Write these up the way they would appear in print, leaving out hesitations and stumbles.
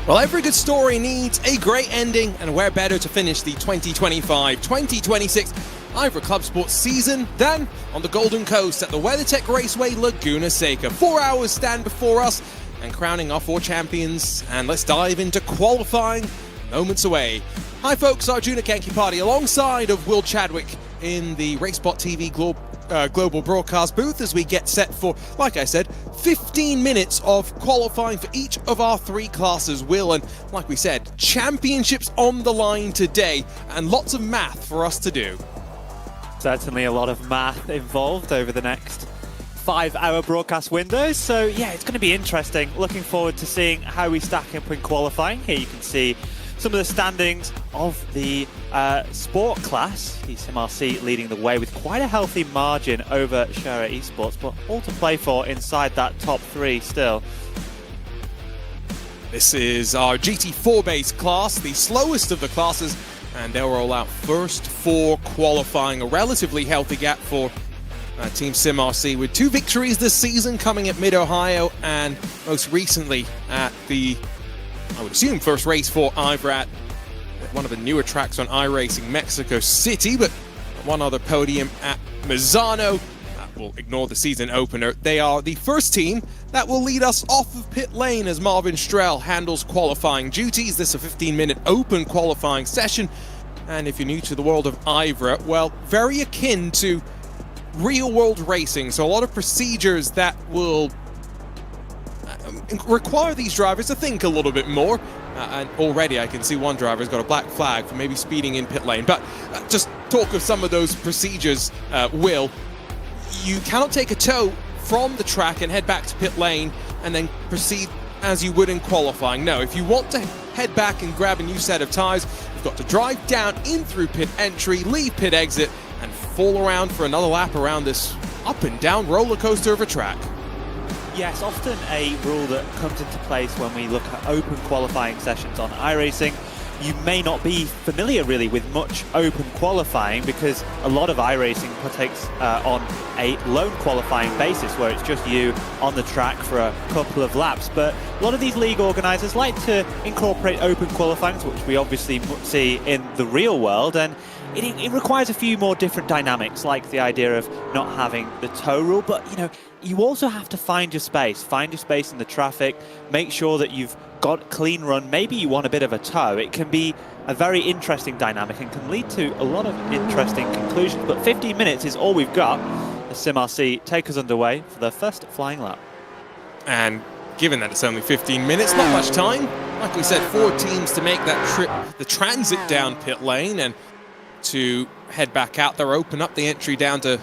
Well, every good story needs a great ending, and where better to finish the 2025-2026 IVRA Clubsport season than on the Golden Coast at the WeatherTech Raceway Laguna Seca. 4 hours stand before us and crowning our 4 champions, and let's dive into qualifying moments away. Hi folks, Arjuna Kankipati alongside of Will Chadwick in the RaceSpotTV global broadcast booth as we get set for, like I said, 15 minutes of qualifying for each of our 3 classes, Will, and like we said, championships on the line today and lots of math for us to do. Certainly a lot of math involved over the next 5-hour broadcast window, so yeah, it's going to be interesting. Looking forward to seeing how we stack up in qualifying. Here you can see some of the standings of the sport class. SimRC leading the way with quite a healthy margin over Shara Esports, but all to play for inside that top 3 still. This is our GT4 based class, the slowest of the classes, and they'll roll out first for qualifying. A relatively healthy gap for Team SimRC with 2 victories this season, coming at Mid-Ohio and most recently at the, I would assume, first race for IVRA at one of the newer tracks on iRacing, Mexico City, but one other podium at Misano. We'll ignore the season opener. They are the first team that will lead us off of pit lane as Marvin Strell handles qualifying duties. This is a 15-minute open qualifying session, and if you're new to the world of IVRA, well, very akin to real-world racing, so a lot of procedures that will require these drivers to think a little bit more. And already I can see one driver's got a black flag for maybe speeding in pit lane. But just talk of some of those procedures, Will. You cannot take a tow from the track and head back to pit lane and then proceed as you would in qualifying. No, if you want to head back and grab a new set of tyres, you've got to drive down in through pit entry, leave pit exit, and fall around for another lap around this up and down roller coaster of a track. Yes, often a rule that comes into place when we look at open qualifying sessions on iRacing. You may not be familiar really with much open qualifying because a lot of iRacing partakes on a lone qualifying basis where it's just you on the track for a couple of laps. But a lot of these league organisers like to incorporate open qualifying, which we obviously see in the real world, and it requires a few more different dynamics, like the idea of not having the tow rule, but you also have to find your space in the traffic, make sure that you've got clean run. Maybe you want a bit of a tow. It can be a very interesting dynamic and can lead to a lot of interesting conclusions, but 15 minutes is all we've got as SimRC take us underway for their first flying lap. And given that it's only 15 minutes, not much time. Like we said, 4 teams to make that trip, the transit down pit lane, and to head back out there, open up the entry down to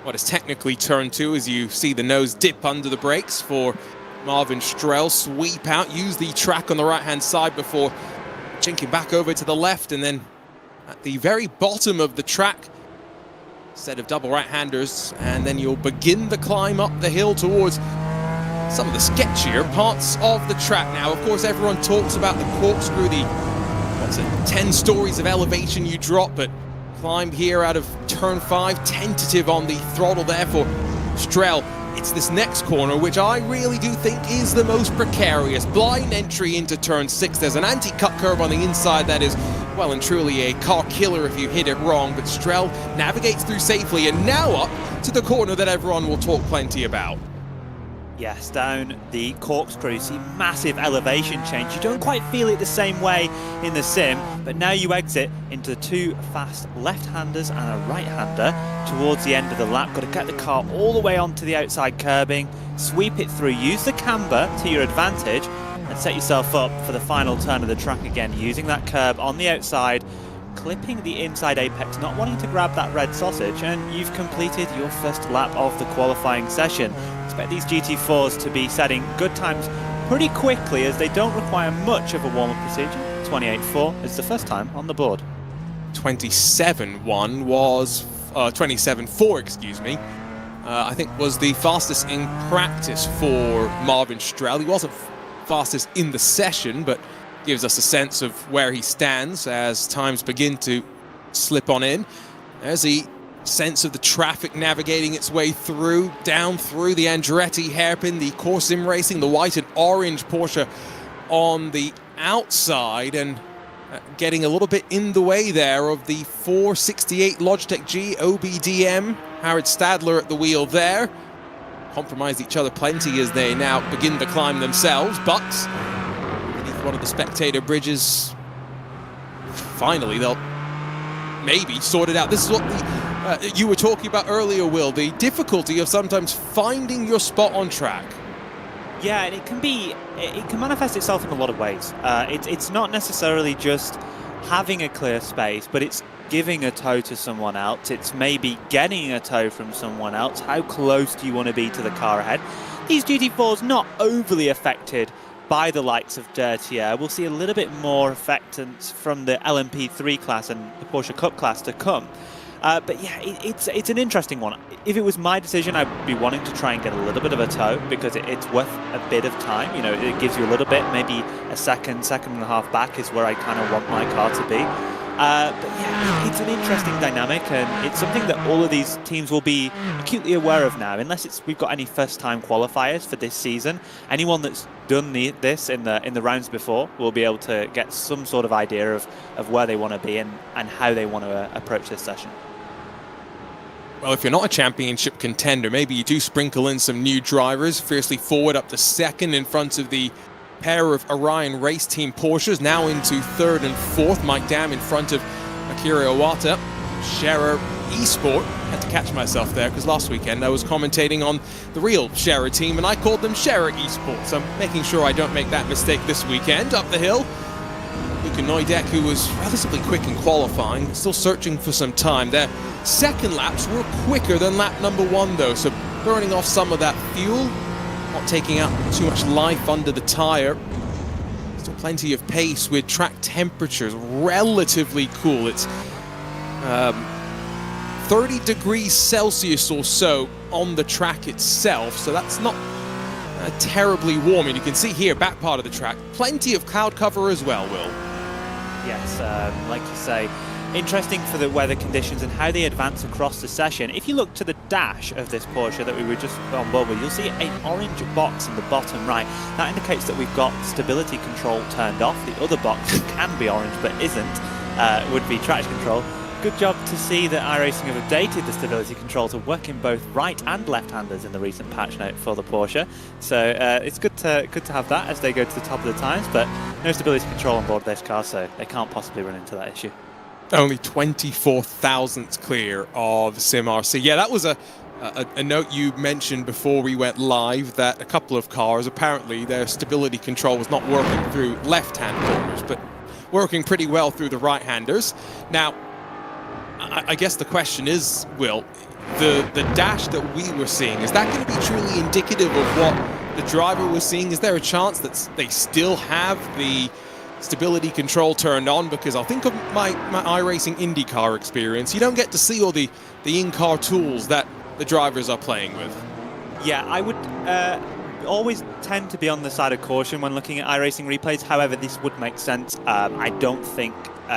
what is technically turn 2 as you see the nose dip under the brakes for Marvin Strell, sweep out, use the track on the right-hand side before jinking back over to the left, and then at the very bottom of the track, set of double right-handers, and then you'll begin the climb up the hill towards some of the sketchier parts of the track. Now, of course, everyone talks about the corkscrew, the 10 stories of elevation you drop, but climb here out of turn 5, tentative on the throttle there for Strell. It's this next corner, which I really do think is the most precarious. Blind entry into turn 6. There's an anti-cut curve on the inside that is well and truly a car killer if you hit it wrong, but Strell navigates through safely, and now up to the corner that everyone will talk plenty about. Yes, down the corkscrew, see massive elevation change. You don't quite feel it the same way in the sim, but now you exit into 2 fast left-handers and a right-hander towards the end of the lap. Got to get the car all the way onto the outside curbing, sweep it through, use the camber to your advantage, and set yourself up for the final turn of the track again, using that curb on the outside, clipping the inside apex, not wanting to grab that red sausage, and you've completed your first lap of the qualifying session. Expect these GT4s to be setting good times pretty quickly as they don't require much of a warm-up procedure. 28.4 is the first time on the board. 27.1 was, 27.4, excuse me, I think was the fastest in practice for Marvin Strell. He wasn't fastest in the session, but gives us a sense of where he stands as times begin to slip on in. There's the sense of the traffic navigating its way through, down through the Andretti hairpin, the Core Sim Racing, the white and orange Porsche on the outside and getting a little bit in the way there of the 468 Logitech G OBDM. Harrod Stadler at the wheel there. Compromised each other plenty as they now begin to climb themselves, but beneath one of the spectator bridges, finally they'll maybe sort it out. This is what you were talking about earlier, Will, the difficulty of sometimes finding your spot on track. Yeah, and it can manifest itself in a lot of ways. It's not necessarily just having a clear space, but it's giving a toe to someone else. It's maybe getting a toe from someone else. How close do you want to be to the car ahead? These GT4s not overly affected by the likes of dirty air. We'll see a little bit more affectance from the LMP3 class and the Porsche Cup class to come. But yeah, it's an interesting one. If it was my decision, I'd be wanting to try and get a little bit of a toe because it's worth a bit of time. You know, it gives you a little bit, maybe a second and a half back is where I kind of want my car to be. But yeah, it's an interesting dynamic, and it's something that all of these teams will be acutely aware of now, unless we've got any first-time qualifiers for this season. Anyone that's done this in the rounds before will be able to get some sort of idea of where they want to be and how they want to approach this session. Well, if you're not a championship contender, maybe you do sprinkle in some new drivers. Fiercely forward up to second in front of the pair of Orion Race Team Porsches, now into third and fourth. Mike Dam in front of Akira Iwata. Scherer Esport. Had to catch myself there because last weekend I was commentating on the real Scherer team and I called them Scherer Esport. So I'm making sure I don't make that mistake this weekend. Up the hill, Luka Neudek, who was relatively quick in qualifying, still searching for some time. Their second laps were quicker than lap number one though, so burning off some of that fuel, not taking out too much life under the tire. Still plenty of pace with track temperatures relatively cool. It's 30 degrees Celsius or so on the track itself, so that's not terribly warm. And you can see here, back part of the track, plenty of cloud cover as well, Will. Yes, like you say, interesting for the weather conditions and how they advance across the session. If you look to the dash of this Porsche that we were just on board with, you'll see an orange box in the bottom right. That indicates that we've got stability control turned off. The other box that can be orange but isn't would be traction control. Good job to see that iRacing have updated the stability control to work in both right and left-handers in the recent patch note for the Porsche. So it's good to have that as they go to the top of the times, but no stability control on board this car, so they can't possibly run into that issue. Only 24 thousandths clear of SimRC. Yeah, that was a note you mentioned before we went live, that a couple of cars, apparently their stability control was not working through left-hand corners, but working pretty well through the right-handers. Now, I guess the question is, Will, the dash that we were seeing, is that going to be truly indicative of what the driver was seeing? Is there a chance that they still have the stability control turned on? Because I'll think of my iRacing IndyCar experience. You don't get to see all the in-car tools that the drivers are playing with. Yeah, I would always tend to be on the side of caution when looking at iRacing replays. However, this would make sense. I don't think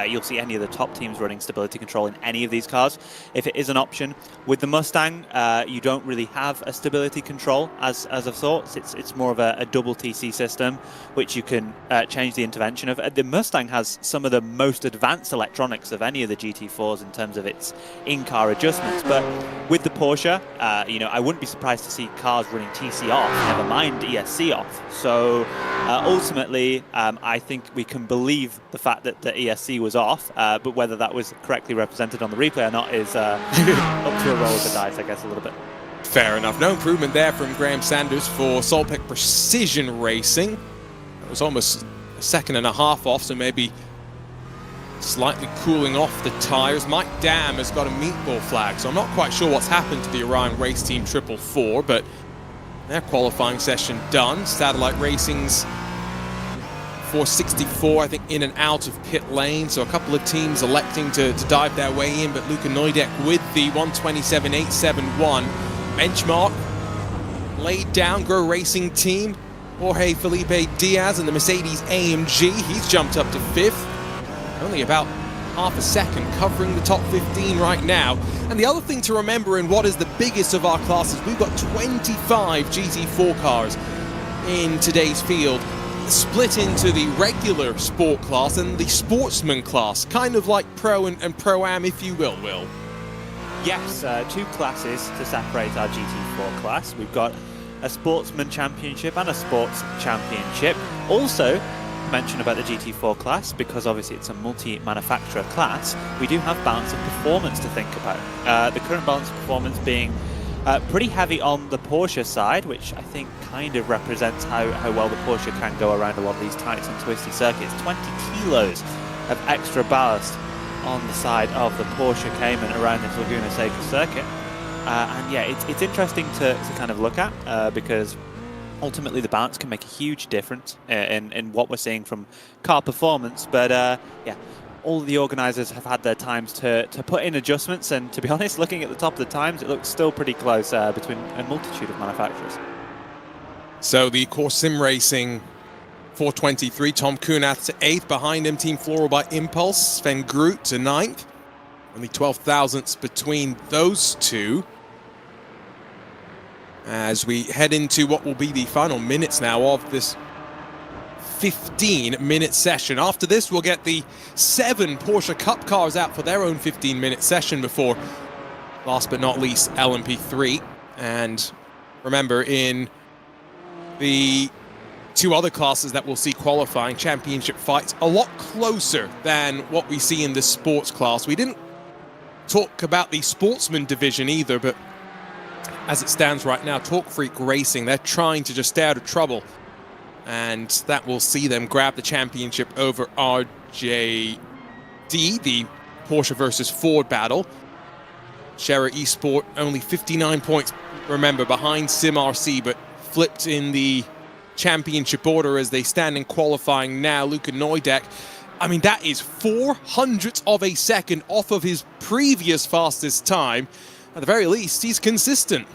you'll see any of the top teams running stability control in any of these cars. If it is an option with the Mustang, you don't really have a stability control as of sorts. It's more of a double TC system, which you can change the intervention of. The Mustang has some of the most advanced electronics of any of the GT4s in terms of its in-car adjustments. But with the Porsche, you know, I wouldn't be surprised to see cars running TC off, never mind ESC off. So ultimately, I think we can believe the fact that the ESC was off, but whether that was correctly represented on the replay or not is up to a roll of the dice, I guess, a little bit. Fair enough. No improvement there from Graham Sanders for Solpec Precision Racing. It was almost a second and a half off, so maybe slightly cooling off the tires. Mike Dam has got a meatball flag, so I'm not quite sure what's happened to the Orion Race Team 444, but their qualifying session done. Satellite Racing's 464, I think, in and out of pit lane, so a couple of teams electing to dive their way in, but Luka Neudek with the 127.871 benchmark laid down. Grow Racing Team, Jorge Felipe Diaz and the Mercedes AMG, he's jumped up to 5th, only about half a second covering the top 15 right now. And the other thing to remember in what is the biggest of our classes, we've got 25 GT4 cars in today's field. split into the regular sport class and the sportsman class, kind of like pro and pro-am, if you will, Will. Yes, two classes to separate our GT4 class. We've got a sportsman championship and a sports championship. Also, mention about the GT4 class, because obviously it's a multi-manufacturer class, we do have balance of performance to think about. The current balance of performance being pretty heavy on the Porsche side, which I think kind of represents how well the Porsche can go around a lot of these tight and twisty circuits. 20 kilos of extra ballast on the side of the Porsche Cayman around this Laguna Seca circuit. And yeah, it's interesting to kind of look at because ultimately the balance can make a huge difference in what we're seeing from car performance. But yeah, all of the organisers have had their times to put in adjustments, and to be honest, looking at the top of the times, it looks still pretty close between a multitude of manufacturers. So the Core Sim Racing 423, Tom Kunath to 8th, behind him Team Floral by Impulse, Sven Groot to 9th. Only 12 thousandths between those two. As we head into what will be the final minutes now of this 15-minute session. After this, we'll get the 7 Porsche Cup cars out for their own 15-minute session before, last but not least, LMP3. And remember, in the 2 other classes that we'll see qualifying, championship fights, a lot closer than what we see in the sports class. We didn't talk about the sportsman division either, but as it stands right now, Talk Freak Racing, they're trying to just stay out of trouble. And that will see them grab the championship over RJD, the Porsche versus Ford battle. Scherer Esport only 59 points, remember, behind Sim RC, but flipped in the championship order as they stand in qualifying now. Luca Neudek, I mean, that is 400ths of a second off of his previous fastest time. At the very least, he's consistent.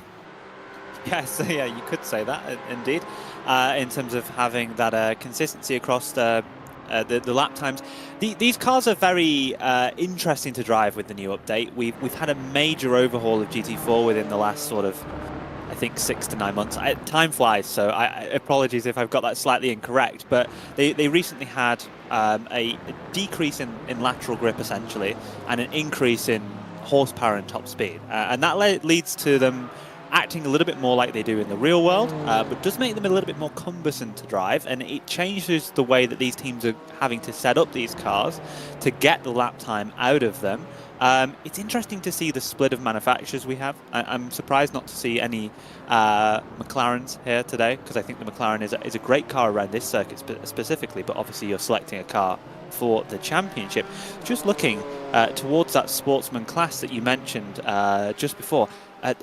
Yes, yeah, you could say that, indeed, in terms of having that consistency across the lap times. These cars are very interesting to drive with the new update. We've had a major overhaul of GT4 within the last sort of, I think, 6 to 9 months. Time flies, so apologies if I've got that slightly incorrect, but they recently had a decrease in lateral grip, essentially, and an increase in horsepower and top speed, and that leads to them acting a little bit more like they do in the real world, but does make them a little bit more cumbersome to drive, and it changes the way that these teams are having to set up these cars to get the lap time out of them. It's interesting to see the split of manufacturers we have. I'm surprised not to see any McLarens here today, because I think the McLaren is a great car around this circuit specifically, but obviously you're selecting a car for the championship. Just looking towards that sportsman class that you mentioned just before,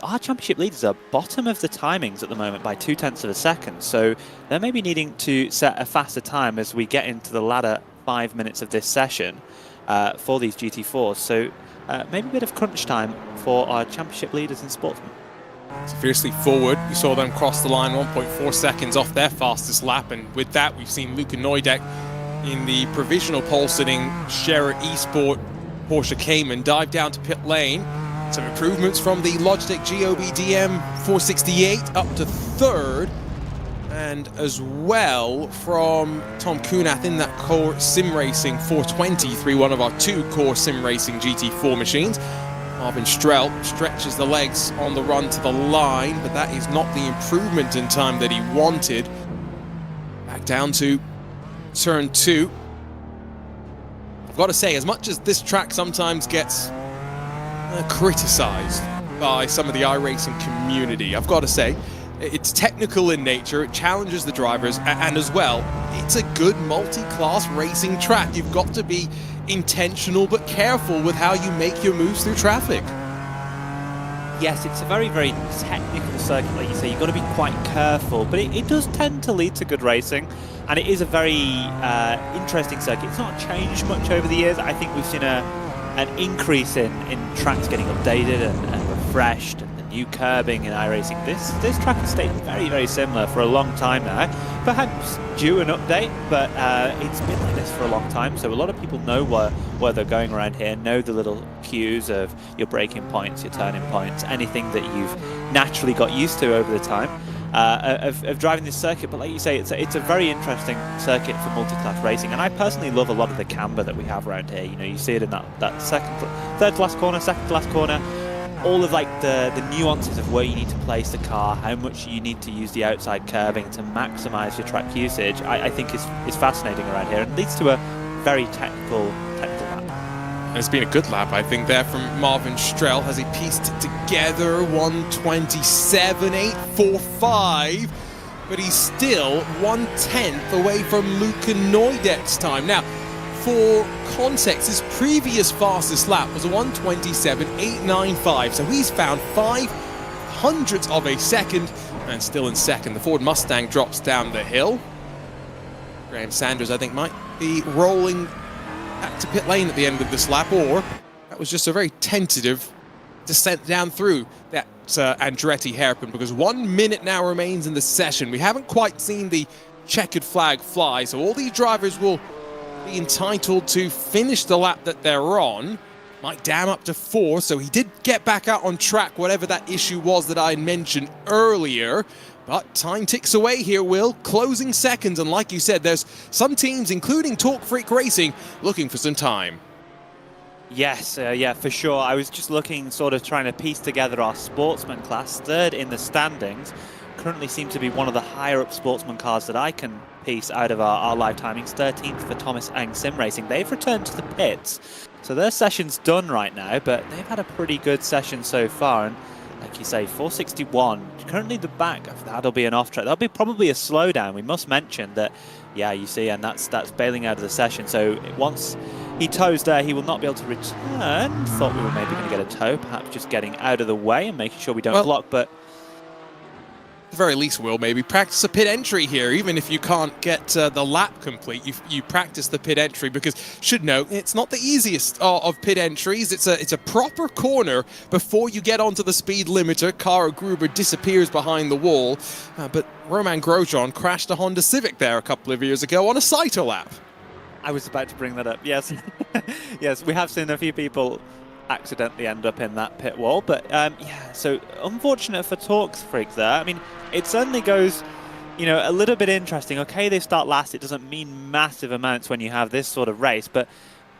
our championship leaders are bottom of the timings at the moment by 0.2 of a second, so they're maybe needing to set a faster time as we get into the latter 5 minutes of this session for these GT4s. So maybe a bit of crunch time for our championship leaders in sportsmen. It's fiercely forward. We saw them cross the line 1.4 seconds off their fastest lap, and with that we've seen Luca Neudek in the provisional pole sitting Scherer Esport Porsche Cayman dive down to pit lane. Some improvements from the Logitech GOB-DM 468 up to 3rd, and as well from Tom Kunath in that Core Sim Racing 423, one of our 2 Core Sim Racing GT4 machines. Marvin Strel stretches the legs on the run to the line, but that is not the improvement in time that he wanted. Back down to turn 2. I've got to say, as much as this track sometimes gets criticized by some of the iRacing community, I've got to say, it's technical in nature, it challenges the drivers, and as well, it's a good multi-class racing track. You've got to be intentional but careful with how you make your moves through traffic. Yes, it's a very, very technical circuit, like you say. You've got to be quite careful, but it does tend to lead to good racing, and it is a very interesting circuit. It's not changed much over the years. I think we've seen an increase in tracks getting updated and refreshed, and the new curbing in iRacing. This track has stayed very, very similar for a long time now. Perhaps due an update, but it's been like this for a long time, so a lot of people know where they're going around here, know the little cues of your braking points, your turning points, anything that you've naturally got used to over the time. of driving this circuit. But like you say, it's a very interesting circuit for multi-class racing, and I personally love a lot of the camber that we have around here. You know, you see it in that third to last corner, second to last corner. All of like the nuances of where you need to place the car, how much you need to use the outside curving to maximize your track usage, I think is fascinating around here, and leads to a very technical lap. And it's been a good lap, I think, there from Marvin Strel as he pieced it together. 1:27.845, but he's still 1/10 away from Luca Neudek's time. Now, for context, his previous fastest lap was a 1:27.895, so he's found 0.05 of a second and still in second. The Ford Mustang drops down the hill. Graham Sanders, I think, might be rolling back to pit lane at the end of this lap, or that was just a very tentative descent down through that Andretti hairpin, because 1 minute now remains in the session. We haven't quite seen the checkered flag fly, so all these drivers will be entitled to finish the lap that they're on. Mike Dam up to 4, so he did get back out on track, whatever that issue was that I mentioned earlier. But time ticks away here, Will. Closing seconds, and like you said, there's some teams, including Talk Freak Racing, looking for some time. Yes, yeah, for sure. I was just looking, sort of trying to piece together our sportsman class. Third in the standings. Currently seems to be one of the higher up sportsman cars that I can piece out of our live timings. 13th for Thomas Ang Sim Racing. They've returned to the pits, so their session's done right now, but they've had a pretty good session so far. And like you say, 461. Currently the back, that'll be an off track. That'll be probably a slowdown. We must mention that, yeah, you see, and that's bailing out of the session. So once he tows there, he will not be able to return. Thought we were maybe going to get a tow, perhaps just getting out of the way and making sure we don't block, but at the very least, Will, maybe practice a pit entry here. Even if you can't get the lap complete, you practice the pit entry, because should note, it's not the easiest of pit entries. It's a proper corner before you get onto the speed limiter. Kara Gruber disappears behind the wall, but Roman Grosjean crashed a Honda Civic there a couple of years ago on a Saito lap. I was about to bring that up, yes. Yes, we have seen a few people accidentally end up in that pit wall, but yeah, so unfortunate for Talk Freak there. I mean, it certainly goes, you know, a little bit interesting. Okay, they start last. It doesn't mean massive amounts when you have this sort of race, but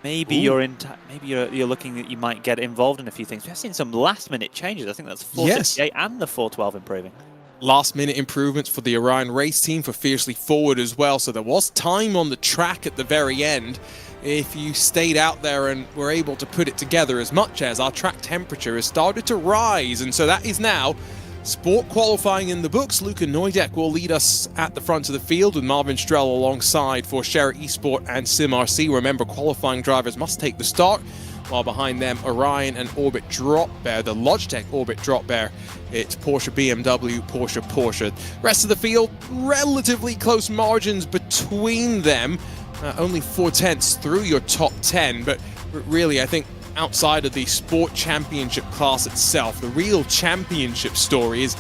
maybe you're looking that you might get involved in a few things. We've seen some last-minute changes. I think that's 468 and the 412 improving. Last-minute improvements for the Orion race team, for Fiercely Forward as well, so there was time on the track at the very end. If you stayed out there and were able to put it together, as much as our track temperature has started to rise, and so that is now sport qualifying in the books. Luca Neudek will lead us at the front of the field with Marvin Strel alongside for Share Esport and Sim RC. Remember, qualifying drivers must take the start, while behind them Orion and Orbit Drop Bear, the Logitech Orbit Drop Bear. It's Porsche, BMW, Porsche. Rest of the field, relatively close margins between them. Only 4/10 through your top 10, but really I think outside of the Sport Championship class itself, the real championship story is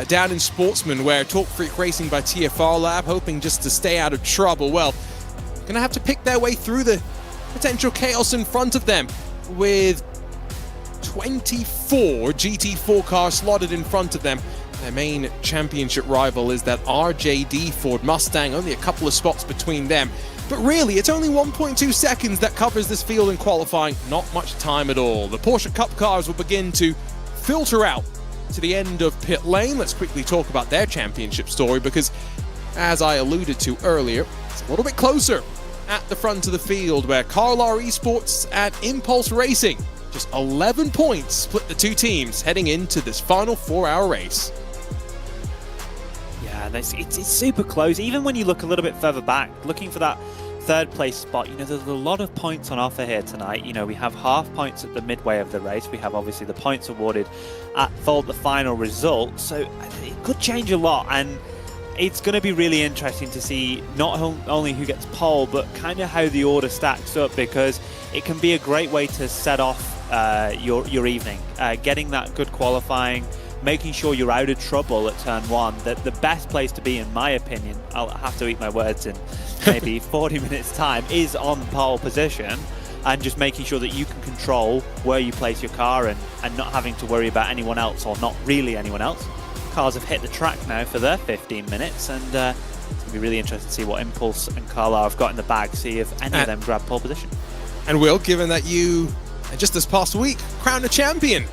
down in Sportsman, where Talk Freak Racing by TFR Lab, hoping just to stay out of trouble, well, gonna have to pick their way through the potential chaos in front of them, with 24 GT4 cars slotted in front of them. Their main championship rival is that RJD Ford Mustang, only a couple of spots between them. But really, it's only 1.2 seconds that covers this field in qualifying, not much time at all. The Porsche Cup cars will begin to filter out to the end of pit lane. Let's quickly talk about their championship story, because as I alluded to earlier, it's a little bit closer at the front of the field, where Carlar Esports and Impulse Racing, just 11 points split the two teams heading into this final 4-hour race. Yeah, it's super close. Even when you look a little bit further back, looking for that third place spot, you know, there's a lot of points on offer here tonight. You know, we have half points at the midway of the race. We have obviously the points awarded at the final result. So it could change a lot, and it's going to be really interesting to see not only who gets pole, but kind of how the order stacks up, because it can be a great way to set off your evening. Getting that good qualifying, making sure you're out of trouble at turn one. The best place to be, in my opinion, I'll have to eat my words in maybe 40 minutes time, is on pole position, and just making sure that you can control where you place your car, and not having to worry about anyone else, or not really anyone else, cars have hit the track now for their 15 minutes, and it's going to be really interesting to see what Impulse and Carlisle have got in the bag, see if any of them grab pole position. And Will, given that you, just this past week, crowned a champion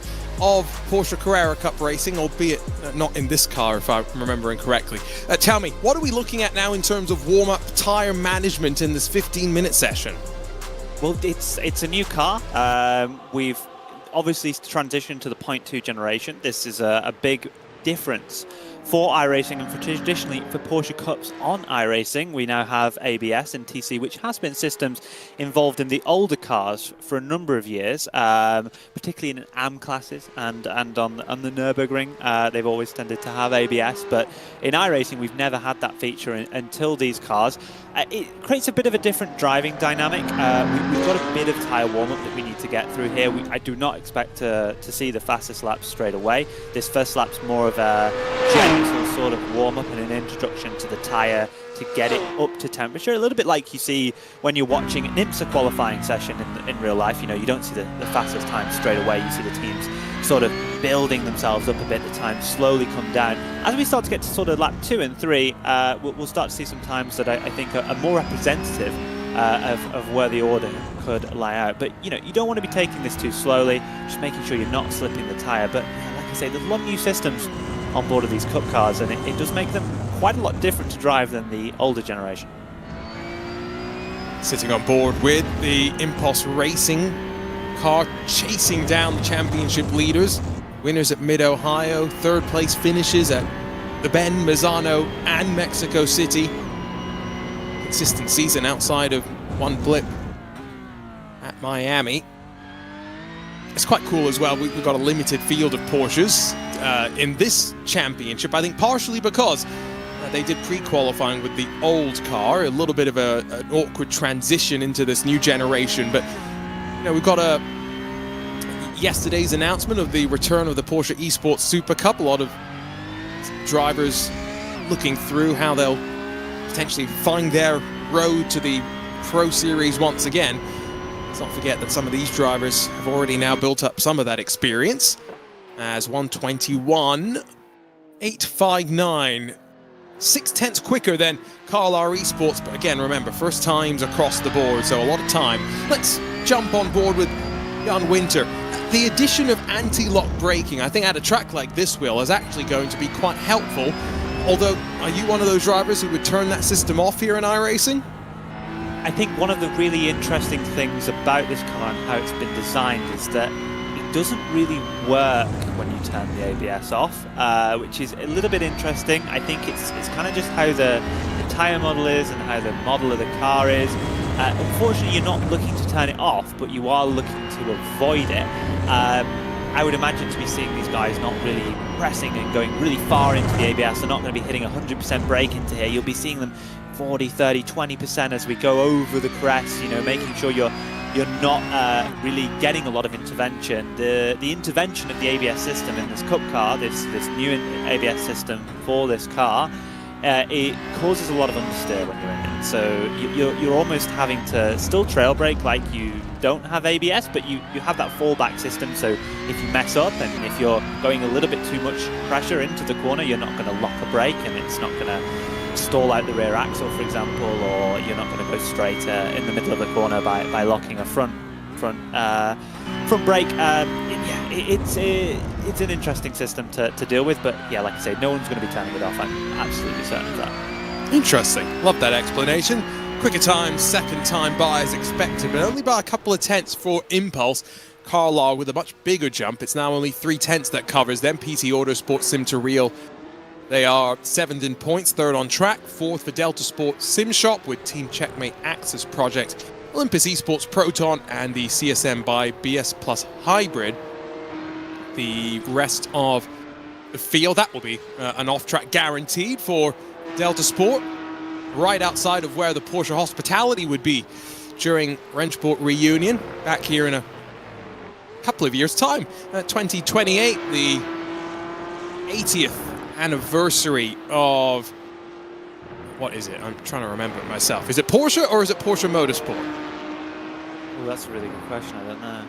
of Porsche Carrera Cup racing, albeit not in this car, if I'm remembering correctly. Tell me, what are we looking at now in terms of warm-up tyre management in this 15-minute session? Well, it's a new car. We've obviously transitioned to the 0.2 generation. This is a big difference for iRacing, and for traditionally for Porsche Cups on iRacing, we now have ABS and TC, which has been systems involved in the older cars for a number of years, particularly in AM classes and on the Nürburgring. They've always tended to have ABS, but in iRacing, we've never had that feature until these cars. It creates a bit of a different driving dynamic. We've got a bit of tyre warm-up that we need to get through here. I do not expect to see the fastest laps straight away. This first lap's more of a gentle sort of warm-up and an introduction to the tyre to get it up to temperature. A little bit like you see when you're watching an IMSA qualifying session in real life. You know, you don't see the fastest time straight away. You see the teams sort of building themselves up a bit, the time slowly come down. As we start to get to sort of lap 2 and 3, we'll start to see some times that I think are more representative of where the order could lie out. But, you know, you don't want to be taking this too slowly, just making sure you're not slipping the tyre. But, like I say, there's a lot of new systems on board of these Cup cars, and it does make them quite a lot different to drive than the older generation. Sitting on board with the Impulse Racing car, chasing down the championship leaders. Winners at Mid-Ohio, third place finishes at the Bend, Misano, and Mexico City. Consistent season outside of one blip at Miami. It's quite cool as well. We've got a limited field of Porsches in this championship, I think partially because they did pre-qualifying with the old car, a little bit of an awkward transition into this new generation. But you know, we've got yesterday's announcement of the return of the Porsche Esports Super Cup. A lot of drivers looking through how they'll potentially find their road to the Pro Series once again. Let's not forget that some of these drivers have already now built up some of that experience, as 1:21.859, 6/10 quicker than Carlisle Esports. But again, remember, first times across the board, so a lot of time. Let's jump on board with Jan Winter. The addition of anti-lock braking, I think at a track like this, Will, is actually going to be quite helpful. Although, are you one of those drivers who would turn that system off here in iRacing? I think one of the really interesting things about this car and how it's been designed is that it doesn't really work when you turn the ABS off, which is a little bit interesting. I think it's kind of just how the tyre model is and how the model of the car is. Unfortunately, you're not looking to turn it off, but you are looking to avoid it. I would imagine to be seeing these guys not really pressing and going really far into the ABS. They're not going to be hitting 100% brake into here. You'll be seeing them 40, 30, 20% as we go over the crest, you know, making sure you're not really getting a lot of intervention. The intervention of the ABS system in this Cup car, this new ABS system for this car, it causes a lot of understeer when you're in it. So you're almost having to still trail brake like you don't have ABS, but you have that fallback system. So if you mess up and if you're going a little bit too much pressure into the corner, you're not going to lock a brake and it's not going to stall out the rear axle, for example, or you're not going to go straight in the middle of the corner by locking a front brake. Yeah, it's an interesting system to deal with, but yeah, like I say, no one's going to be turning it off. I'm absolutely certain of that. Interesting. Love that explanation. Quicker time, second time by as expected, but only by a couple of tenths for Impulse. Carlisle with a much bigger jump. It's now only 3/10 that covers them. PT Autosport Sim to Real. They are 7th in points, 3rd on track, 4th for Delta Sport Sim Shop with Team Checkmate Axis Project, Olympus Esports Proton, and the CSM by BS Plus Hybrid. The rest of the field, that will be an off-track guaranteed for Delta Sport, right outside of where the Porsche Hospitality would be during Wrenchport Reunion, back here in a couple of years' time. 2028, the 80th anniversary of, what is it? I'm trying to remember it myself. Is it Porsche or is it Porsche Motorsport? Oh, that's a really good question. I don't know.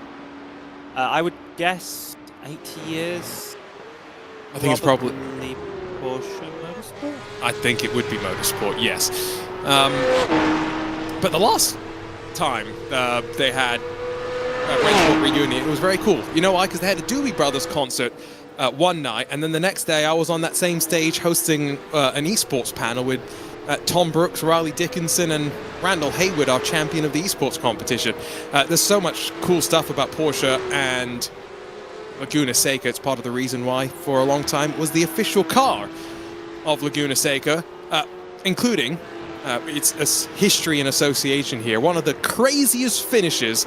I would guess 80 years. I think it's probably... Porsche Motorsport? I think it would be Motorsport, yes. But the last time they had RaceSport reunion, it was very cool. You know why? Because they had a Doobie Brothers concert one night, and then the next day I was on that same stage hosting an esports panel with Tom Brooks, Riley Dickinson, and Randall Hayward, our champion of the esports competition. There's so much cool stuff about Porsche and Laguna Seca. It's part of the reason why, for a long time, it was the official car of Laguna Seca, including its history and association here. One of the craziest finishes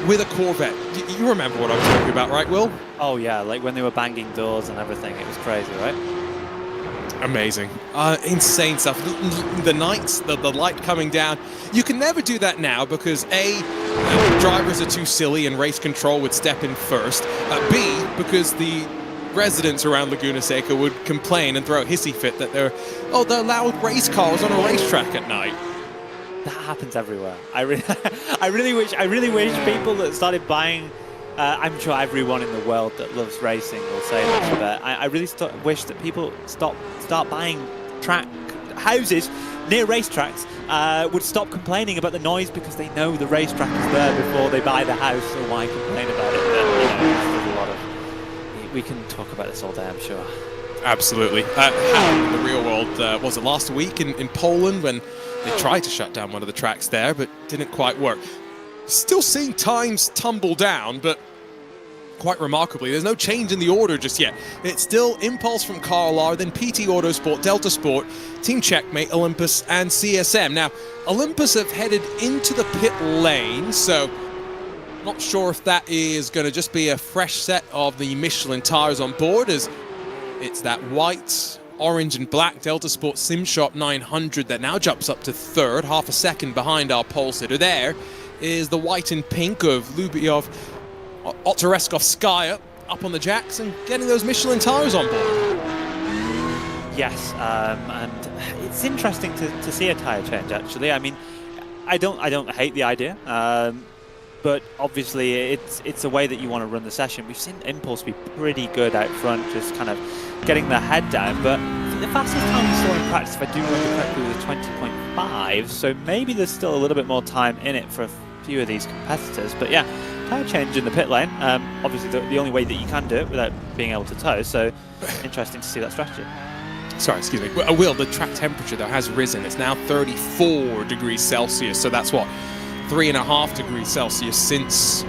with a Corvette. You remember what I'm talking about, right, Will? Oh yeah, like when they were banging doors and everything. It was crazy, right? Amazing. Insane stuff. The nights, the light coming down. You can never do that now because A, drivers are too silly and race control would step in first. B, because the residents around Laguna Seca would complain and throw a hissy fit that they're loud race cars on a racetrack at night. That happens everywhere. I really wish people that started buying. I'm sure everyone in the world that loves racing will say this, but I really wish that people start buying houses near racetracks. Would stop complaining about the noise because they know the racetrack is there before they buy the house. So why complain about it? But, there's a lot of. We can talk about this all day, I'm sure. Absolutely. Happened in the real world. Was it last week in Poland when they tried to shut down one of the tracks there, but didn't quite work. Still seeing times tumble down, but quite remarkably, there's no change in the order just yet. It's still Impulse from Carl R, then PT Autosport, Delta Sport, Team Checkmate, Olympus, and CSM. Now, Olympus have headed into the pit lane, so not sure if that is going to just be a fresh set of the Michelin tires on board, as it's that white, orange and black Delta Sport SimShop 900 that now jumps up to third, half a second behind our pole sitter. There is the white and pink of Lubyov, Otareskovskaya up on the jacks and getting those Michelin tires on board. Yes, and it's interesting to see a tyre change, actually. I mean, I don't hate the idea, but obviously it's a way that you want to run the session. We've seen Impulse be pretty good out front, just kind of getting their head down, but the fastest time we saw in practice, if I do remember correctly, was 20.5, so maybe there's still a little bit more time in it for a few of these competitors. But yeah, tyre change in the pit lane, obviously the only way that you can do it without being able to tow, so interesting to see that strategy. Sorry, excuse me. Will, the track temperature though has risen. It's now 34 degrees Celsius, so that's what, 3.5 degrees Celsius since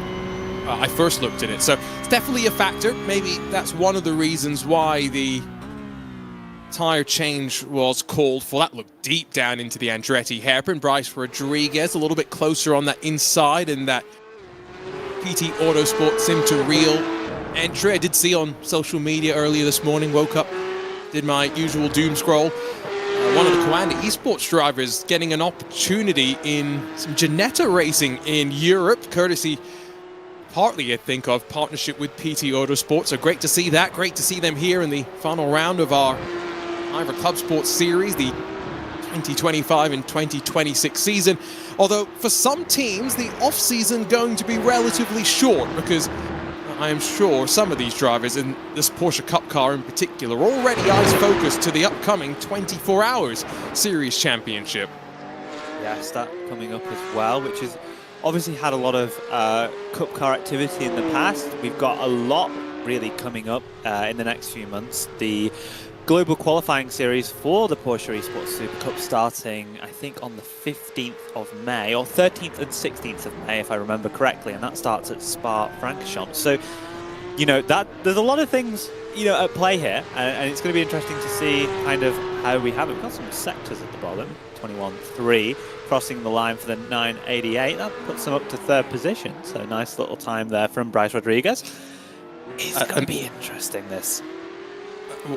I first looked at it. So it's definitely a factor. Maybe that's one of the reasons why the tyre change was called for. That looked deep down into the Andretti hairpin. Bryce Rodriguez a little bit closer on that inside in that PT Autosport Sim to Real entry. I did see on social media earlier this morning, woke up, did my usual doom scroll. One of the Coanda esports drivers getting an opportunity in some Ginetta racing in Europe, courtesy partly, I think, of partnership with PT Autosport. So great to see that. Great to see them here in the final round of our IVRA Clubsport series, the 2025 and 2026 season. Although for some teams, the off-season going to be relatively short, because I am sure some of these drivers in this Porsche Cup car in particular are already eyes focused to the upcoming 24 Hours Series Championship. Yes, that coming up as well, which has obviously had a lot of Cup car activity in the past. We've got a lot really coming up in the next few months. The Global Qualifying Series for the Porsche Esports Super Cup starting, I think, on the 15th of May, or 13th and 16th of May, if I remember correctly, and that starts at Spa-Francorchamps. So, you know, there's a lot of things, you know, at play here, and it's going to be interesting to see kind of how we have it. We've got some sectors at the bottom, 21.3, crossing the line for the 988. That puts them up to third position, so nice little time there from Bryce Rodriguez. It's going to be interesting, this.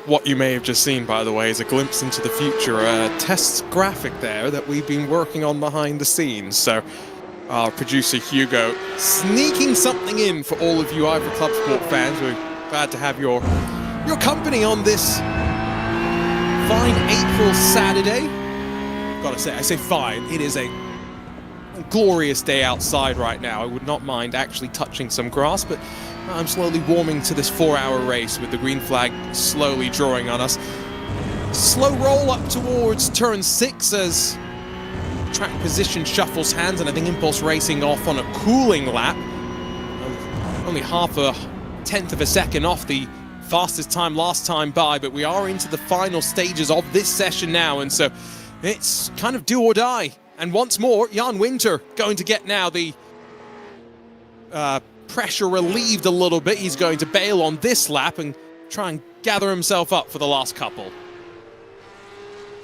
What you may have just seen, by the way, is a glimpse into the future, a test graphic there that we've been working on behind the scenes. So our producer Hugo sneaking something in for all of you IVRA Clubsport fans. We're glad to have your company on this fine April Saturday. Gotta say, I say fine, it is a glorious day outside right now. I would not mind actually touching some grass, but I'm slowly warming to this 4-hour race with the green flag slowly drawing on us. Slow roll up towards turn 6 as track position shuffles hands, and I think Impulse Racing off on a cooling lap. Only half a tenth of a second off the fastest time last time by, but we are into the final stages of this session now, and so it's kind of do or die. And once more, Jan Winter going to get now the pressure relieved a little bit. He's going to bail on this lap and try and gather himself up for the last couple.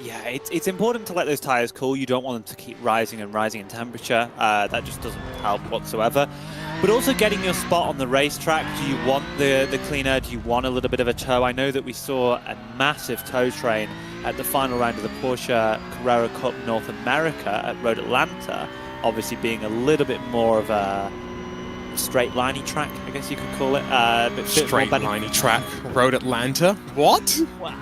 Yeah, it's important to let those tyres cool. You don't want them to keep rising and rising in temperature. That just doesn't help whatsoever. But also getting your spot on the racetrack. Do you want the clean air? Do you want a little bit of a tow? I know that we saw a massive tow train at the final round of the Porsche Carrera Cup North America at Road Atlanta, obviously being a little bit more of a straight-liney track, I guess you could call it. Straight-liney track, Road Atlanta? What? Well,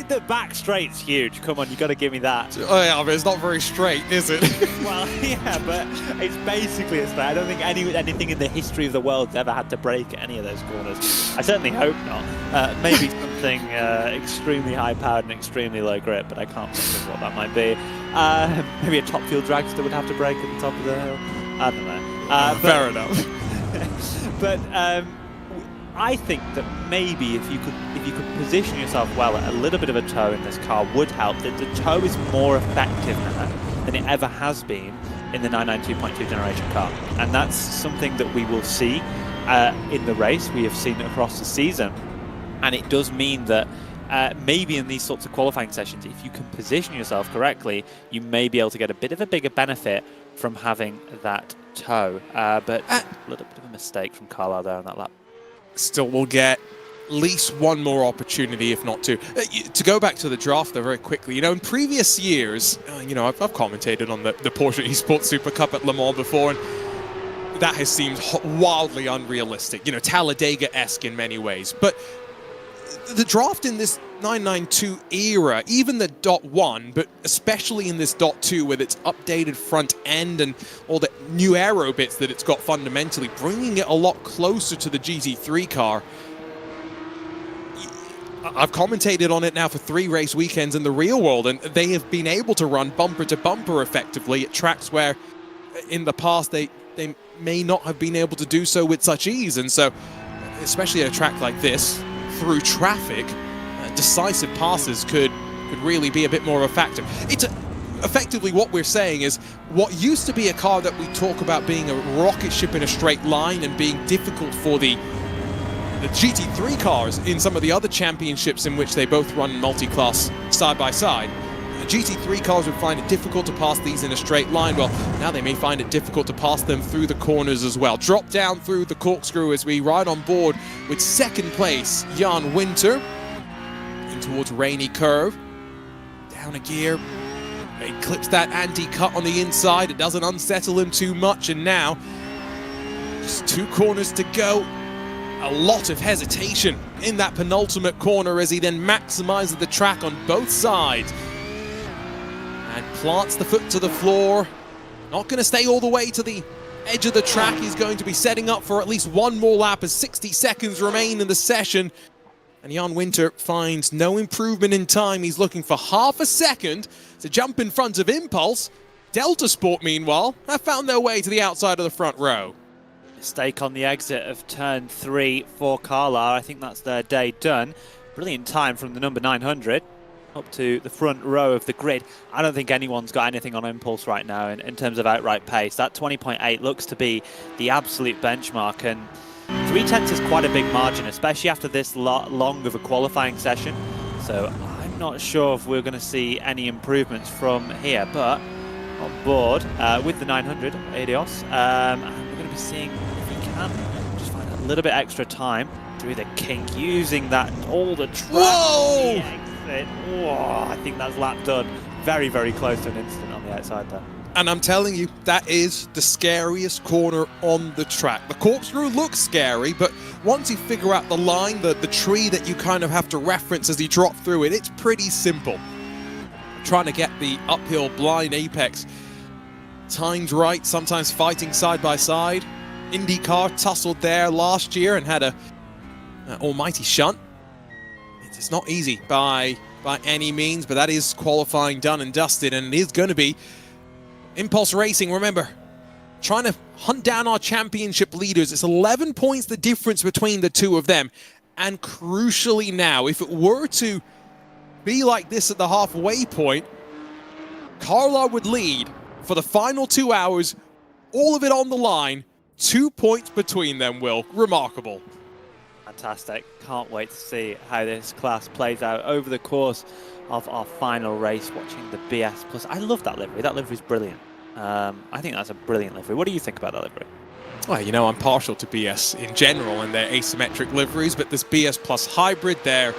the back straight's huge. Come on, you got to give me that. Oh yeah, but it's not very straight, is it? Well, yeah, but it's basically a straight. I don't think anything in the history of the world's ever had to brake any of those corners. I certainly hope not. Maybe something extremely high-powered and extremely low grip, but I can't think of what that might be. Maybe a top fuel dragster would have to brake at the top of the hill. I don't know. Fair enough. But I think that maybe if you could position yourself well, a little bit of a tow in this car would help. That the tow is more effective now than it ever has been in the 992.2 generation car, and that's something that we will see in the race. We have seen it across the season, and it does mean that maybe in these sorts of qualifying sessions, if you can position yourself correctly, you may be able to get a bit of a bigger benefit from having that tow. But a little bit of a mistake from Carlisle there on that lap. Still, we'll get at least one more opportunity, if not two. To go back to the draft though very quickly, you know, in previous years, you know, I've commentated on the Porsche Esports Super Cup at Le Mans before, and that has seemed wildly unrealistic, you know, Talladega-esque in many ways. But the draft in this 992 era, even the .1, but especially in this .2 with its updated front end and all the new aero bits that it's got fundamentally, bringing it a lot closer to the GT3 car. I've commentated on it now for 3 race weekends in the real world, and they have been able to run bumper to bumper effectively at tracks where in the past they may not have been able to do so with such ease. And so, especially at a track like this, through traffic, decisive passes could really be a bit more of a factor. It's effectively what we're saying is what used to be a car that we talk about being a rocket ship in a straight line and being difficult for the GT3 cars in some of the other championships in which they both run multi-class side by side. GT3 cars would find it difficult to pass these in a straight line. Well, now they may find it difficult to pass them through the corners as well. Drop down through the corkscrew as we ride on board with second place, Jan Winter. In towards Rainy Curve. Down a gear. He clips that anti-cut on the inside. It doesn't unsettle him too much. And now, just 2 corners to go. A lot of hesitation in that penultimate corner as he then maximizes the track on both sides. And plants the foot to the floor. Not going to stay all the way to the edge of the track. He's going to be setting up for at least one more lap as 60 seconds remain in the session. And Jan Winter finds no improvement in time. He's looking for half a second to jump in front of Impulse. Delta Sport, meanwhile, have found their way to the outside of the front row. Mistake on the exit of turn 3 for Carlisle. I think that's their day done. Brilliant time from the number 900. Up to the front row of the grid. I don't think anyone's got anything on Impulse right now in terms of outright pace. That 20.8 looks to be the absolute benchmark, and 3/10 is quite a big margin, especially after this long of a qualifying session. So I'm not sure if we're going to see any improvements from here, but on board with the 900 Adios, and we're going to be seeing if we can just find a little bit extra time through the kink, using that all the track. Whoa! Whoa, I think that's lap done. Very, very close to an instant on the outside there. And I'm telling you, that is the scariest corner on the track. The corkscrew looks scary, but once you figure out the line, the tree that you kind of have to reference as you drop through it, it's pretty simple. Trying to get the uphill blind apex timed right, sometimes fighting side by side. IndyCar tussled there last year and had a almighty shunt. It's not easy by any means, but that is qualifying done and dusted, and it is going to be Impulse Racing, remember, trying to hunt down our championship leaders. It's 11 points the difference between the two of them. And crucially now, if it were to be like this at the halfway point, Carla would lead for the final 2 hours, all of it on the line. 2 points between them, Will. Remarkable. Fantastic. Can't wait to see how this class plays out over the course of our final race, watching the BS Plus. I love that livery. That livery's brilliant. I think that's a brilliant livery. What do you think about that livery? Well, you know, I'm partial to BS in general and their asymmetric liveries, but this BS Plus hybrid, their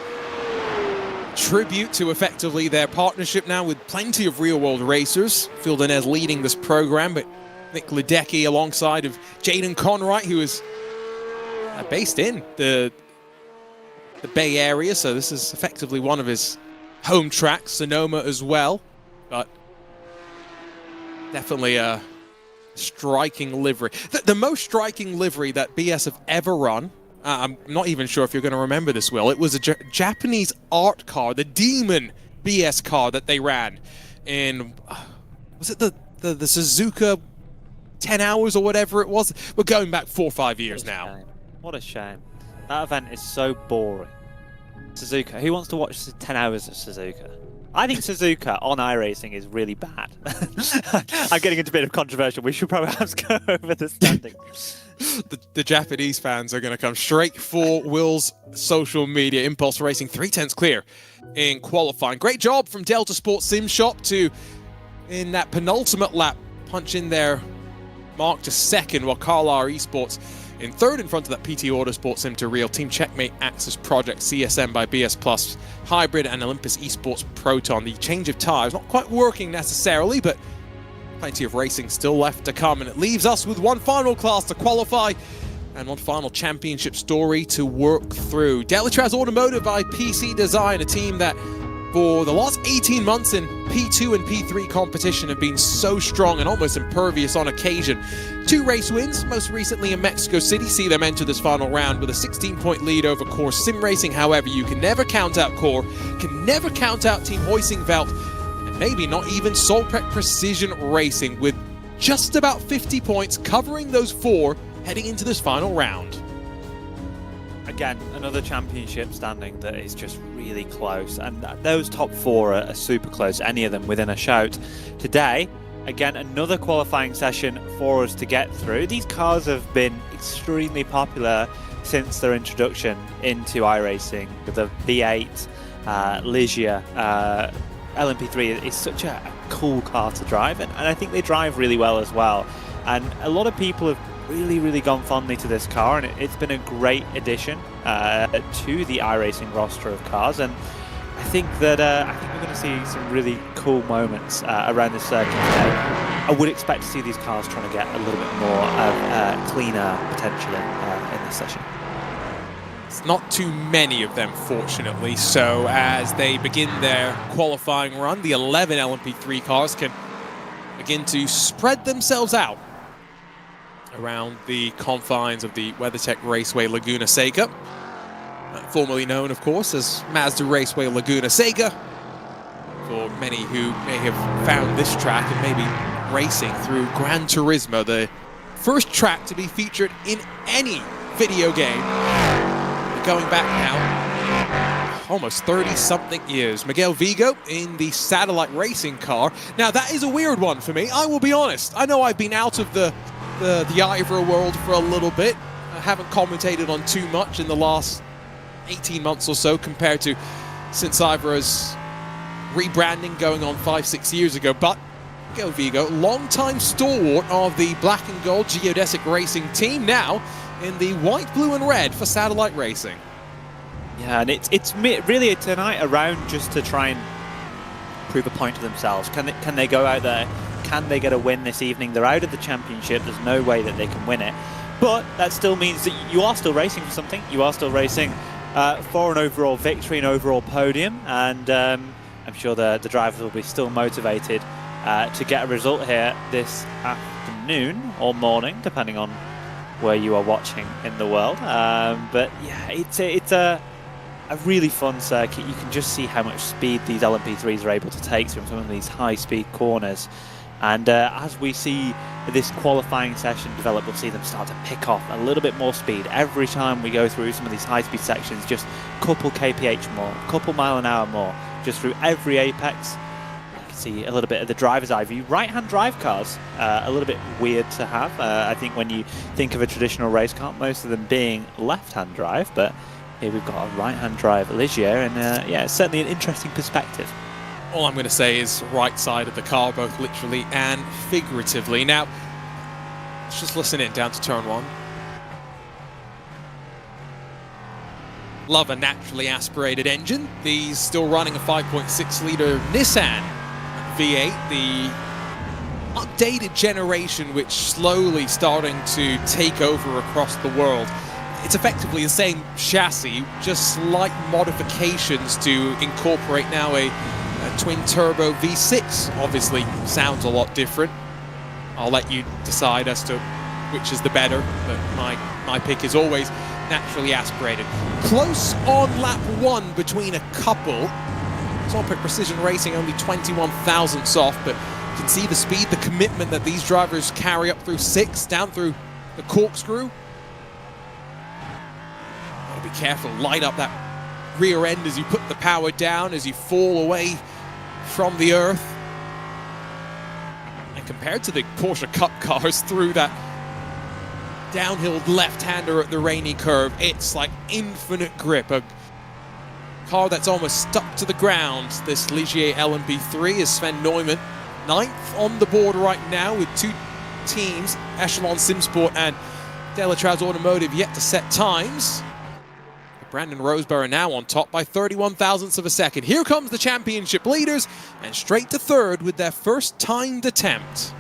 tribute to effectively their partnership now with plenty of real-world racers. Phil Denez leading this program, but Nick Ledecky alongside of Jaden Conright, who is based in the Bay Area, so this is effectively one of his home tracks, Sonoma as well, but definitely a striking livery. The most striking livery that BS have ever run, I'm not even sure if you're going to remember this, Will. It was a Japanese art car, the Demon BS car that they ran in, was it the Suzuka 10 hours or whatever it was? We're going back 4 or 5 years now. What a shame. That event is so boring. Suzuka, who wants to watch 10 hours of Suzuka? I think Suzuka on iRacing is really bad. I'm getting into a bit of controversial. We should perhaps go over the standings. The Japanese fans are going to come straight for Will's social media. Impulse Racing 3/10 clear in qualifying. Great job from Delta Sports Sim Shop to, in that penultimate lap, punch in their mark to second, while Carlisle Esports in third in front of that PT Autosport Sim to Real, Team Checkmate Axis Project, CSM by BS Plus Hybrid, and Olympus Esports Proton. The change of tyres not quite working necessarily, but plenty of racing still left to come, and it leaves us with one final class to qualify and one final championship story to work through. Delatraz Automotive by PC Design, a team that for the last 18 months in P2 and P3 competition have been so strong and almost impervious on occasion. 2 race wins, most recently in Mexico City, see them enter this final round with a 16-point lead over Core Sim Racing. However, you can never count out Core, can never count out Team Hoisingveld, and maybe not even Solprec Precision Racing, with just about 50 points covering those 4 heading into this final round. Again, another championship standing that is just really close, and those top 4 are super close, any of them within a shout. Today, again, another qualifying session for us to get through. These cars have been extremely popular since their introduction into iRacing. With the V8, Ligia, LMP3 is such a cool car to drive, and I think they drive really well as well. And a lot of people have really gone fondly to this car, and it's been a great addition to the iRacing roster of cars. And I think that we're going to see some really cool moments around this circuit today. I would expect to see these cars trying to get a little bit more of cleaner potential in this session. It's not too many of them, fortunately, so as they begin their qualifying run, the 11 LMP3 cars can begin to spread themselves out around the confines of the WeatherTech Raceway Laguna Seca, formerly known, of course, as Mazda Raceway Laguna Seca. For many who may have found this track and maybe racing through Gran Turismo, the first track to be featured in any video game, going back now almost 30-something years. Miguel Vigo in the satellite racing car. Now, that is a weird one for me, I will be honest. I know I've been out of the IVRA world for a little bit. I haven't commentated on too much in the last 18 months or so compared to since IVRA's rebranding going on 5-6 years ago. But Miguel Vigo, longtime stalwart of the black and gold geodesic racing team, now in the white, blue and red for satellite racing. Yeah, and it's really tonight around just to try and prove a point to themselves. Can they go out there? Can they get a win this evening? They're out of the championship. There's no way that they can win it. But that still means that you are still racing for something. You are still racing for an overall victory, an overall podium. And I'm sure the drivers will be still motivated to get a result here this afternoon or morning, depending on where you are watching in the world. But yeah, it's a really fun circuit. You can just see how much speed these LMP3s are able to take from some of these high-speed corners. And as we see this qualifying session develop, we'll see them start to pick off a little bit more speed. Every time we go through some of these high-speed sections, just a couple kph more, a couple mile an hour more, just through every apex. You can see a little bit of the driver's eye view. Right-hand drive cars, a little bit weird to have. I think when you think of a traditional race car, most of them being left-hand drive, but here we've got a right-hand drive Ligier, and yeah, it's certainly an interesting perspective. All I'm going to say is right side of the car, both literally and figuratively. Now, let's just listen in down to turn 1. Love a naturally aspirated engine. These still running a 5.6-litre Nissan V8, the updated generation which slowly starting to take over across the world. It's effectively the same chassis, just slight modifications to incorporate now a twin-turbo V6. Obviously, sounds a lot different. I'll let you decide as to which is the better, but my pick is always naturally aspirated. Close on lap 1 between a couple. Topic Precision Racing only 21 thousandths off, but you can see the speed, the commitment that these drivers carry up through 6, down through the corkscrew. Be careful, light up that rear end as you put the power down, as you fall away from the earth. And compared to the Porsche Cup cars through that downhill left-hander at the rainy curve, it's like infinite grip. A car that's almost stuck to the ground. This Ligier LMP3 is Sven Neumann, 9th on the board right now with 2 teams, Echelon Simsport and Delatraz Automotive, yet to set times. Brandon Roseborough now on top by 31 thousandths of a second. Here comes the championship leaders, and straight to 3rd with their first timed attempt.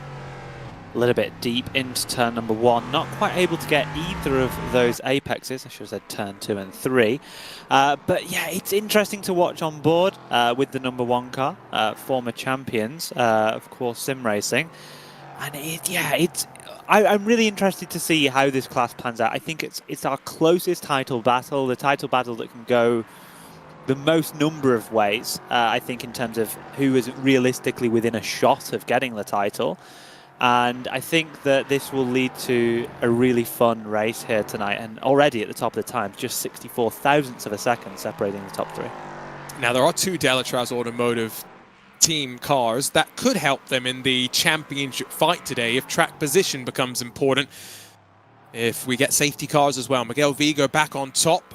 A little bit deep into turn number 1, not quite able to get either of those apexes. I should have said turn 2 and 3. But yeah, it's interesting to watch on board with the number 1 car, former champions, of course, sim racing. And I'm really interested to see how this class pans out. I think it's our closest title battle, the title battle that can go the most number of ways, I think, in terms of who is realistically within a shot of getting the title. And I think that this will lead to a really fun race here tonight. And already at the top of the times, just 64 thousandths of a second separating the top 3. Now, there are 2 Delatraz Automotive team cars that could help them in the championship fight today if track position becomes important. If we get safety cars as well. Miguel Vigo back on top.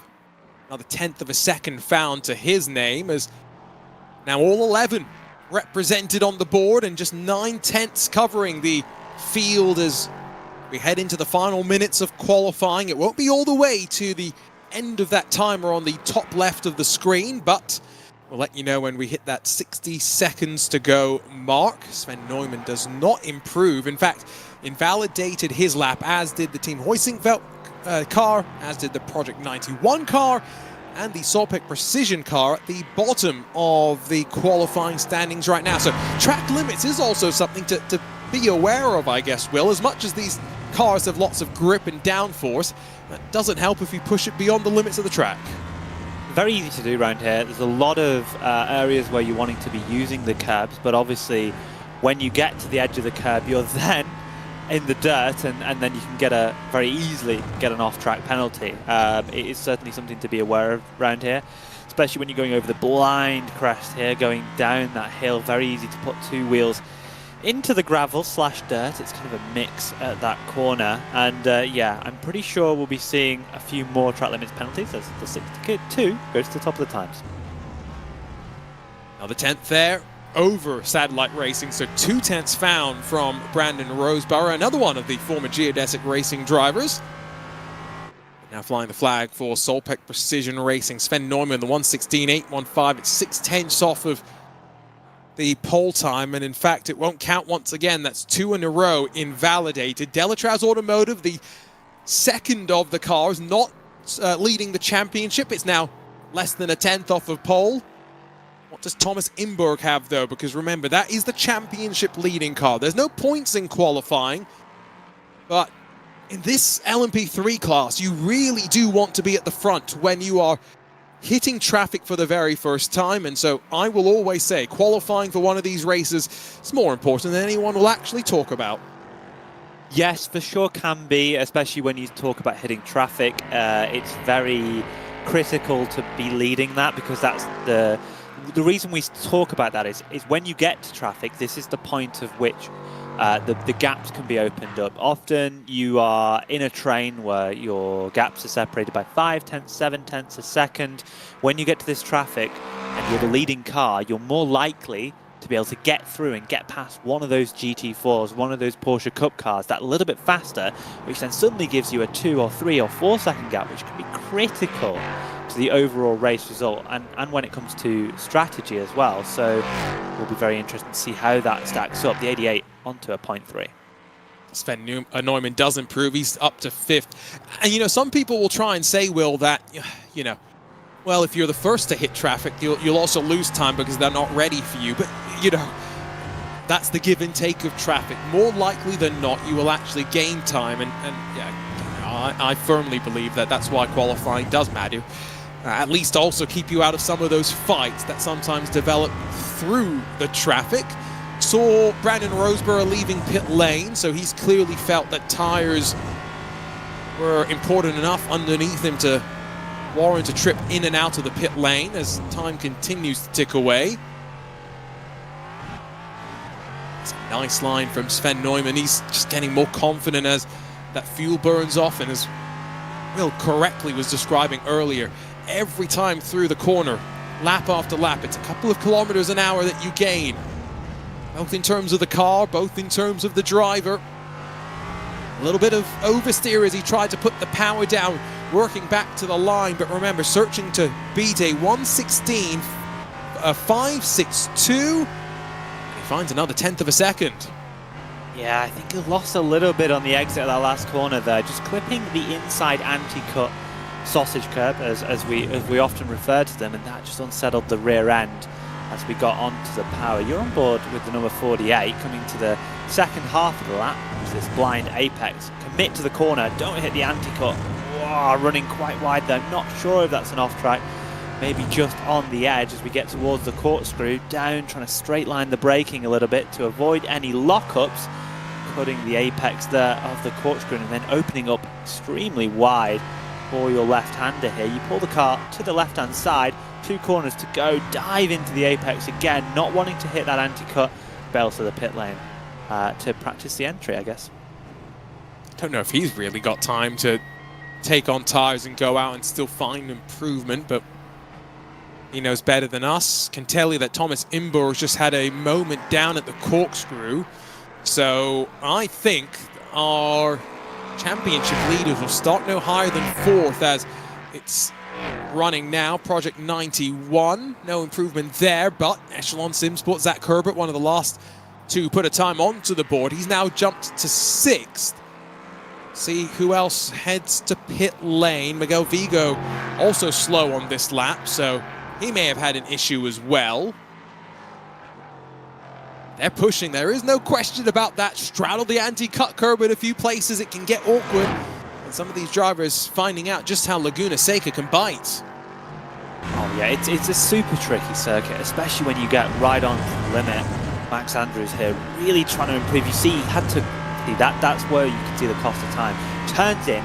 Another 1/10 of a second found to his name, as now all 11 represented on the board and just 9/10 covering the field as we head into the final minutes of qualifying. It won't be all the way to the end of that timer on the top left of the screen, but we'll let you know when we hit that 60 seconds to go mark. Sven Neumann does not improve. In fact, invalidated his lap, as did the Team Heusingfeld car, as did the Project 91 car, and the Solpec Precision car at the bottom of the qualifying standings right now. So track limits is also something to be aware of, I guess, Will. As much as these cars have lots of grip and downforce, that doesn't help if you push it beyond the limits of the track. Very easy to do around here. There's a lot of areas where you're wanting to be using the curbs, but obviously when you get to the edge of the curb, you're then in the dirt, and then you can very easily get an off-track penalty. It is certainly something to be aware of around here, especially when you're going over the blind crest here, going down that hill. Very easy to put 2 wheels into the gravel / dirt. It's kind of a mix at that corner, and yeah, I'm pretty sure we'll be seeing a few more track limits penalties as the 62 goes to the top of the times. Now the 10th there over Satellite Racing, so 2/10 found from Brandon Roseborough, another one of the former Geodesic Racing drivers. Now flying the flag for Solpec Precision Racing. Sven Neumann, the 1:16.815, it's 6/10 off of the pole time, and in fact it won't count once again. That's 2 in a row invalidated. Delatraz Automotive, the second of the cars, not leading the championship. It's now less than a 10th off of pole. What does Thomas Imberg have though? Because remember, that is the championship leading car. There's no points in qualifying, but in this LMP3 class, you really do want to be at the front when you are hitting traffic for the very first time, and so I will always say qualifying for one of these races is more important than anyone will actually talk about. Yes, for sure can be, especially when you talk about hitting traffic. It's very critical to be leading that, because that's the reason we talk about that is when you get to traffic, this is the point of which the gaps can be opened up. Often you are in a train where your gaps are separated by 5 tenths, 7 tenths a second. When you get to this traffic and you're the leading car, you're more likely to be able to get through and get past one of those GT4s, one of those Porsche Cup cars, that little bit faster, which then suddenly gives you a 2 or 3 or 4 second gap, which can be critical to the overall race result and when it comes to strategy as well. So it will be very interesting to see how that stacks up. The 88 onto a 0.3. Sven Neumann does improve. He's up to 5th. And, you know, some people will try and say, Will, that, you know, well, if you're the first to hit traffic, you'll also lose time because they're not ready for you. But, you know, that's the give and take of traffic. More likely than not, you will actually gain time. And yeah, I firmly believe that that's why qualifying does matter. At least also keep you out of some of those fights that sometimes develop through the traffic. Saw Brandon Roseborough leaving pit lane, so he's clearly felt that tires were important enough underneath him to warrant a trip in and out of the pit lane as time continues to tick away. It's a nice line from Sven Neumann. He's just getting more confident as that fuel burns off, and as Will correctly was describing earlier, every time through the corner, lap after lap, it's a couple of kilometers an hour that you gain. Both in terms of the car, both in terms of the driver. A little bit of oversteer as he tried to put the power down, working back to the line, but remember, searching to beat a 1:16, a 5.62, and he finds another 1/10 of a second. Yeah, I think he lost a little bit on the exit of that last corner there, just clipping the inside anti-cut sausage curb, as we often refer to them, and that just unsettled the rear end as we got onto the power. You're on board with the number 48, coming to the second half of the lap, which is this blind apex. Commit to the corner, don't hit the anti-cut. Wow, running quite wide there. Not sure if that's an off-track. Maybe just on the edge as we get towards the corkscrew. Down, trying to straight line the braking a little bit to avoid any lockups. Cutting the apex there of the corkscrew and then opening up extremely wide for your left-hander here. You pull the car to the left-hand side, 2 corners to go, dive into the apex again, not wanting to hit that anti-cut, bail to the pit lane to practice the entry, I guess. Don't know if he's really got time to take on tires and go out and still find improvement, but he knows better than us. Can tell you that Thomas Imburg just had a moment down at the corkscrew, so I think our championship leaders will start no higher than 4th as it's running now. Project 91, no improvement there, but Echelon Simsport, Zach Herbert, one of the last to put a time onto the board. He's now jumped to 6th. See who else heads to pit lane. Miguel Vigo also slow on this lap, so he may have had an issue as well. They're pushing, there is no question about that. Straddle the anti-cut curb in a few places, it can get awkward. And some of these drivers finding out just how Laguna Seca can bite. Oh yeah, it's a super tricky circuit, especially when you get right on the limit. Max Andrews here really trying to improve. You see, he had to, that's where you can see the cost of time. Turns in,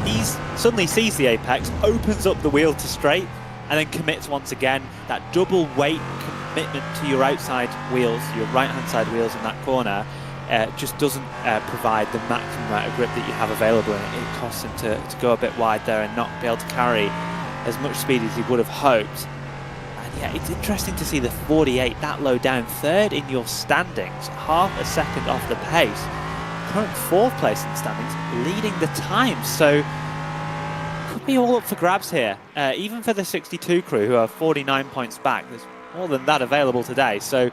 he suddenly sees the apex, opens up the wheel to straight, and then commits once again. That double weight commitment to your outside wheels, your right-hand side wheels in that corner, just doesn't provide the maximum amount of grip that you have available, and it costs him to go a bit wide there and not be able to carry as much speed as he would have hoped. And yeah, it's interesting to see the 48 that low down, 3rd in your standings, half a second off the pace. Current 4th place in the standings, leading the time, so could be all up for grabs here. Even for the 62 crew, who are 49 points back, there's more than that available today, so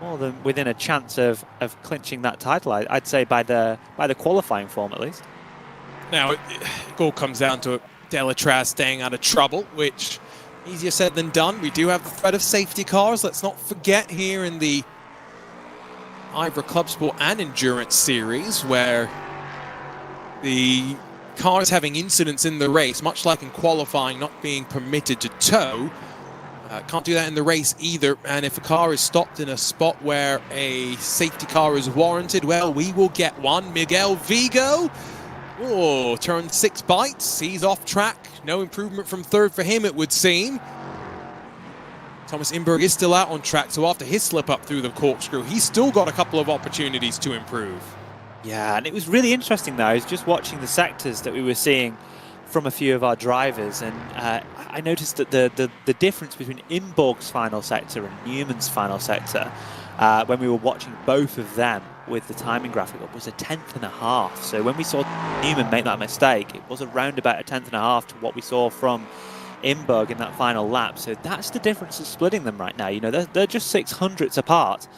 more than within a chance of clinching that title, I'd say by the qualifying form at least. Now, it all comes down to Delatraz staying out of trouble, which easier said than done. We do have the threat of safety cars. Let's not forget here in the IVRA Clubsport and Endurance Series, where the cars having incidents in the race, much like in qualifying, not being permitted to tow. Can't do that in the race either. And if a car is stopped in a spot where a safety car is warranted, well, we will get one. Miguel Vigo, oh, turn 6 bites. He's off track. No improvement from third for him, it would seem. Thomas Imberg is still out on track, so after his slip up through the corkscrew, he's still got a couple of opportunities to improve. Yeah, and it was really interesting though, I was just watching the sectors that we were seeing from a few of our drivers, and I noticed that the difference between Imborg's final sector and Newman's final sector, when we were watching both of them with the timing graphic up, was 1/10.5. So when we saw Newman make that mistake, it was around about 1/10.5 to what we saw from Imberg in that final lap. So that's the difference that's splitting them right now. You know, they're just 600ths apart.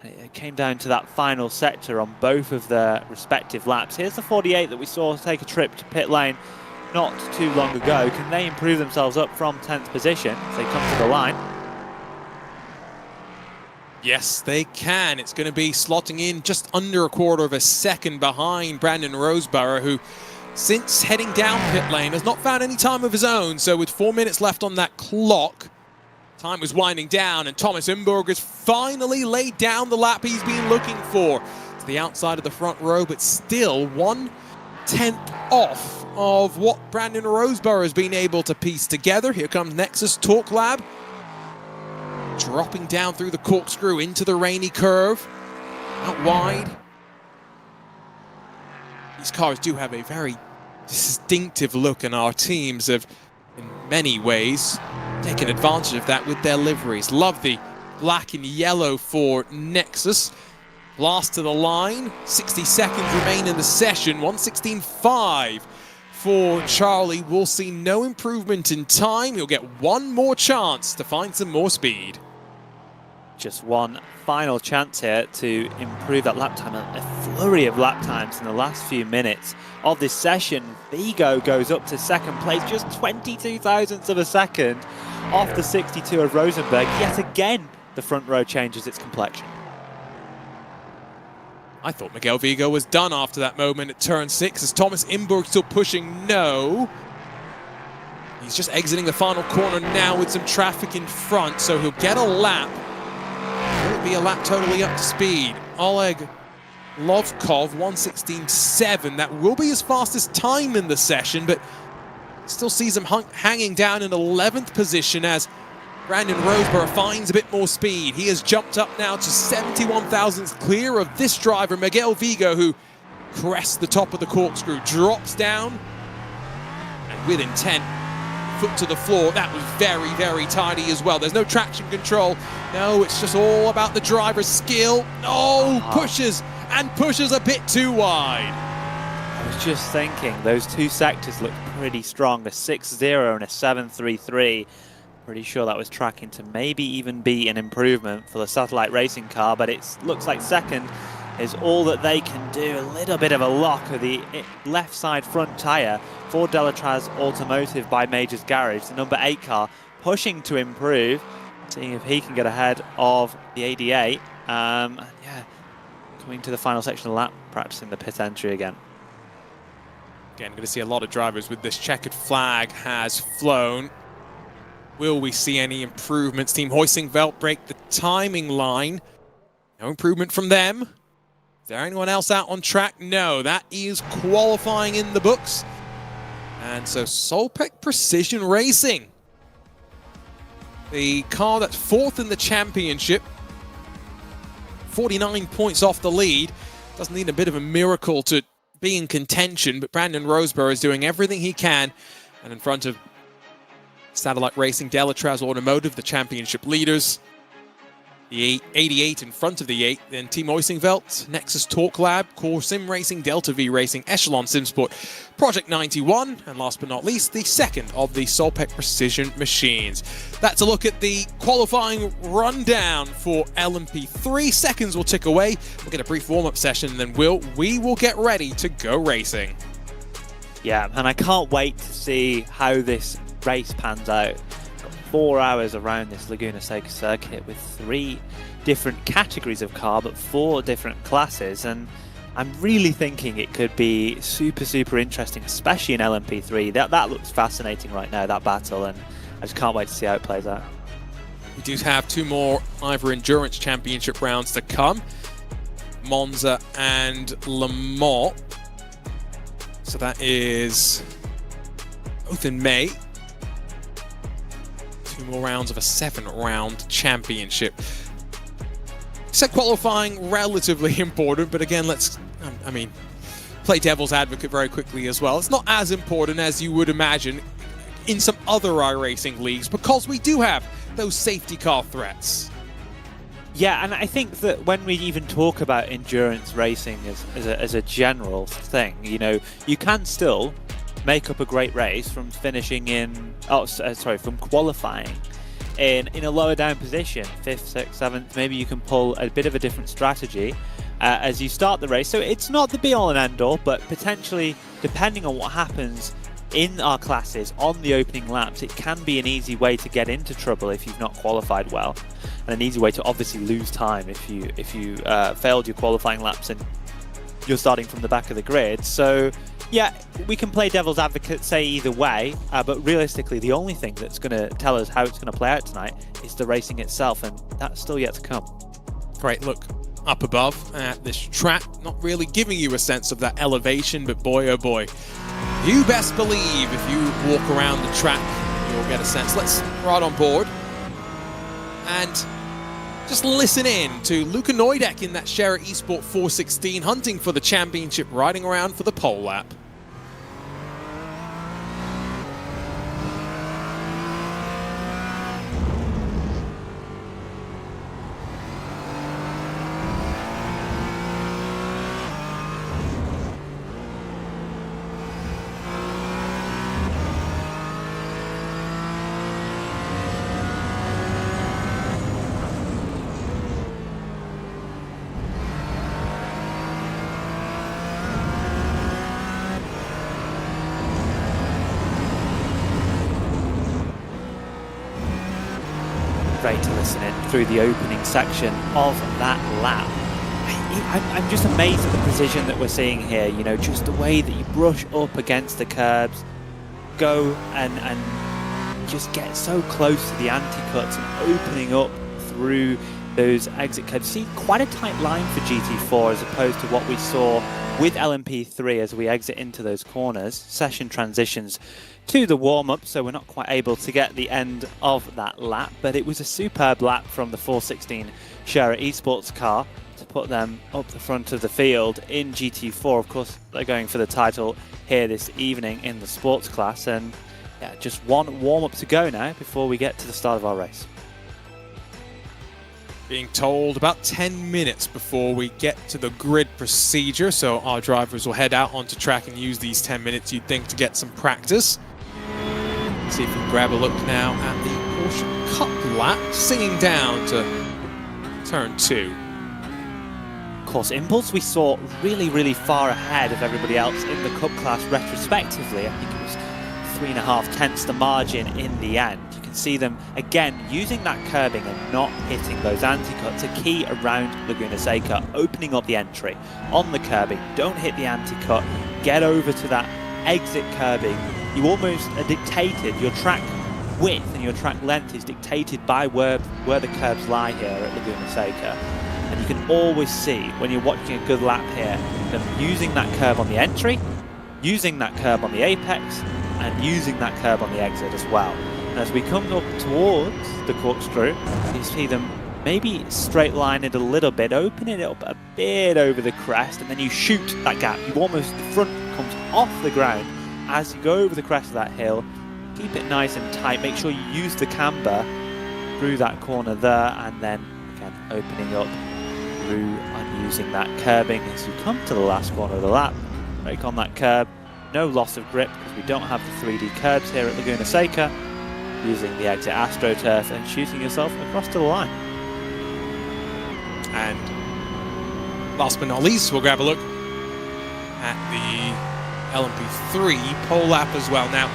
It came down to that final sector on both of their respective laps. Here's the 48 that we saw take a trip to pit lane not too long ago. Can they improve themselves up from 10th position as they come to the line? Yes, they can. It's going to be slotting in just under a quarter of a second behind Brandon Roseborough, who, since heading down pit lane, has not found any time of his own. So with 4 minutes left on that clock, time was winding down, and Thomas Imberg has finally laid down the lap he's been looking for. To the outside of the front row, but still 1/10 off of what Brandon Roseborough has been able to piece together. Here comes Nexus Talk Lab, dropping down through the corkscrew into the rainy curve, out wide. These cars do have a very distinctive look, and our teams have, in many ways, taken advantage of that with their liveries. Love the black and yellow for Nexus. Last to the line, 60 seconds remain in the session, 1:16.5 for Charlie. We'll see no improvement in time. He'll get one more chance to find some more speed. Just one final chance here to improve that lap time. A flurry of lap times in the last few minutes of this session. Vigo goes up to second place, just 22 thousandths of a second off the 62 of Rosenberg. Yet again, the front row changes its complexion. I thought Miguel Vigo was done after that moment at turn 6, as Thomas Imberg still pushing no. He's just exiting the final corner now with some traffic in front, so he'll get a lap. Will it be a lap totally up to speed? Oleg Lovkov, 1:16.7. That will be his fastest time in the session, but still sees him hanging down in 11th position as Brandon Roseborough finds a bit more speed. He has jumped up now to 71 thousandths clear of this driver, Miguel Vigo, who crests the top of the corkscrew, drops down, and with intent, foot to the floor. That was very, very tidy as well. There's no traction control. No, it's just all about the driver's skill. Oh, pushes and pushes a bit too wide. I was just thinking, those two sectors look pretty strong, a 6.0 and a 7.33. Pretty sure that was tracking to maybe even be an improvement for the satellite racing car, but it looks like second is all that they can do. A little bit of a lock of the left side front tyre for Delatraz Automotive by Major's Garage, the number 8 car, pushing to improve, seeing if he can get ahead of the 88. Yeah, coming to the final section of the lap, practicing the pit entry again. Again, going to see a lot of drivers with this checkered flag has flown. Will we see any improvements? Team Hoisingveld break the timing line. No improvement from them. Is there anyone else out on track? No, that is qualifying in the books. And so Solpec Precision Racing, the car that's 4th in the championship, 49 points off the lead. Doesn't need a bit of a miracle to be in contention, but Brandon Roseborough is doing everything he can. And in front of Satellite Racing, Delatraz Automotive, the championship leaders. The 88 in front of the 8, then Team Oisingveld, Nexus Talk Lab, Core Sim Racing, Delta V Racing, Echelon Simsport, Project 91, and last but not least, the second of the Solpec Precision machines. That's a look at the qualifying rundown for LMP3. 3 seconds will tick away. We'll get a brief warm-up session, and then we will get ready to go racing. Yeah, and I can't wait to see how this race pans out. 4 hours around this Laguna Seca circuit with 3 different categories of car, but 4 different classes, and I'm really thinking it could be super, super interesting, especially in LMP3. That looks fascinating right now, that battle, and I just can't wait to see how it plays out. We do have 2 more IVRA Endurance Championship rounds to come. Monza and Le Mans. So that is both in May. 2 more rounds of a 7-round championship. Said qualifying relatively important, but again, let's, play devil's advocate very quickly as well. It's not as important as you would imagine in some other iRacing leagues, because we do have those safety car threats. Yeah, and I think that when we even talk about endurance racing as a general thing, you know, you can still make up a great race from finishing in, from qualifying in a lower down position, 5th, 6th, 7th. Maybe you can pull a bit of a different strategy as you start the race. So it's not the be all and end all, but potentially, depending on what happens in our classes on the opening laps, it can be an easy way to get into trouble if you've not qualified well, and an easy way to obviously lose time if you failed your qualifying laps and you're starting from the back of the grid. So yeah, we can play devil's advocate, say either way, but realistically the only thing that's going to tell us how it's going to play out tonight is the racing itself, and that's still yet to come. Great look up above at this track, not really giving you a sense of that elevation, but boy oh boy, you best believe if you walk around the track you'll get a sense. Let's ride on board and just listen in to Luka Neudek in that Share Esport 416, hunting for the championship, riding around for the pole lap. Great to listen in through the opening section of that lap. I'm just amazed at the precision that we're seeing here, you know, just the way that you brush up against the curbs, go and just get so close to the anti-cuts and opening up through those exit curbs. See, quite a tight line for GT4 as opposed to what we saw with LMP3 as we exit into those corners. Session transitions to the warm-up, so we're not quite able to get the end of that lap, but it was a superb lap from the 416 Share Esports car to put them up the front of the field in GT4. Of course, they're going for the title here this evening in the sports class, and yeah, just one warm-up to go now before we get to the start of our race. Being told about 10 minutes before we get to the grid procedure, so our drivers will head out onto track and use these 10 minutes, you'd think, to get some practice. Let's see if we can grab a look now at the Porsche Cup lap, singing down to turn 2. Of course, Impulse we saw really far ahead of everybody else in the Cup class retrospectively. I think it was 3.5 tenths the margin in the end. You can see them again using that curbing and not hitting those anti-cuts. A key around Laguna Seca, opening up the entry on the curbing. Don't hit the anti-cut, get over to that exit curbing. You almost are dictated, your track width and your track length is dictated by where the curbs lie here at Laguna Seca. And you can always see when you're watching a good lap here, them using that curb on the entry, using that curb on the apex, and using that curb on the exit as well. And as we come up towards the corkscrew, you see them maybe straight line it a little bit, open it up a bit over the crest, and then you shoot that gap. You almost, the front comes off the ground as you go over the crest of that hill. Keep it nice and tight, make sure you use the camber through that corner there, and then again opening up through and using that curbing as you come to the last corner of the lap. Brake on that curb, no loss of grip because we don't have the 3D curbs here at Laguna Seca. Using the exit AstroTurf and shooting yourself across to the line. And last but not least, we'll grab a look at the LMP3 pole lap as well. Now,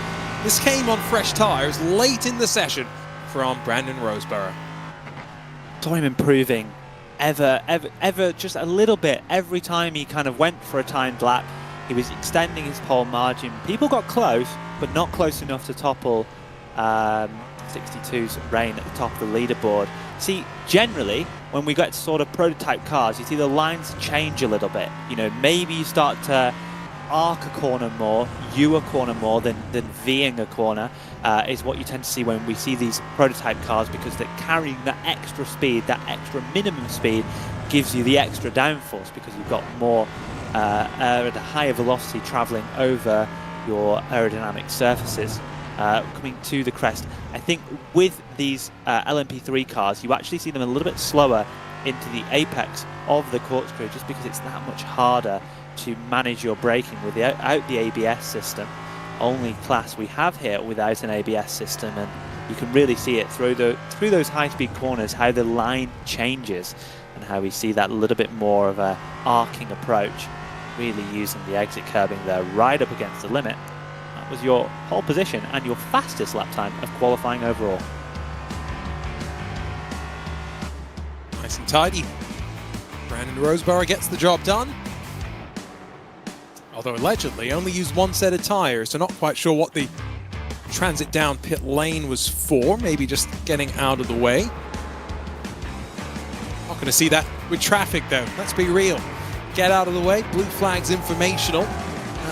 this came on fresh tyres late in the session from Brandon Roseborough. Saw him improving ever just a little bit. Every time he kind of went for a timed lap, he was extending his pole margin. People got close, but not close enough to topple 62's reign at the top of the leaderboard. See, generally, when we get to sort of prototype cars, you see the lines change a little bit. You know, maybe you start to arc a corner more, U a corner more than V-ing a corner, is what you tend to see when we see these prototype cars, because they're carrying that extra speed, that extra minimum speed gives you the extra downforce because you've got more at a higher velocity traveling over your aerodynamic surfaces. Coming to the crest, I think with these LMP3 cars, you actually see them a little bit slower into the apex of the corkscrew, just because it's that much harder to manage your braking without the ABS system. Only class we have here without an ABS system, and you can really see it through those high-speed corners, how the line changes and how we see that little bit more of a arcing approach, really using the exit curbing there right up against the limit. That was your pole position and your fastest lap time of qualifying overall. Nice and tidy. Brandon Roseborough gets the job done. Although allegedly only used one set of tyres, so not quite sure what the transit down pit lane was for. Maybe just getting out of the way. Not going to see that with traffic though, let's be real. Get out of the way, blue flag's informational.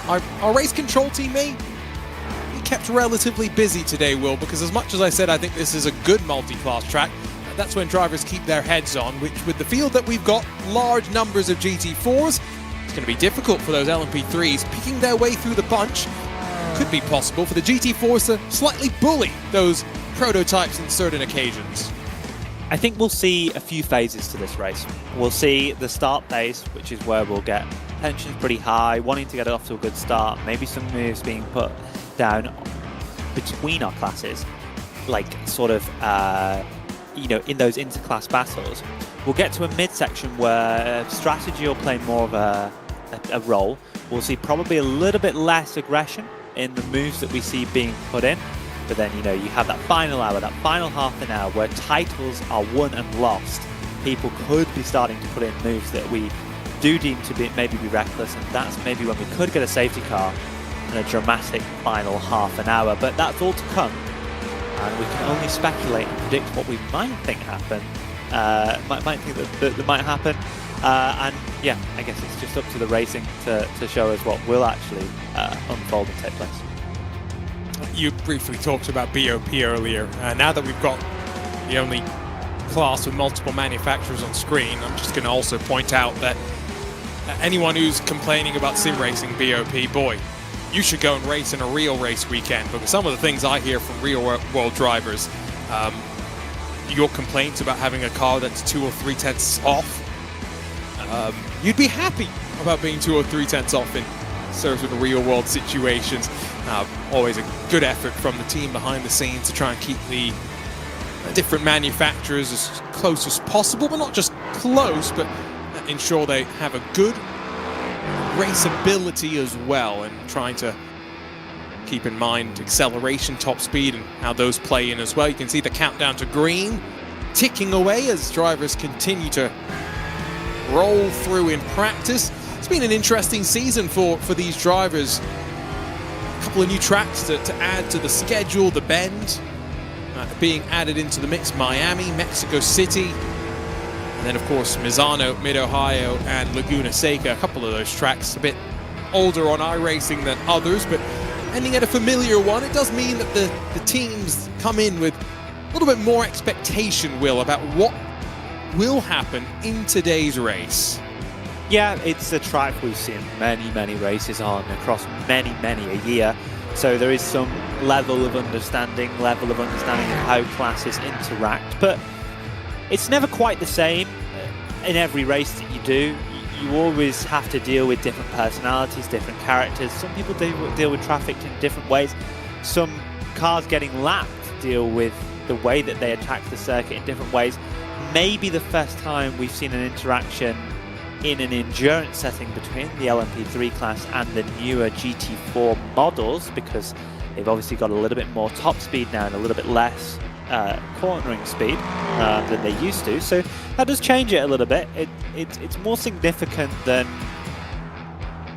Our race control team may be kept relatively busy today, Will, because as much as I said I think this is a good multi-class track, that's when drivers keep their heads on, which with the field that we've got, large numbers of GT4s, it's going to be difficult for those LMP3s picking their way through the bunch. Could be possible for the GT4s to slightly bully those prototypes in certain occasions. I think we'll see a few phases to this race. We'll see the start phase, which is where we'll get tensions pretty high, wanting to get it off to a good start, maybe some moves being put down between our classes, like sort of, you know, in those inter-class battles. We'll get to a midsection where strategy will play more of a role. We'll see probably a little bit less aggression in the moves that we see being put in. But then, you know, you have that final hour, that final half an hour where titles are won and lost. People could be starting to put in moves that we do deem to be maybe be reckless, and that's maybe when we could get a safety car and a dramatic final half an hour. But that's all to come, and we can only speculate and predict what we might think happen. Might think that might happen. And yeah, I guess it's just up to the racing to show us what will actually unfold and take place. You briefly talked about BOP earlier. Now that we've got the only class with multiple manufacturers on screen, I'm just going to also point out that anyone who's complaining about sim racing BOP, boy, you should go and race in a real race weekend, because some of the things I hear from real world drivers, your complaints about having a car that's 2 or 3 tenths off, you'd be happy about being 2 or 3 tenths off in sort of real world situations. Always a good effort from the team behind the scenes to try and keep the different manufacturers as close as possible, but not just close, but ensure they have a good raceability as well, and trying to keep in mind acceleration, top speed, and how those play in as well. You can see the countdown to green ticking away as drivers continue to roll through in practice. It's been an interesting season for these drivers. A couple of new tracks to add to the schedule. The Bend being added into the mix, Miami, Mexico City, and then of course Misano, Mid-Ohio, and Laguna Seca. A couple of those tracks a bit older on iRacing than others, but ending at a familiar one. It does mean that the teams come in with a little bit more expectation, Will, about what will happen in today's race. Yeah, it's a track we've seen many races on across many a year. So there is some level of understanding of how classes interact. But it's never quite the same in every race that you do. You always have to deal with different personalities, different characters. Some people deal with traffic in different ways. Some cars getting lapped deal with the way that they attack the circuit in different ways. Maybe the first time we've seen an interaction in an endurance setting between the LMP3 class and the newer GT4 models, because they've obviously got a little bit more top speed now and a little bit less cornering speed than they used to, so that does change it a little bit. It's more significant than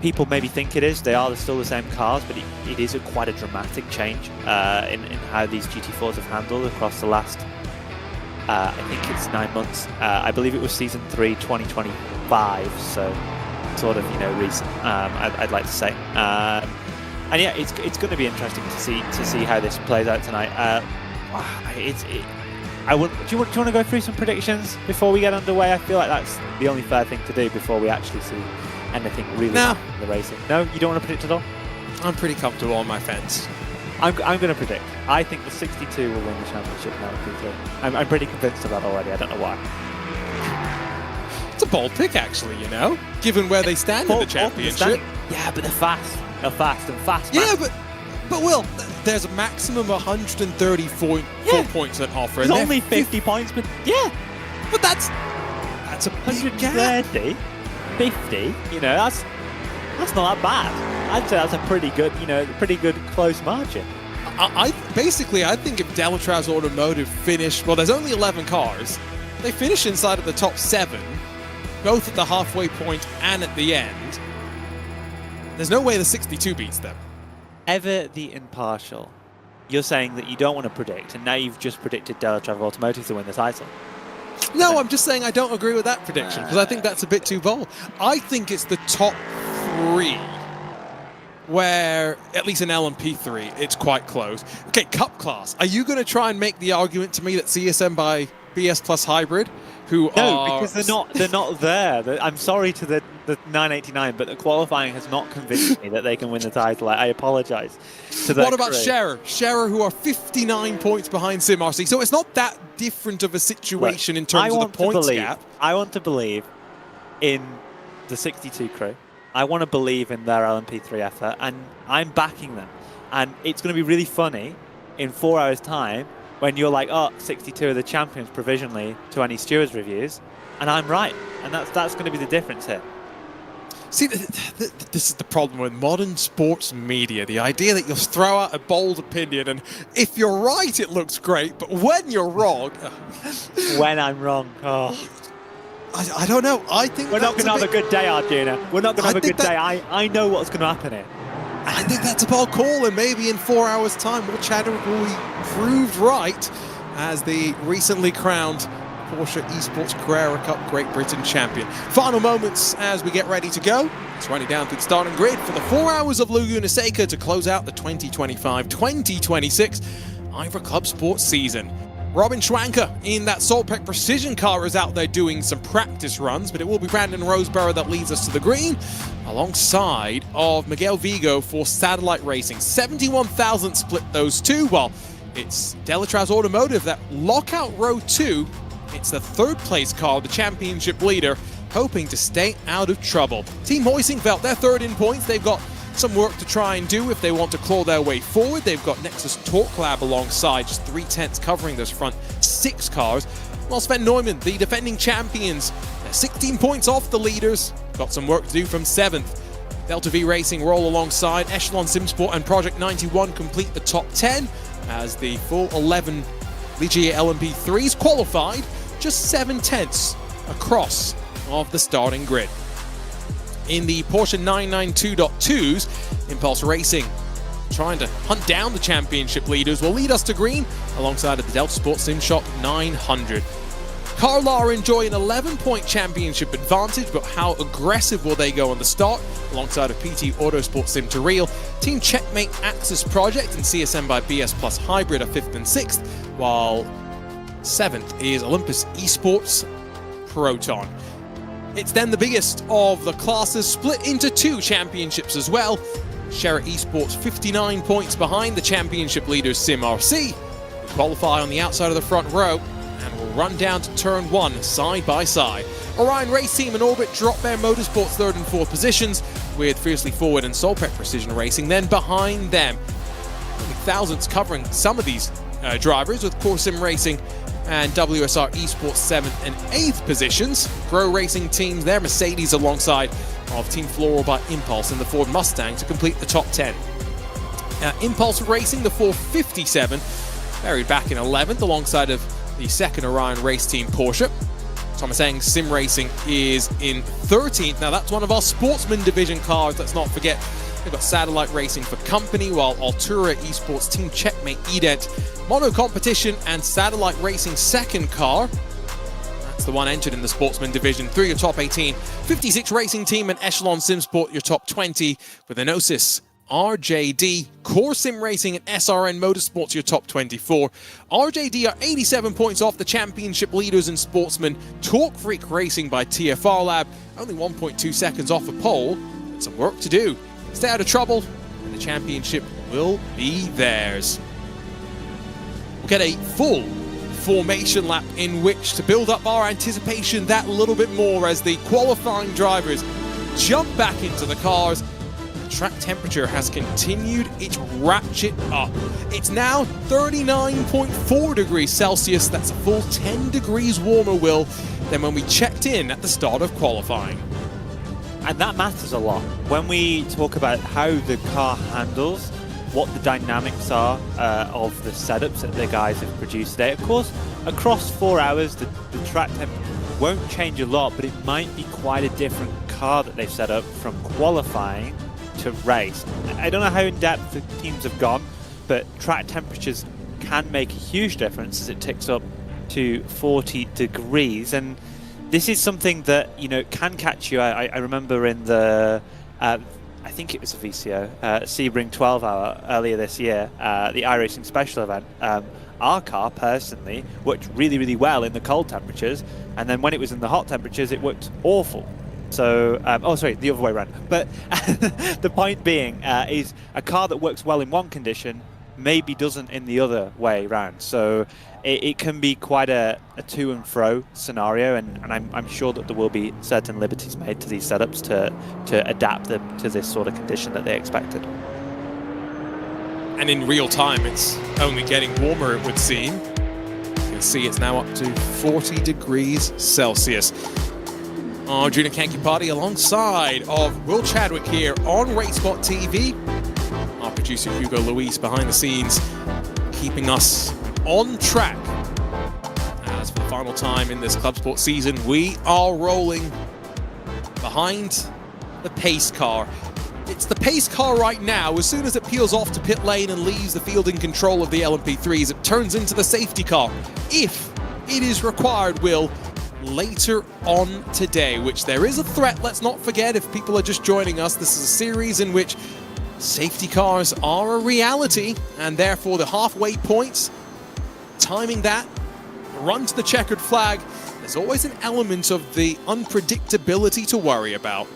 people maybe think it is. They are still the same cars, but it is quite a dramatic change in how these GT4s have handled across the last, I think it's 9 months. I believe it was season 3, 2025, so sort of, you know, recent, I'd like to say. And yeah, it's going to be interesting to see how this plays out tonight. Do you want to go through some predictions before we get underway? I feel like that's the only fair thing to do before we actually see anything really in the racing. No, you don't want to predict at all? I'm pretty comfortable on my fence. I'm going to predict. I think the 62 will win the championship now. I'm pretty convinced of that already. I don't know why. It's a bold pick, actually, you know, given where they stand in the championship. Yeah, but they're fast. They're fast. Yeah, but Will, there's a maximum 134 points on offer. There's only 50 points, but yeah. But that's a big gap. 50, you know, that's not that bad. I'd say that's a pretty good, you know, close margin. I think if Delatraz Automotive finish, well, there's only 11 cars. They finish inside of the top 7, both at the halfway point and at the end. There's no way the 62 beats them. Ever the impartial. You're saying that you don't want to predict, and now you've just predicted Delatraz Automotive to win the title. No, I'm just saying I don't agree with that prediction, because I think that's a bit too bold. I think it's the top 3, where, at least in LMP3, it's quite close. Okay, Cup class. Are you going to try and make the argument to me that CSM by BS Plus Hybrid, who are... because they're not there. I'm sorry to the 989, but the qualifying has not convinced me that they can win the title. I apologize to that. What about Scherer? Scherer, who are 59 points behind SimRC. So it's not that different of a situation in terms of the points gap. I want to believe in the 62 crew. I want to believe in their LMP3 effort, and I'm backing them. And it's going to be really funny in 4 hours' time when you're like, oh, 62 are the champions provisionally to any stewards reviews, and I'm right. And that's going to be the difference here. See, this is the problem with modern sports media. The idea that you'll throw out a bold opinion, and if you're right, it looks great, but when you're wrong... When I'm wrong, I don't know. I think we're not going to have a good day, Arjuna. We're not going to have a good day. I know what's going to happen here. I think that's a bold call, and maybe in 4 hours' time, Will Chadwick will be proved right as the recently crowned Porsche Esports Carrera Cup Great Britain champion. Final moments as we get ready to go. It's running down through the starting grid for the 4 hours of Laguna Seca to close out the 2025-2026 IVRA Clubsport season. Robin Schwanker in that Solpec Precision car is out there doing some practice runs, but it will be Brandon Roseborough that leads us to the green, alongside of Miguel Vigo for Satellite Racing. 71,000 split those two, while it's Delatraz Automotive that lock out row 2. It's the 3rd place car, the championship leader, hoping to stay out of trouble. Team Hoisingveld, they're 3rd in points. They've got some work to try and do if they want to claw their way forward. They've got Nexus Torque Lab alongside, just 3/10 covering those front 6 cars. While Sven Neumann, the defending champions, they're 16 points off the leaders. Got some work to do from 7th. Delta V Racing roll alongside. Echelon Simsport and Project 91 complete the top 10 as the full 11 Ligier LMP3s qualified just 7/10 across of the starting grid. In the Porsche 992.2s, Impulse Racing trying to hunt down the championship leaders will lead us to green alongside of the Delta Sport SimShop 900. Carlar enjoy an 11-point championship advantage, but how aggressive will they go on the start alongside of PT Autosport Sim to Real? Team Checkmate Axis Project and CSM by BS Plus Hybrid are 5th and 6th, while 7th is Olympus Esports Proton. It's then the biggest of the classes, split into 2 championships as well. Scherer Esports 59 points behind the championship leaders SimRC, who qualify on the outside of the front row and will run down to turn 1 side by side. Orion Race Team and Orbit drop their Motorsports 3rd and 4th positions, with Fiercely Forward and Solpec Precision Racing then behind them. Thousands covering some of these drivers, with Core Sim Racing and WSR Esports 7th and 8th positions. Grow Racing teams, their Mercedes alongside of Team Floral by Impulse and the Ford Mustang to complete the top 10. Impulse Racing, the 457, buried back in 11th alongside of the second Orion race team Porsche. Thomas Eng's Sim Racing is in 13th. Now that's one of our Sportsman division cars, let's not forget. They've got Satellite Racing for Company, while Altura Esports Team Checkmate Edent, Mono Competition and Satellite Racing second car. That's the one entered in the Sportsman division through your top 18. 56 Racing Team and Echelon Simsport your top 20, with Enosis, RJD, Core Sim Racing and SRN Motorsports your top 24. RJD are 87 points off the championship leaders in Sportsman. Torque Freak Racing by TFR Lab, only 1.2 seconds off a pole. But some work to do. Stay out of trouble, and the championship will be theirs. We'll get a full formation lap in which to build up our anticipation that little bit more as the qualifying drivers jump back into the cars. The track temperature has continued its ratchet up. It's now 39.4 degrees Celsius. That's a full 10 degrees warmer, Will, than when we checked in at the start of qualifying. And that matters a lot. When we talk about how the car handles, what the dynamics are of the setups that the guys have produced today. Of course, across 4 hours, the track temp won't change a lot, but it might be quite a different car that they've set up from qualifying to race. I don't know how in-depth the teams have gone, but track temperatures can make a huge difference as it ticks up to 40 degrees. And this is something that, you know, can catch you. I remember in the, I think it was a VCO, Sebring 12 hour earlier this year, the iRacing special event. Our car, personally, worked really, really well in the cold temperatures. And then when it was in the hot temperatures, it worked awful. So, oh, sorry, the other way around. But the point being is a car that works well in one condition maybe doesn't in the other way around. So it can be quite a to and fro scenario, and I'm sure that there will be certain liberties made to these setups to adapt them to this sort of condition that they expected. And in real time, it's only getting warmer, it would seem. You can see it's now up to 40 degrees Celsius. Arjuna Kankipati alongside of Will Chadwick here on RaceSpotTV. Our producer Hugo Luis behind the scenes, keeping us on track. As for the final time in this Clubsport season, we are rolling behind the pace car. It's the pace car right now. As soon as it peels off to pit lane and leaves the field in control of the LMP3s, it turns into the safety car. If it is required, Will, later on today, which there is a threat, let's not forget, if people are just joining us, this is a series in which safety cars are a reality, and therefore the halfway points, timing that, run to the checkered flag, there's always an element of the unpredictability to worry about.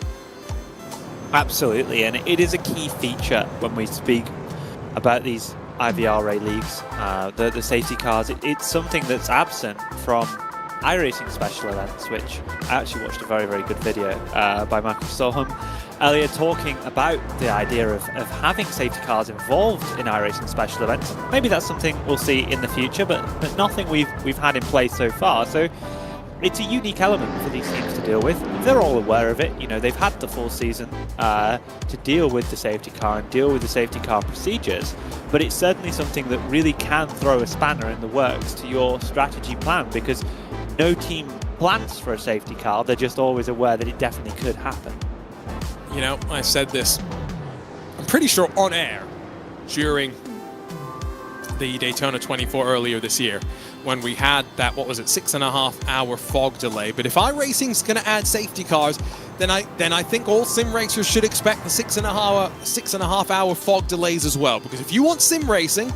Absolutely, and it is a key feature when we speak about these IVRA leagues, the safety cars. It's something that's absent from iRacing special events, which I actually watched a very, very good video by Michael Soham earlier talking about the idea of having safety cars involved in iRacing special events. Maybe that's something we'll see in the future, but nothing we've had in place so far. So it's a unique element for these teams to deal with. They're all aware of it. You know, they've had the full season to deal with the safety car and deal with the safety car procedures, but it's certainly something that really can throw a spanner in the works to your strategy plan, because no team plans for a safety car. They're just always aware that it definitely could happen. You know, I said this, I'm pretty sure on air during the Daytona 24 earlier this year, when we had that, what was it, 6.5 hour fog delay. But if iRacing's going to add safety cars, then I think all sim racers should expect the 6.5 hour fog delays as well. Because if you want sim racing,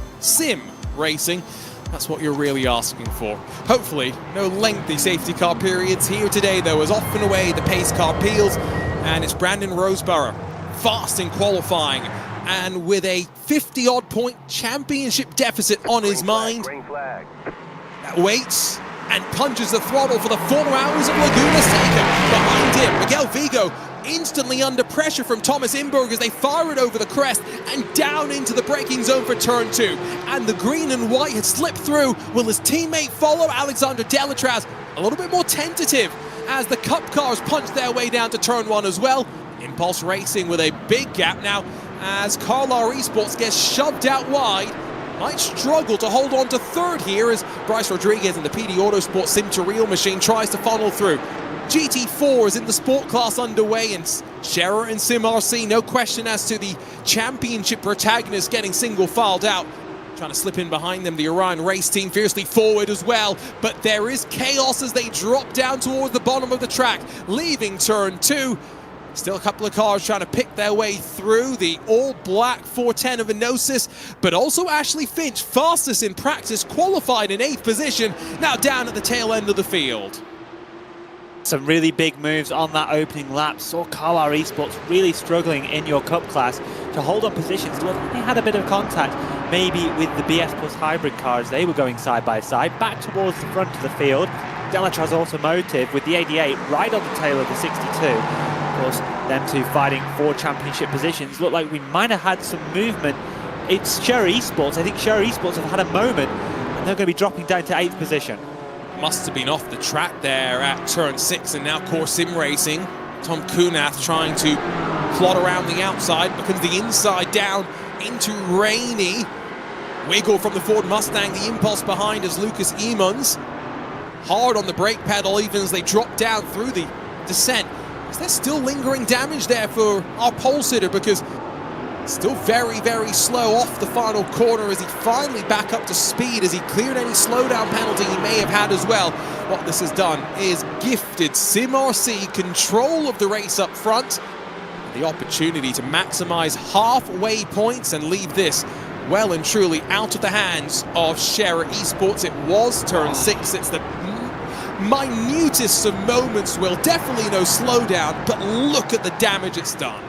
that's what you're really asking for. Hopefully, no lengthy safety car periods here today, though, as off and away the pace car peels, and it's Brandon Roseborough, fast in qualifying, and with a 50-odd point championship deficit on his mind, that waits and punches the throttle for the 4 hours of Laguna Seca. Behind him, Miguel Vigo instantly under pressure from Thomas Imberg as they fire it over the crest and down into the braking zone for turn 2. And the green and white had slipped through. Will his teammate follow? Alexander Delatraz a little bit more tentative as the Cup cars punch their way down to turn 1 as well. Impulse Racing with a big gap now as Carlar Esports gets shoved out wide. might struggle to hold on to third here as Bryce Rodriguez in the PD Autosport Sim to Real machine tries to funnel through. GT4 is in the sport class underway, and Scherer and Sim RC, no question as to the championship protagonist getting single filed out. Trying to slip in behind them, the Orion race team fiercely forward as well, but there is chaos as they drop down towards the bottom of the track, leaving turn 2. Still a couple of cars trying to pick their way through. The all-black 410 of Enosis, but also Ashley Finch, fastest in practice, qualified in 8th position, now down at the tail end of the field. Some really big moves on that opening lap. Saw Carlisle Esports really struggling in your cup class to hold on positions. Look, they had a bit of contact maybe with the BS Plus hybrid cars. They were going side by side, back towards the front of the field. Delatraz Automotive with the 88 right on the tail of the 62. Of course, them two fighting for championship positions. Looked like we might have had some movement. It's Scherer Esports. I think Scherer Esports have had a moment, and they're going to be dropping down to 8th position. Must have been off the track there at turn 6, and now Core Sim Racing. Tom Kunath trying to plot around the outside, becomes the inside down into Rainey. Wiggle from the Ford Mustang, the impulse behind is Lucas Emons. Hard on the brake pedal even as they drop down through the descent. Is there still lingering damage there for our pole sitter? Because still very, very slow off the final corner as he finally back up to speed as he cleared any slowdown penalty he may have had as well. What this has done is gifted Sim RC control of the race up front, the opportunity to maximize halfway points and leave this well and truly out of the hands of Scherer Esports. It was turn 6. It's the minutest of moments, Will. Definitely no slowdown, but look at the damage it's done.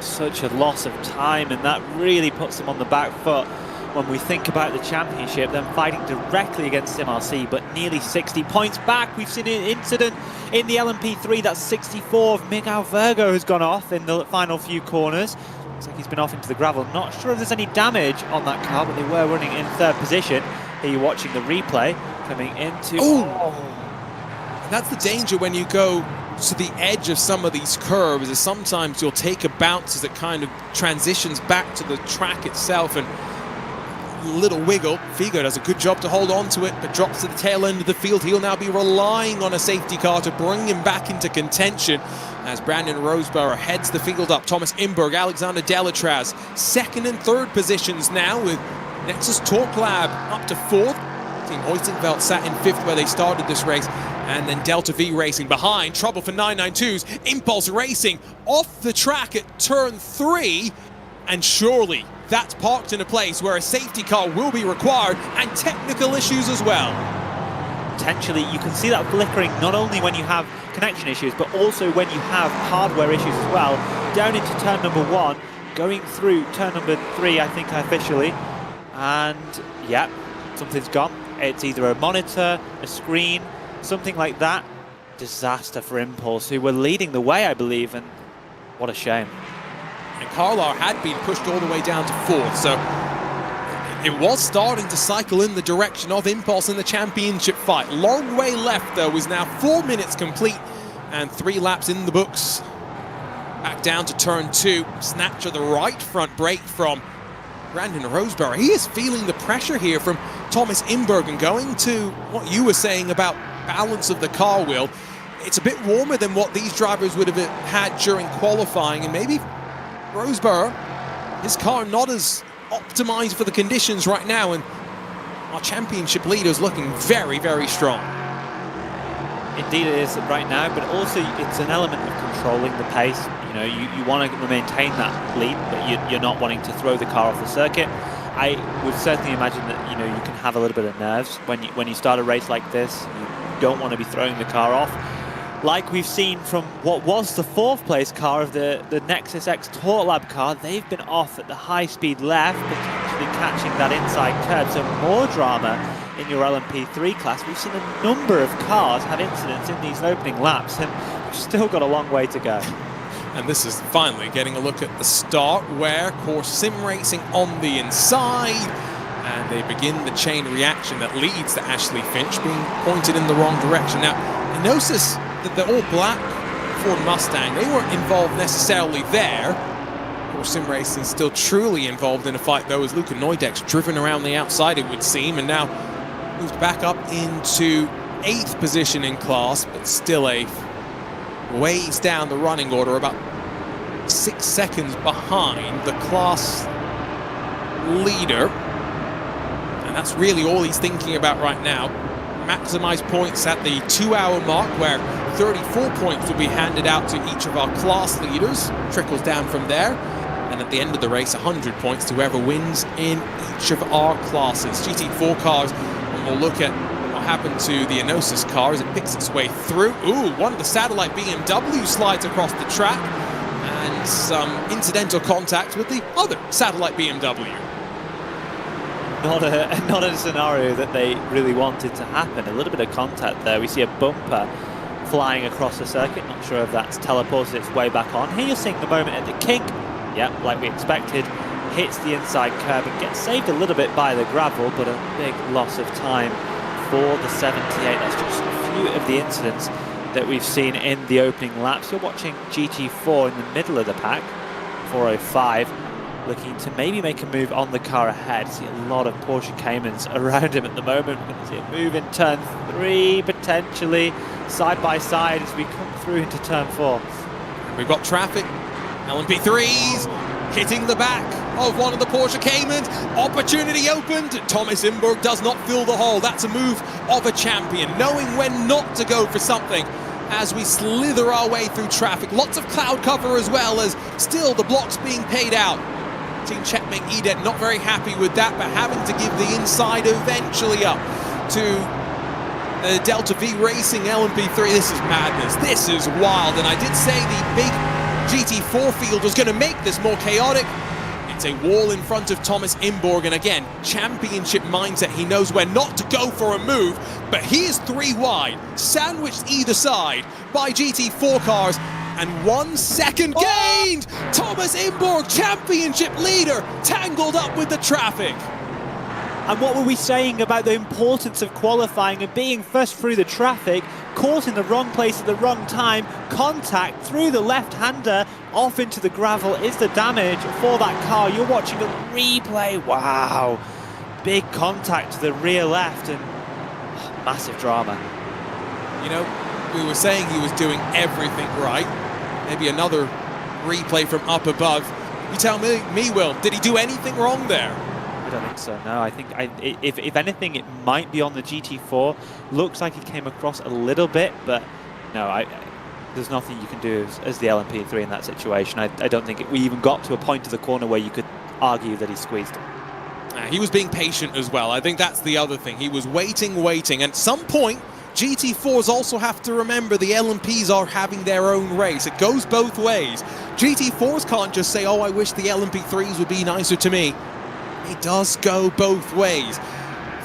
Such a loss of time, and that really puts them on the back foot when we think about the championship, them fighting directly against Sim RC, but nearly 60 points back. We've seen an incident in the LMP3, that's 64 of Miguel Virgo has gone off in the final few corners. Looks like he's been off into the gravel. Not sure if there's any damage on that car, but they were running in 3rd position. Here you're watching the replay coming into... And that's the danger when you go to the edge of some of these curves, is sometimes you'll take a bounce as it kind of transitions back to the track itself, and little wiggle. Figo does a good job to hold on to it, but drops to the tail end of the field. He'll now be relying on a safety car to bring him back into contention as Brandon Roseborough heads the field up. Thomas Imberg, Alexander Delatraz, 2nd and 3rd positions now, with Nexus Torque Lab up to 4th. Team Oystenfeld sat in 5th where they started this race. And then Delta V Racing behind. Trouble for 992's. Impulse Racing off the track at turn 3. And surely that's parked in a place where a safety car will be required, and technical issues as well. Potentially, you can see that flickering not only when you have connection issues, but also when you have hardware issues as well. Down into turn number 1, going through turn number 3, I think officially. And yeah, something's gone. It's either a monitor, a screen, something like that. Disaster for Impulse, who were leading the way, I believe, and what a shame. And Carlisle had been pushed all the way down to 4th, so it was starting to cycle in the direction of Impulse in the championship fight. Long way left, though, is now 4 minutes complete and 3 laps in the books. Back down to turn 2, snatch of the right front brake from Brandon Roseborough. He is feeling the pressure here from Thomas Imberg, and going to what you were saying about balance of the car, Will. It's a bit warmer than what these drivers would have had during qualifying, and maybe Roseborough, his car not as optimized for the conditions right now, and our championship leader is looking very, very strong. Indeed it is right now, but also it's an element of controlling the pace. You know, you want to maintain that lead, but you're not wanting to throw the car off the circuit. I would certainly imagine that, you know, you can have a little bit of nerves when you start a race like this. You don't want to be throwing the car off. Like we've seen from what was the 4th place car of the Nexus X Torque Lab car, they've been off at the high speed left, potentially catching that inside curb. So more drama in your LMP3 class. We've seen a number of cars have incidents in these opening laps, and we've still got a long way to go. And this is finally getting a look at the start, where Core Sim Racing on the inside, and they begin the chain reaction that leads to Ashley Finch being pointed in the wrong direction. Now, Enosis, the all-black Ford Mustang, they weren't involved necessarily there. Porsche Sim Racing still truly involved in a fight, though, as Luca Neudek's driven around the outside, it would seem, and now moved back up into 8th position in class, but still a ways down the running order, about 6 seconds behind the class leader. And that's really all he's thinking about right now. Maximize points at the 2-hour mark, where 34 points will be handed out to each of our class leaders. Trickles down from there. And at the end of the race, 100 points to whoever wins in each of our classes. GT4 cars, and we'll look at what happened to the Enosis car as it picks its way through. Ooh, one of the satellite BMW slides across the track, and some incidental contact with the other satellite BMW. Not a scenario that they really wanted to happen. A little bit of contact there. We see a bumper flying across the circuit. Not sure if that's teleported its way back on. Here you're seeing the moment at the kink. Yep, like we expected. Hits the inside curb and gets saved a little bit by the gravel, but a big loss of time for the 78. That's just a few of the incidents that we've seen in the opening laps. You're watching GT4 in the middle of the pack, 405, looking to maybe make a move on the car ahead. See a lot of Porsche Caymans around him at the moment. We're going to see a move in turn 3, potentially side by side as we come through into turn 4. We've got traffic. LMP3s hitting the back of one of the Porsche Caymans. Opportunity opened. Thomas Imberg does not fill the hole. That's a move of a champion, knowing when not to go for something as we slither our way through traffic. Lots of cloud cover as well, as still the blocks being paid out. Team Checkmate Edet not very happy with that, but having to give the inside eventually up to the Delta V Racing LMP3. This is madness. This is wild. And I did say the big GT4 field was going to make this more chaotic. It's a wall in front of Thomas Imborg, and again, championship mindset. He knows where not to go for a move, but he is 3 wide, sandwiched either side by GT4 cars, and 1 second gained! Thomas Imborg, championship leader, tangled up with the traffic. And what were we saying about the importance of qualifying and being first through the traffic, caught in the wrong place at the wrong time, contact through the left-hander, off into the gravel is the damage for that car. You're watching a replay, wow. Big contact to the rear left and massive drama. You know, we were saying he was doing everything right. Maybe another replay from up above. You tell me, Will, did he do anything wrong there? I don't think so, no. I think, if anything, it might be on the GT4. Looks like he came across a little bit, but no, there's nothing you can do as the LMP3 in that situation. I don't think we even got to a point of the corner where you could argue that he squeezed it. He was being patient as well. I think that's the other thing. He was waiting. At some point, GT4s also have to remember the LMPs are having their own race. It goes both ways. GT4s can't just say, oh, I wish the LMP3s would be nicer to me. It does go both ways.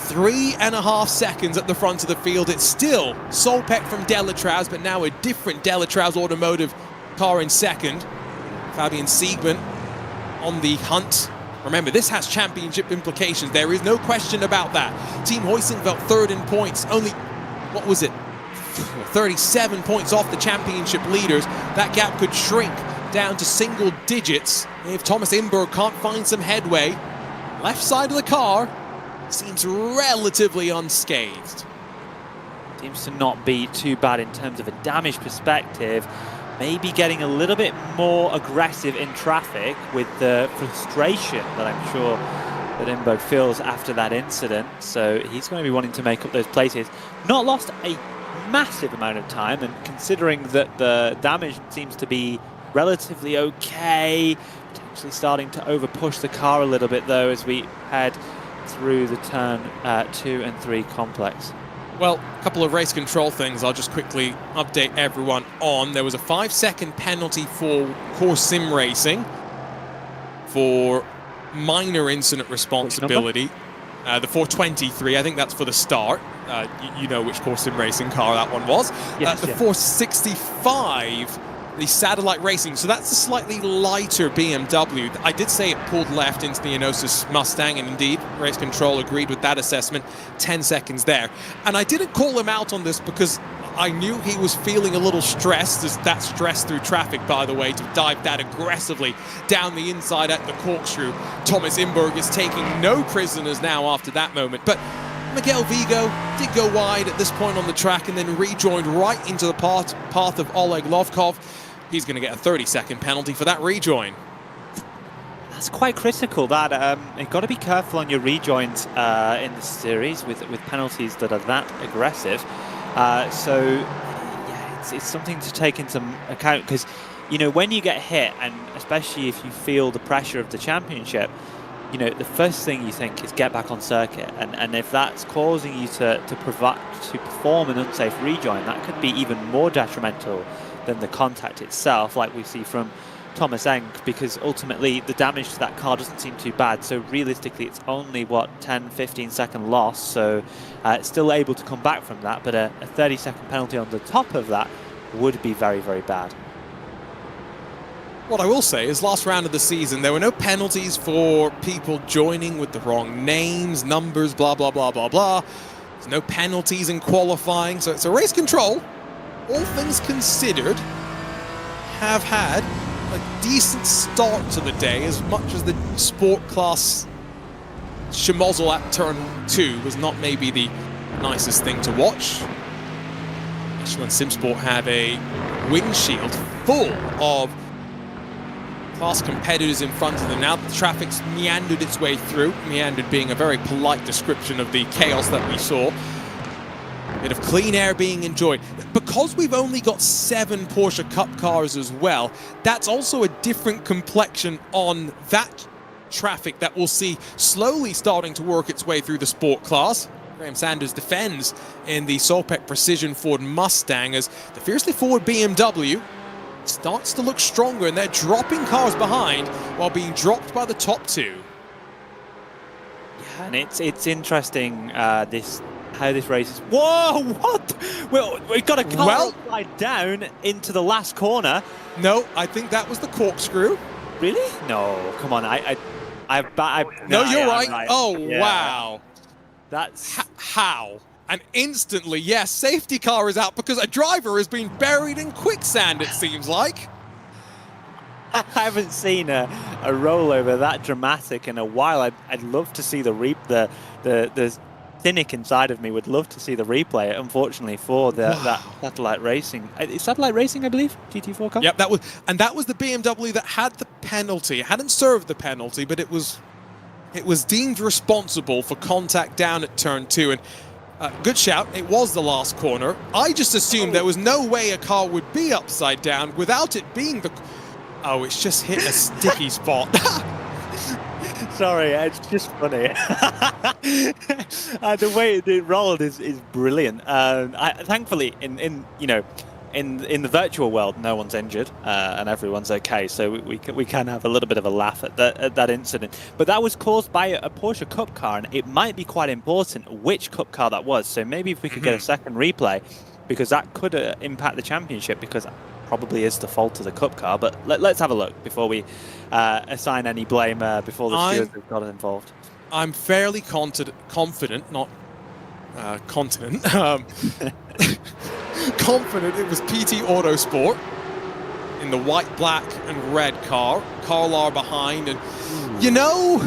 3.5 seconds at the front of the field. It's still Solpek from Delatraz, but now a different Delatraz Automotive car in second. Fabian Siegman on the hunt. Remember, this has championship implications. There is no question about that. Team Heusinkveld third in points. Only, what was it? 37 points off the championship leaders. That gap could shrink down to single digits if Thomas Imberg can't find some headway. Left side of the car seems relatively unscathed. Seems to not be too bad in terms of a damage perspective. Maybe getting a little bit more aggressive in traffic with the frustration that I'm sure that Imberg feels after that incident. So he's going to be wanting to make up those places. Not lost a massive amount of time, and considering that the damage seems to be relatively okay, potentially starting to over push the car a little bit though as we head through the turn 2 and 3 complex. Well, a couple of race control things I'll just quickly update everyone on. There was a 5-second penalty for Course Sim Racing for minor incident responsibility. The 423, I think that's for the start. You know which Course Sim Racing car that one was. Yes, the 465, the satellite racing. So that's a slightly lighter BMW. I did say it pulled left into the Enosis Mustang, and indeed, race control agreed with that assessment. 10 seconds there. And I didn't call him out on this because I knew he was feeling a little stressed, as that stress through traffic, by the way, to dive that aggressively down the inside at the corkscrew. Thomas Imberg is taking no prisoners now after that moment, but Miguel Vigo did go wide at this point on the track and then rejoined right into the path of Oleg Lovkov. He's going to get a 30-second penalty for that rejoin. That's quite critical. That you've got to be careful on your rejoins in the series with penalties that are that aggressive. So yeah, it's something to take into account, because you know, when you get hit, and especially if you feel the pressure of the championship, you know, the first thing you think is get back on circuit, and if that's causing you to perform an unsafe rejoin, that could be even more detrimental than the contact itself, like we see from Thomas Eng, because ultimately the damage to that car doesn't seem too bad. So realistically, it's only, what, 10-15 second loss, so it's still able to come back from that, but a 30-second penalty on the top of that would be very, very bad. What I will say is, last round of the season, there were no penalties for people joining with the wrong names, numbers, blah, blah, blah, blah, blah. There's no penalties in qualifying, so it's a race control. All things considered, have had a decent start to the day, as much as the sport class schmozzle at turn 2 was not maybe the nicest thing to watch. Michelin SimSport have a windshield full of class competitors in front of them. Now the traffic's meandered its way through, meandered being a very polite description of the chaos that we saw. Bit of clean air being enjoyed. Because we've only got 7 Porsche Cup cars as well, that's also a different complexion on that traffic that we'll see slowly starting to work its way through the sport class. Graham Sanders defends in the Solpec Precision Ford Mustang, as the fiercely forward BMW starts to look stronger, and they're dropping cars behind while being dropped by the top 2. Yeah, and it's interesting how this race is. Whoa, what? Well, we got a car upside down into the last corner. No, I think that was the corkscrew. Really? No, come on. No, you're right. Right. Oh, yeah. Wow. That's how? And instantly, yes, safety car is out because a driver has been buried in quicksand, it seems like. I haven't seen a rollover that dramatic in a while. I'd love to see the cynic inside of me would love to see the replay. Unfortunately, for that satellite racing, it's satellite racing, I believe, GT4 car. Yep, that was the BMW that had the penalty. It hadn't served the penalty, but it was deemed responsible for contact down at turn 2. And good shout, it was the last corner. I just assumed there was no way a car would be upside down without it being the... Oh, it's just hit a sticky spot. Sorry, it's just funny. The way it rolled is brilliant. Thankfully, in the virtual world, no one's injured and everyone's okay, so we can have a little bit of a laugh at that incident. But that was caused by a Porsche Cup car, and it might be quite important which Cup car that was. So maybe if we could get a second replay, because that could impact the championship, because probably is the fault of the Cup car. But let's have a look before we assign any blame before the stewards have got involved. I'm fairly confident, not continent. Confident it was PT Autosport in the white, black, and red car. Carlar behind, and you know,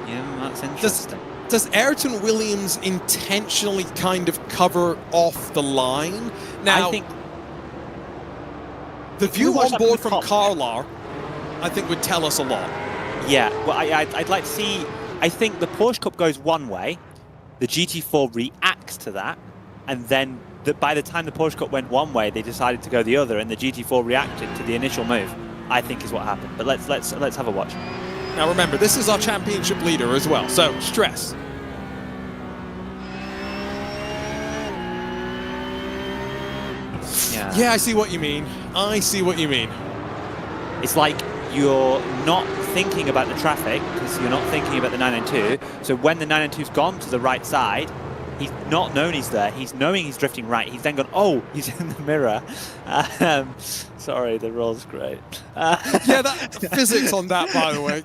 yeah, that's interesting. Does Ayrton Williams intentionally kind of cover off the line? Now, I think the view on board from Carlar, I think, would tell us a lot. Yeah, well, I'd like to see. I think the Porsche Cup goes one way, the GT4 reacts to that, and then by the time the Porsche Cup went one way, they decided to go the other, and the GT4 reacted to the initial move, I think is what happened. But let's have a watch. Now remember, this is our championship leader as well, so stress. Yeah, I see what you mean. I see what you mean. It's like you're not thinking about the traffic because you're not thinking about the 992. So when the 992's gone to the right side, He's not known he's there. He's knowing he's drifting right. He's then gone, oh, he's in the mirror. Sorry, the roll's great. Yeah, that physics on that, by the way.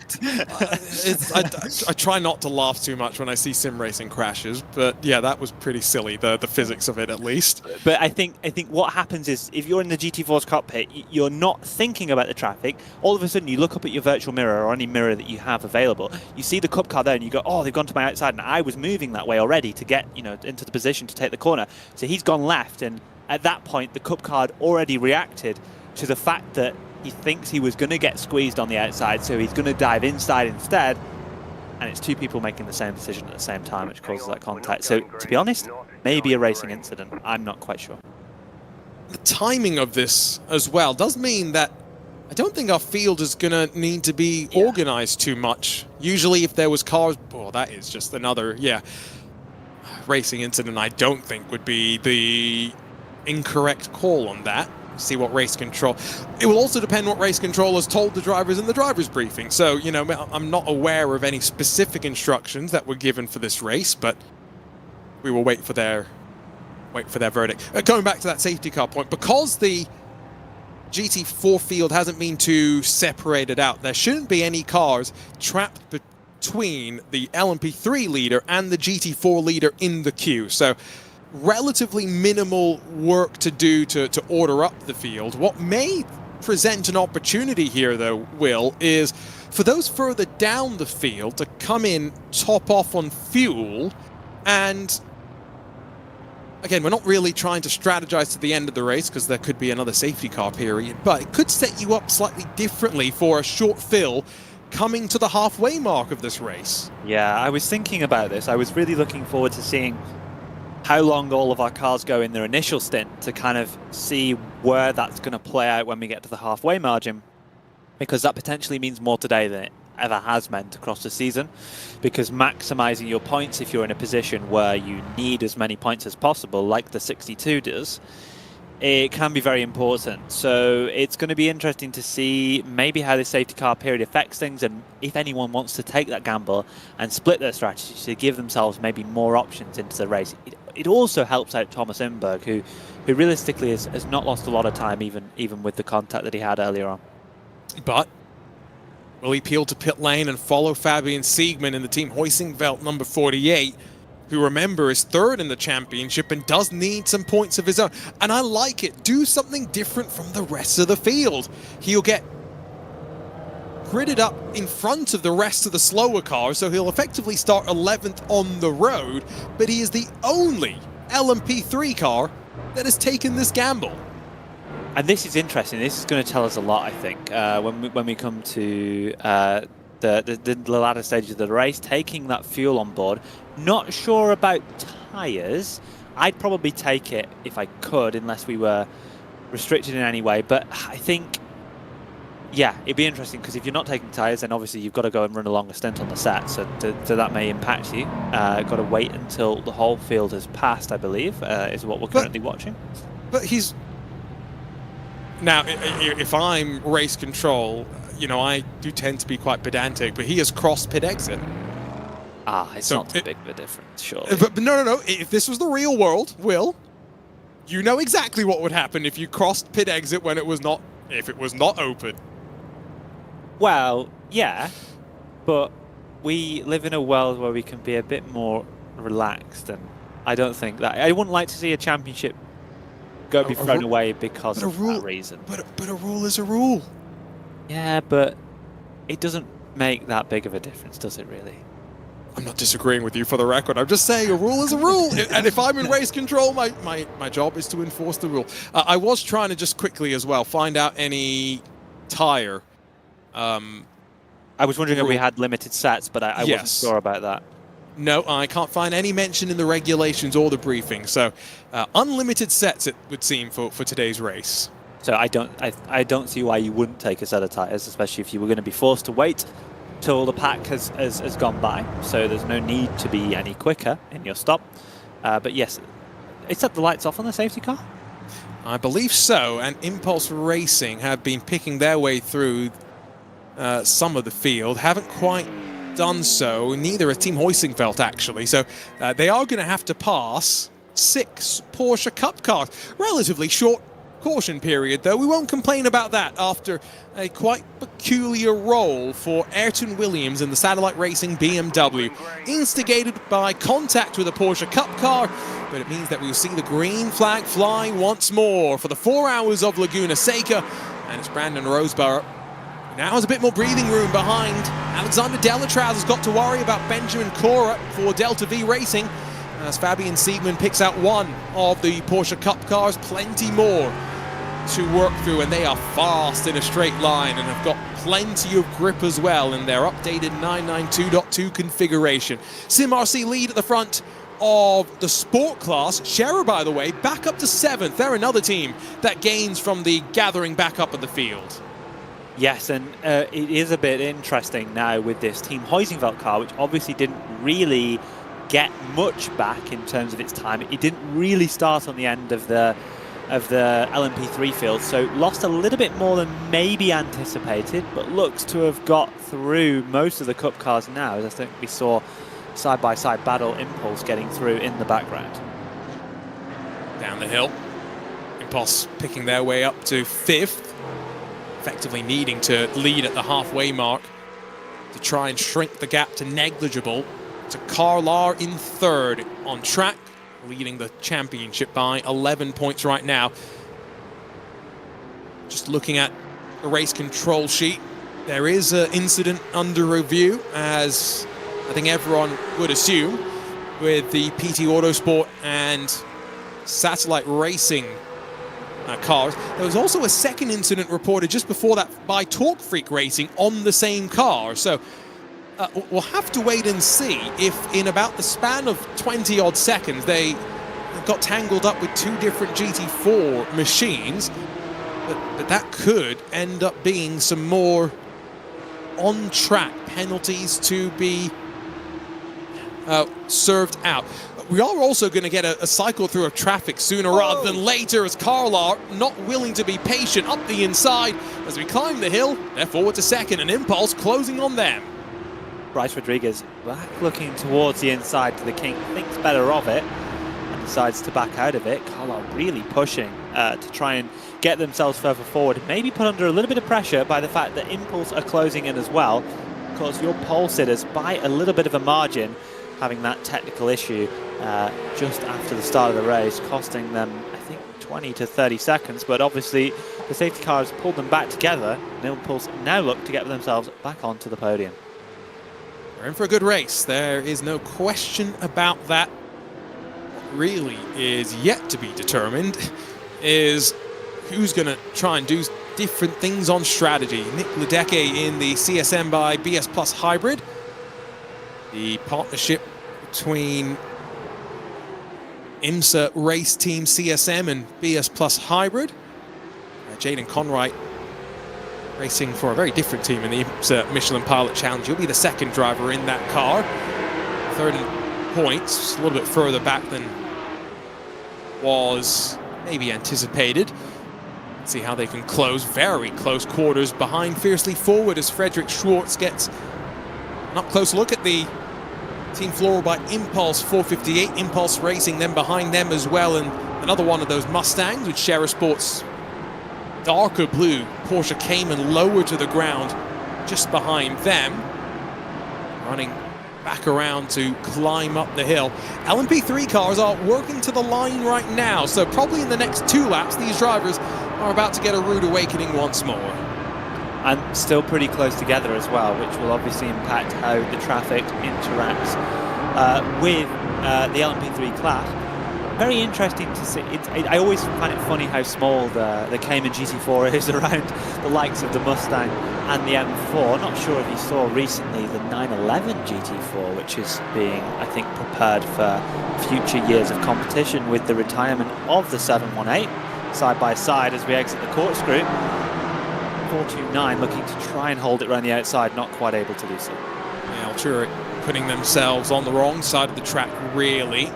I try not to laugh too much when I see sim racing crashes, but yeah, that was pretty silly, the physics of it at least. But I think what happens is if you're in the GT4's cockpit, you're not thinking about the traffic. All of a sudden, you look up at your virtual mirror or any mirror that you have available. You see the Cup car there, and you go, "Oh, they've gone to my outside," and I was moving that way already to get into the position to take the corner. So he's gone left, and at that point, the Cup car had already reacted to the fact that he thinks he was going to get squeezed on the outside, so he's going to dive inside instead. And it's two people making the same decision at the same time, which causes that contact. So, to be honest, maybe a racing incident. I'm not quite sure. The timing of this as well does mean that I don't think our field is going to need to be organized too much. Usually if there was cars, well, that is just another, racing incident I don't think would be the incorrect call on that. See what race control. It will also depend what race control has told the drivers in the drivers briefing. So, I'm not aware of any specific instructions that were given for this race, but we will wait for their verdict. Going back to that safety car point, because the GT4 field hasn't been too separated out, there shouldn't be any cars trapped between the LMP3 leader and the GT4 leader in the queue. So relatively minimal work to do to order up the field. What may present an opportunity here, though, Will, is for those further down the field to come in, top off on fuel, and again, we're not really trying to strategize to the end of the race because there could be another safety car period, but it could set you up slightly differently for a short fill coming to the halfway mark of this race. Yeah, I was thinking about this. I was really looking forward to seeing how long all of our cars go in their initial stint to kind of see where that's going to play out when we get to the halfway margin, because that potentially means more today than it ever has meant across the season, because maximizing your points if you're in a position where you need as many points as possible, like the 62 does, it can be very important. So it's going to be interesting to see maybe how the safety car period affects things, and if anyone wants to take that gamble and split their strategy to give themselves maybe more options into the race. It also helps out Thomas Imberg, who realistically has not lost a lot of time even with the contact that he had earlier on. But will he peel to pit lane and follow Fabian Siegmann in the Team Hoisingveld number 48, who, remember, is third in the championship and does need some points of his own? And I like it. Do something different from the rest of the field. He'll get gridded up in front of the rest of the slower cars, so he'll effectively start 11th on the road, but he is the only LMP3 car that has taken this gamble. And this is interesting. This is going to tell us a lot, I think, when we come to the latter stages of the race, taking that fuel on board. Not sure about tyres. I'd probably take it if I could, unless we were restricted in any way. But I think, yeah, it'd be interesting, because if you're not taking tyres, then obviously you've got to go and run a longer stint on the set, so that may impact you. Got to wait until the whole field has passed, I believe, is what we're currently watching. But he's... Now, if I'm race control, I do tend to be quite pedantic, but he has crossed pit exit. It's not too big of a difference, surely. But no. If this was the real world, Will, you know exactly what would happen if you crossed pit exit when it was not open. Well, yeah, but we live in a world where we can be a bit more relaxed, and I don't think that... I wouldn't like to see a championship be thrown away because of that reason. But a rule is a rule. Yeah, but it doesn't make that big of a difference, does it really? I'm not disagreeing with you, for the record. I'm just saying a rule is a rule. And if I'm in race control, my job is to enforce the rule. I was trying to just quickly as well find out any tyre. I was wondering if we had limited sets, but I wasn't sure about that. No, I can't find any mention in the regulations or the briefing. So unlimited sets, it would seem, for today's race. So I don't see why you wouldn't take a set of tyres, especially if you were going to be forced to wait till the pack has gone by. So there's no need to be any quicker in your stop. But yes, is that the lights off on the safety car? I believe so. And Impulse Racing have been picking their way through some of the field. Haven't quite done so. Neither has Team Hoisingfeld, actually. So they are going to have to pass 6 Porsche Cup cars. Relatively short caution period, though. We won't complain about that after a quite peculiar role for Ayrton Williams in the Satellite Racing BMW. Instigated by contact with a Porsche Cup car, but it means that we'll see the green flag fly once more for the 4 hours of Laguna Seca, and it's Brandon Roseborough. Now has a bit more breathing room behind. Alexander Delatrouse has got to worry about Benjamin Cora for Delta V Racing, as Fabian Siegmann picks out one of the Porsche Cup cars. Plenty more to work through, and they are fast in a straight line and have got plenty of grip as well in their updated 992.2 configuration. Sim RC lead at the front of the sport class. Scherer, by the way, back up to 7th. They're another team that gains from the gathering back up of the field. Yes, and it is a bit interesting now with this Team Hoisingfeld car, which obviously didn't really get much back in terms of its time. It didn't really start on the end of the LMP3 field, so lost a little bit more than maybe anticipated, but looks to have got through most of the Cup cars now, as I think we saw side-by-side battle Impulse getting through in the background. Down the hill, Impulse picking their way up to 5th, effectively needing to lead at the halfway mark to try and shrink the gap to negligible. To Carlar in 3rd on track, leading the championship by 11 points right now. Just looking at the race control sheet, there is an incident under review, as I think everyone would assume, with the PT Autosport and Satellite Racing cars. There was also a second incident reported just before that by Torque Freak Racing on the same car. So we'll have to wait and see if in about the span of 20 odd seconds they got tangled up with 2 different GT4 machines, but that could end up being some more on-track penalties to be served out. We are also going to get a cycle through of traffic sooner rather than later, as Carlar, not willing to be patient, up the inside. As we climb the hill, they're forward to 2nd, and Impulse closing on them. Bryce Rodriguez back looking towards the inside to the King, thinks better of it and decides to back out of it. Carlar really pushing to try and get themselves further forward, maybe put under a little bit of pressure by the fact that Impulse are closing in as well, because your pole sitters by a little bit of a margin, having that technical issue just after the start of the race, costing them, I think, 20 to 30 seconds, but obviously the safety cars pulled them back together, and Impulse now look to get themselves back onto the podium. We're in for a good race. There is no question about that. What really is yet to be determined is who's going to try and do different things on strategy. Nick Ledecky in the CSM by BS Plus Hybrid. The partnership between IMSA Race Team CSM and BS Plus Hybrid. Jaden Conwright racing for a very different team in the IMSA Michelin Pilot Challenge. He'll be the 2nd driver in that car. 3rd in points, a little bit further back than was maybe anticipated. Let's see how they can close. Very close quarters behind, fiercely forward as Frederick Schwartz gets an up-close look at the team floor by Impulse 458. Impulse Racing then behind them as well, and another one of those Mustangs with Scherer Sports darker blue Porsche Cayman lower to the ground just behind them, running back around to climb up the hill. LMP3 cars are working to the line right now, so probably in the next 2 laps these drivers are about to get a rude awakening once more. And still pretty close together as well, which will obviously impact how the traffic interacts with the LMP3 class. Very interesting to see. I always find it funny how small the Cayman GT4 is around the likes of the Mustang and the M4. Not sure if you saw recently the 911 GT4, which is being, I think, prepared for future years of competition with the retirement of the 718 side by side as we exit the corkscrew. 429 looking to try and hold it around the outside, not quite able to do so. Yeah, Altura putting themselves on the wrong side of the track, really.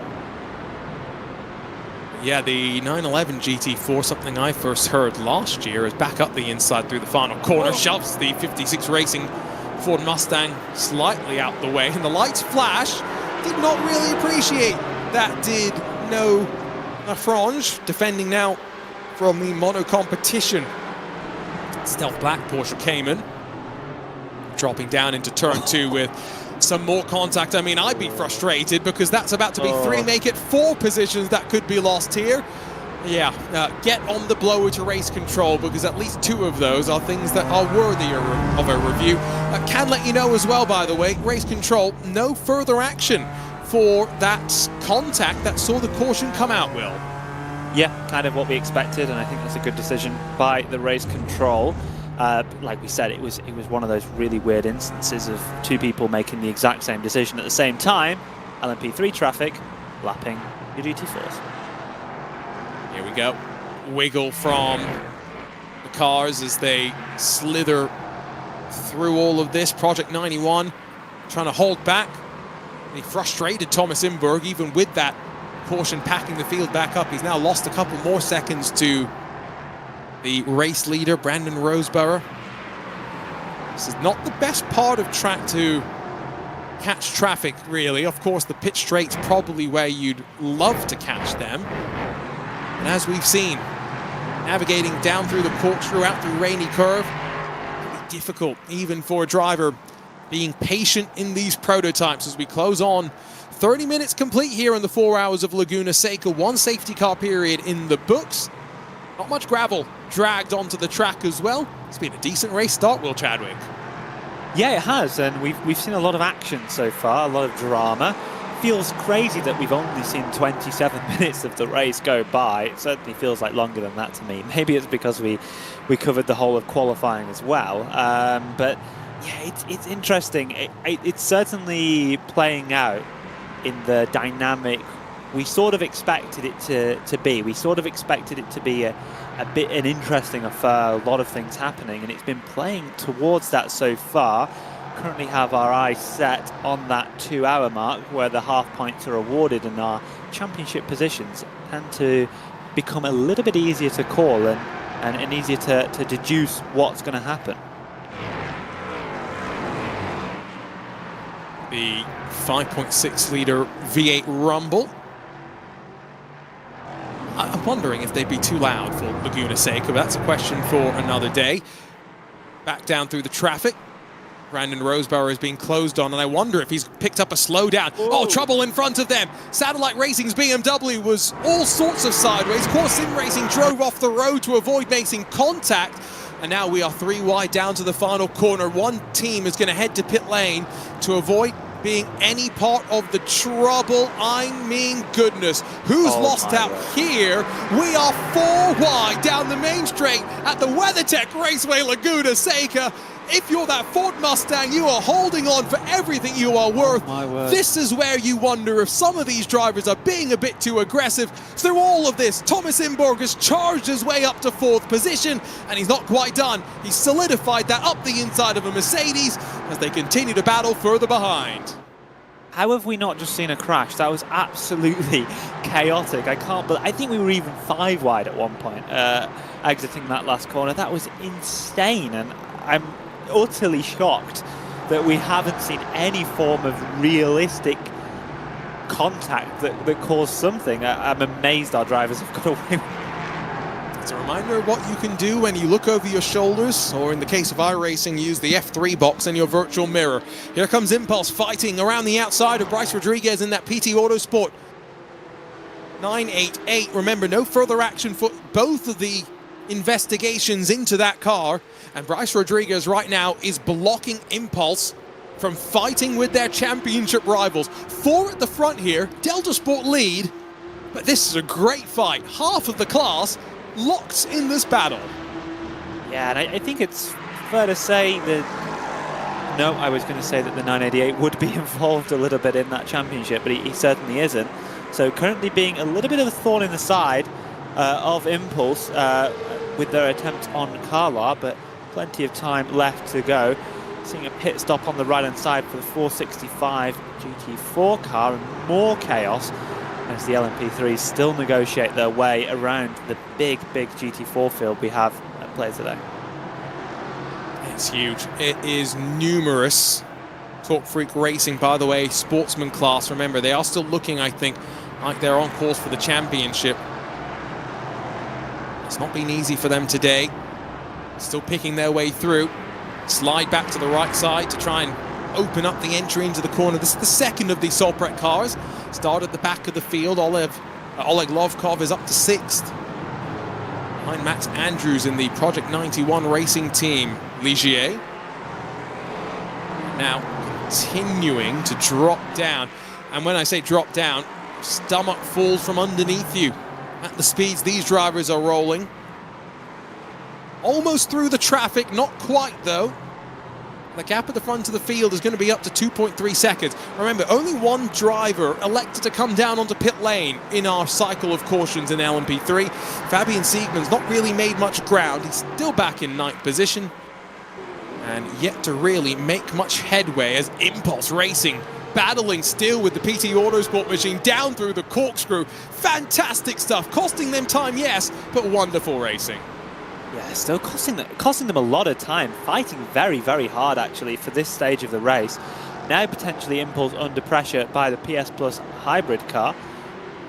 Yeah, the 911 GT4, something I first heard last year, is back up the inside through the final corner, shoves the 56 Racing Ford Mustang slightly out the way, and the lights flash. Did not really appreciate that, did no Lafrange, defending now from the mono competition. Stealth Black Porsche Cayman dropping down into turn 2 with some more contact. I mean, I'd be frustrated because that's about to be 3, make it 4 positions that could be lost here. Yeah, get on the blower to race control, because at least 2 of those are things that are worthy of a review. Can let you know as well, by the way, race control, no further action for that contact that saw the caution come out, Will. Yeah, kind of what we expected, and I think that's a good decision by the race control. Like we said, it was one of those really weird instances of 2 people making the exact same decision at the same time. LMP3 traffic lapping your GT4s. Here we go. Wiggle from the cars as they slither through all of this. Project 91 trying to hold back. He frustrated Thomas Imberg, even with that caution packing the field back up. He's now lost a couple more seconds to the race leader, Brandon Roseborough. This is not the best part of track to catch traffic, really. Of course, the pit straight's probably where you'd love to catch them. And as we've seen, navigating down through the corkscrew, out through Rainy Curve, can be difficult, even for a driver being patient in these prototypes as we close on. 30 minutes complete here in the 4 hours of Laguna Seca. 1 safety car period in the books. Not much gravel dragged onto the track as well. It's been a decent race start, Will Chadwick. Yeah, it has, and we've seen a lot of action so far, a lot of drama. Feels crazy that we've only seen 27 minutes of the race go by. It certainly feels like longer than that to me. Maybe it's because we covered the whole of qualifying as well. But yeah, it's interesting. It's certainly playing out in the dynamic we sort of expected it to be. We sort of expected it to be a bit an interesting affair, a lot of things happening, and it's been playing towards that so far. Currently have our eyes set on that 2-hour mark where the half points are awarded, and our championship positions tend to become a little bit easier to call and easier to deduce what's going to happen. The 5.6 litre V8 Rumble. I'm wondering if they'd be too loud for Laguna Seca, but that's a question for another day. Back down through the traffic. Brandon Roseborough is being closed on, and I wonder if he's picked up a slowdown. Oh, trouble in front of them. Satellite Racing's BMW was all sorts of sideways. Core Sim Racing drove off the road to avoid making contact, and now we are 3 wide down to the final corner. One team is going to head to pit lane to avoid being any part of the trouble. I mean, goodness, who's lost out here? We are 4 wide down the main straight at the WeatherTech Raceway Laguna Seca. If you're that Ford Mustang, you are holding on for everything you are worth. This is where you wonder if some of these drivers are being a bit too aggressive. Through all of this, Thomas Imberg has charged his way up to 4th position, and he's not quite done. He's solidified that up the inside of a Mercedes as they continue to battle further behind. How have we not just seen a crash? That was absolutely chaotic. I think we were even 5 wide at one point, exiting that last corner. That was insane, and I'm utterly shocked that we haven't seen any form of realistic contact that caused something. I'm amazed our drivers have got away with it. It's a reminder of what you can do when you look over your shoulders, or in the case of iRacing, use the F3 box in your virtual mirror. Here comes Impulse fighting around the outside of Bryce Rodriguez in that PT Autosport 988. Remember, no further action for both of the investigations into that car, and Bryce Rodriguez right now is blocking Impulse from fighting with their championship rivals. 4 at the front here, Delta Sport lead, but this is a great fight. Half of the class locked in this battle. Yeah, and I think it's fair to say that, no, I was going to say that the 988 would be involved a little bit in that championship, but he certainly isn't. So currently being a little bit of a thorn in the side of Impulse with their attempt on Carla, but plenty of time left to go. Seeing a pit stop on the right-hand side for the 465 GT4 car, and more chaos as the LMP3s still negotiate their way around the big GT4 field we have at play today. It's huge. It is numerous. Talk Freak Racing, by the way, sportsman class. Remember, they are still looking, I think, like they're on course for the championship. It's not been easy for them today. Still picking their way through. Slide back to the right side to try and open up the entry into the corner. This is the second of these Solprec cars. Start at the back of the field. Oleg Lovkov is up to 6th. Behind Max Andrews in the Project 91 racing team. Ligier now continuing to drop down. And when I say drop down, stomach falls from underneath you at the speeds these drivers are rolling. Almost through the traffic, not quite though. The gap at the front of the field is going to be up to 2.3 seconds. Remember, only one driver elected to come down onto pit lane in our cycle of cautions in LMP3. Fabian Siegmund's not really made much ground. He's still back in 9th position and yet to really make much headway as Impulse Racing battling still with the PT Autosport machine down through the corkscrew. Fantastic stuff, costing them time, yes, but wonderful racing. Yeah, still costing them a lot of time, fighting very, very hard actually for this stage of the race. Now potentially Impulse under pressure by the PS Plus hybrid car.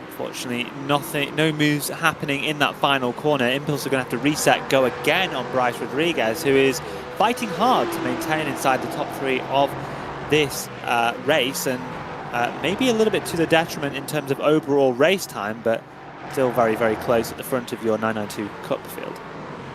Unfortunately, no moves happening in that final corner. Impulse are going to have to reset, go again on Bryce Rodriguez, who is fighting hard to maintain inside the top 3 of this race, and maybe a little bit to the detriment in terms of overall race time, but still very, very close at the front of your 992 Cup field.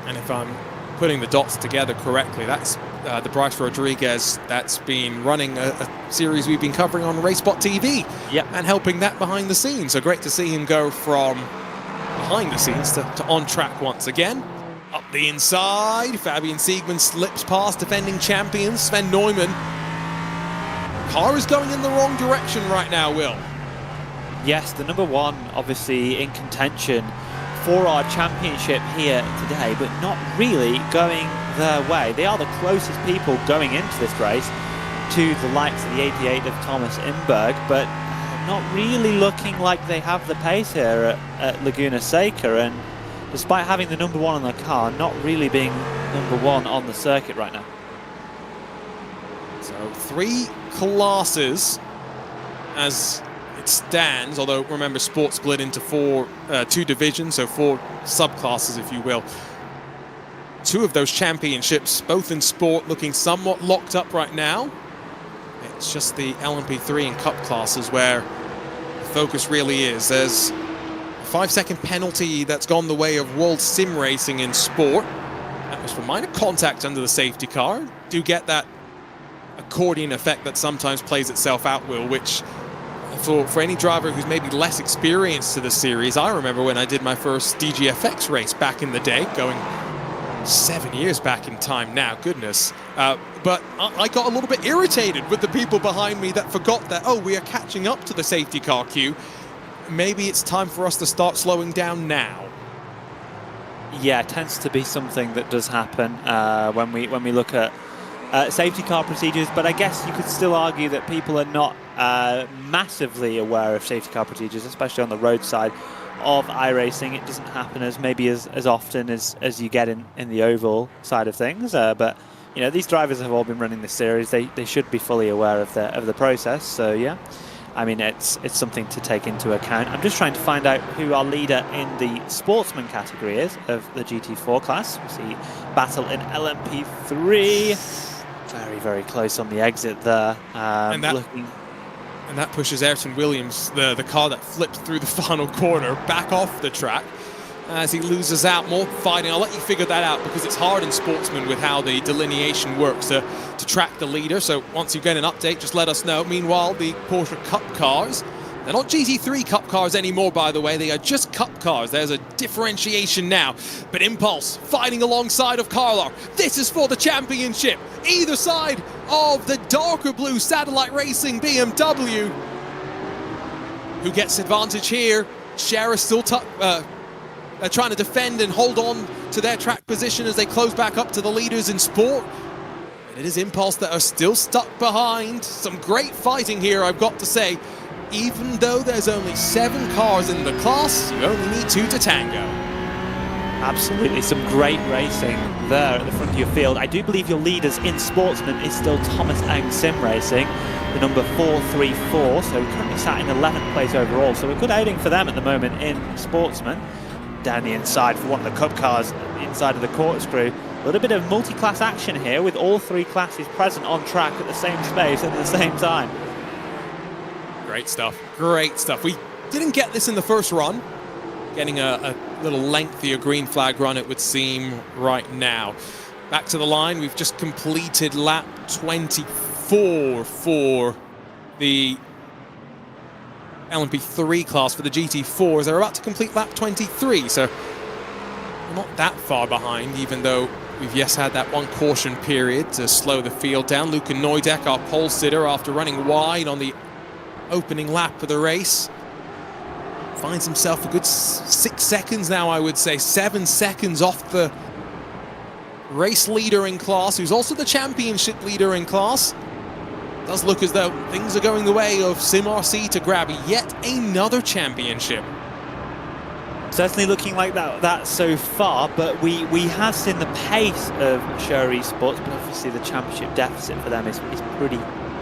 And if I'm putting the dots together correctly, that's the Bryce Rodriguez that's been running a series we've been covering on RaceSpotTV. Yep. And helping that behind the scenes. So great to see him go from behind the scenes to on track once again. Up the inside, Fabian Siegmund slips past defending champion Sven Neumann. Car is going in the wrong direction right now, Will. Yes, the number 1 obviously in contention for our championship here today, but not really going their way. They are the closest people going into this race to the likes of the 88 of Thomas Imberg, but not really looking like they have the pace here at Laguna Seca, and despite having the number 1 on the car, not really being number 1 on the circuit right now. So 3 classes as it stands, although remember sport split into 2 divisions, so 4 subclasses if you will. 2 of those championships, both in sport, looking somewhat locked up right now. It's just the LMP3 and Cup classes where the focus really is. There's a 5-second penalty that's gone the way of World Sim Racing in sport. That was for minor contact under the safety car. Do get that accordion effect that sometimes plays itself out, Will, which for any driver who's maybe less experienced to the series, I remember when I did my first DGFX race back in the day, going 7 years back in time now, goodness. But I got a little bit irritated with the people behind me that forgot that, oh, we are catching up to the safety car queue. Maybe it's time for us to start slowing down now. Yeah, it tends to be something that does happen when we look at safety car procedures, but I guess you could still argue that people are not massively aware of safety car procedures, especially on the road side of iRacing. It doesn't happen as often as you get in the oval side of things, but you know, these drivers have all been running this series. They should be fully aware of the process. So yeah, I mean, it's something to take into account. I'm just trying to find out who our leader in the sportsman category is of the GT4 class. We see battle in LMP3. Very, very close on the exit there. And that pushes Ayrton Williams, the car that flipped through the final corner, back off the track as he loses out. More fighting. I'll let you figure that out because it's hard in sportsman with how the delineation works to track the leader. So once you get an update, just let us know. Meanwhile, the Porsche Cup cars, they're not GT3 Cup cars anymore, by the way. They are just Cup cars. There's a differentiation now. But Impulse fighting alongside of Carlar. This is for the championship. Either side of the darker blue Satellite Racing BMW. Who gets advantage here? Shara still trying to defend and hold on to their track position as they close back up to the leaders in sport. And it is Impulse that are still stuck behind. Some great fighting here, I've got to say. Even though there's only 7 cars in the class, you only need 2 to tango. Absolutely, some great racing there at the front of your field. I do believe your leaders in Sportsman is still Thomas Eng Sim Racing, the number 434, so currently sat in 11th place overall. So a good outing for them at the moment in Sportsman. Down the inside for one of the Cup cars, inside of the corkscrew. A little bit of multi-class action here with all three classes present on track at the same space at the same time. Great stuff, great stuff. We didn't get this in the first run. Getting a little lengthier green flag run, it would seem, right now. Back to the line, we've just completed lap 24 for the LMP3 class for the GT4s. They're about to complete lap 23, so we're not that far behind, even though we've had that one caution period to slow the field down. Luca Neudek, our pole sitter, after running wide on the opening lap of the race, finds himself a good 6 seconds now, I would say. 7 seconds off the race leader in class, who's also the championship leader in class. Does look as though things are going the way of SimRC to grab yet another championship. Certainly looking like that so far, but we have seen the pace of Show Esports, but obviously the championship deficit for them is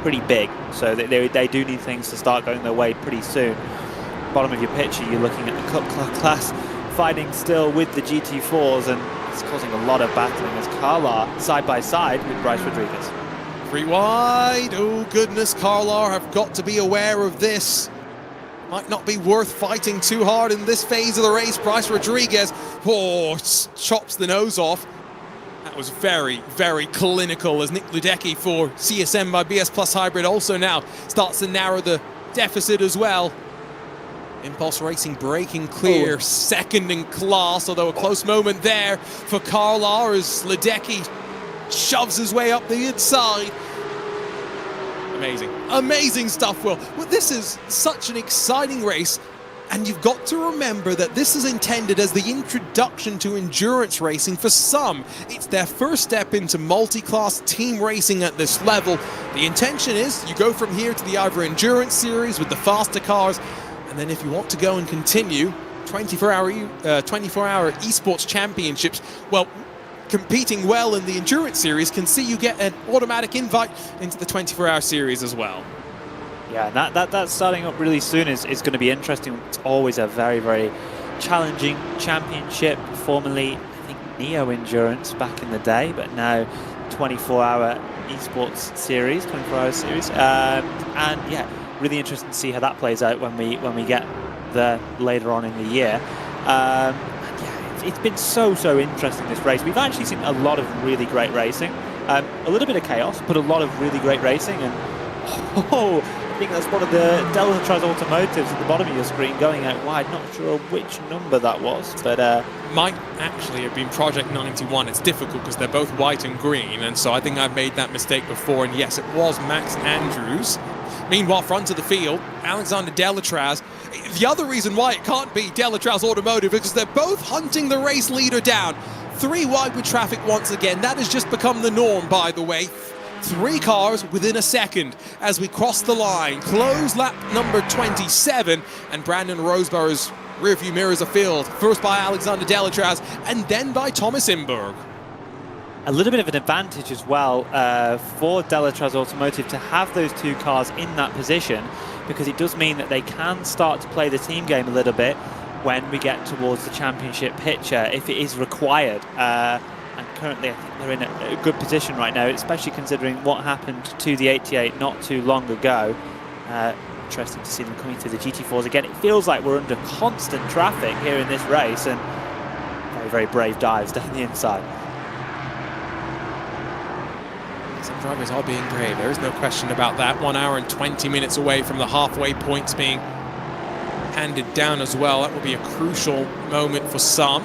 pretty big. So they do need things to start going their way pretty soon. Bottom of your picture, you're looking at the Cup class fighting still with the GT4s, and it's causing a lot of battling as Carlar side by side with Bryce Rodriguez. 3 wide, oh goodness, Carlar have got to be aware of this. Might not be worth fighting too hard in this phase of the race. Bryce Rodriguez, chops the nose off. That was very, very clinical as Nick Ludecki for CSM by BS Plus Hybrid also now starts to narrow the deficit as well. Impulse Racing breaking clear, second in class, although a close moment there for Carlar as Ludecki shoves his way up the inside. Amazing, amazing stuff, Will. Well, this is such an exciting race, and you've got to remember that this is intended as the introduction to endurance racing for some. It's their first step into multi-class team racing at this level. The intention is you go from here to the IVRA Endurance Series with the faster cars, and then if you want to go and continue 24-hour esports championships, well, competing well in the Endurance Series can see you get an automatic invite into the 24-hour series as well. Yeah, that's starting up really soon is going to be interesting. It's always a very, very challenging championship, formerly, I think, Neo Endurance back in the day, but now 24-hour esports series, 24-hour series. And yeah, really interesting to see how that plays out when we get there later on in the year. Yeah, it's been so interesting, this race. We've actually seen a lot of really great racing, a little bit of chaos, but a lot of really great racing. And I think that's one of the Deltras Automotives at the bottom of your screen going out wide. Not sure which number that was, but might actually have been Project 91. It's difficult because they're both white and green, and so I think I've made that mistake before. And yes, it was Max Andrews. Meanwhile, front of the field, Alexander Delatraz. The other reason why it can't be Delatraz Automotive is because they're both hunting the race leader down. 3 wide with traffic once again. That has just become the norm, by the way. 3 cars within a second as we cross the line. Close lap number 27, and Brandon Roseborough's rearview mirrors are filled. First by Alexander Delatraz, and then by Thomas Imberg. A little bit of an advantage as well for Delatraz Automotive to have those 2 cars in that position, because it does mean that they can start to play the team game a little bit when we get towards the championship picture, if it is required. And currently I think they're in a good position right now, especially considering what happened to the 88 not too long ago. Interesting to see them coming through the GT4s again. It feels like we're under constant traffic here in this race, and very, very brave dives down the inside. Some drivers are being brave, there is no question about that. 1 hour and 20 minutes away from the halfway points being handed down as well. That will be a crucial moment for some.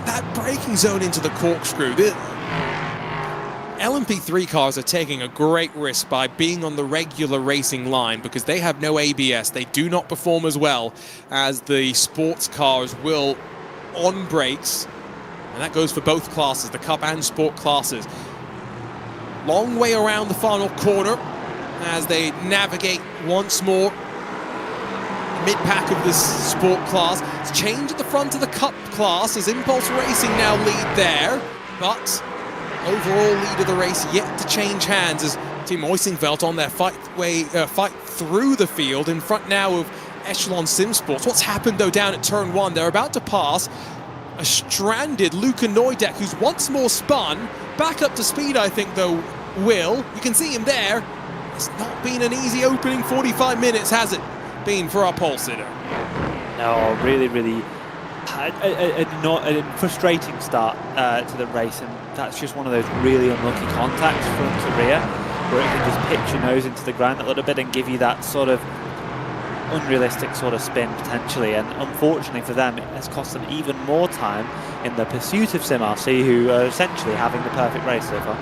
That braking zone into the corkscrew. The LMP3 cars are taking a great risk by being on the regular racing line because they have no ABS. They do not perform as well as the sports cars will on brakes. And that goes for both classes, the Cup and Sport classes. Long way around the final corner as they navigate once more mid-pack of this sport class. It's changed at the front of the cup class as Impulse Racing now lead there, but overall lead of the race yet to change hands as Team Oisingveld on their fight through the field in front now of Echelon Sim Sports. What's happened though down at turn 1? They're about to pass a stranded Luka Neudek, who's once more spun back up to speed, I think, though. Will, you can see him there. It's not been an easy opening 45 minutes, has it been for our pole sitter? No, really a frustrating start to the race, and that's just one of those really unlucky contacts front to rear where it can just pitch your nose into the ground a little bit and give you that sort of unrealistic sort of spin potentially, and unfortunately for them it has cost them even more time in the pursuit of SimRC, who are essentially having the perfect race so far.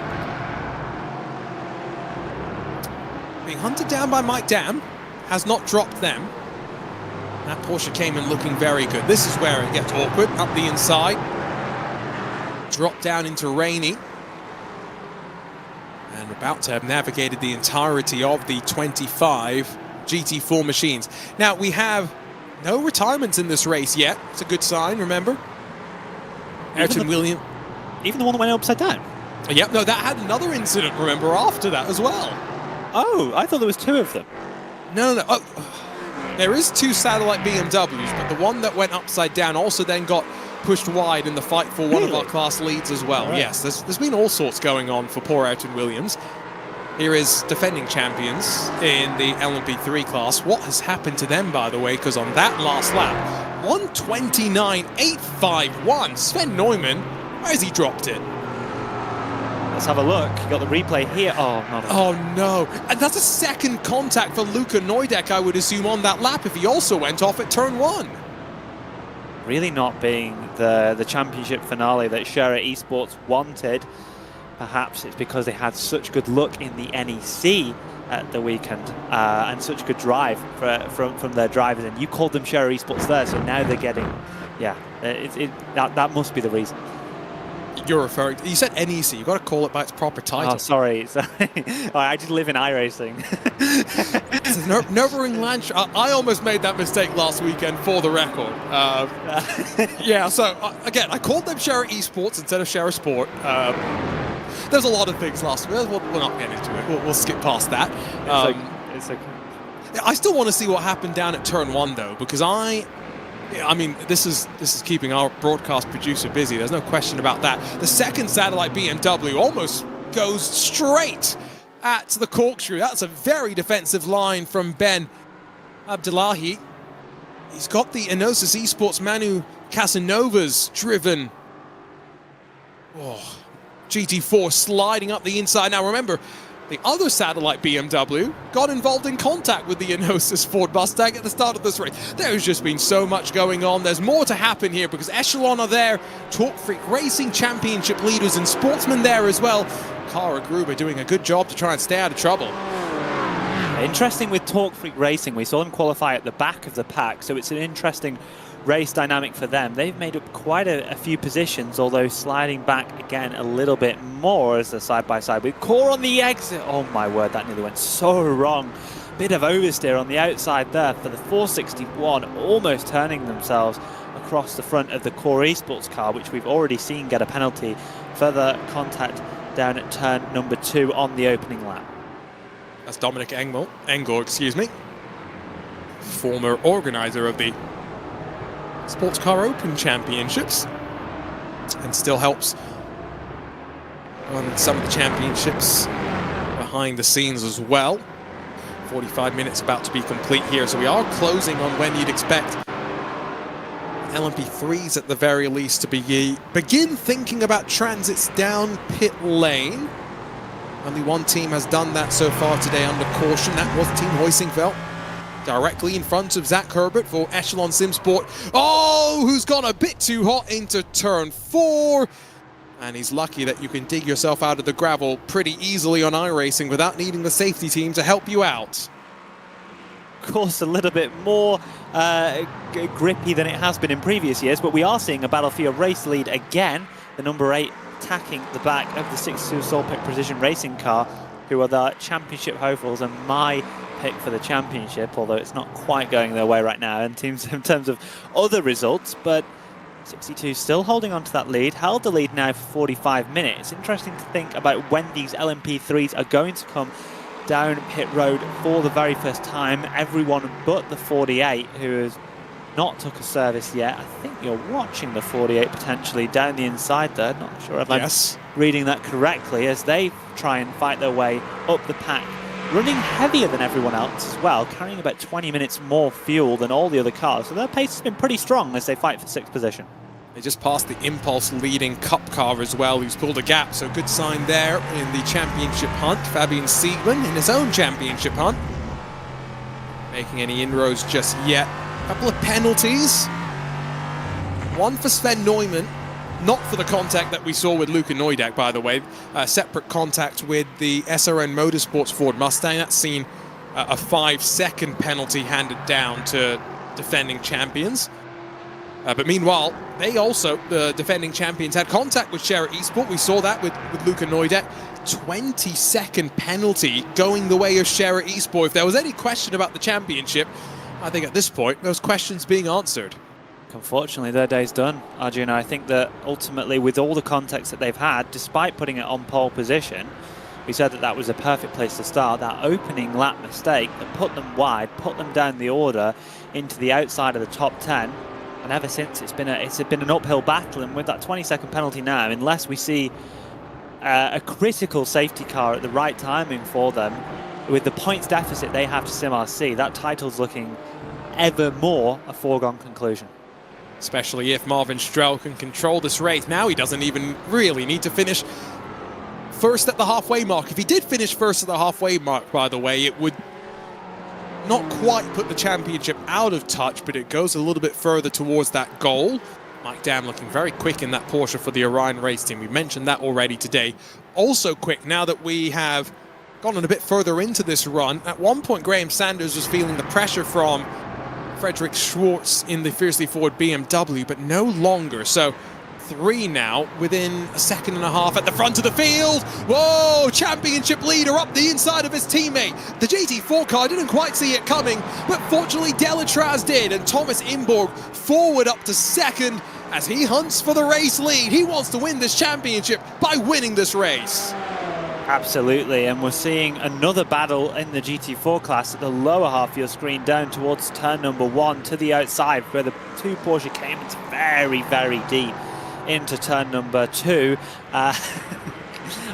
Being hunted down by Mike Dam, has not dropped them. That Porsche came in looking very good. This is where it gets awkward, up the inside. Drop down into Rainey. And about to have navigated the entirety of the 25 GT4 machines. Now, we have no retirements in this race yet. It's a good sign, remember? Ayrton Williams. Even the one that went upside down? Yep, no, that had another incident, remember, after that as well. Oh, I thought there was 2 of them. No. Oh, there is 2 satellite BMWs, but the one that went upside down also then got pushed wide in the fight for one of our class leads as well. Right. Yes, there's been all sorts going on for poor Ayrton Williams. Here is defending champions in the LMP3 class. What has happened to them, by the way, because on that last lap, 129.851, Sven Neumann, where has he dropped it? Let's have a look. You got the replay here. Oh, not oh no. And that's a second contact for Luka Neudek, I would assume, on that lap if he also went off at turn 1. Really not being the championship finale that Shera Esports wanted. Perhaps it's because they had such good luck in the NEC at the weekend and such good drive from their drivers. And you called them Shera Esports there, so now they're getting, yeah, that must be the reason. You're referring to, you said NEC, you've got to call it by its proper title. Oh, sorry. I just live in iRacing. It's a Nürburgring Launch. I almost made that mistake last weekend for the record. Yeah, so again, I called them Shera Esports instead of Shera Sport. There's a lot of things last week. We'll not get into it. We'll skip past that. It's okay. I still want to see what happened down at turn 1 though, because I mean, this is keeping our broadcast producer busy. There's no question about that. The second satellite BMW almost goes straight at the corkscrew. That's a very defensive line from Ben Abdullahi. He's got the Enosis Esports Manu Casanovas driven GT4 sliding up the inside. Now remember, the other satellite BMW got involved in contact with the Enosis Ford Mustang at the start of this race. There's just been so much going on. There's more to happen here because Echelon are there, Talk Freak Racing Championship leaders and sportsmen there as well. Kara Gruber doing a good job to try and stay out of trouble. Interesting with Talk Freak Racing, we saw them qualify at the back of the pack, so it's an interesting race dynamic for them. They've made up quite a few positions, although sliding back again a little bit more as they're side by side with Core on the exit. Oh my word, that nearly went so wrong. Bit of oversteer on the outside there for the 461, almost turning themselves across the front of the Core Esports car, which we've already seen get a penalty. Further contact down at turn number 2 on the opening lap. That's Dominic Engel, excuse me, former organizer of the Sports Car Open Championships, and still helps on some of the championships behind the scenes as well. 45 minutes about to be complete here, so we are closing on when you'd expect LMP3s at the very least to begin thinking about transits down pit lane. Only one team has done that so far today under caution. That was Team Oisingveld, directly in front of Zach Herbert for Echelon Sim Sport. Oh, who's gone a bit too hot into turn 4. And he's lucky that you can dig yourself out of the gravel pretty easily on iRacing without needing the safety team to help you out. Of course, a little bit more grippy than it has been in previous years, but we are seeing a Battlefield race lead again. The number 8 attacking the back of the 6-2 Solpic Precision Racing car, who are the championship hopefuls and my pick for the championship, although it's not quite going their way right now in terms of other results. But 62 still holding on to that lead, held the lead now for 45 minutes. Interesting to think about when these LMP3s are going to come down pit road for the very first time. Everyone but the 48, who has not took a service yet. I think you're watching the 48 potentially down the inside there. Not sure if I'm reading that correctly, as they try and fight their way up the pack. Running heavier than everyone else as well, carrying about 20 minutes more fuel than all the other cars. So their pace has been pretty strong as they fight for 6th position. They just passed the Impulse leading Cup car as well, who's pulled a gap, so good sign there in the championship hunt. Fabian Siegmann in his own championship hunt. Making any inroads just yet. A couple of penalties. One for Sven Neumann, not for the contact that we saw with Luca Neudeck, by the way. Separate contact with the SRN Motorsports Ford Mustang. That's seen a 5-second penalty handed down to defending champions. But meanwhile, they also, the defending champions, had contact with Shera Esports. We saw that with Luca Neudeck. 20-second penalty going the way of Shera Esports. If there was any question about the championship, I think at this point, those questions being answered. Unfortunately, their day's done, Arjuna. I think that ultimately, with all the context that they've had, despite putting it on pole position, we said that that was a perfect place to start. That opening lap mistake that put them wide, put them down the order into the outside of the top 10. And ever since, it's been an uphill battle. And with that 20-second penalty now, unless we see a critical safety car at the right timing for them, with the points deficit they have to SimRC, that title's looking ever more a foregone conclusion. Especially if Marvin Strel can control this race. Now he doesn't even really need to finish first at the halfway mark. If he did finish first at the halfway mark, by the way, it would not quite put the championship out of touch, but it goes a little bit further towards that goal. Mike Dam looking very quick in that Porsche for the Orion race team. We mentioned that already today. Also quick now that we have gone a bit further into this run. At one point, Graham Sanders was feeling the pressure from Frederick Schwartz in the Fiercely Forward BMW, but no longer. So 3 now within a second and a half at the front of the field. Whoa, championship leader up the inside of his teammate. The GT4 car didn't quite see it coming, but fortunately Delatraz did, and Thomas Imborg forward up to second as he hunts for the race lead. He wants to win this championship by winning this race. Absolutely, and we're seeing another battle in the GT4 class at the lower half of your screen, down towards turn number 1 to the outside, where the 2 Porsche came into very, very deep into turn number 2. I'm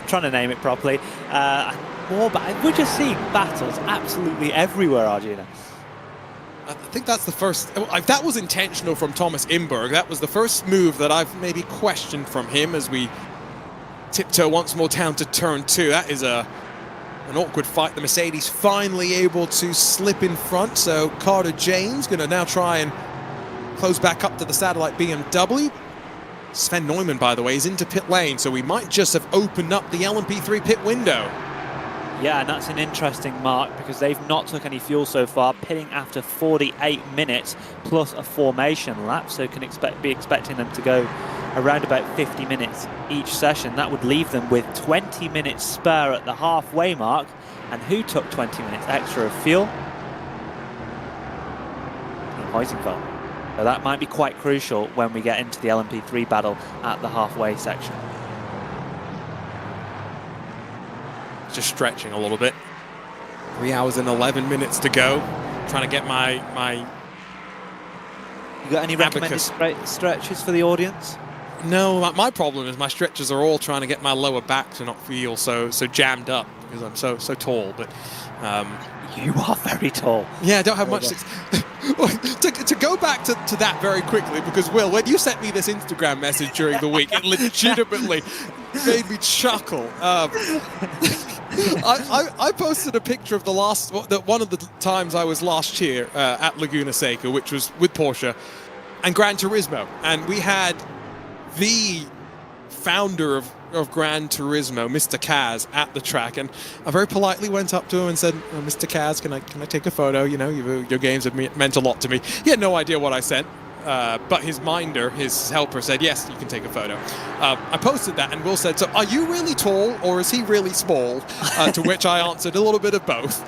trying to name it properly. We're just seeing battles absolutely everywhere, Arjuna. I think that's the first. If that was intentional from Thomas Imberg, that was the first move that I've maybe questioned from him as we tiptoe once more down to turn 2. That is an awkward fight. The Mercedes finally able to slip in front, so Carter James going to now try and close back up to the satellite BMW. Sven Neumann, by the way, is into pit lane, so we might just have opened up the LMP3 pit window. Yeah, and that's an interesting mark because they've not took any fuel so far, pitting after 48 minutes plus a formation lap, so can be expecting them to go around about 50 minutes each session. That would leave them with 20 minutes spare at the halfway mark. And who took 20 minutes extra of fuel? Huizenfeld. So that might be quite crucial when we get into the LMP3 battle at the halfway section. Just stretching a little bit. 3 hours and 11 minutes to go. Trying to get my You got any recommended stretches for the audience? No, my problem is my stretches are all trying to get my lower back to not feel so jammed up because I'm so tall. But you are very tall. Yeah, I don't have much. To go back to that very quickly, because Will, when you sent me this Instagram message during the week, it legitimately made me chuckle. I posted a picture of one of the times I was last year at Laguna Seca, which was with Porsche and Gran Turismo, and we had the founder of Gran Turismo, Mr. Kaz, at the track, and I very politely went up to him and said, oh, Mr. Kaz, can I take a photo? You know, your games have meant a lot to me. He had no idea what I but his minder, his helper, said, yes, you can take a photo. I posted that, and Will said, so are you really tall, or is he really small? To which I answered, a little bit of both.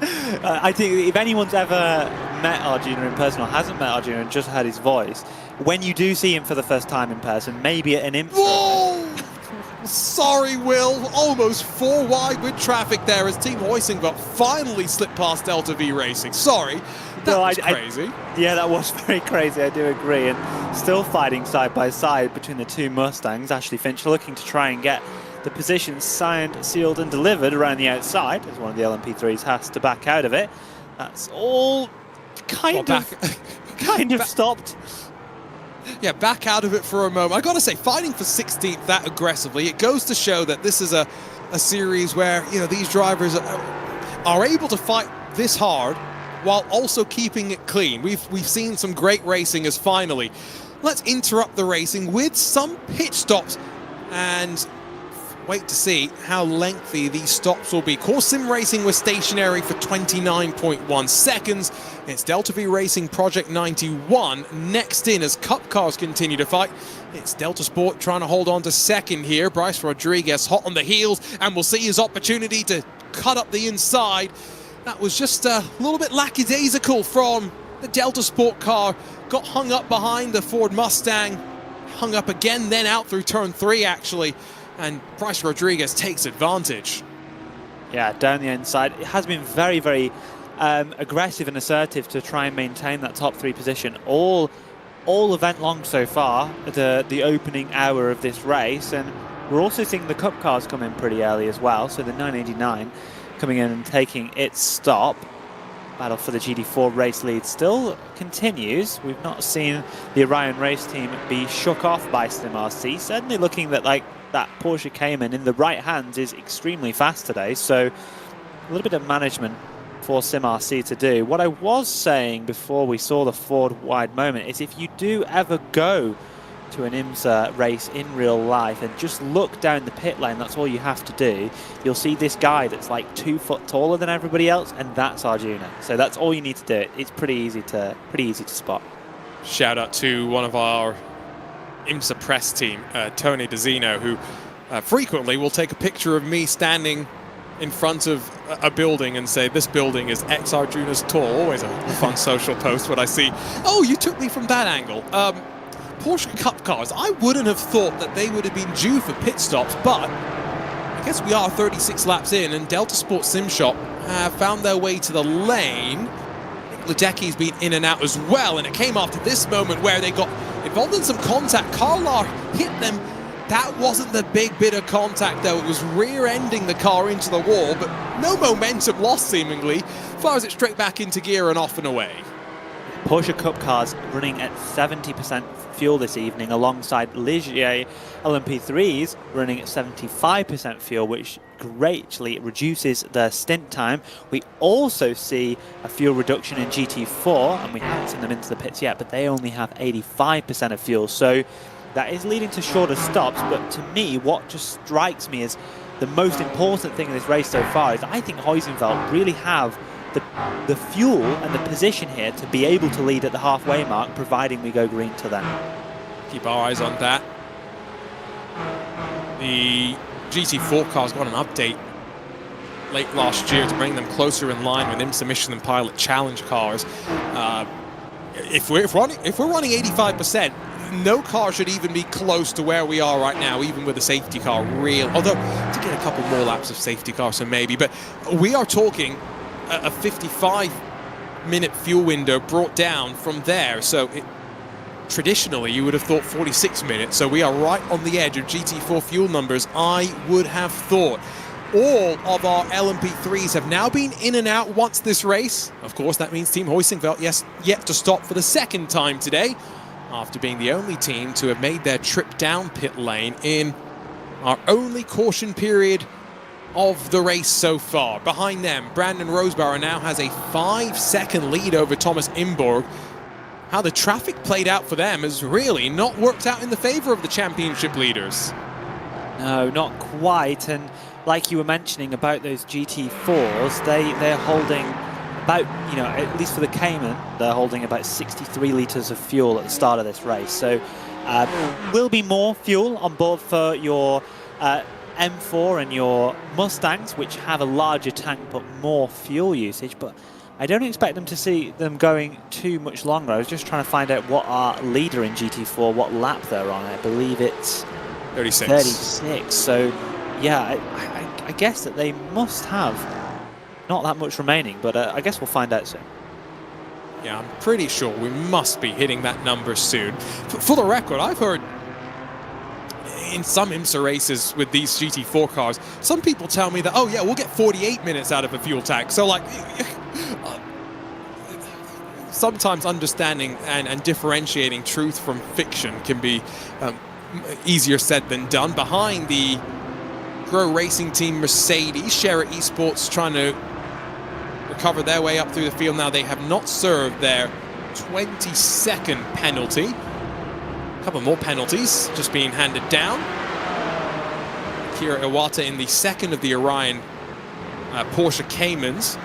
I think if anyone's ever met Arjuna in person or hasn't met Arjuna and just heard his voice, when you do see him for the first time in person, maybe at an IMSA. Whoa! Sorry, Will. Almost 4 wide with traffic there as Team Hoisingveld finally slipped past Delta V Racing. Sorry. That was crazy. Yeah, that was very crazy. I do agree. And still fighting side by side between the two Mustangs. Ashley Finch looking to try and get the positions signed, sealed and delivered around the outside, as one of the LMP3s has to back out of it. That's all kind of stopped. Yeah, back out of it for a moment. I got to say, fighting for 16th that aggressively, it goes to show that this is a series where, you know, these drivers are able to fight this hard while also keeping it clean. We've seen some great racing as finally. Let's interrupt the racing with some pit stops and wait to see how lengthy these stops will be. Course Sim Racing was stationary for 29.1 seconds. It's Delta V Racing Project 91 next in as Cup cars continue to fight. It's Delta Sport trying to hold on to second here. Bryce Rodriguez hot on the heels, and we'll see his opportunity to cut up the inside. That was just a little bit lackadaisical from the Delta Sport car. Got hung up behind the Ford Mustang. Hung up again, then out through turn 3 actually. And Bryce Rodriguez takes advantage. Yeah, down the inside. It has been very, very aggressive and assertive to try and maintain that top 3 position all event long so far, the opening hour of this race. And we're also seeing the Cup cars come in pretty early as well. So the 989 coming in and taking its stop. Battle for the GT4 race lead still continues. We've not seen the Orion race team be shook off by SimRC. Certainly looking that that Porsche Cayman in the right hands is extremely fast today, so a little bit of management for SimRC to do. What I was saying before we saw the Ford wide moment is if you do ever go to an IMSA race in real life and just look down the pit lane, that's all you have to do, you'll see this guy that's like 2 foot taller than everybody else, and that's Arjuna. So that's all you need to do. It's pretty easy to spot. Shout out to one of our IMSA press team, Tony DeZino, who frequently will take a picture of me standing in front of a building and say, this building is X Arjuna's tall. Always a fun social post when I see, oh, you took me from that angle. Porsche Cup cars, I wouldn't have thought that they would have been due for pit stops, but I guess we are 36 laps in, and Delta Sport Sim Shop have found their way to the lane. Ledecky's been in and out as well, and it came after this moment where they got involved in some contact. Carlar hit them. That wasn't the big bit of contact, though. It was rear-ending the car into the wall, but no momentum lost, seemingly. Fires it straight back into gear and off and away. Porsche Cup cars running at 70% fuel this evening, alongside Ligier LMP3s running at 75% fuel, which greatly reduces their stint time. We also see a fuel reduction in GT4, and we haven't seen them into the pits yet, but they only have 85% of fuel. So that is leading to shorter stops, but to me, what just strikes me as the most important thing in this race so far is I think Hoisingveld really have the fuel and the position here to be able to lead at the halfway mark, providing we go green to them. Keep our eyes on that. The GT4 cars got an update late last year to bring them closer in line with IMSA Michelin Pilot Challenge cars. If we're running 85%, no car should even be close to where we are right now, even with a safety car although to get a couple more laps of safety car, so maybe, but we are talking a 55-minute fuel window brought down from there. So traditionally, you would have thought 46 minutes. So we are right on the edge of GT4 fuel numbers, I would have thought. All of our LMP3s have now been in and out once this race. Of course, that means Team Hoisingveld, yes, yet to stop for the second time today, after being the only team to have made their trip down pit lane in our only caution period of the race so far. Behind them, Brandon Rosebauer now has a 5-second lead over Thomas Imborg. How the traffic played out for them has really not worked out in the favor of the championship leaders. No, not quite. And like you were mentioning about those GT4s, they're holding about, you know, at least for the Cayman, they're holding about 63 litres of fuel at the start of this race. So will be more fuel on board for your M4 and your Mustangs, which have a larger tank but more fuel usage. But I don't expect them to see them going too much longer. I was just trying to find out what our leader in GT4, what lap they're on. I believe it's 36. 36. So yeah, I guess that they must have not that much remaining, but I guess we'll find out soon. Yeah, I'm pretty sure we must be hitting that number soon. For the record, I've heard in some IMSA races with these GT4 cars, some people tell me that, oh yeah, we'll get 48 minutes out of a fuel tank. So like, sometimes understanding and differentiating truth from fiction can be easier said than done. Behind the Grow Racing Team Mercedes, Share Esports trying to recover their way up through the field. Now they have not served their 22nd penalty. A couple more penalties just being handed down. Kira Iwata in the second of the Orion Porsche Caymans.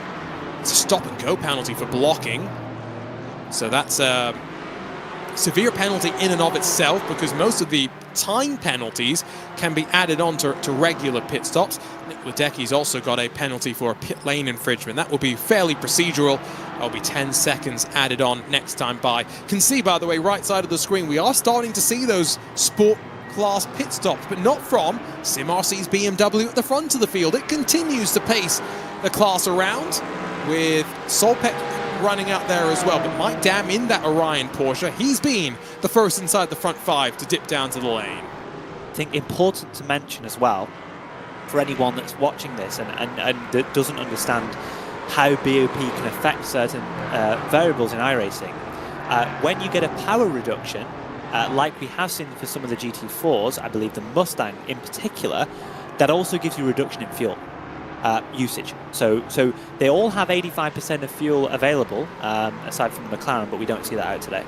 It's a stop and go penalty for blocking. So that's a severe penalty in and of itself, because most of the time penalties can be added on to regular pit stops. Nick Ledecky's also got a penalty for a pit lane infringement. That will be fairly procedural. That'll be 10 seconds added on next time by. Can see, by the way, right side of the screen, we are starting to see those sport class pit stops, but not from SimRC's BMW at the front of the field. It continues to pace the class around, with Solpec running out there as well. But Mike Dam in that Orion Porsche, he's been the first inside the front five to dip down to the lane. I think important to mention as well, for anyone that's watching this and that doesn't understand how BOP can affect certain variables in iRacing, when you get a power reduction, like we have seen for some of the GT4s, I believe the Mustang in particular, that also gives you a reduction in fuel usage. So they all have 85% of fuel available, aside from the McLaren, but we don't see that out today.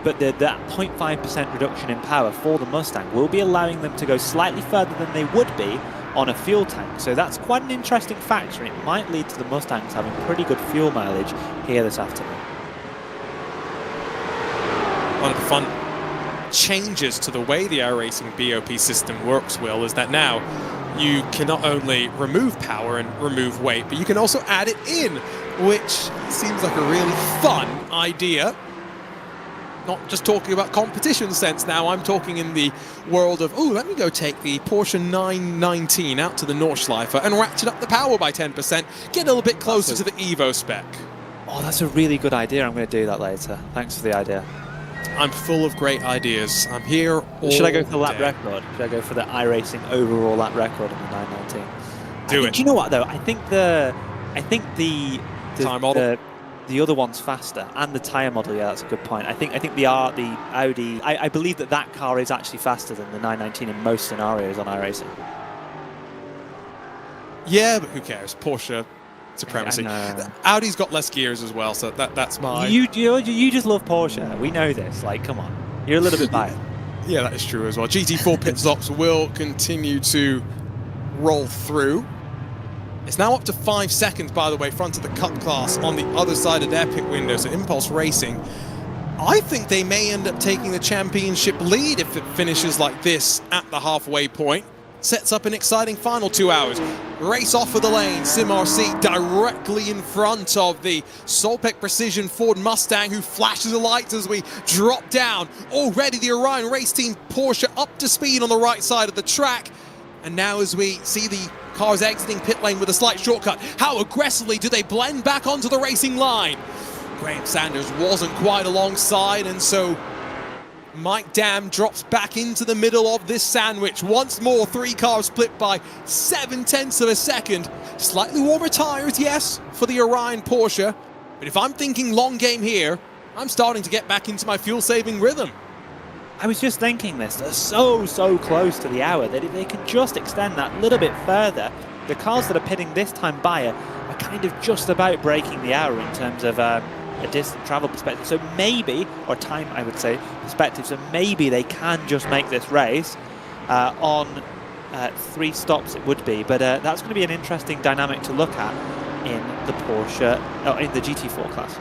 But that 0.5% reduction in power for the Mustang will be allowing them to go slightly further than they would be on a fuel tank. So that's quite an interesting factor, and it might lead to the Mustangs having pretty good fuel mileage here this afternoon. One of the fun changes to the way the iRacing BOP system works, Will, is that now you can not only remove power and remove weight, but you can also add it in, which seems like a really fun idea. Not just talking about competition sense now, I'm talking in the world of, oh, let me go take the Porsche 919 out to the Nordschleife and ratchet up the power by 10%, get a little bit closer to the Evo spec. Oh, that's a really good idea. I'm going to do that later. Thanks for the idea. I'm full of great ideas. I'm here all Should I go for the lap day. record? Should I go for the iRacing overall lap record in the 919? Do it. Do you know what though? I think the Tyre model. The other one's faster, and the tyre model. Yeah, that's a good point. I think the Audi. I believe that car is actually faster than the 919 in most scenarios on iRacing. Yeah, but who cares? Porsche supremacy. Audi's got less gears as well, so that's my. You just love Porsche. We know this. Like, come on, you're a little bit biased. Yeah, that is true as well. GT4 pit stops will continue to roll through. It's now up to 5 seconds, by the way, front of the Cup class on the other side of their pit window. So Impulse Racing, I think they may end up taking the championship lead if it finishes like this at the halfway point. Sets up an exciting final 2 hours. Race off of the lane. SimRC directly in front of the Solpec Precision Ford Mustang, who flashes the lights as we drop down. Already the Orion Race Team Porsche up to speed on the right side of the track. And now as we see the cars exiting pit lane with a slight shortcut, how aggressively do they blend back onto the racing line? Graham Sanders wasn't quite alongside, and so Mike Dam drops back into the middle of this sandwich. Once more, 3 cars split by 0.7 of a second. Slightly warmer tires, yes, for the Orion Porsche. But if I'm thinking long game here, I'm starting to get back into my fuel-saving rhythm. I was just thinking this. They're so close to the hour that if they can just extend that little bit further, the cars that are pitting this time by are kind of just about breaking the hour in terms of a distant travel perspective. So maybe, or time I would say, perspective, so maybe they can just make this race on 3 stops it would be. But that's going to be an interesting dynamic to look at. in the Porsche, in the GT4 class.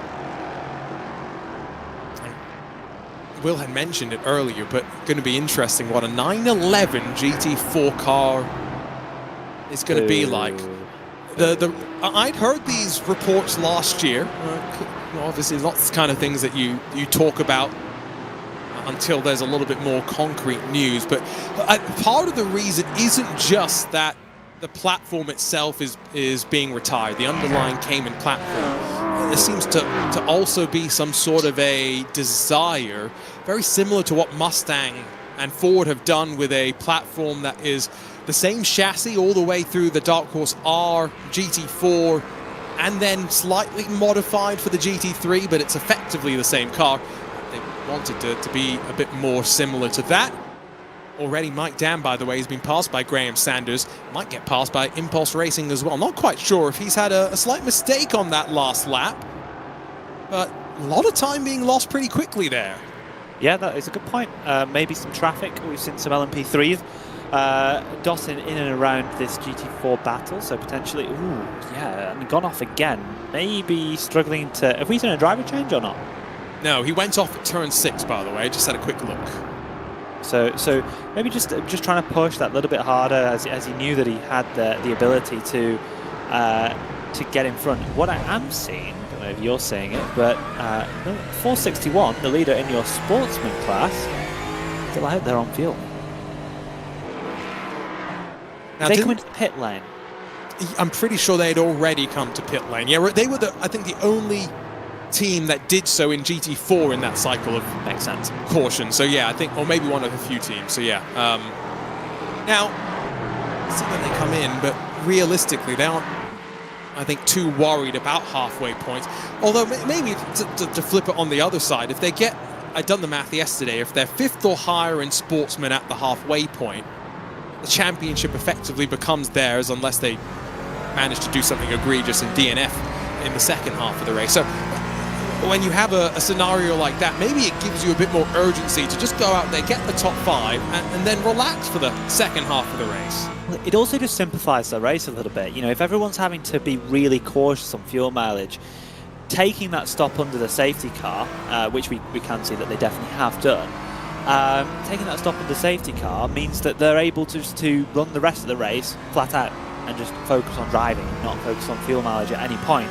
Will had mentioned it earlier, but going to be interesting what a 911 GT4 car is going to be like. I'd heard these reports last year. Obviously, lots of kind of things that you talk about until there's a little bit more concrete news. But part of the reason isn't just that the platform itself is being retired, the underlying Cayman platform. There seems to also be some sort of a desire, very similar to what Mustang and Ford have done with a platform that is the same chassis all the way through the Dark Horse R, GT4, and then slightly modified for the GT3, but it's effectively the same car. They wanted to be a bit more similar to that. Already Mike Dam, by the way, has been passed by Graham Sanders. Might get passed by Impulse Racing as well. Not quite sure if he's had a slight mistake on that last lap, but a lot of time being lost pretty quickly there. Yeah, that is a good point. Maybe some traffic. We've seen some LMP3s dotting in and around this GT4 battle, so potentially, yeah, and gone off again. Maybe struggling to... Have we seen a driver change or not? No, he went off at turn 6, by the way. I just had a quick look. So maybe just trying to push that a little bit harder, as he knew that he had the ability to get in front. What I am seeing, I don't know if you're seeing it, but 461, the leader in your sportsman class, still out there on fuel. Now, they come into pit lane. I'm pretty sure they'd already come to pit lane. Yeah, they were I think the only team that did so in GT4 in that cycle of Makes sense. caution. So yeah, I think, or maybe one of a few teams. So yeah. Now, see when they come in, but realistically, they aren't, I think, too worried about halfway points. Although maybe to flip it on the other side, if they get, I'd done the math yesterday, if they're 5th or higher in sportsman at the halfway point, the championship effectively becomes theirs unless they manage to do something egregious in DNF in the second half of the race. So when you have a scenario like that, maybe it gives you a bit more urgency to just go out there, get the top 5, and then relax for the second half of the race. It also just simplifies the race a little bit. You know, if everyone's having to be really cautious on fuel mileage, taking that stop under the safety car, which we can see that they definitely have done, taking that stop under the safety car means that they're able to run the rest of the race flat out and just focus on driving and not focus on fuel mileage at any point,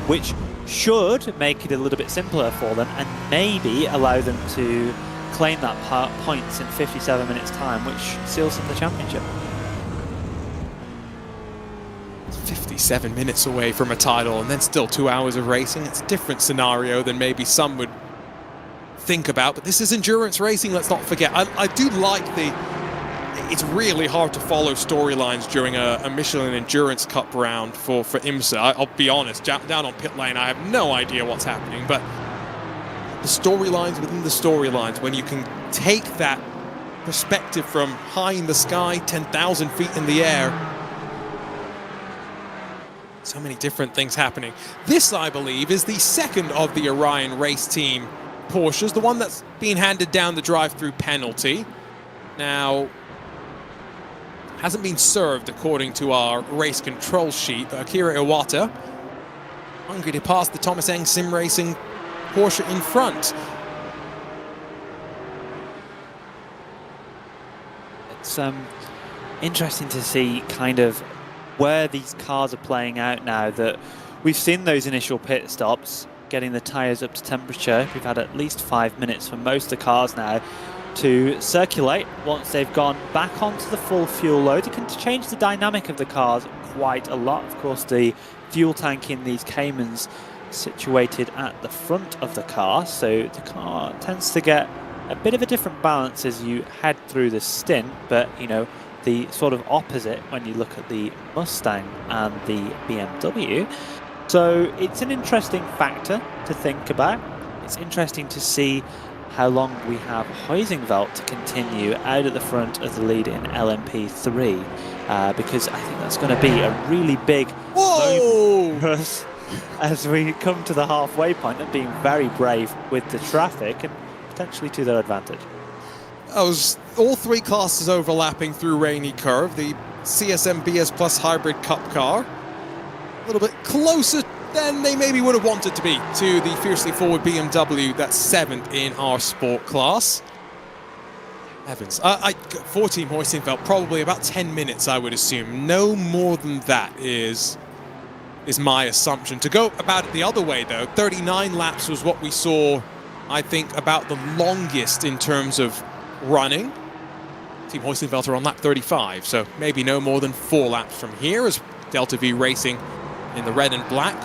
which should make it a little bit simpler for them and maybe allow them to claim that points in 57 minutes time, which seals them the championship. 57 minutes away from a title and then still 2 hours of racing. It's a different scenario than maybe some would think about, but this is endurance racing, let's not forget. I do like it's really hard to follow storylines during a Michelin Endurance Cup round for IMSA. I'll be honest, down on pit lane, I have no idea what's happening, but the storylines within the storylines, when you can take that perspective from high in the sky, 10,000 feet in the air, so many different things happening. This, I believe, is the second of the Orion race team Porsches, the one that's being handed down the drive-through penalty. Now, hasn't been served according to our race control sheet, but Akira Iwata hungry to pass the Thomas Eng Sim Racing Porsche in front. It's interesting to see kind of where these cars are playing out now, that we've seen those initial pit stops, getting the tyres up to temperature. We've had at least 5 minutes for most of the cars now to circulate. Once they've gone back onto the full fuel load, it can change the dynamic of the cars quite a lot. Of course, the fuel tank in these Caymans situated at the front of the car, so the car tends to get a bit of a different balance as you head through the stint, but you know, the sort of opposite when you look at the Mustang and the BMW. So it's an interesting factor to think about. It's interesting to see how long we have Huizenveld to continue out at the front of the lead in LMP3, because I think that's going to be a really big moment for us as we come to the halfway point and being very brave with the traffic and potentially to their advantage. That was all 3 classes overlapping through Rainy Curve, the CSM BS Plus Hybrid Cup car, little bit closer than they maybe would have wanted to be to the fiercely forward BMW that's 7th in our sport class. Evans, for Team Hoisingveld, probably about 10 minutes, I would assume. No more than that is my assumption. To go about it the other way, though, 39 laps was what we saw, I think, about the longest in terms of running. Team Hoisingveld are on lap 35, so maybe no more than 4 laps from here as Delta V Racing in the red and black,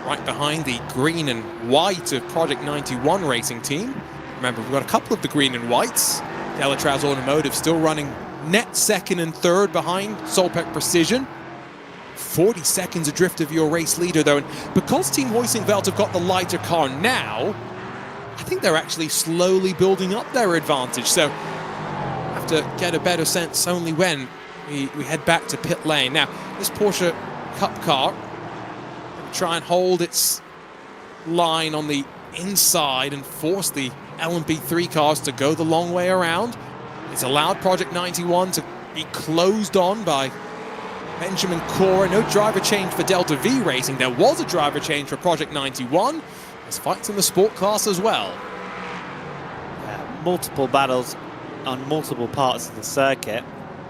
right behind the green and white of Project 91 racing team. Remember, we've got a couple of the green and whites. Delatraz Automotive still running net second and third behind Solpec Precision. 40 seconds adrift of your race leader, though, and because Team Hoisingveld have got the lighter car now, I think they're actually slowly building up their advantage. So have to get a better sense only when we head back to pit lane. Now, this Porsche Cup car try and hold its line on the inside and force the LMP3 cars to go the long way around. It's allowed Project 91 to be closed on by Benjamin Cora. No driver change for Delta V Racing. There was a driver change for Project 91. There's fights in the sport class as well. Yeah, multiple battles on multiple parts of the circuit.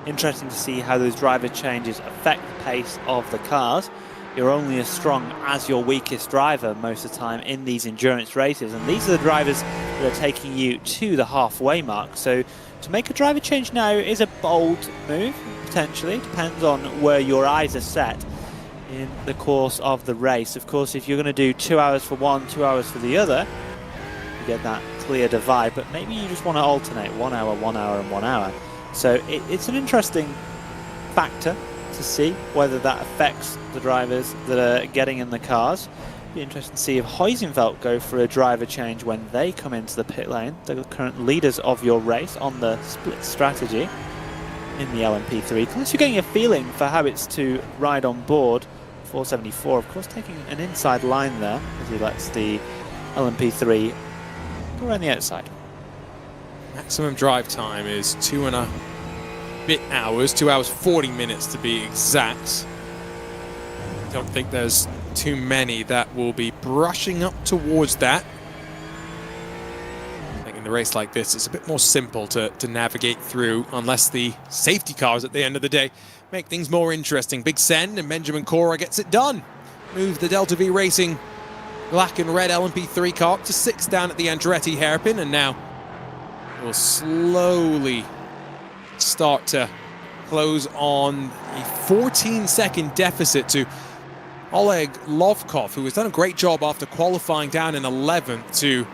Interesting to see how those driver changes affect the pace of the cars. You're only as strong as your weakest driver most of the time in these endurance races, and these are the drivers that are taking you to the halfway mark. So to make a driver change now is a bold move, potentially. Depends on where your eyes are set in the course of the race. Of course, if you're going to do 2 hours for one, 2 hours for the other, you get that clear divide, but maybe you just want to alternate 1 hour, 1 hour, and 1 hour. So it's an interesting factor to see whether that affects the drivers that are getting in the cars. Be interesting to see if Hoisingveld go for a driver change when they come into the pit lane. They're the current leaders of your race on the split strategy in the LMP3 class. You're getting a feeling for how it's to ride on board 474, of course, taking an inside line there as he lets the LMP3 go around the outside. Maximum drive time is 2.5 hours, 2 hours 40 minutes to be exact. Don't think there's too many that will be brushing up towards that. I think in a race like this, it's a bit more simple to navigate through, unless the safety cars at the end of the day make things more interesting. Big Sen and Benjamin Cora gets it done. Move the Delta V Racing black and red LMP3 car up to 6 down at the Andretti hairpin, and now we'll slowly start to close on a 14-second deficit to Oleg Lovkov, who has done a great job after qualifying down in 11th to...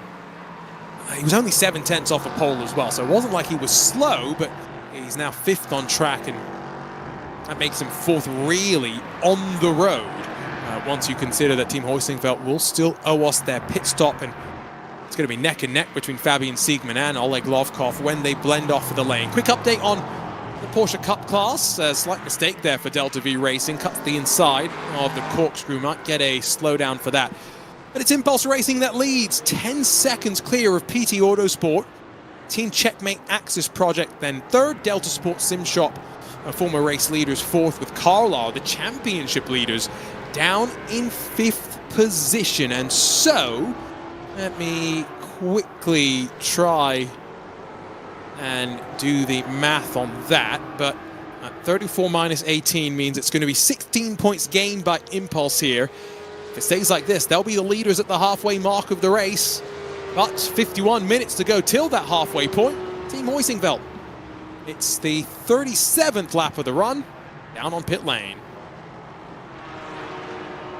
he was only 7/10 off a pole as well, so it wasn't like he was slow, but he's now 5th on track, and that makes him 4th really on the road. Once you consider that Team Hoisingveld will still owe us their pit stop, and it's going to be neck and neck between Fabian Siegmann and Oleg Lovkov when they blend off of the lane. Quick update on the Porsche Cup class. A slight mistake there for Delta V Racing. Cuts the inside of the corkscrew. Might get a slowdown for that. But it's Impulse Racing that leads. 10 seconds clear of PT Autosport. Team Checkmate Axis Project then 3rd. Delta Sport Sim Shop, former race leaders, 4th with Carlisle. The championship leaders down in 5th position. And so, let me quickly try and do the math on that, but 34 minus 18 means it's going to be 16 points gained by Impulse here. If it stays like this, they'll be the leaders at the halfway mark of the race, but 51 minutes to go till that halfway point. Team Hoisingveld, it's the 37th lap of the run, down on pit lane.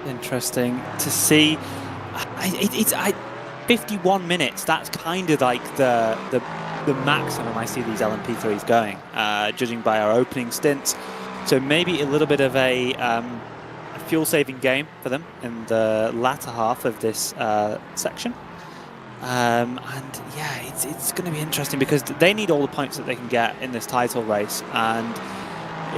Interesting to see. 51 minutes, that's kind of like the maximum I see these LMP3s going, judging by our opening stints. So maybe a little bit of a fuel-saving game for them in the latter half of this section. And yeah, it's going to be interesting because they need all the points that they can get in this title race, and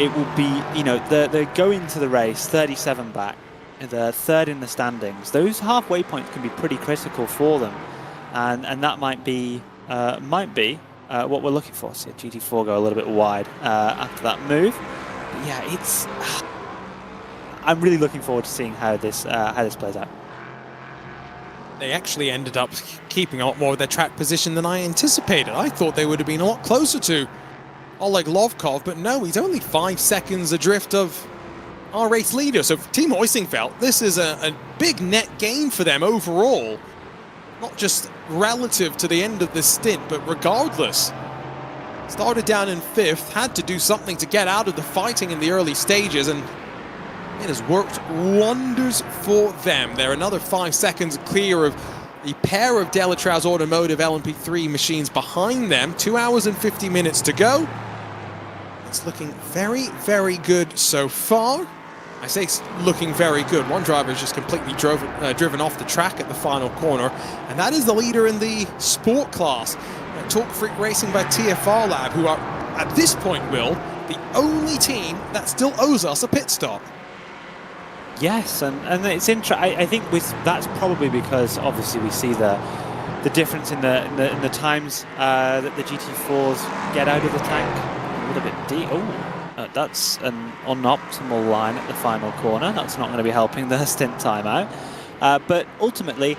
it will be, you know, they go into the race 37 back. They're 3rd in the standings. Those halfway points can be pretty critical for them, and that might be what we're looking for. See GT4 go a little bit wide after that move. But yeah, I'm really looking forward to seeing how this plays out. They actually ended up keeping a lot more of their track position than I anticipated. I thought they would have been a lot closer to Oleg Lovkov, but no, he's only 5 seconds adrift of our race leader. So for Team Oisingfeld, this is a big net gain for them overall. Not just relative to the end of this stint, but regardless. Started down in 5th, had to do something to get out of the fighting in the early stages, and it has worked wonders for them. They're another 5 seconds clear of the pair of Delatrau's Automotive LMP3 machines behind them. 2 hours and 50 minutes to go. It's looking very, very good so far. I say looking very good. One driver is just completely driven off the track at the final corner, and that is the leader in the sport class. Talk Freak Racing by TFR Lab, who are, at this point, Will, the only team that still owes us a pit stop. Yes, and it's interesting. I think that's probably because obviously we see the difference in the times that the GT4s get out of the tank. A little bit deep. Oh, that's an unoptimal line at the final corner. That's not going to be helping the stint timeout. But ultimately,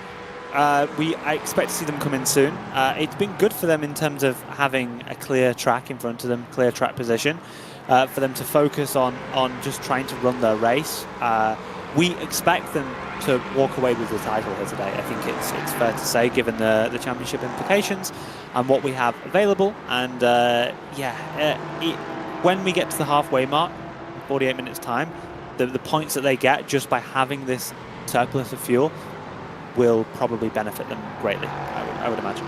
I expect to see them come in soon. It's been good for them in terms of having a clear track in front of them, clear track position, for them to focus on just trying to run their race. We expect them to walk away with the title here today. I think it's fair to say, given the championship implications and what we have available. And when we get to the halfway mark, 48 minutes time, the points that they get just by having this surplus of fuel will probably benefit them greatly, I would imagine.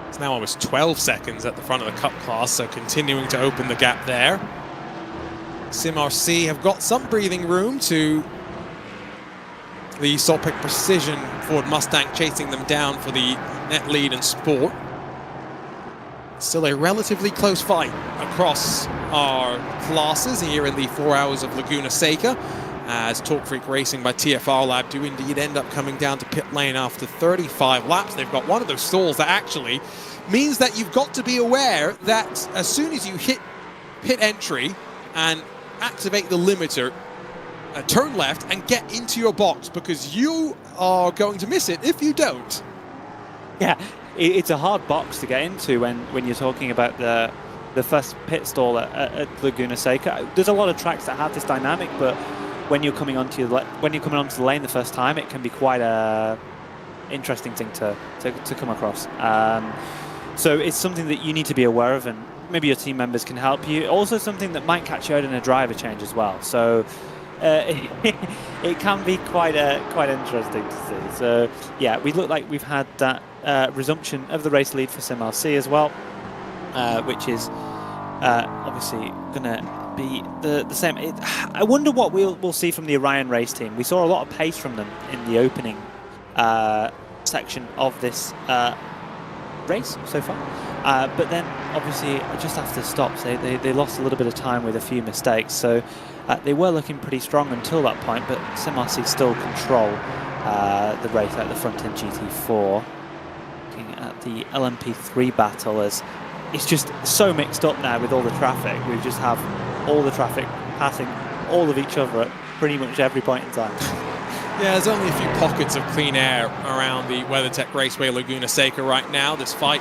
It's now almost 12 seconds at the front of the Cup class, so continuing to open the gap there. SimRC have got some breathing room to the Solpic Precision Ford Mustang chasing them down for the net lead in sport. Still a relatively close fight across our classes here in the 4 hours of Laguna Seca, as Talk Freak Racing by TFR Lab do indeed end up coming down to pit lane after 35 laps. They've got one of those stalls that actually means that you've got to be aware that as soon as you hit pit entry and activate the limiter, turn left and get into your box, because you are going to miss it if you don't. Yeah, it's a hard box to get into when you're talking about the first pit stall at Laguna Seca. There's a lot of tracks that have this dynamic, but when you're coming onto the lane the first time, it can be quite a interesting thing to come across. So it's something that you need to be aware of, and maybe your team members can help you. Also something that might catch you out in a driver change as well. So it can be quite interesting to see. So yeah, we look like we've had that resumption of the race lead for SimRC as well, which is obviously going to be the same. I wonder what we'll see from the Orion race team. We saw a lot of pace from them in the opening section of this race so far, but then obviously just after stops they lost a little bit of time with a few mistakes, so they were looking pretty strong until that point, but SimRC still control the race at the front in GT4. Looking at the LMP3 battle, as it's just so mixed up now with all the traffic. We just have all the traffic passing all of each other at pretty much every point in time. Yeah, there's only a few pockets of clean air around the WeatherTech Raceway Laguna Seca right now. This fight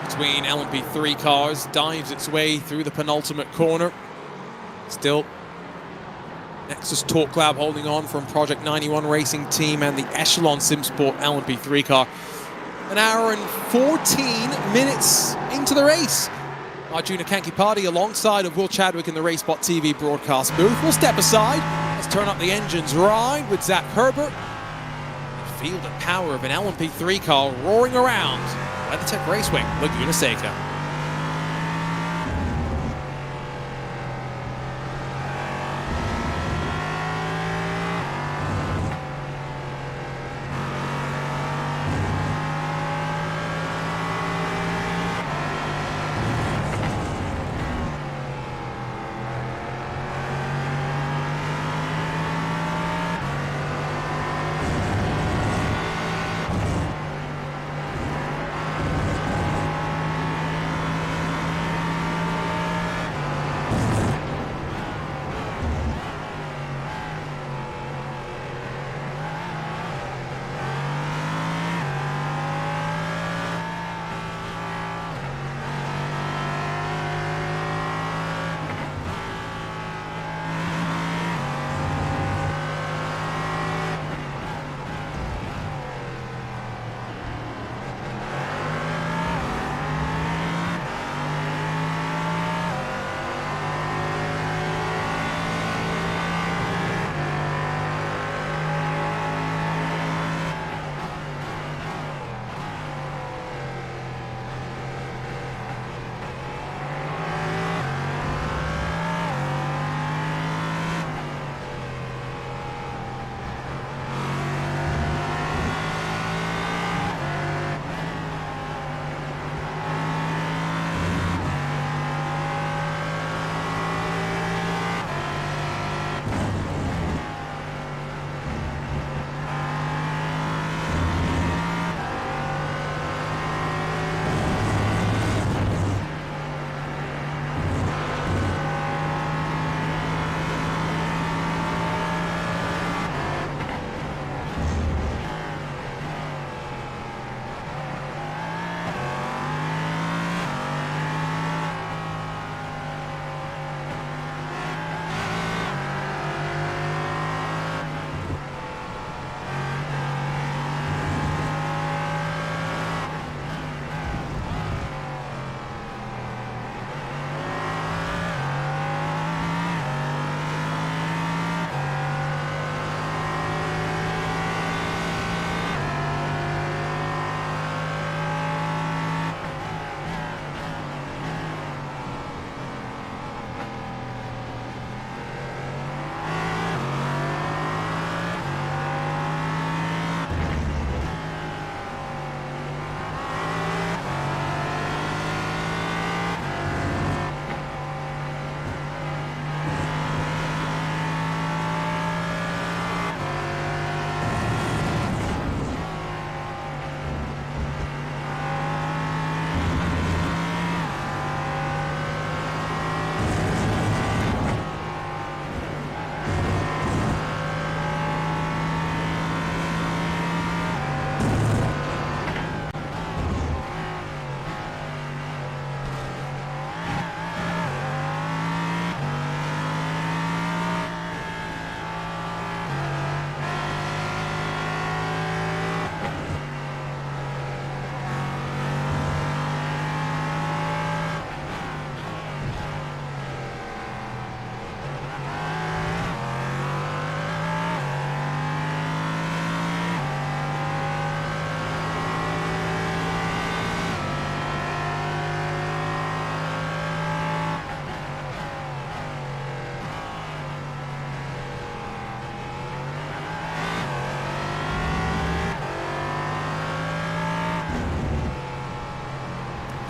between LMP3 cars dives its way through the penultimate corner. Still, Nexus Talk Lab holding on from Project 91 Racing Team and the Echelon SimSport LMP3 car. An hour and 14 minutes into the race. Arjuna Kankipati alongside of Will Chadwick in the RaceSpotTV broadcast booth. We'll step aside. Let's turn up the engines, ride with Zach Herbert. Feel the power of an LMP3 car roaring around WeatherTech Raceway, Laguna Seca.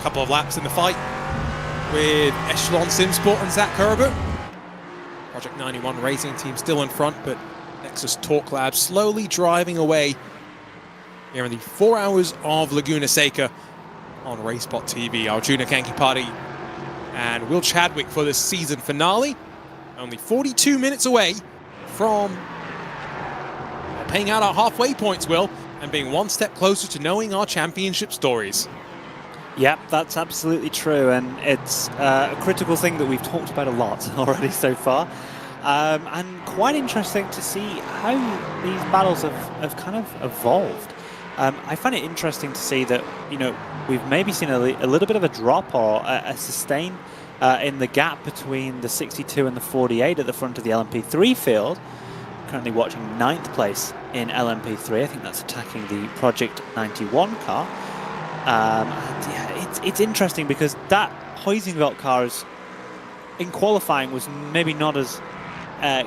A couple of laps in the fight with Echelon Simsport and Zach Herbert. Project 91 Racing Team still in front, but Nexus Talk Lab slowly driving away here in the 4 hours of Laguna Seca on RaceSpotTV. Arjuna Kankipati and Will Chadwick for this season finale. Only 42 minutes away from paying out our halfway points, Will, and being one step closer to knowing our championship stories. Yep, that's absolutely true, and it's a critical thing that we've talked about a lot already so far. And quite interesting to see how these battles have kind of evolved. I find it interesting to see that, you know, we've maybe seen a little bit of a drop or a sustain in the gap between the 62 and the 48 at the front of the LMP3 field. Currently watching 9th place in LMP3. I think that's attacking the Project 91 car. And yeah, it's interesting because that Huizenveld car in qualifying was maybe not as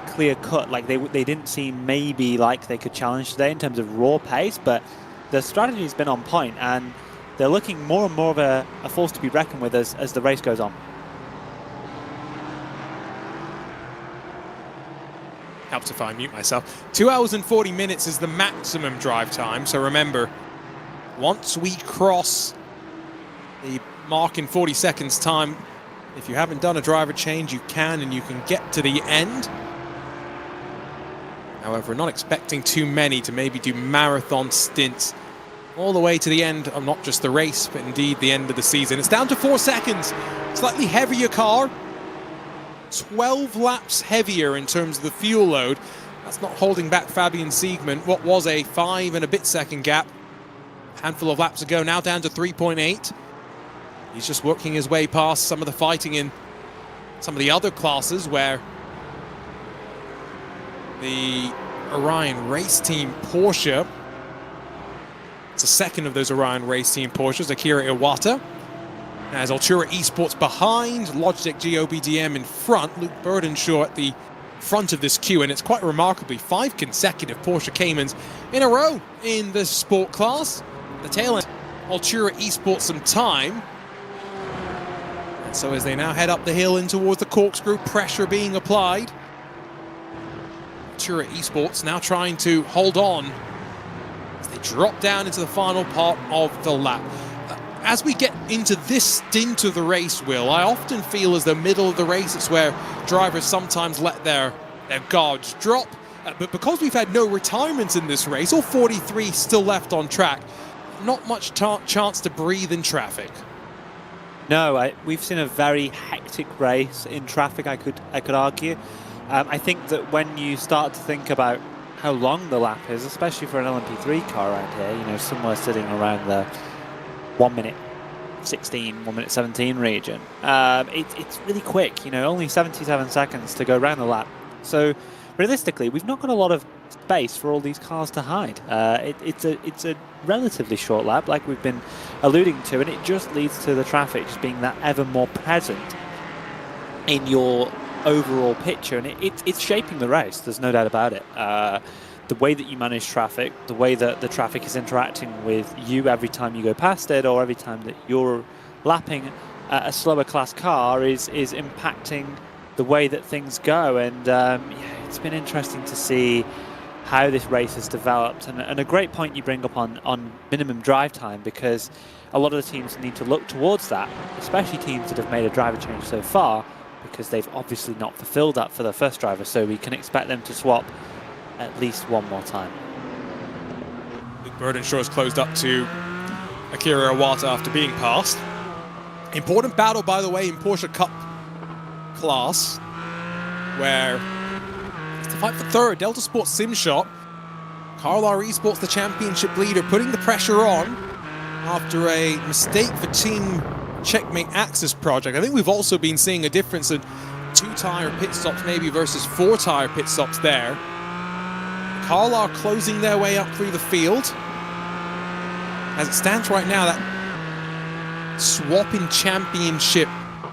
clear cut. Like they didn't seem maybe like they could challenge today in terms of raw pace, but the strategy's been on point, and they're looking more and more of a force to be reckoned with as the race goes on. Helps if I mute myself. 2 hours and 40 minutes is the maximum drive time. So remember, once we cross the mark in 40 seconds time, if you haven't done a driver change, you can, and you can get to the end. However, we're not expecting too many to maybe do marathon stints all the way to the end of not just the race, but indeed the end of the season. It's down to 4 seconds. Slightly heavier car. 12 laps heavier in terms of the fuel load. That's not holding back Fabian Siegmund. What was a 5 and a bit second gap a handful of laps ago, now down to 3.8. He's just working his way past some of the fighting in some of the other classes where the Orion Race Team Porsche, it's a second of those Orion Race Team Porsches, Akira Iwata, as Altura Esports behind, Logitech GOBDM in front, Luke Burdenshaw at the front of this queue, and it's quite remarkably 5 consecutive Porsche Caymans in a row in the sport class. The tail end, Altura Esports some time. And so as they now head up the hill in towards the corkscrew, pressure being applied. Altura Esports now trying to hold on as they drop down into the final part of the lap. As we get into this stint of the race, Will, I often feel as the middle of the race, it's where drivers sometimes let their guards drop. But because we've had no retirements in this race, all 43 still left on track, not much chance to breathe in traffic. No, we've seen a very hectic race in traffic, I could argue. I think that when you start to think about how long the lap is, especially for an LMP3 car around here, you know, somewhere sitting around the 1 minute 16, 1 minute 17 region. It's really quick, you know, only 77 seconds to go around the lap. So realistically, we've not got a lot of space for all these cars to hide. It's a relatively short lap, like we've been alluding to, and it just leads to the traffic just being that ever more present in your overall picture, and it's shaping the race. There's no doubt about it. The way that you manage traffic, the way that the traffic is interacting with you every time you go past it, or every time that you're lapping a slower class car is impacting the way that things go. And yeah, it's been interesting to see how this race has developed, and a great point you bring up on minimum drive time, because a lot of the teams need to look towards that, especially teams that have made a driver change so far, because they've obviously not fulfilled that for the first driver, so we can expect them to swap at least one more time. Luke Burdenshaw's closed up to Akira Iwata after being passed. Important battle, by the way, in Porsche Cup class, where it's the fight for third. Delta Sports Simshot, Carl R Esports, the championship leader, putting the pressure on after a mistake for Team Checkmate Axis Project. I think we've also been seeing a difference in 2-tire pit stops maybe versus 4-tire pit stops there. Carl R closing their way up through the field. As it stands right now, that swap in championship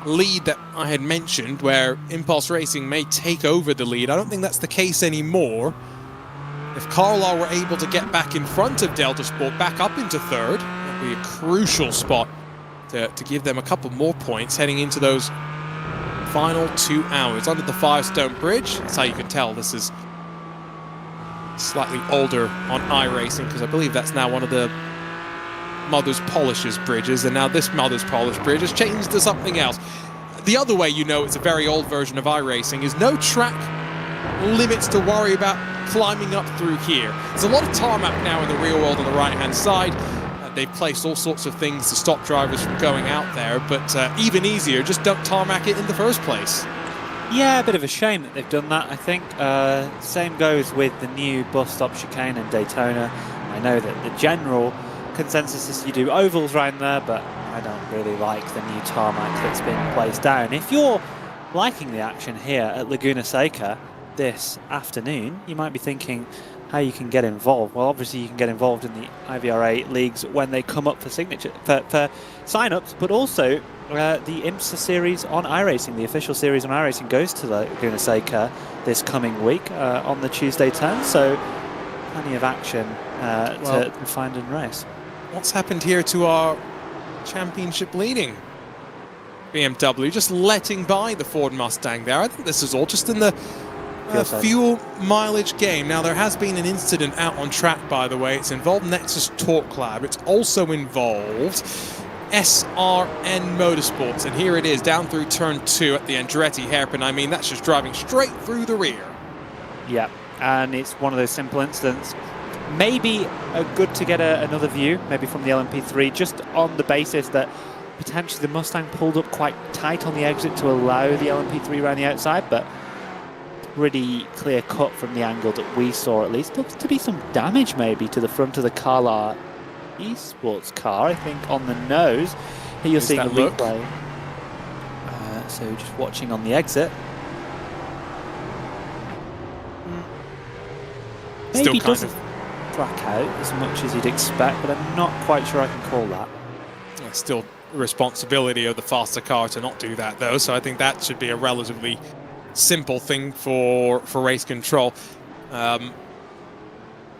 lead that I had mentioned, where Impulse Racing may take over the lead, I don't think that's the case anymore. If Carl R were able to get back in front of Delta Sport, back up into third, that would be a crucial spot to give them a couple more points heading into those final 2 hours. Under the Firestone Bridge, that's how you can tell this is slightly older on iRacing, because I believe that's now one of the Mother's Polishes bridges, and now this Mother's Polish bridge has changed to something else. The other way you know it's a very old version of iRacing is no track limits to worry about climbing up through here. There's a lot of tarmac now in the real world on the right-hand side. They've placed all sorts of things to stop drivers from going out there, but even easier, just don't tarmac it in the first place. Yeah, a bit of a shame that they've done that, I think. Same goes with the new bus stop chicane in Daytona. I know that the general consensus is you do ovals around there, but I don't really like the new tarmac that's been placed down. If you're liking the action here at Laguna Seca this afternoon, you might be thinking how you can get involved. Well, obviously you can get involved in the IVRA leagues when they come up for signature for sign-ups, but also the IMSA series on iRacing, the official series on iRacing, goes to Laguna Seca this coming week on the Tuesday turn, so plenty of action to find and race. What's happened here to our championship leading BMW? Just letting by the Ford Mustang there. I think this is all just in the fuel mileage game. Now, there has been an incident out on track, by the way. It's involved Nexus Torque Lab. It's also involved SRN Motorsports. And here it is, down through turn 2 at the Andretti hairpin. I mean, that's just driving straight through the rear. Yeah, and it's one of those simple incidents. Maybe good to get another view, maybe from the LMP3, just on the basis that potentially the Mustang pulled up quite tight on the exit to allow the LMP3 around the outside, but pretty clear cut from the angle that we saw. At least looks to be some damage maybe to the front of the Carla Esports car, I think, on the nose. Here you're seeing a replay. So just watching on the exit. Still Maybe kind of track out as much as you'd expect, but I'm not quite sure I can call that. still responsibility of the faster car to not do that, though, so I think that should be a relatively simple thing for race control.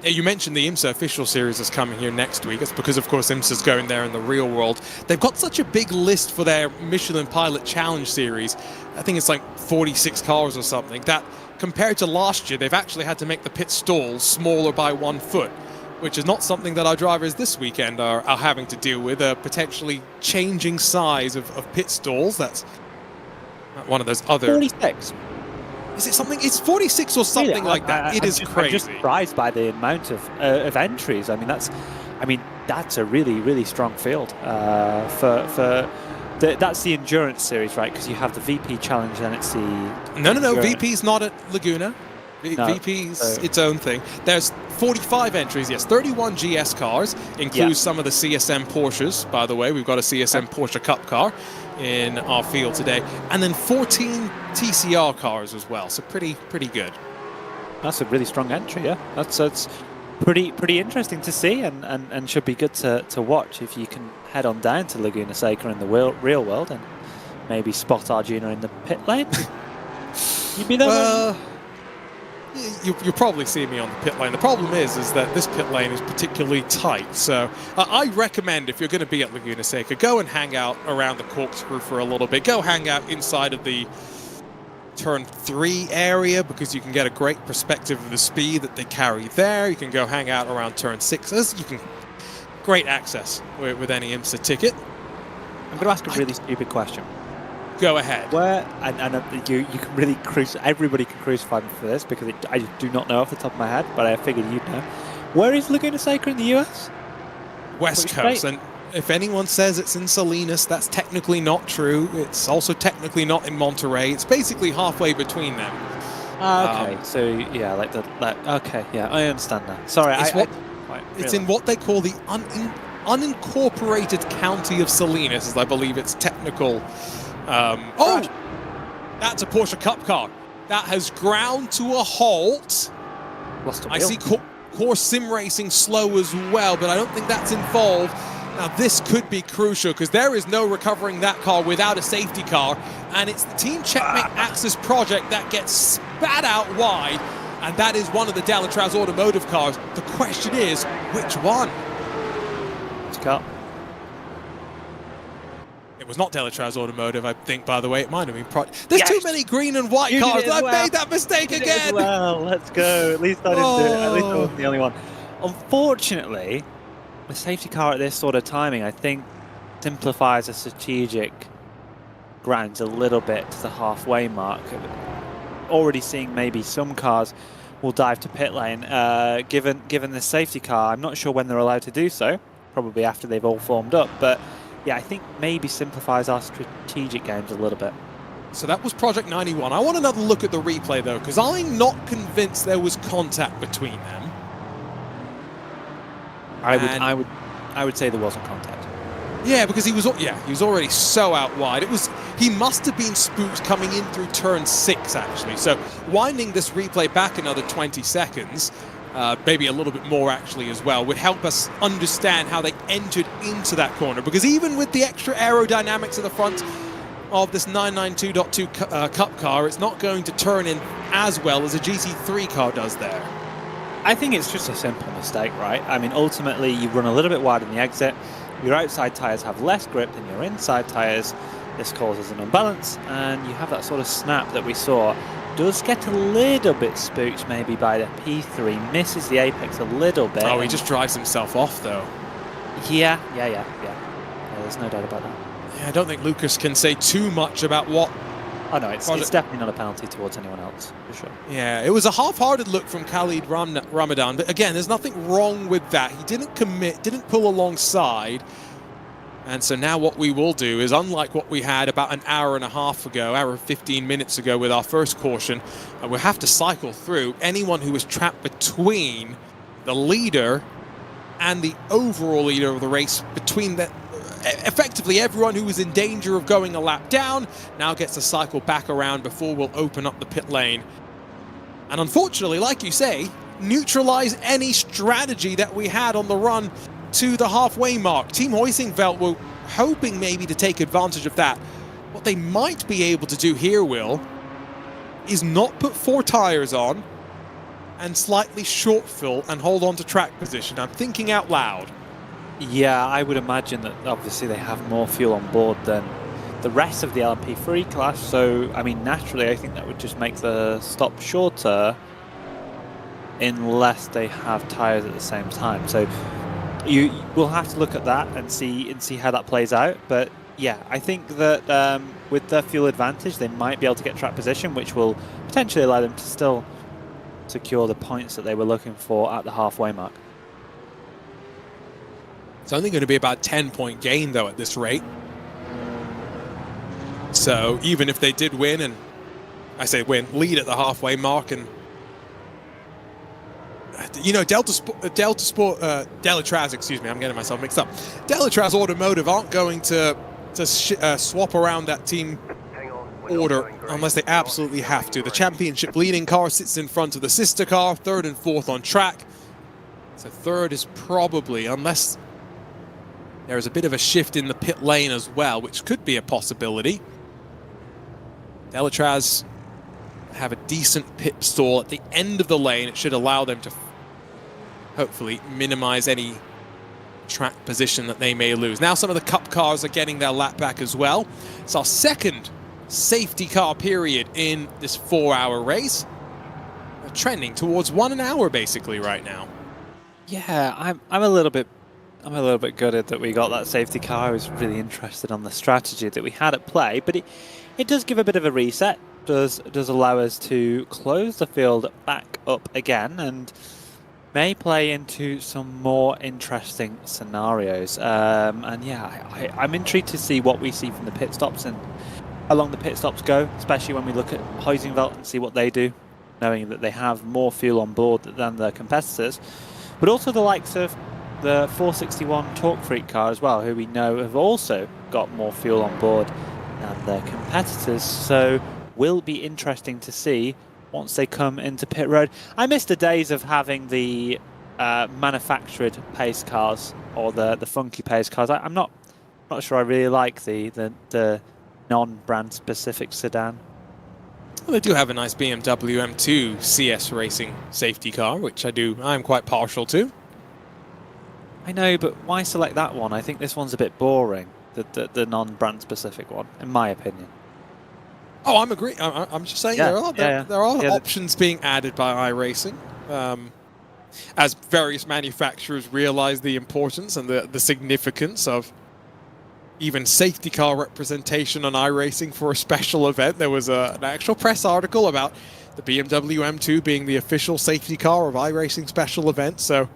You mentioned the IMSA official series is coming here next week. It's because, of course, IMSA's going there in the real world. They've got such a big list for their Michelin Pilot Challenge series. I think it's like 46 cars or something. That, compared to last year, they've actually had to make the pit stalls smaller by 1 foot, which is not something that our drivers this weekend are having to deal with, a potentially changing size of pit stalls. That's one of those other... 46. Is it something? It's 46 or something like that. It is crazy. I'm just surprised by the amount of entries. I mean, that's a really strong field that's the endurance series, right? Because you have the VP Challenge, and it's the no. VP's not at Laguna. VP's its own thing. There's 45 entries. Yes, 31 GS cars, includes some of the CSM Porsches. By the way, we've got a CSM Porsche Cup car in our field today, and then 14 TCR cars as well, so pretty good. That's a really strong entry, yeah. That's pretty interesting to see, and should be good to watch if you can head on down to Laguna Seca in the real world and maybe spot Arjuna in the pit lane. You'd be there. You'll probably see me on the pit lane. The problem is that this pit lane is particularly tight. So I recommend, if you're going to be at Laguna Seca, go and hang out around the corkscrew for a little bit. Go hang out inside of the turn 3 area, because you can get a great perspective of the speed that they carry there. You can go hang out around turn 6. You can great access with any IMSA ticket. I'm going to ask a really stupid question. Go ahead. Where, and you can really everybody can crucify me for this, because I do not know off the top of my head, but I figured you'd know. Where is Laguna Seca in the US? West Coast, and if anyone says it's in Salinas, that's technically not true. It's also technically not in Monterey. It's basically halfway between them. Okay, so yeah, okay, yeah, I understand that. Sorry, it's in what they call the unincorporated county of Salinas, as I believe its technical. That's a Porsche Cup car. That has ground to a halt. I see Core Sim Racing slow as well, but I don't think that's involved. Now, this could be crucial, because there is no recovering that car without a safety car, and it's the Team Checkmate Axis project that gets spat out wide, and that is one of the Delatraz automotive cars. The question is, which one? Which car? was not Delatraz Automotive, I think, by the way. It might have been There's Yes! too many green and white You did cars. it as I've well. made that mistake again. Well, let's go. At least I didn't do it. At least I wasn't the only one. Unfortunately, the safety car at this sort of timing, I think, simplifies the strategic grounds a little bit to the halfway mark. Already seeing maybe some cars will dive to pit lane. Given the safety car, I'm not sure when they're allowed to do so. Probably after they've all formed up. But yeah, I think maybe simplifies our strategic games a little bit. So that was Project 91. I want another look at the replay though, because I'm not convinced there was contact between them. I would say there wasn't contact. Yeah, because he was already so out wide. He must have been spooked coming in through turn 6 actually. So winding this replay back another 20 seconds, maybe a little bit more actually as well, would help us understand how they entered into that corner. Because even with the extra aerodynamics at the front of this 992.2 Cup car, it's not going to turn in as well as a GT3 car does there. I think it's just a simple mistake, right? I mean, ultimately, you run a little bit wide in the exit. Your outside tyres have less grip than your inside tyres. This causes an unbalance, and you have that sort of snap that we saw. Does get a little bit spooked maybe by the P3, misses the apex a little bit. Oh, he just drives himself off, though. Yeah, there's no doubt about that. Yeah, I don't think Lucas can say too much about what... Oh no, it's definitely not a penalty towards anyone else, for sure. Yeah, it was a half-hearted look from Khalid Ramadan, but again, there's nothing wrong with that. He didn't commit, didn't pull alongside. And so now what we will do is, unlike what we had about an hour and 15 minutes ago with our first caution, we'll have to cycle through anyone who was trapped between the leader and the overall leader of the race, between the... Effectively, everyone who was in danger of going a lap down now gets to cycle back around before we'll open up the pit lane. And unfortunately, like you say, neutralize any strategy that we had on the run to the halfway mark. Team Hoisingveld were hoping maybe to take advantage of that. What they might be able to do here, Will, is not put 4 tires on and slightly short fill and hold on to track position. I'm thinking out loud. Yeah, I would imagine that obviously they have more fuel on board than the rest of the LMP3 class. So, I mean, naturally, I think that would just make the stop shorter unless they have tyres at the same time. So you will have to look at that and see how that plays out. But yeah, I think that with the fuel advantage, they might be able to get track position, which will potentially allow them to still secure the points that they were looking for at the halfway mark. It's only going to be about a 10-point gain, though, at this rate. So even if they did win, and I say win, lead at the halfway mark, and you know, Delatraz, excuse me, I'm getting myself mixed up. Delatraz Automotive aren't going to swap around that team order unless they absolutely have to. The championship leading car sits in front of the sister car, 3rd and 4th on track. So 3rd is probably, unless there is a bit of a shift in the pit lane as well, which could be a possibility. Delatraz have a decent pit stall at the end of the lane. It should allow them to hopefully minimize any track position that they may lose. Now some of the Cup cars are getting their lap back as well. It's our second safety car period in this 4-hour race. We're trending towards 1 hour basically right now. Yeah, I'm a little bit gutted that we got that safety car. I was really interested on the strategy that we had at play, but it does give a bit of a reset. Does allow us to close the field back up again and may play into some more interesting scenarios. And yeah, I'm intrigued to see what we see from the pit stops and how long the pit stops go, especially when we look at Hoisingveld and see what they do, knowing that they have more fuel on board than their competitors, but also the likes of the 461 Torque Freak car as well, who we know have also got more fuel on board than their competitors. So will be interesting to see once they come into pit road. I miss the days of having the manufactured pace cars or the funky pace cars. I'm not sure I really like the non-brand specific sedan. Well, they do have a nice BMW M2 CS Racing safety car, which I'm quite partial to. I know, but why select that one? I think this one's a bit boring. the non-brand specific one, in my opinion. Oh, I'm I'm just saying there are options being added by iRacing. As various manufacturers realize the importance and the significance of even safety car representation on iRacing for a special event. There was an actual press article about the BMW M2 being the official safety car of iRacing special events, so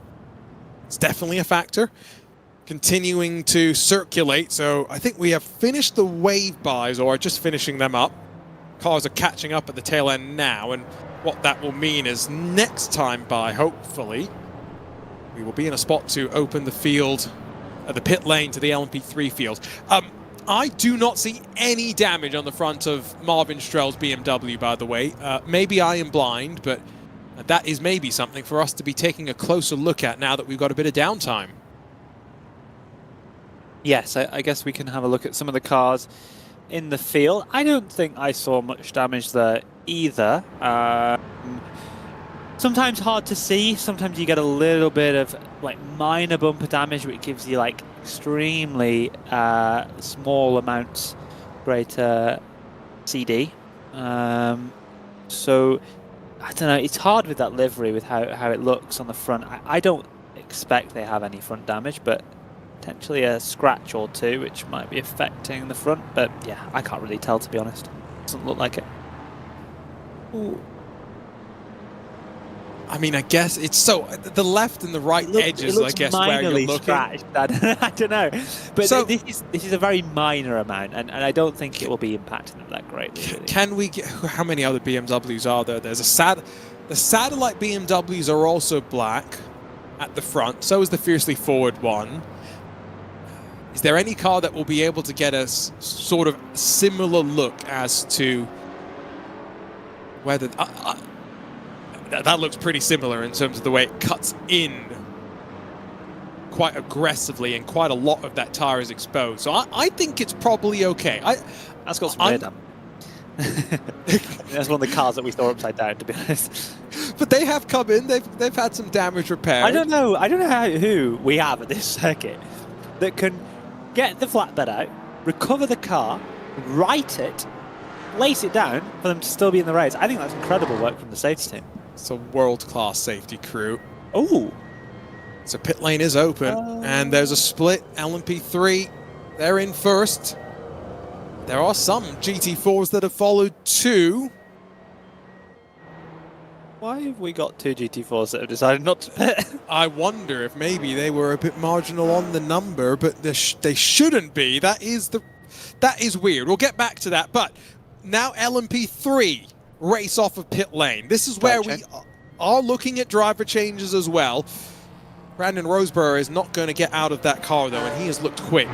it's definitely a factor. Continuing to circulate, so I think we have finished the wave buys, or are just finishing them up. Cars are catching up at the tail end now, and what that will mean is next time by, hopefully, we will be in a spot to open the field at the pit lane to the LMP3 field. I do not see any damage on the front of Marvin Stroll's BMW, by the way. Maybe I am blind, but that is maybe something for us to be taking a closer look at now that we've got a bit of downtime. Yes, I guess we can have a look at some of the cars in the field. I don't think I saw much damage there either. Sometimes hard to see. Sometimes you get a little bit of like minor bumper damage, which gives you like extremely small amounts greater CD. So I don't know. It's hard with that livery, with how it looks on the front. I don't expect they have any front damage, but potentially a scratch or two, which might be affecting the front. But yeah, I can't really tell, to be honest. Doesn't look like it. Ooh. I mean, I guess it's so the left and the right edges. I guess where you're looking. Scratched. I don't know, but so, this is a very minor amount, and I don't think it will be impacting them that greatly. Really. Can we get? How many other BMWs are there? There's the satellite BMWs are also black at the front. So is the fiercely forward one. Is there any car that will be able to get a sort of similar look as to whether... that looks pretty similar in terms of the way it cuts in quite aggressively, and quite a lot of that tire is exposed. So I think it's probably okay. That's got some weird. That's one of the cars that we saw upside down, to be honest. But they have come in. They've had some damage repaired. I don't know who we have at this circuit that can get the flatbed out, recover the car, right it, lace it down for them to still be in the race. I think that's incredible work from the safety team. It's a world-class safety crew. Oh. So pit lane is open, and there's a split. LMP3, they're in first. There are some GT4s that have followed too. Why have we got two GT4s that have decided not to pit? I wonder if maybe they were a bit marginal on the number, but they shouldn't be. That is weird. We'll get back to that. But now LMP3 race off of pit lane. This is where we are looking at driver changes as well. Brandon Roseborough is not going to get out of that car, though, and he has looked quick.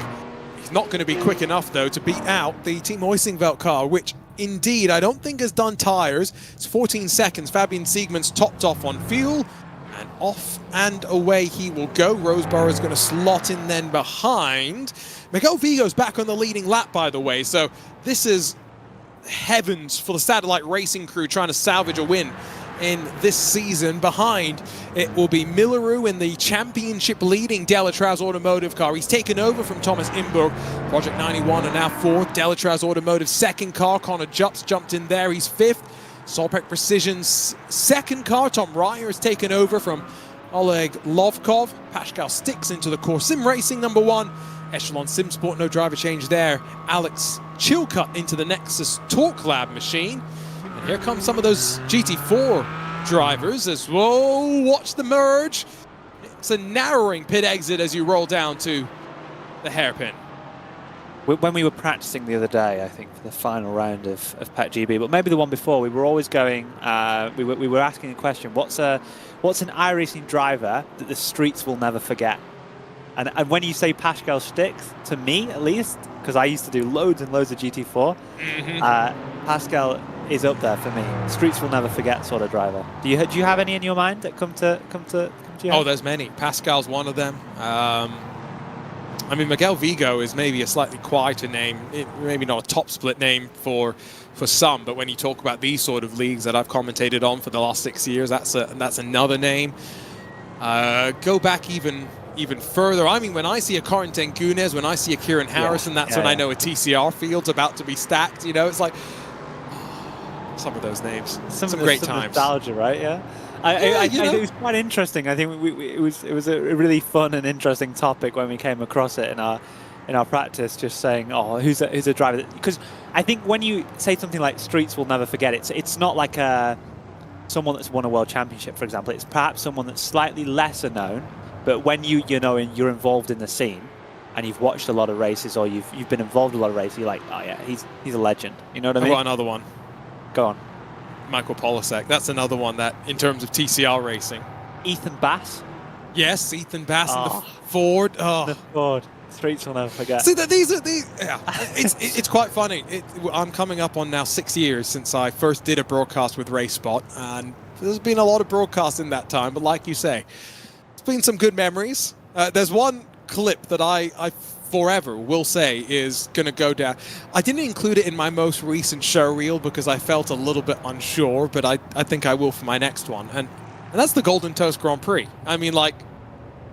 He's not going to be quick enough, though, to beat out the Team Oisingveld car, which, indeed, I don't think has done tires. It's 14 seconds. Fabian Siegmund's topped off on fuel, and off and away he will go. Roseborough is going to slot in then behind. Miguel Vigo's back on the leading lap, by the way, so this is heavens for the satellite racing crew trying to salvage a win in this season. Behind it will be Milleru in the championship leading Delatraz Automotive car. He's taken over from Thomas Imburg. Project 91 are now fourth. Delatraz Automotive second car. Connor Jutz jumped in there. He's fifth. Solpec Precision's second car. Tom Ryer has taken over from Oleg Lovkov. Pascal Sticks into the Core Sim Racing number one. Echelon Sim Sport, no driver change there. Alex Chilcutt into the Nexus Torque Lab machine. And here come some of those GT4 drivers as well. Watch the merge. It's a narrowing pit exit as you roll down to the hairpin. When we were practicing the other day, I think for the final round of PAC GB, but maybe the one before, we were always going, we were asking a question, what's an iRacing driver that the streets will never forget? And when you say Pascal Sticks, to me at least, because I used to do loads and loads of GT4, Pascal is up there for me. Streets will never forget sort of driver. Do you have any in your mind that come to you? Oh, there's many. Pascal's one of them. I mean, Miguel Vigo is maybe a slightly quieter name, maybe not a top split name for some, but when you talk about these sort of leagues that I've commentated on for the last 6 years, that's another name. Go back even even further. I mean, when I see a Corentin Gunes, when I see a Kieran Harrison, that's when I know a TCR field's about to be stacked. You know, it's like some of those names, some great times. Nostalgia, right? Yeah. It was quite interesting. I think it was a really fun and interesting topic when we came across it in our practice. Just saying, oh, who's a driver? Because I think when you say something like streets will never forget, it's not like someone that's won a world championship, for example. It's perhaps someone that's slightly lesser known, but when you're involved in the scene and you've watched a lot of races or you've been involved in a lot of races, you're like, oh yeah, he's a legend. You know what I mean? I've got another one. Go on. Michael Polisek. That's another one that, in terms of TCR racing. Ethan Bass. Yes, Ethan Bass and the Ford. Oh. The Ford. Streets will never forget. See, these are these. Yeah, it's quite funny. I'm coming up on now 6 years since I first did a broadcast with RaceSpot, and there's been a lot of broadcasts in that time. But like you say, it's been some good memories. There's one clip that I forever will say is going to go down. I didn't include it in my most recent show reel because I felt a little bit unsure, but I think I will for my next one. And that's the Golden Toast Grand Prix. I mean, like,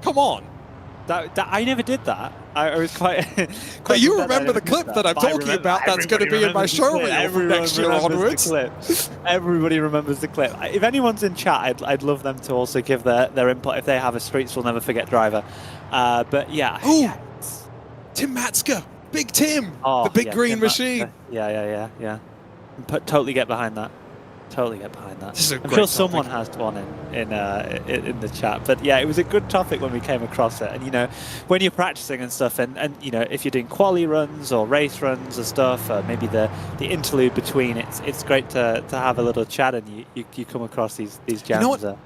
come on. That I never did that. I was quite. But you remember the clip that I'm talking about that's going to be in my show reel from next year onwards. Everybody remembers the clip. If anyone's in chat, I'd love them to also give their input if they have a Streets Will Never Forget driver. But yeah. Ooh, yeah. Tim Matska. Big Tim. The big green Tim machine. Matska. Yeah. Totally get behind that. Totally get behind that. I'm sure someone has one in the chat. But yeah, it was a good topic when we came across it. And you know, when you're practicing and stuff, and you know, if you're doing quali runs or race runs or stuff, maybe the interlude between, it's great to have a little chat and you come across these gems. You know what?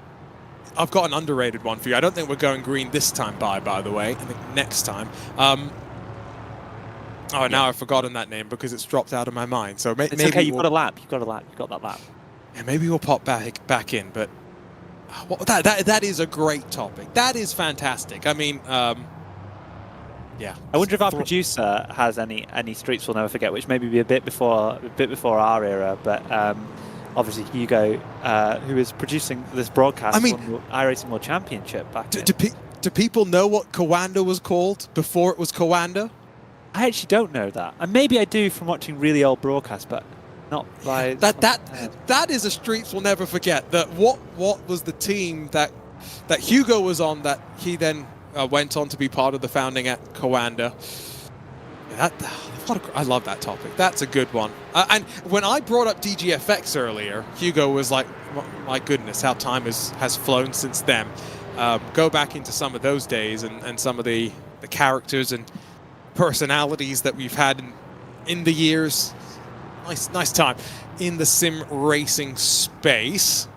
I've got an underrated one for you. I don't think we're going green this time by the way. I think next time. Now I've forgotten that name because it's dropped out of my mind. So maybe it's okay. You've got a lap. You've got that lap. Yeah, maybe we'll pop back in, but that is a great topic. That is fantastic. I mean, yeah. I wonder if our producer has any Streets Will Never Forget, which maybe be a bit before our era. But obviously Hugo, who is producing this broadcast, won the iRacing World Championship back. Do people know what Coanda was called before it was Coanda? I actually don't know that, and maybe I do from watching really old broadcasts, but. Not by that is a Streets Will Never Forget. That what was the team that Hugo was on that he then went on to be part of the founding at Coanda. I love that topic. That's a good one. And when I brought up DGFX earlier, Hugo was like, "My goodness, how time has flown since then." Go back into some of those days and some of the characters and personalities that we've had in the years. Nice time in the sim racing space.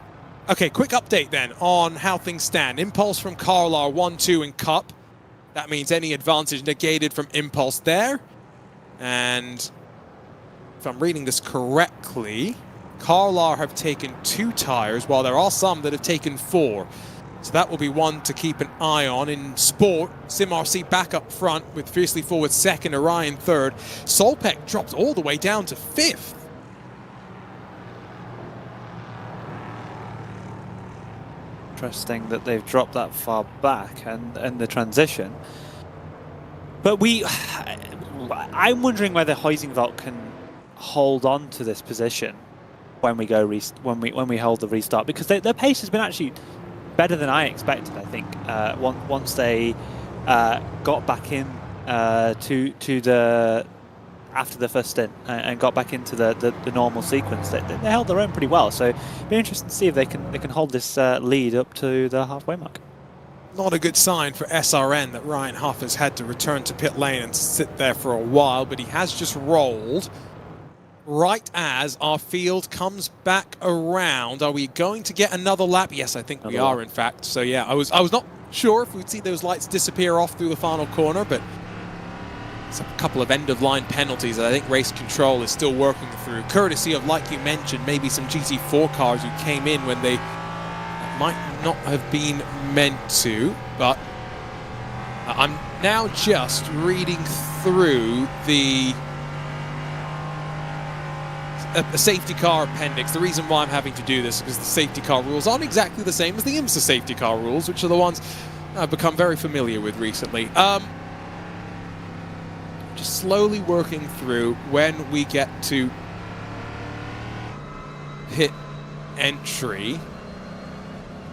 Okay, quick update then on how things stand. Impulse from Carl are 1-2 in Cup. That means any advantage negated from Impulse there. And if I'm reading this correctly, Carlar have taken 2 tires, while there are some that have taken 4. So that will be one to keep an eye on. In Sport, SimRC back up front with Fiercely Forward second, Orion third. Solpec drops all the way down to 5th. Interesting that they've dropped that far back and the transition. But I'm wondering whether Huizenveld can hold on to this position when we go when we hold the restart, because their pace has been actually better than I expected. I think once they got back in to the after the first stint and got back into the normal sequence, they held their own pretty well. So it'll be interesting to see if they can hold this lead up to the halfway mark. Not a good sign for SRN that Ryan Huff has had to return to pit lane and sit there for a while, but he has just rolled right as our field comes back around. Are we going to get another lap? Yes, I think we are, in fact. So yeah, I was not sure if we'd see those lights disappear off through the final corner, but it's a couple of end-of-line penalties that I think Race Control is still working through, courtesy of, like you mentioned, maybe some GT4 cars who came in when they might not have been meant to. But I'm now just reading through the a safety car appendix. The reason why I'm having to do this is because the safety car rules aren't exactly the same as the IMSA safety car rules, which are the ones I've become very familiar with recently. Just slowly working through when we get to pit entry.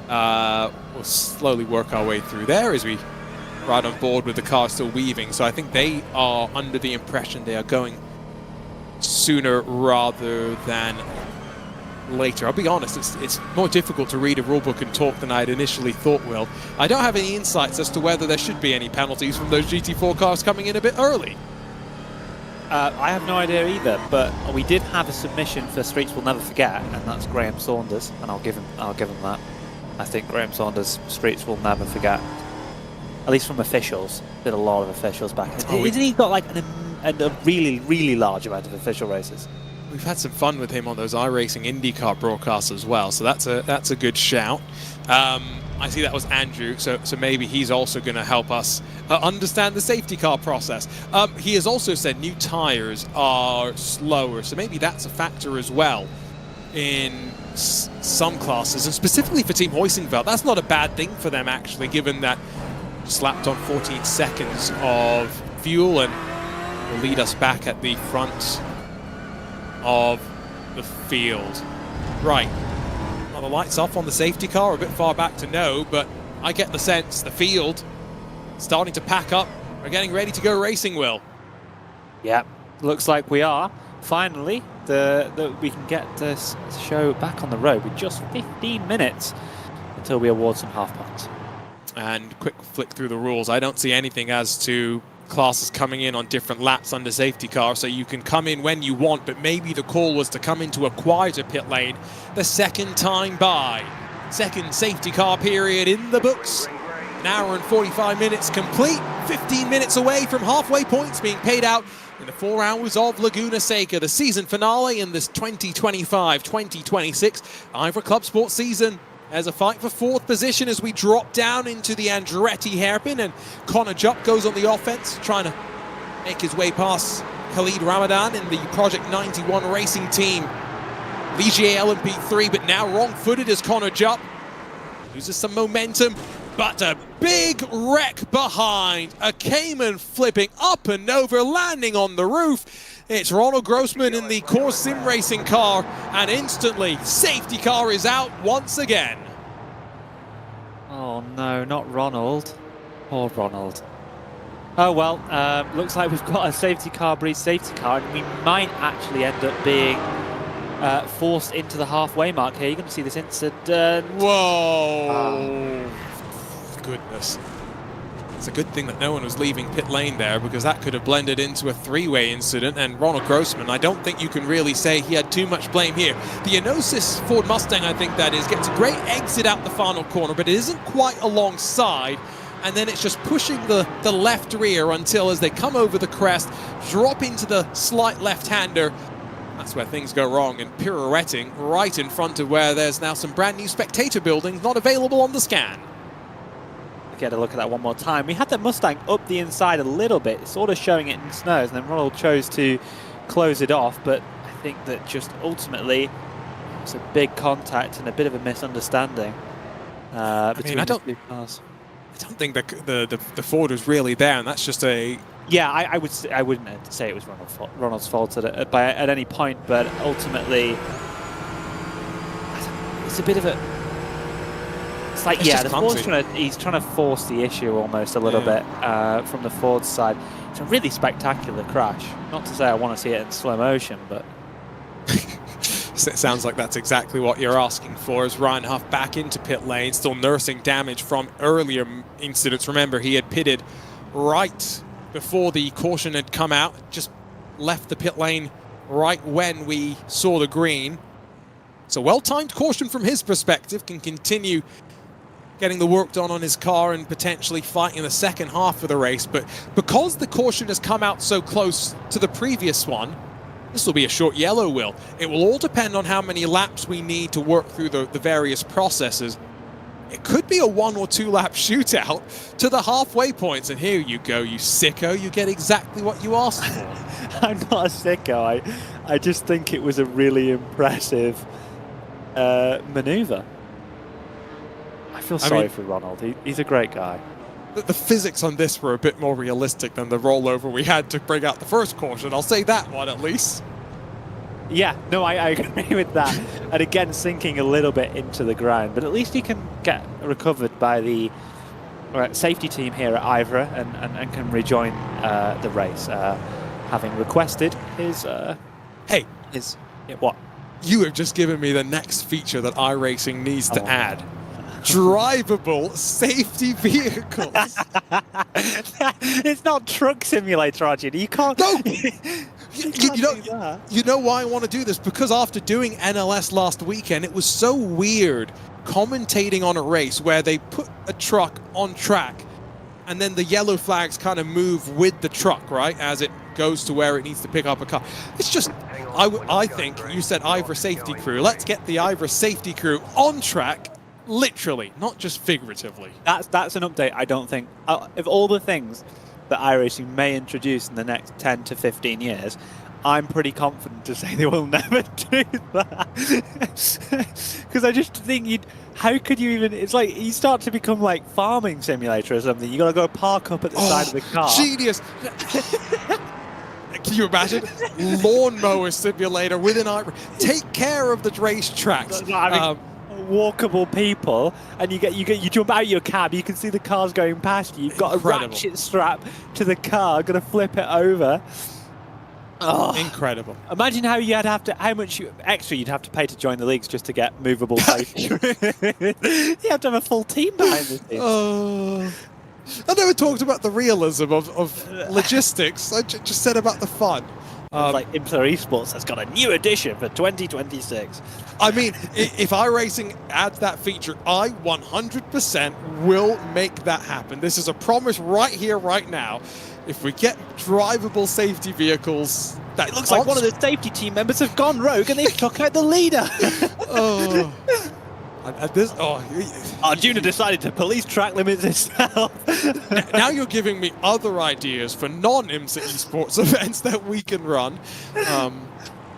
We'll slowly work our way through there as we ride on board with the car still weaving. So I think they are under the impression they are going sooner rather than later. I'll be honest, it's more difficult to read a rulebook and talk than I'd initially thought, Will. I don't have any insights as to whether there should be any penalties from those GT4 cars coming in a bit early. I have no idea either, but we did have a submission for Streets Will Never Forget, and that's Graham Saunders, and I'll give him that. I think Graham Saunders' Streets Will Never Forget, at least from officials. Did a lot of officials back. Isn't he got like a really, really large amount of official races? We've had some fun with him on those iRacing IndyCar broadcasts as well, so that's a good shout. I see that was Andrew, so maybe he's also going to help us understand the safety car process. He has also said new tires are slower, so maybe that's a factor as well in some classes, and specifically for Team Hoisingveld. That's not a bad thing for them, actually, given that slapped on 14 seconds of fuel and will lead us back at the front of the field. Right. Well, the lights off on the safety car, a bit far back to know, but I get the sense the field starting to pack up. We're getting ready to go racing, Will. Yeah, looks like we are. Finally, we can get this show back on the road with just 15 minutes until we award some half points. And quick flick through the rules. I don't see anything as to classes coming in on different laps under safety car, so you can come in when you want, but maybe the call was to come into a quieter pit lane the second time by. Second safety car period in the books. An hour and 45 minutes complete, 15 minutes away from halfway points being paid out in the 4 hours of Laguna Seca, the season finale in this 2025-2026 IVRA Clubsport season. There's a fight for 4th position as we drop down into the Andretti hairpin, and Connor Jupp goes on the offense, trying to make his way past Khalid Ramadan in the Project 91 racing team. Ligier LMP3, but now wrong-footed as Connor Jupp loses some momentum, but a big wreck behind. A Cayman flipping up and over, landing on the roof. It's Ronald Grossman in the Core Sim Racing car, and instantly, safety car is out once again. Oh no, not Ronald. Poor Ronald. Oh well, looks like we've got a safety car breeds safety car, and we might actually end up being forced into the halfway mark here. You're going to see this incident. Whoa! Goodness. It's a good thing that no one was leaving pit lane there, because that could have blended into a three-way incident, and Ronald Grossman, I don't think you can really say he had too much blame here. The Enosis Ford Mustang, I think that is, gets a great exit out the final corner, but it isn't quite alongside, and then it's just pushing the left rear until, as they come over the crest, drop into the slight left-hander. That's where things go wrong, and pirouetting right in front of where there's now some brand new spectator buildings not available on the scan. Get a look at that one more time. We had that Mustang up the inside a little bit, sort of showing it in snows, and then Ronald chose to close it off, but I think that just ultimately it's a big contact and a bit of a misunderstanding between the two cars. I don't think the Ford was really there, and that's just a... Yeah, I wouldn't say it was Ronald's fault at any point, but ultimately it's a bit of a... It's like, yeah, the Ford's he's trying to force the issue almost a little bit from the Ford side. It's a really spectacular crash. Not to say I want to see it in slow motion, but... It sounds like that's exactly what you're asking for, as Ryan Huff back into pit lane, still nursing damage from earlier incidents. Remember, he had pitted right before the caution had come out, just left the pit lane right when we saw the green. So well-timed caution from his perspective, can continue getting the work done on his car and potentially fighting the second half of the race. But because the caution has come out so close to the previous one, this will be a short yellow, Will. It will all depend on how many laps we need to work through the various processes. It could be a 1 or 2 lap shootout to the halfway points. And here you go, you sicko. You get exactly what you asked for. I'm not a sicko. I just think it was a really impressive maneuver. I feel sorry for Ronald. He's a great guy. The physics on this were a bit more realistic than the rollover we had to bring out the first caution. I'll say that one at least. Yeah, no, I agree with that. And again, sinking a little bit into the ground, but at least he can get recovered by the safety team here at IVRA and can rejoin the race, having requested his... what? You have just given me the next feature that iRacing needs to add. Drivable safety vehicles. It's not Truck Simulator, Arjun. You can't... No! You know why I want to do this? Because after doing NLS last weekend, it was so weird commentating on a race where they put a truck on track and then the yellow flags kind of move with the truck, right, as it goes to where it needs to pick up a car. It's just, I think, you said IVRA safety crew. Let's get the IVRA safety crew on track, literally, not just figuratively. That's an update, I don't think. Of all the things that iRacing may introduce in the next 10 to 15 years, I'm pretty confident to say they will never do that. Because I just think how could you even, it's like you start to become like farming simulator or something. You got to go park up at the side of the car. Genius. Can you imagine? Lawnmower simulator within IVRA. Take care of the racetracks. Walkable people, and you jump out of your cab, you can see the cars going past you. You've got a ratchet strap to the car, gonna flip it over. Oh, incredible. Imagine how much extra you'd have to pay to join the leagues just to get movable safety. You have to have a full team behind this thing. I never talked about the realism of logistics. I just said about the fun. Like IVRA Esports has got a new edition for 2026. I mean, if iRacing adds that feature, I 100% will make that happen. This is a promise right here, right now. If we get drivable safety vehicles... It looks like one of the safety team members have gone rogue and they've took out the leader. Arjuna decided to police track limits itself. Now you're giving me other ideas for non-IMSA esports events that we can run.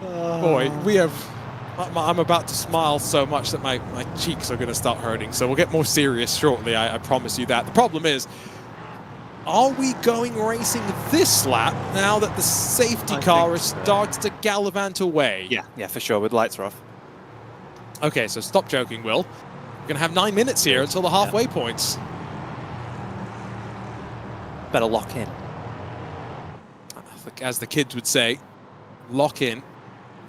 Boy, we have... I'm about to smile so much that my cheeks are going to start hurting. So we'll get more serious shortly, I promise you that. The problem is, are we going racing this lap now that the safety car starts to gallivant away? Yeah, for sure, with lights are off. Okay, so stop joking, Will. We're going to have 9 minutes here until the halfway points. Better lock in. As the kids would say, lock in.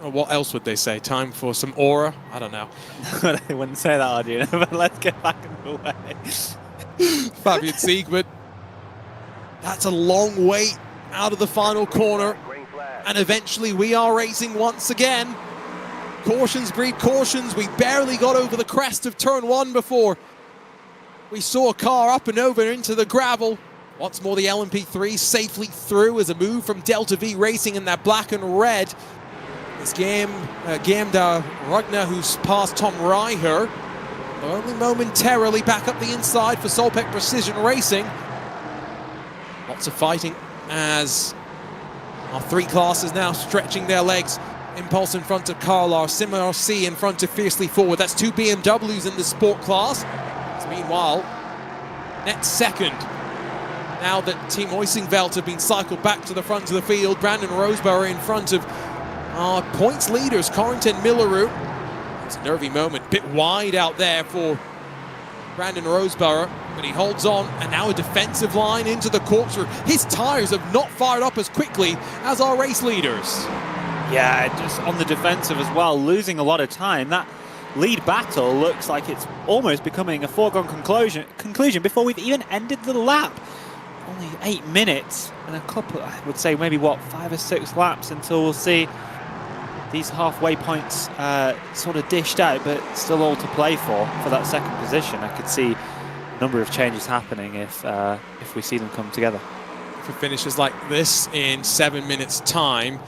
Or what else would they say? Time for some aura? I don't know. They wouldn't say that, Arjuna, but let's get back in the way. Fabian Siegmund. That's a long wait out of the final corner. And eventually we are racing once again. Cautions breed cautions. We barely got over the crest of turn 1 before we saw a car up and over into the gravel. Once more the LMP3 safely through as a move from Delta V Racing in that black and red. It's Gamda Ragnar who's passed Tom Reicher. Only momentarily back up the inside for Solpec Precision Racing. Lots of fighting as our 3 classes now stretching their legs. Impulse in front of Carlar, Simmer C in front of Fiercely Forward. That's 2 BMWs in the sport class. So meanwhile, net second. Now that Team Oisingveld have been cycled back to the front of the field, Brandon Roseborough in front of our points leaders, Corentin Milleru. It's a nervy moment, bit wide out there for Brandon Roseborough, but he holds on, and now a defensive line into the corkscrew. His tyres have not fired up as quickly as our race leaders. Yeah, just on the defensive as well, losing a lot of time. That lead battle looks like it's almost becoming a foregone conclusion before we've even ended the lap. Only 8 minutes and a couple, I would say maybe, 5 or 6 laps until we'll see these halfway points sort of dished out, but still all to play for that second position. I could see a number of changes happening if we see them come together. For finishes like this in 7 minutes time,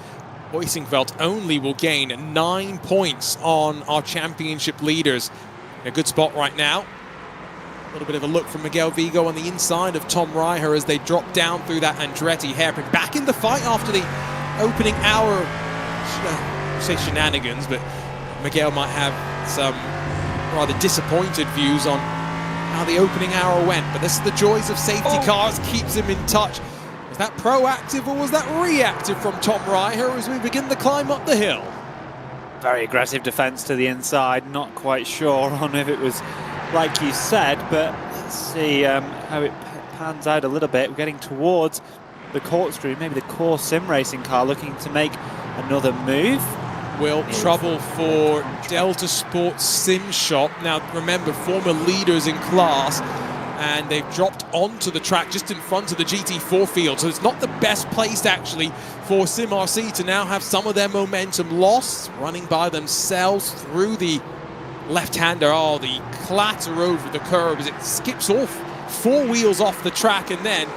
Oisingveld only will gain 9 points on our championship leaders. In a good spot right now. A little bit of a look from Miguel Vigo on the inside of Tom Reicher as they drop down through that Andretti hairpin. Back in the fight after the opening hour, I say shenanigans, but Miguel might have some rather disappointed views on how the opening hour went, but this is the joys of safety cars, keeps him in touch. Was that proactive or was that reactive from Tom Reicher as we begin the climb up the hill? Very aggressive defense to the inside, not quite sure on if it was like you said, but let's see how it pans out a little bit. We're getting towards the corkscrew, maybe the core sim racing car looking to make another move. Will trouble for Delta Sports Sim Shop. Now remember, former leaders in class, and they've dropped onto the track just in front of the GT4 field, so it's not the best place actually for Sim RC to now have some of their momentum lost, running by themselves through the left-hander. Oh, the clatter over the curb as it skips off 4 wheels off the track and then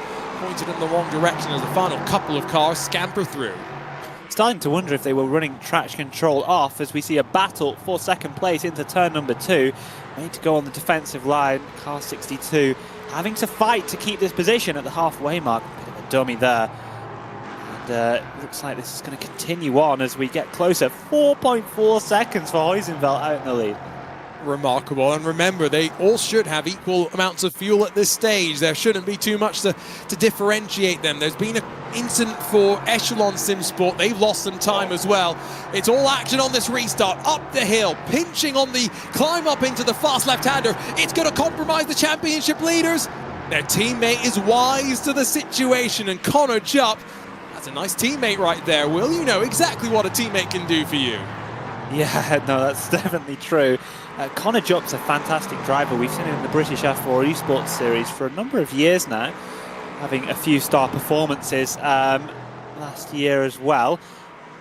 pointed in the wrong direction as the final couple of cars scamper through. Starting to wonder if they were running traction control off as we see a battle for second place into turn number 2. Made to go on the defensive line, car 62 having to fight to keep this position at the halfway mark. Bit of a dummy there. And looks like this is going to continue on as we get closer. 4.4 seconds for Huizenveld out in the lead. Remarkable, and remember, they all should have equal amounts of fuel at this stage. There shouldn't be too much to differentiate them. There's been an incident for Echelon Sim Sport. They've lost some time as well. It's all action on this restart, up the hill, pinching on the climb up into the fast left-hander. It's going to compromise the championship leaders. Their teammate is wise to the situation, and Connor Jupp, that's a nice teammate right there. Will, you know exactly what a teammate can do for you. Yeah, no, that's definitely true. Connor Jupp's a fantastic driver. We've seen him in the British F4 Esports Series for a number of years now, having a few star performances last year as well.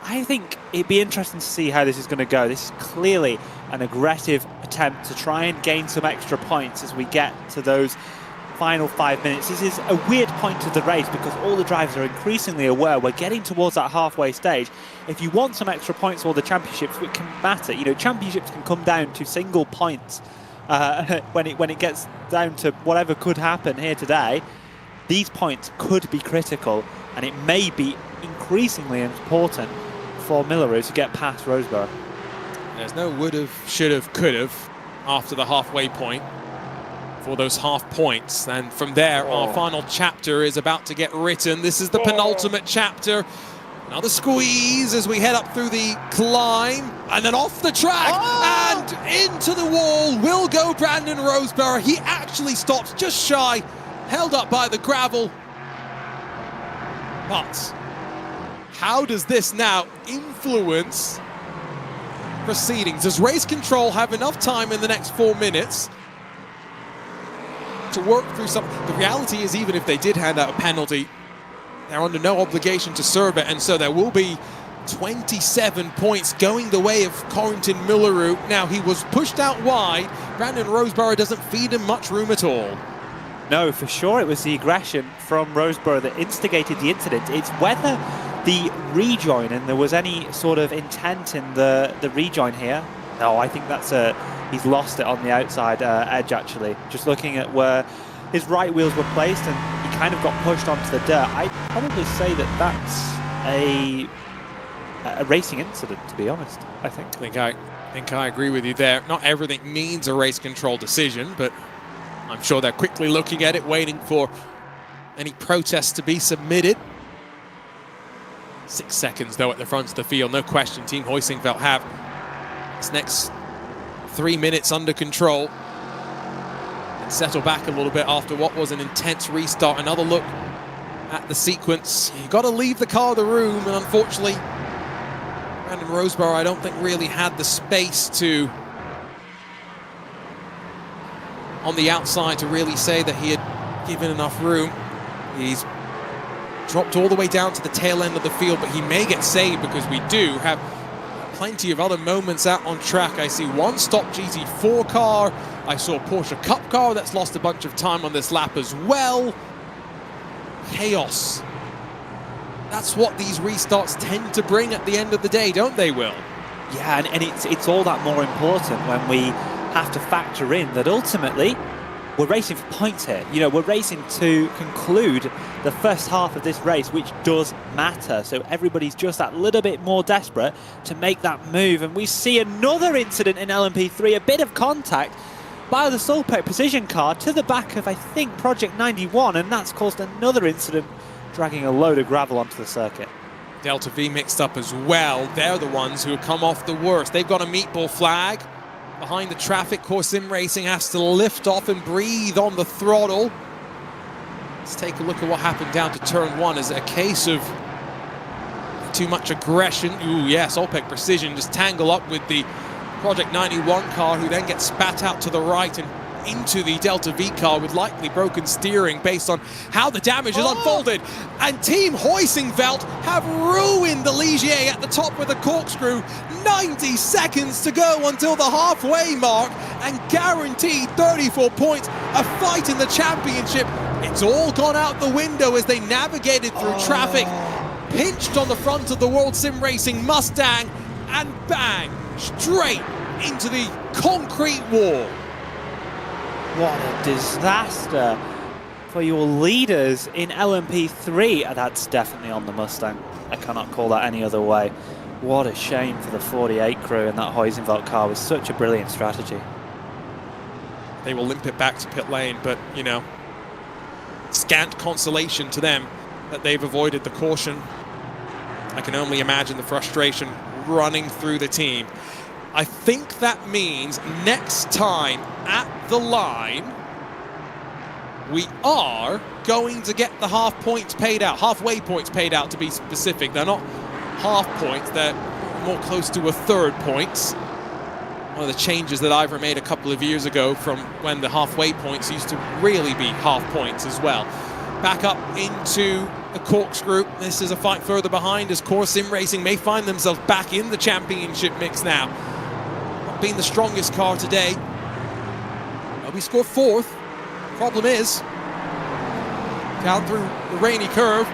I think it'd be interesting to see how this is going to go. This is clearly an aggressive attempt to try and gain some extra points as we get to those final 5 minutes. This is a weird point of the race because all the drivers are increasingly aware we're getting towards that halfway stage. If you want some extra points for the championships, it can matter. You know, championships can come down to single points when it gets down to whatever could happen here today. These points could be critical, and it may be increasingly important for Milleroo to get past Roseborough. There's no would have, should have, could have after the halfway point for those half points, and from there our final chapter is about to get written. This is the penultimate chapter. Another squeeze as we head up through the climb and then off the track and into the wall will go Brandon Roseborough. He actually stops just shy, held up by the gravel. But how does this now influence proceedings? Does race control have enough time in the next 4 minutes to work through some? The reality is, even if they did hand out a penalty, they're under no obligation to serve it, and so there will be 27 points going the way of Corrington Milleroo. Now, he was pushed out wide. Brandon Roseborough doesn't feed him much room at all. No, for sure it was the aggression from Roseborough that instigated the incident. It's whether the rejoin, and there was any sort of intent in the rejoin here. No, I think that's he's lost it on the outside edge, actually. Just looking at where his right wheels were placed, and he kind of got pushed onto the dirt. I'd probably say that that's a racing incident, to be honest, I think. I think I agree with you there. Not everything needs a race control decision, but I'm sure they're quickly looking at it, waiting for any protests to be submitted. 6 seconds, though, at the front of the field. No question, Team Huizenveld have this next 3 minutes under control and settle back a little bit after what was an intense restart. Another look at the sequence. You've got to leave the car the room, and unfortunately, Brandon Roseborough, I don't think really had the space to, on the outside, to really say that he had given enough room. He's dropped all the way down to the tail end of the field, but he may get saved because we do have plenty of other moments out on track. I see one stop GT4 car. I saw a Porsche Cup car that's lost a bunch of time on this lap as well. Chaos. That's what these restarts tend to bring at the end of the day, don't they, Will? Yeah, and it's all that more important when we have to factor in that ultimately we're racing for points here. You know, we're racing to conclude the first half of this race, which does matter. So everybody's just that little bit more desperate to make that move. And we see another incident in LMP3, a bit of contact. by the Solpec Precision car to the back of, I think, Project 91, and that's caused another incident, dragging a load of gravel onto the circuit. Delta V mixed up as well. They're the ones who have come off the worst. They've got a meatball flag behind the traffic. Core Sim Racing has to lift off and breathe on the throttle. Let's take a look at what happened down to turn 1. Is it a case of too much aggression? Ooh, yes, Solpec Precision just tangle up with the Project 91 car, who then gets spat out to the right and into the Delta V car with likely broken steering based on how the damage has unfolded. And Team Huizenveld have ruined the Ligier at the top with a corkscrew. 90 seconds to go until the halfway mark, and guaranteed 34 points, a fight in the championship. It's all gone out the window as they navigated through traffic, pinched on the front of the World Sim Racing Mustang, and bang, straight into the concrete wall. What a disaster for your leaders in LMP3. That's definitely on the Mustang. I cannot call that any other way. What a shame for the 48 crew in that Huizenveld car. Was such a brilliant strategy. They will limp it back to pit lane, but, you know, scant consolation to them that they've avoided the caution. I can only imagine the frustration running through the team. I think that means next time at the line, we are going to get the half points paid out, halfway points paid out to be specific. They're not half points, they're more close to a third points. One of the changes that IVRA made a couple of years ago from when the halfway points used to really be half points as well. Back up into the corkscrew. This is a fight further behind as Core Sim Racing may find themselves back in the championship mix now. Not being the strongest car today. Well, we scored 4th. Problem is, down through the rainy curve,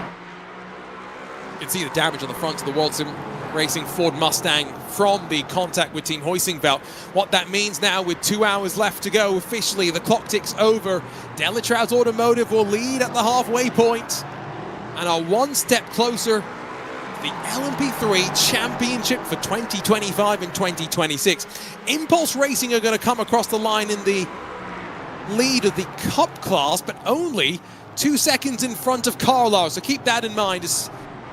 you can see the damage on the front of the World Sim Racing Ford Mustang from the contact with Team Huizenveld. What that means now, with 2 hours left to go, officially the clock ticks over. Delatrout Automotive will lead at the halfway point and are one step closer to the LMP3 Championship for 2025 and 2026. Impulse Racing are going to come across the line in the lead of the Cup class, but only 2 seconds in front of Carlisle, so keep that in mind as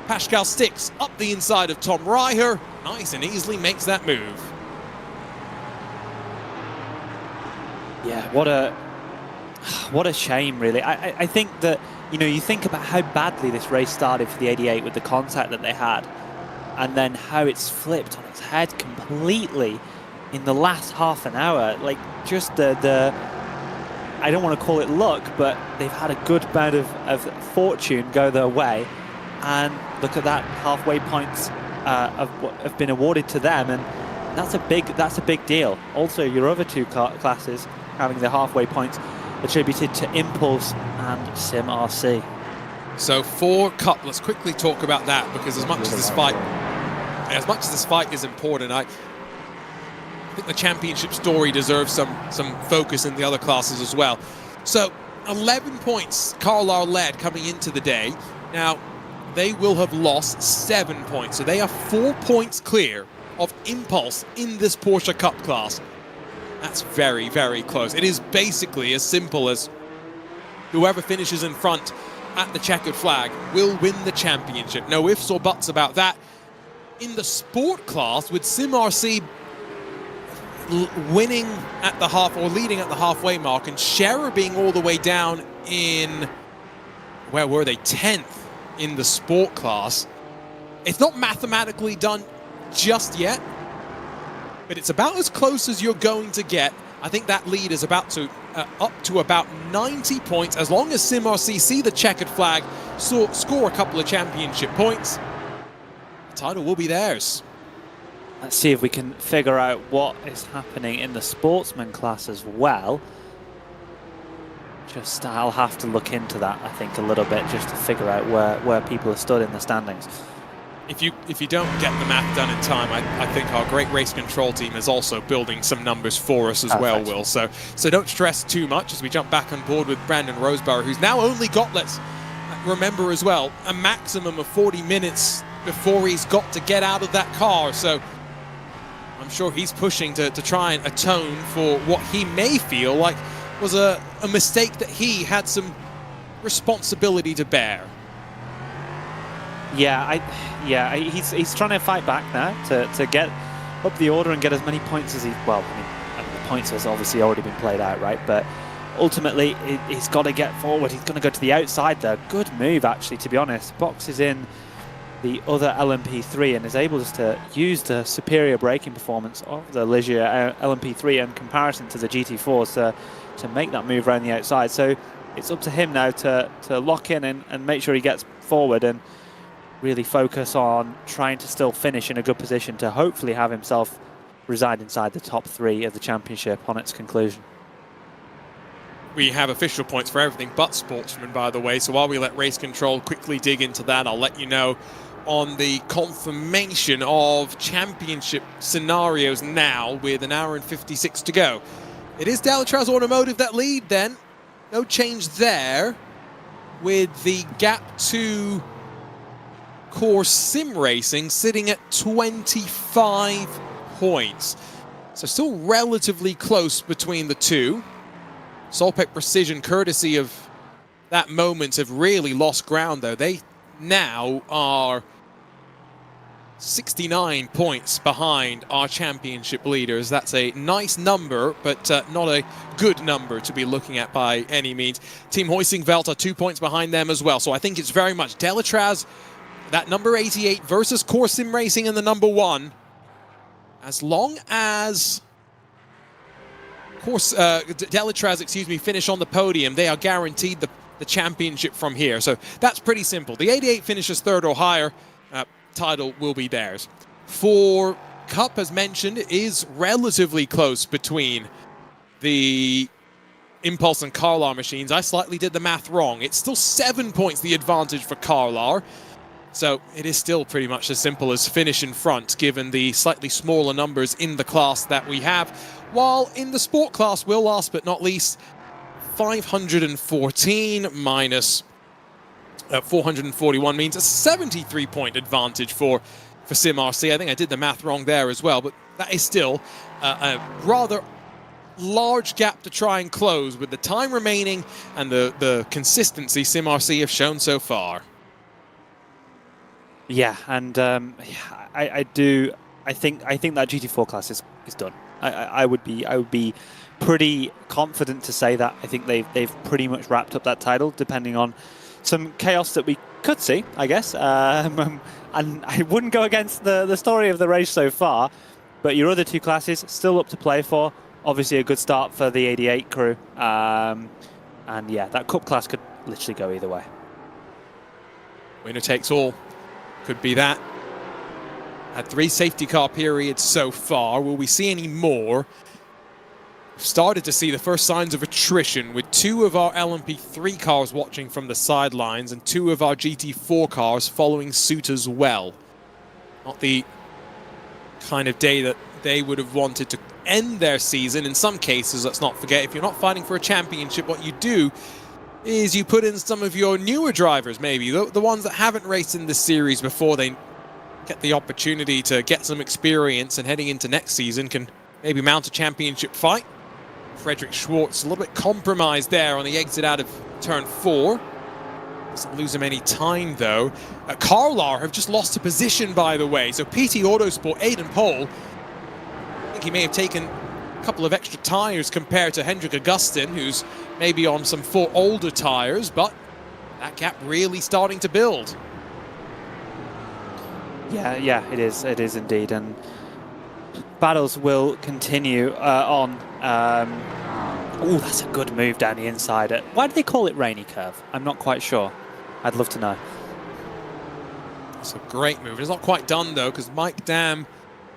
Pascal sticks up the inside of Tom Reiher, nice and easily makes that move. Yeah, what a shame, really. I think that, you know, you think about how badly this race started for the 88 with the contact that they had, and then how it's flipped on its head completely in the last half an hour. Like, just the I don't want to call it luck, but they've had a good bout of fortune go their way. And look at that, halfway points have been awarded to them, and that's a big deal. Also, your other two classes having the halfway points attributed to Impulse and Sim RC. So for Cup, let's quickly talk about that, because as much as this fight is important, I think the championship story deserves some focus in the other classes as well. So 11 points Carlisle led coming into the day. Now, they will have lost 7 points, so they are 4 points clear of Impulse in this Porsche Cup class. That's very, very close. It is basically as simple as whoever finishes in front at the checkered flag will win the championship. No ifs or buts about that. In the sport class, with Sim RC winning at the half, or leading at the halfway mark, and Scherer being all the way down in, where were they, 10th in the sport class. It's not mathematically done just yet, but it's about as close as you're going to get. I think that lead is about to up to about 90 points, as long as Sim RC see the checkered flag, score a couple of championship points. The title will be theirs. Let's see if we can figure out what is happening in the sportsman class as well. Just, I'll have to look into that, I think, a little bit, just to figure out where people are stood in the standings. If you don't get the math done in time, I think our great race control team is also building some numbers for us as well, Will. So don't stress too much as we jump back on board with Brandon Roseborough, who's now only got, let's remember as well, a maximum of 40 minutes before he's got to get out of that car. So I'm sure he's pushing to try and atone for what he may feel like was a mistake that he had some responsibility to bear. Yeah, he's trying to fight back now to get up the order and get as many points as he. Well, I mean the points has obviously already been played out, right? But ultimately, he's got to get forward. He's going to go to the outside there. Good move, actually, to be honest. Boxes in the other LMP3 and is able just to use the superior braking performance of the Ligier LMP3 in comparison to the GT4s to make that move around the outside. So it's up to him now to lock in and make sure he gets forward and really focus on trying to still finish in a good position to hopefully have himself reside inside the top 3 of the championship on its conclusion. We have official points for everything but sportsman, by the way, so while we let Race Control quickly dig into that, I'll let you know on the confirmation of championship scenarios now with 1 hour and 56 to go. It is Delatraz Automotive that lead then. No change there, with the gap to Core Sim Racing sitting at 25 points. So still relatively close between the two. Solpec Precision, courtesy of that moment, have really lost ground, though. They now are 69 points behind our championship leaders. That's a nice number, but not a good number to be looking at by any means. Team Hoising-Velt are 2 points behind them as well. So I think it's very much Delatraz, that number 88, versus Core Sim Racing in the number 1. As long as Delatraz, finish on the podium, they are guaranteed the championship from here. So that's pretty simple. The 88 finishes 3rd or higher, title will be theirs. For Cup, as mentioned, is relatively close between the Impulse and Carlar machines. I slightly did the math wrong. It's still 7 points the advantage for Carlar. So it is still pretty much as simple as finish in front, given the slightly smaller numbers in the class that we have. While in the sport class, will last but not least, 514 minus 441 means a 73-point advantage for SimRC. I think I did the math wrong there as well, but that is still a rather large gap to try and close with the time remaining and the consistency SimRC have shown so far. Yeah, and I think that GT4 class is done. I would be pretty confident to say that I think they've pretty much wrapped up that title, depending on some chaos that we could see, I guess. And I wouldn't go against the story of the race so far, but your other 2 classes still up to play for. Obviously a good start for the 88 crew. And yeah, that Cup class could literally go either way. Winner takes all. Could be that. Had 3 safety car periods so far. Will we see any more? We've started to see the first signs of attrition, with 2 of our LMP3 cars watching from the sidelines and 2 of our GT4 cars following suit as well. Not the kind of day that they would have wanted to end their season. In some cases, let's not forget, if you're not fighting for a championship, what you do is you put in some of your newer drivers, maybe, the ones that haven't raced in this series before, they get the opportunity to get some experience and heading into next season can maybe mount a championship fight. Frederick Schwartz a little bit compromised there on the exit out of turn 4. Doesn't lose him any time, though. Carlar have just lost a position, by the way. So PT Autosport, Aiden Pohl, I think he may have taken a couple of extra tires compared to Hendrik Augustin, who's maybe on some 4 older tires, but that gap really starting to build. Yeah, it is indeed, and battles will continue on. Oh, that's a good move down the inside. Why do they call it Rainy Curve? I'm not quite sure. I'd love to know. It's a great move. It's not quite done, though, because Mike Dam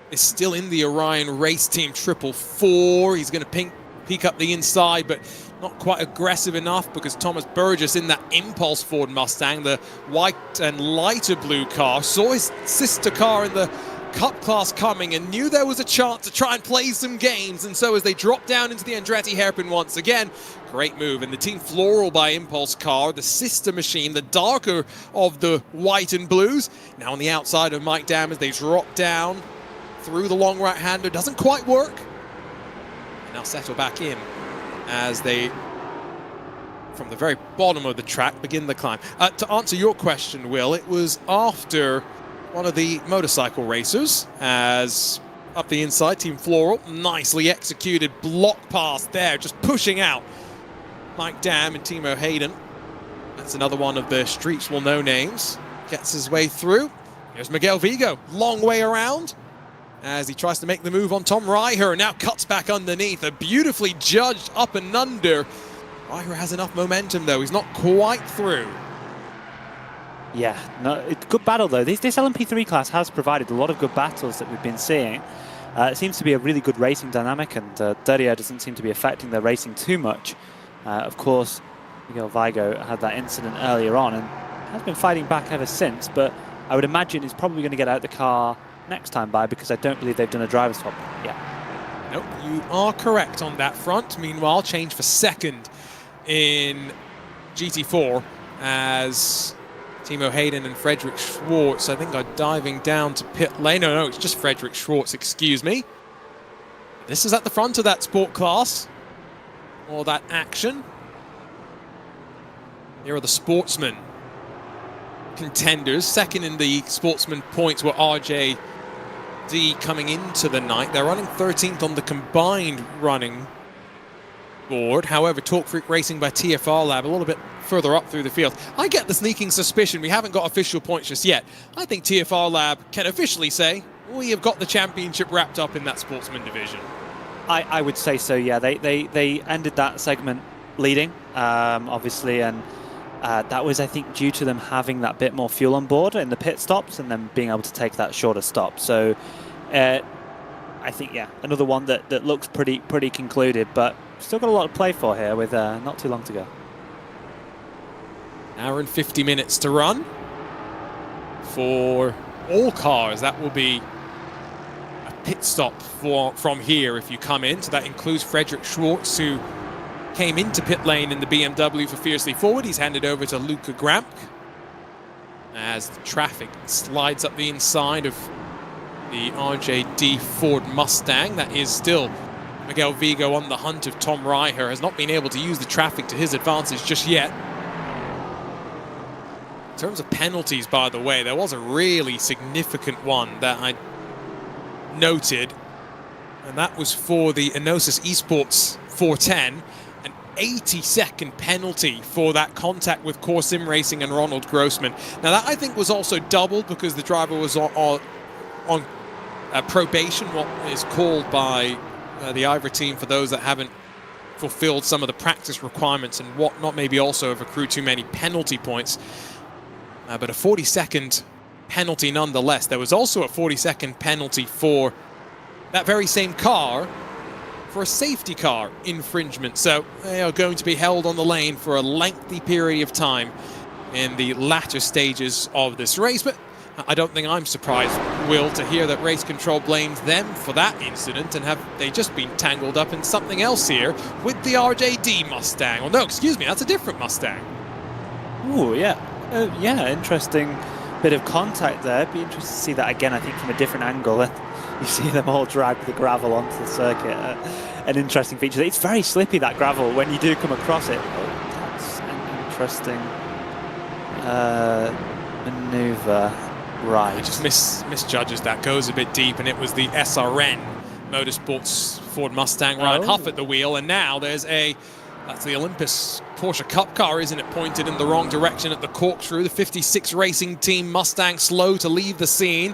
is still in the Orion Race Team 444. He's going to peek up the inside, but not quite aggressive enough, because Thomas Burgess in that Impulse Ford Mustang, the white and lighter blue car, saw his sister car in the Cup class coming and knew there was a chance to try and play some games, and so as they drop down into the Andretti hairpin once again, great move. And the Team Floral by Impulse car, the sister machine, the darker of the white and blues, now on the outside of Mike Dam as they drop down through the long right-hander, doesn't quite work. And now settle back in as they, from the very bottom of the track, begin the climb. To answer your question, Will, it was after one of the motorcycle racers, as up the inside, Team Floral, nicely executed block pass there, just pushing out Mike Dam and Timo Hayden. That's another one of the streets will know names. Gets his way through. Here's Miguel Vigo, long way around, as he tries to make the move on Tom Reiher, now cuts back underneath. A beautifully judged up and under. Reiher has enough momentum though, he's not quite through. Yeah, no, it's good battle though. This LMP3 class has provided a lot of good battles that we've been seeing. It seems to be a really good racing dynamic, and Dirty Air doesn't seem to be affecting their racing too much. Of course, Miguel Vigo had that incident earlier on and has been fighting back ever since, but I would imagine he's probably going to get out of the car next time by, because I don't believe they've done a driver swap yet. Nope, you are correct on that front. Meanwhile, change for second in GT4 as Timo Hayden and Frederick Schwartz, I think, are diving down to pit lane. No, it's just Frederick Schwartz, excuse me. This is at the front of that sport class, or that action. Here are the sportsmen contenders. Second in the sportsman points were RJD coming into the night. They're running 13th on the combined running board. However, Talk Freak Racing by TFR Lab a little bit further up through the field. I get the sneaking suspicion, we haven't got official points just yet. I think TFR Lab can officially say we have got the championship wrapped up in that sportsman division. I would say so, yeah. They ended that segment leading, obviously, and that was, I think, due to them having that bit more fuel on board in the pit stops and then being able to take that shorter stop. So I think, yeah, another one that looks pretty concluded, but still got a lot to play for here with not too long to go. An hour and 50 minutes to run for all cars. That will be a pit stop from here if you come in. So that includes Frederick Schwartz, who came into pit lane in the BMW for Fiercely Forward. He's handed over to Luca Gramp as the traffic slides up the inside of the RJD Ford Mustang. That is still Miguel Vigo on the hunt of Tom Reiher. Has not been able to use the traffic to his advantage just yet. In terms of penalties, by the way, there was a really significant one that I noted, and that was for the Enosis Esports 410. 80-second penalty for that contact with Core Sim Racing and Ronald Grossman. Now that, I think, was also doubled because the driver was on probation, what is called by the IVRA team for those that haven't fulfilled some of the practice requirements and whatnot, maybe also have accrued too many penalty points. But a 40-second penalty nonetheless. There was also a 40-second penalty for that very same car for a safety car infringement. So they are going to be held on the lane for a lengthy period of time in the latter stages of this race. But I don't think I'm surprised, Will, to hear that Race Control blames them for that incident, and have they just been tangled up in something else here with the RJD Mustang. Well, no, excuse me, that's a different Mustang. Ooh, yeah. Yeah, interesting bit of contact there. Be interested to see that again, I think, from a different angle. You see them all drag the gravel onto the circuit. An interesting feature. It's very slippy, that gravel, when you do come across it. Oh, that's an interesting maneuver. Right. He just misjudges that, goes a bit deep, and it was the SRN Motorsports Ford Mustang, Ryan Huff at the wheel, and now there's that's the Olympus Porsche Cup car, isn't it, pointed in the wrong direction at the corkscrew. The 56 Racing Team Mustang slow to leave the scene.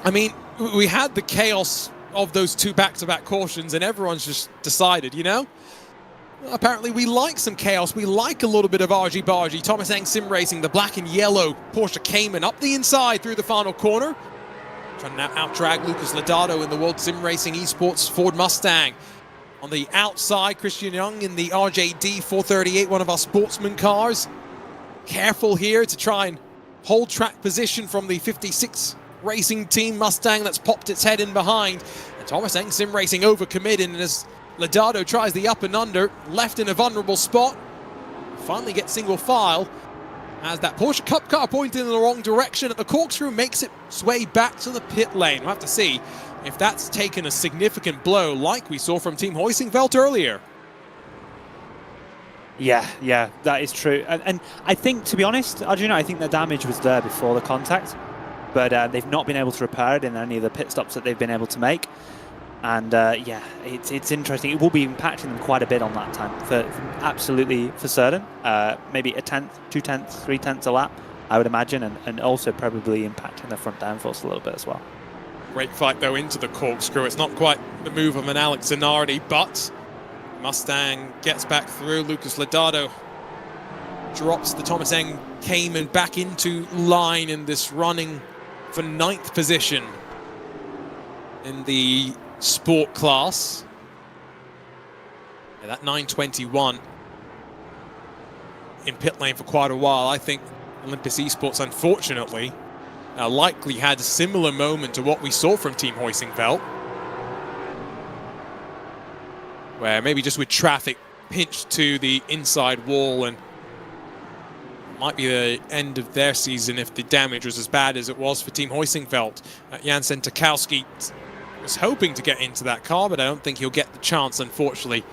I mean, we had the chaos of those two back-to-back cautions, and everyone's just decided, you know, apparently we like some chaos. We like a little bit of argy-bargy. Thomas Eng Sim Racing, the black and yellow Porsche Cayman up the inside through the final corner. Trying to out-drag Lucas Lodato in the World Sim Racing Esports Ford Mustang. On the outside, Christian Young in the RJD 438, one of our sportsman cars. Careful here to try and hold track position from the 56 Racing Team Mustang that's popped its head in behind. And Thomas Eng Sim Racing overcommitted, and as Lodato tries the up and under, left in a vulnerable spot, finally gets single file. as that Porsche Cup car pointed in the wrong direction at the corkscrew makes its way back to the pit lane. We'll have to see if that's taken a significant blow like we saw from Team Hoisingveld earlier. Yeah, that is true. And I think, to be honest, Arjuna, I think the damage was there before the contact, but they've not been able to repair it in any of the pit stops that they've been able to make. And yeah, it's interesting. It will be impacting them quite a bit on that time, absolutely for certain. Maybe a tenth, 2/10, 3/10 a lap, I would imagine, and also probably impacting the front downforce a little bit as well. Great fight though into the corkscrew. It's not quite the move of an Alex Zanardi, but Mustang gets back through. Lucas Lodato drops the Thomas Eng Cayman back into line in this running for 9th position in the sport class. Yeah, that 9:21 in pit lane for quite a while. I think Olympus Esports, unfortunately, likely had a similar moment to what we saw from Team Hoisingveld, where maybe just with traffic pinched to the inside wall, and might be the end of their season if the damage was as bad as it was for Team Hoisingveld. Jansen Tarkowski was hoping to get into that car, but I don't think he'll get the chance, unfortunately,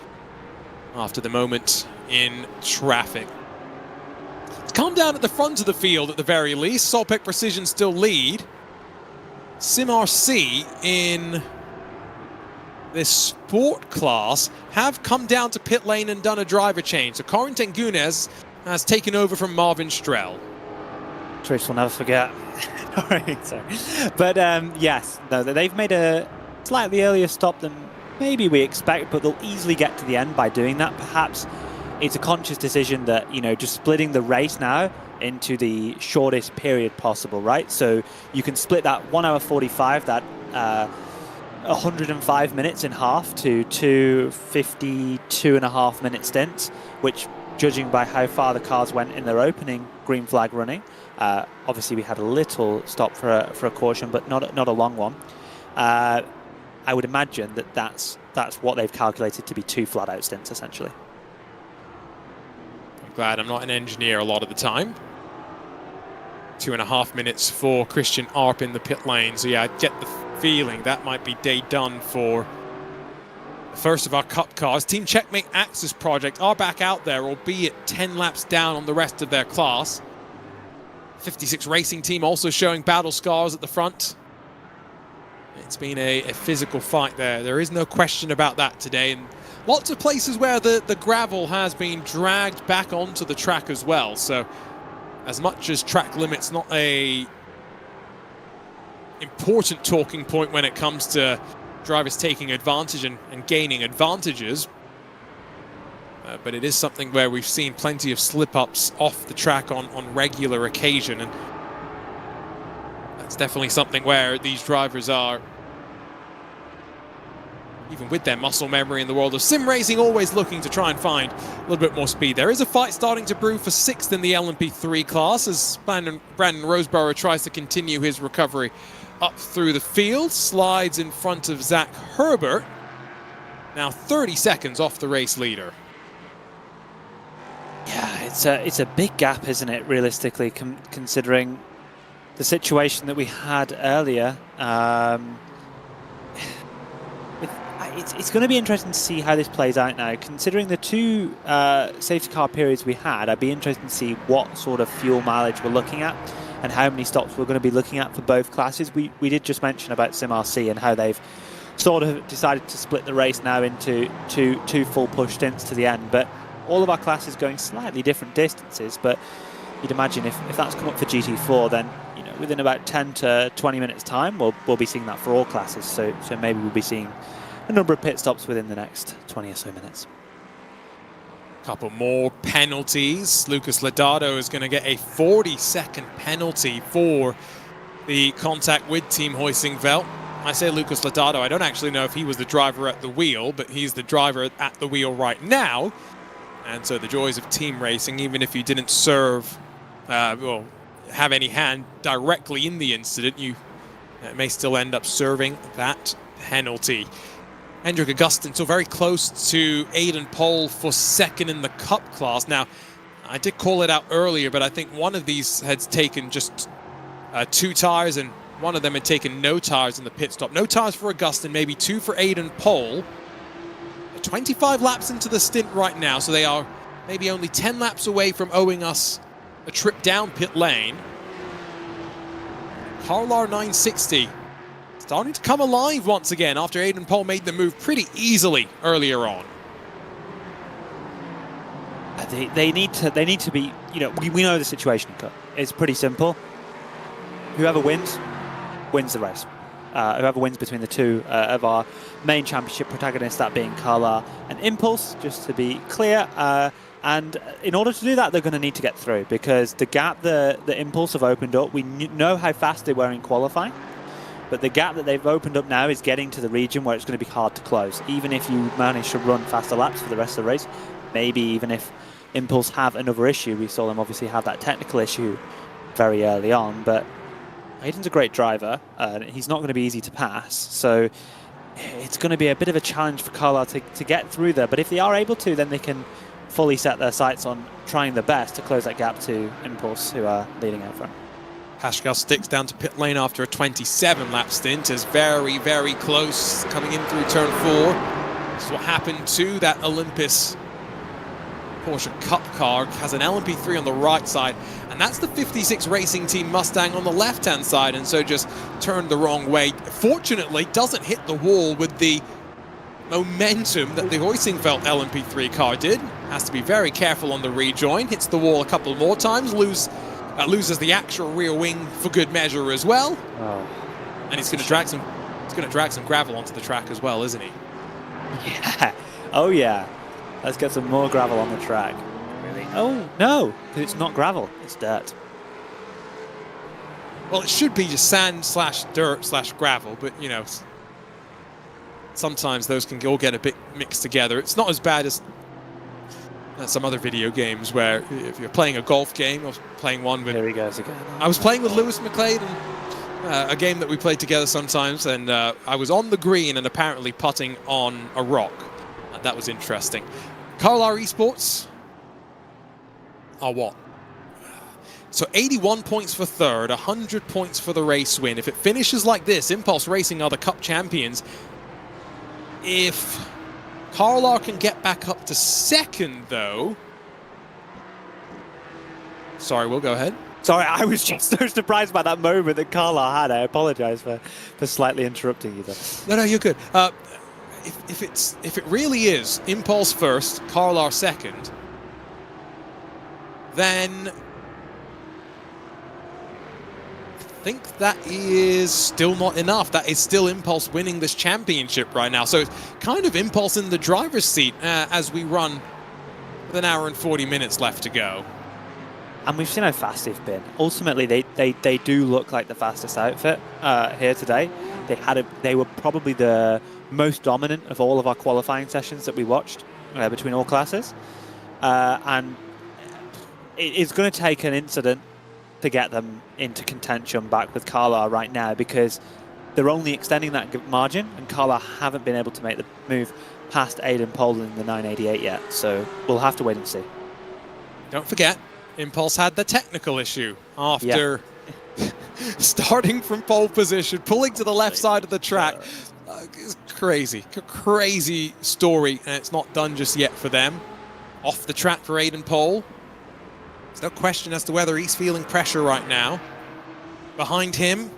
after the moment in traffic. It's calmed down at the front of the field at the very least. Solpec Precision still lead. SimRC in this sport class have come down to pit lane and done a driver change. So Corentin Gunes has taken over from Marvin Strell. Trish will never forget. Sorry. But yes, no, they've made a slightly earlier stop than maybe we expect, but they'll easily get to the end by doing that. Perhaps it's a conscious decision that, you know, just splitting the race now into the shortest period possible, right? So you can split that 1 hour 45, that 105 minutes in half to 2 52.5-minute stints, which, judging by how far the cars went in their opening green flag running, obviously we had a little stop for a caution, but not a long one. I would imagine that that's what they've calculated to be 2 flat-out stints, essentially. I'm glad I'm not an engineer a lot of the time. 2.5 minutes for Christian Arp in the pit lane. So yeah, I get the feeling that might be day done for the first of our Cup cars. Team Checkmate Axis Project are back out there, albeit 10 laps down on the rest of their class. 56 Racing Team also showing battle scars at the front. It's been a physical fight there. There is no question about that today. And lots of places where the gravel has been dragged back onto the track as well. So as much as track limit's not a important talking point when it comes to drivers taking advantage and gaining advantages, but it is something where we've seen plenty of slip-ups off the track on regular occasion, and that's definitely something where these drivers are, even with their muscle memory in the world of sim racing, always looking to try and find a little bit more speed. There is a fight starting to brew for 6th in the LMP3 class as Brandon Roseborough tries to continue his recovery up through the field, slides in front of Zach Herbert, now 30 seconds off the race leader. Yeah, it's a big gap, isn't it, realistically, considering the situation that we had earlier. It's going to be interesting to see how this plays out now. Considering the 2 safety car periods we had, I'd be interested to see what sort of fuel mileage we're looking at and how many stops we're going to be looking at for both classes. We did just mention about SimRC and how they've sort of decided to split the race now into two full push stints to the end. But all of our classes going slightly different distances. But you'd imagine if that's come up for GT4, then, you know, within about 10 to 20 minutes time, we'll be seeing that for all classes. So maybe we'll be seeing a number of pit stops within the next 20 or so minutes. Couple more penalties. Lucas Lodato is going to get a 40-second penalty for the contact with Team Hoisingveld. I say Lucas Lodato, I don't actually know if he was the driver at the wheel, but he's the driver at the wheel right now. And so the joys of team racing, even if you didn't serve, well, have any hand directly in the incident, you may still end up serving that penalty. Hendrik Augustin, so very close to Aidan Pohl for 2nd in the Cup class. Now, I did call it out earlier, but I think one of these had taken just 2 tires, and one of them had taken no tires in the pit stop. No tires for Augustin, maybe 2 for Aiden Pohl. 25 laps into the stint right now, so they are maybe only 10 laps away from owing us a trip down pit lane. Carlar 960 starting to come alive once again after Aiden Pohl made the move pretty easily earlier on. They need to be, you know, we know the situation. It's pretty simple. Whoever wins the race. Whoever wins between the two of our main championship protagonists, that being Carlar and Impulse, just to be clear. And in order to do that, they're going to need to get through, because the gap the Impulse have opened up, we know how fast they were in qualifying, but the gap that they've opened up now is getting to the region where it's going to be hard to close. Even if you manage to run faster laps for the rest of the race, maybe even if Impulse have another issue. We saw them obviously have that technical issue very early on, but Aiden's a great driver. He's not going to be easy to pass, so it's going to be a bit of a challenge for Carlar to get through there. But if they are able to, then they can fully set their sights on trying their best to close that gap to Impulse, who are leading out front. Pascal sticks down to pit lane after a 27-lap stint, is very, very close coming in through turn 4. This is what happened to that Olympus Porsche Cup car. Has an LMP3 on the right side, and that's the 56 Racing Team Mustang on the left-hand side, and so just turned the wrong way. Fortunately, doesn't hit the wall with the momentum that the Hoisingfeld LMP3 car did. Has to be very careful on the rejoin. Hits the wall a couple more times, loses the actual rear wing for good measure as well. Oh. And he's going to drag some gravel onto the track as well, isn't he? Yeah. Oh yeah. Let's get some more gravel on the track. Really? Oh no, because it's not gravel, it's dirt. Well, it should be just sand / dirt / gravel, but you know, sometimes those can all get a bit mixed together. It's not as bad as some other video games where if you're playing a golf game, I was playing one with... Here he goes again. I was playing with Lewis McLeod, and a game that we played together sometimes, and I was on the green and apparently putting on a rock. That was interesting. Carlar Esports are what? So 81 points for third, 100 points for the race win. If it finishes like this, Impulse Racing are the Cup champions. If Carlar can get back up to second, though... Sorry, we'll go ahead. Sorry, I was just so surprised by that moment that Carlar had. I apologize for slightly interrupting you there. No, you're good. If it really is Impulse first, Carlar second, then I think that is still not enough. That is still Impulse winning this championship right now. So it's kind of Impulse in the driver's seat as we run with an hour and 40 minutes left to go. And we've seen how fast they've been. Ultimately, they do look like the fastest outfit here today. They were probably the most dominant of all of our qualifying sessions that we watched between all classes. And it's going to take an incident to get them into contention back with Carlar right now, because they're only extending that margin, and Carlar haven't been able to make the move past Aiden Pohl in the 988 yet. So we'll have to wait and see. Don't forget, Impulse had the technical issue after starting from pole position, pulling to the left side of the track. It's crazy story, and it's not done just yet for them. Off the track for Aiden Pohl. There's no question as to whether he's feeling pressure right now. Behind him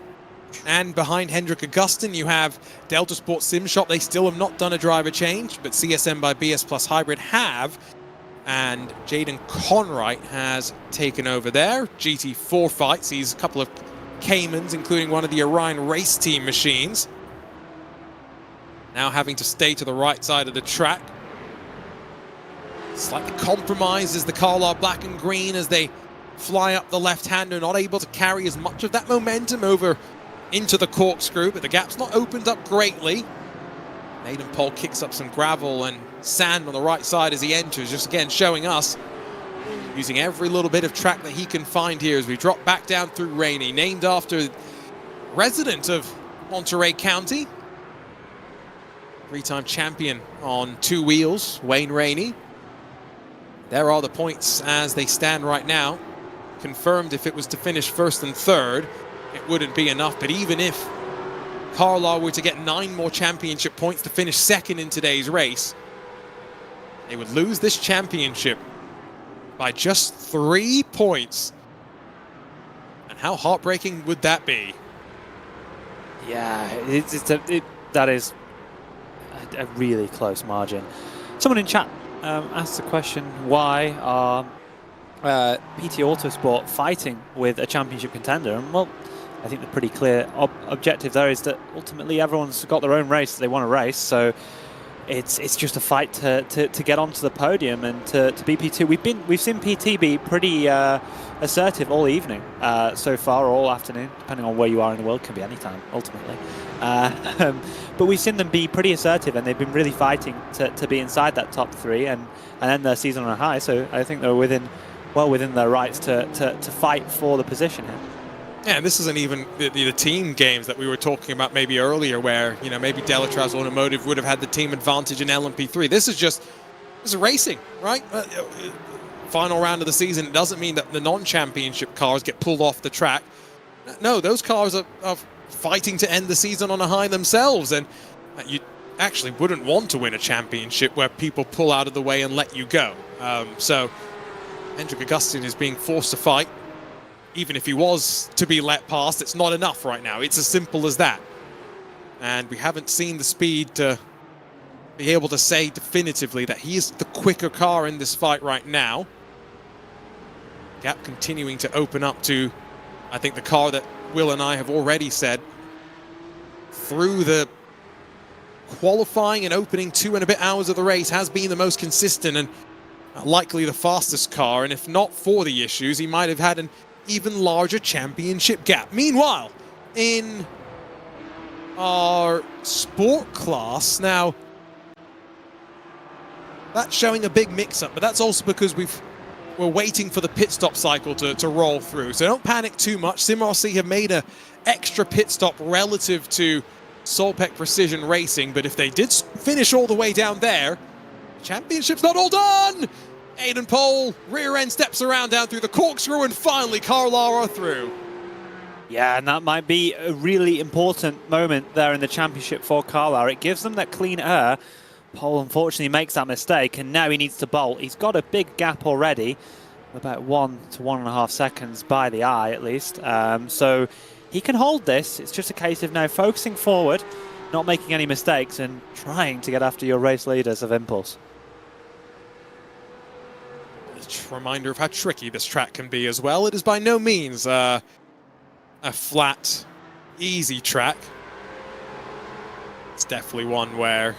and behind Hendrik Augustin, you have Delta Sport Sim Shop. They still have not done a driver change, but CSM by BS Plus Hybrid have. And Jaden Conwright has taken over there. GT4 fights. He's a couple of Caymans, including one of the Orion race team machines. Now having to stay to the right side of the track. Slightly compromised is the Carlar black and green as they fly up the left-hander, not able to carry as much of that momentum over into the corkscrew, but the gap's not opened up greatly. Aiden Pohl kicks up some gravel and sand on the right side as he enters, just again showing us using every little bit of track that he can find here as we drop back down through Rainey, named after resident of Monterey County. 3-time champion on 2 wheels, Wayne Rainey. there are the points as they stand right now. Confirmed if it was to finish first and third, it wouldn't be enough. But even if Carlisle were to get 9 more championship points to finish second in today's race, they would lose this championship by just 3 points. And how heartbreaking would that be? Yeah, that is a really close margin. Someone in chat asked the question, why are PT Autosport fighting with a championship contender? And well, I think the pretty clear objective there is that ultimately everyone's got their own race that they want to race, so it's just a fight to get onto the podium and to beat P2. We've seen PT be pretty assertive all evening so far, all afternoon, depending on where you are in the world. Can be any time ultimately, but we've seen them be pretty assertive, and they've been really fighting to be inside that top 3 and end their season on a high. So I think they're well within their rights to fight for the position here. Yeah, and this isn't even the team games that we were talking about maybe earlier, where, you know, maybe Delatraz Automotive would have had the team advantage in LMP3. This is racing, right? Final round of the season. It doesn't mean that the non-championship cars get pulled off the track. No, those cars are fighting to end the season on a high themselves, and you actually wouldn't want to win a championship where people pull out of the way and let you go. So Hendrik Augustin is being forced to fight. Even if he was to be let past, it's not enough right now. It's as simple as that. And we haven't seen the speed to be able to say definitively that he is the quicker car in this fight right now. Gap continuing to open up to, I think, the car that Will and I have already said through the qualifying and opening 2 and a bit hours of the race has been the most consistent and likely the fastest car. And if not for the issues, he might have had an even larger championship gap. Meanwhile, in our sport class, now that's showing a big mix-up, but that's also because we're waiting for the pit stop cycle to roll through. So don't panic too much. SimRC have made an extra pit stop relative to Solpec Precision Racing, but if they did finish all the way down there, the championship's not all done! Aiden Pole, rear end steps around down through the corkscrew, and finally Carlisle are through. Yeah, and that might be a really important moment there in the championship for Carlisle. It gives them that clean air. Pole unfortunately makes that mistake, and now he needs to bolt. He's got a big gap already, about 1 to 1.5 seconds by the eye at least. So he can hold this. It's just a case of now focusing forward, not making any mistakes, and trying to get after your race leaders of Impulse. Reminder of how tricky this track can be as well. It is by no means a flat, easy track. It's definitely one where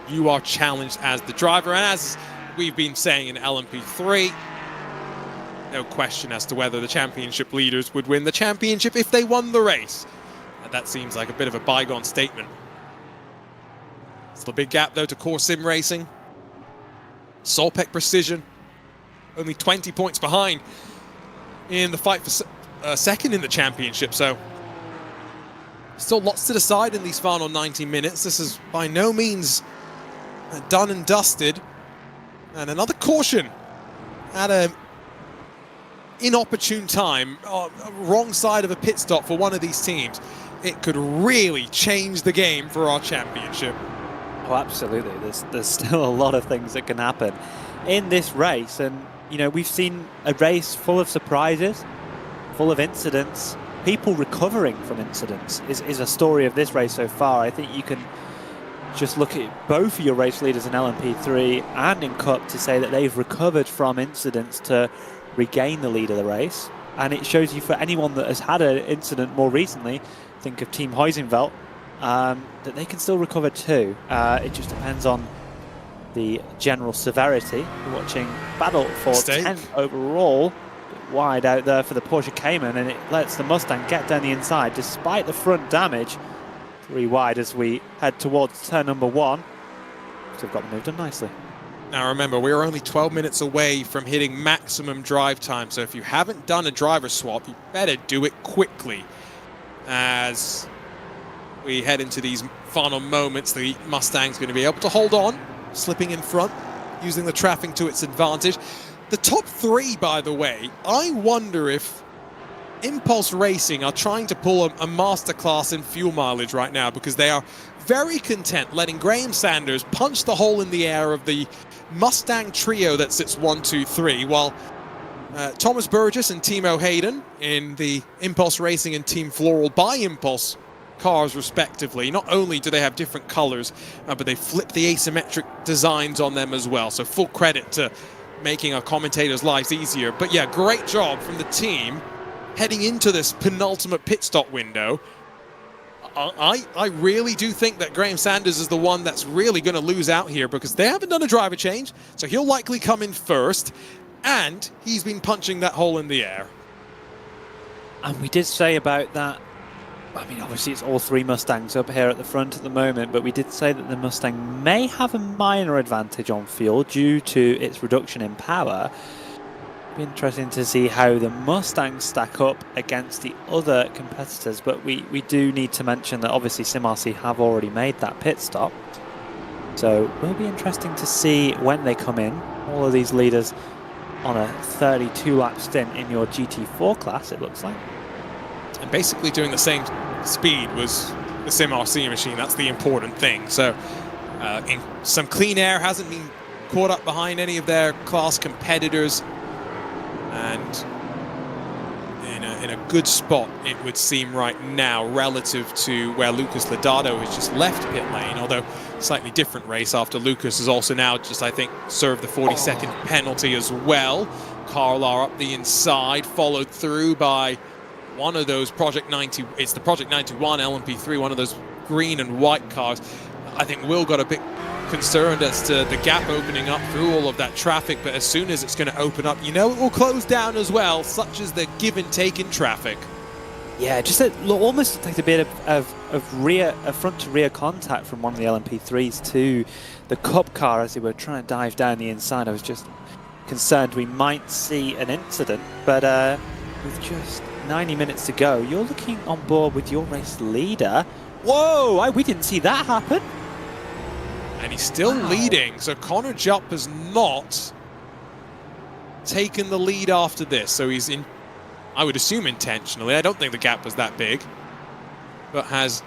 you are challenged as the driver, and as we've been saying in LMP3, no question as to whether the championship leaders would win the championship if they won the race. And that seems like a bit of a bygone statement. Still a big gap though to Core Sim Racing. Solpec Precision only 20 points behind in the fight for second in the championship, so still lots to decide in these final 90 minutes. This is by no means done and dusted. And another caution at an inopportune time, wrong side of a pit stop for one of these teams. It could really change the game for our championship. Oh, absolutely. There's still a lot of things that can happen in this race, and you know, we've seen a race full of surprises, full of incidents. People recovering from incidents is a story of this race so far. I think you can just look at both of your race leaders in LMP3 and in Cup to say that they've recovered from incidents to regain the lead of the race. And it shows you for anyone that has had an incident more recently, think of Team Heusenveld, that they can still recover too. It just depends on the general severity. We're watching battle for 10th overall. Bit wide out there for the Porsche Cayman, and it lets the Mustang get down the inside despite the front damage. 3 wide as we head towards turn number 1. So we've got the move done nicely. Now remember, we're only 12 minutes away from hitting maximum drive time, so if you haven't done a driver swap, you better do it quickly. As we head into these final moments, the Mustang's going to be able to hold on, slipping in front using the traffic to its advantage. The top three, by the way, I wonder if Impulse Racing are trying to pull a masterclass in fuel mileage right now, because they are very content letting Graham Sanders punch the hole in the air of the Mustang trio that sits 1, 2, 3, while Thomas Burgess and Timo Hayden in the Impulse Racing and Team Floral by Impulse cars respectively. Not only do they have different colors, but they flip the asymmetric designs on them as well. So full credit to making our commentators' lives easier. But yeah, great job from the team heading into this penultimate pit stop window. I really do think that Graham Sanders is the one that's really going to lose out here, because they haven't done a driver change, so he'll likely come in first, and he's been punching that hole in the air. And we did say about that, I mean, obviously it's all three Mustangs up here at the front at the moment, but we did say that the Mustang may have a minor advantage on fuel due to its reduction in power. Be interesting to see how the Mustangs stack up against the other competitors, but we do need to mention that obviously SimRC have already made that pit stop, so it will be interesting to see when they come in. All of these leaders on a 32-lap stint in your GT4 class, it looks like. And basically doing the same speed was the SimRC machine. That's the important thing. So in some clean air, hasn't been caught up behind any of their class competitors, and in a good spot, it would seem right now, relative to where Lucas Lodato has just left pit lane, although slightly different race after Lucas has also now just, I think, served the 40-second penalty as well. Carlar up the inside, followed through by one of those Project 90, it's the Project 91 LMP3, one of those green and white cars. I think Will got a bit concerned as to the gap opening up through all of that traffic, but as soon as it's going to open up, you know it will close down as well, such as the give and take in traffic. Yeah, just almost like a bit of front to rear contact from one of the LMP3s to the Cup car as they were trying to dive down the inside. I was just concerned we might see an incident, but with just 90 minutes to go, you're looking on board with your race leader. Whoa, we didn't see that happen. And he's still leading, so Connor Jupp has not taken the lead after this. So he's in, I would assume intentionally. I don't think the gap was that big, but has,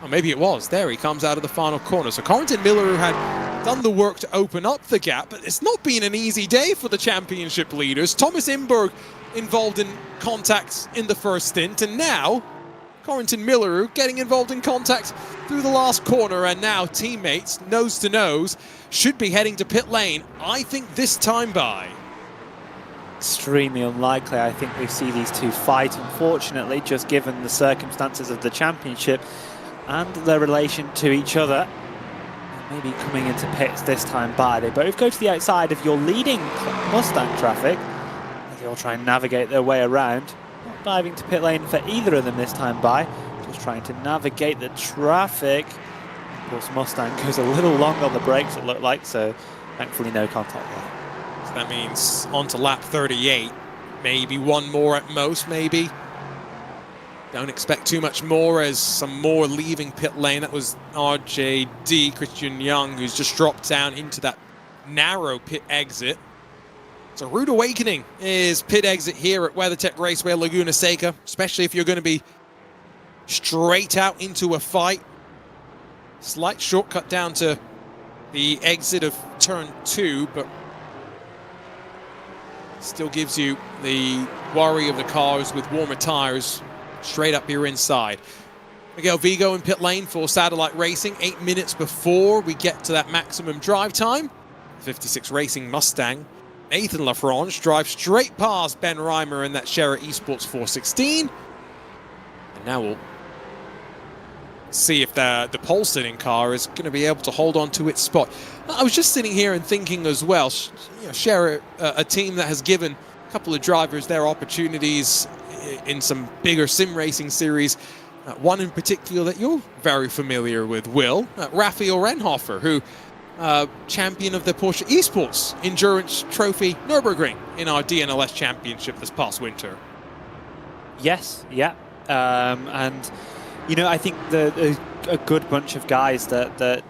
or maybe it was. There he comes out of the final corner. So Corentin Miller, who had done the work to open up the gap, but it's not been an easy day for the championship leaders. Thomas Imberg involved in contacts in the first stint, and now Corentin Miller getting involved in contact through the last corner, and now teammates nose to nose should be heading to pit lane. I think this time by. Extremely unlikely. I think we see these two fight, unfortunately, just given the circumstances of the championship and their relation to each other. Maybe coming into pits this time by. They both go to the outside of your leading Mustang traffic as they all try and navigate their way around. Not diving to pit lane for either of them this time by, just trying to navigate the traffic. Of course, Mustang goes a little long on the brakes, it looked like, so thankfully no contact there. So that means on to lap 38, maybe one more at most, maybe. Don't expect too much more, as some more leaving pit lane. That was RJD, Christian Young, who's just dropped down into that narrow pit exit. So rude awakening is pit exit here at WeatherTech Raceway Laguna Seca, especially if you're going to be straight out into a fight. Slight shortcut down to the exit of turn 2, but still gives you the worry of the cars with warmer tires straight up your inside. Miguel Vigo in pit lane for Satellite Racing, 8 minutes before we get to that maximum drive time. 56 Racing Mustang. Nathan Lafrange drives straight past Ben Reimer in that Scherer Esports 416. And now we'll see if the pole sitting car is going to be able to hold on to its spot. I was just sitting here and thinking as well, you know, Scherer, a team that has given a couple of drivers their opportunities in some bigger sim racing series. One in particular that you're very familiar with, Will, Raphael Renhofer, who champion of the Porsche Esports Endurance Trophy Nürburgring in our DNLS championship this past winter. Yes, yeah. And, you know, I think a good bunch of guys that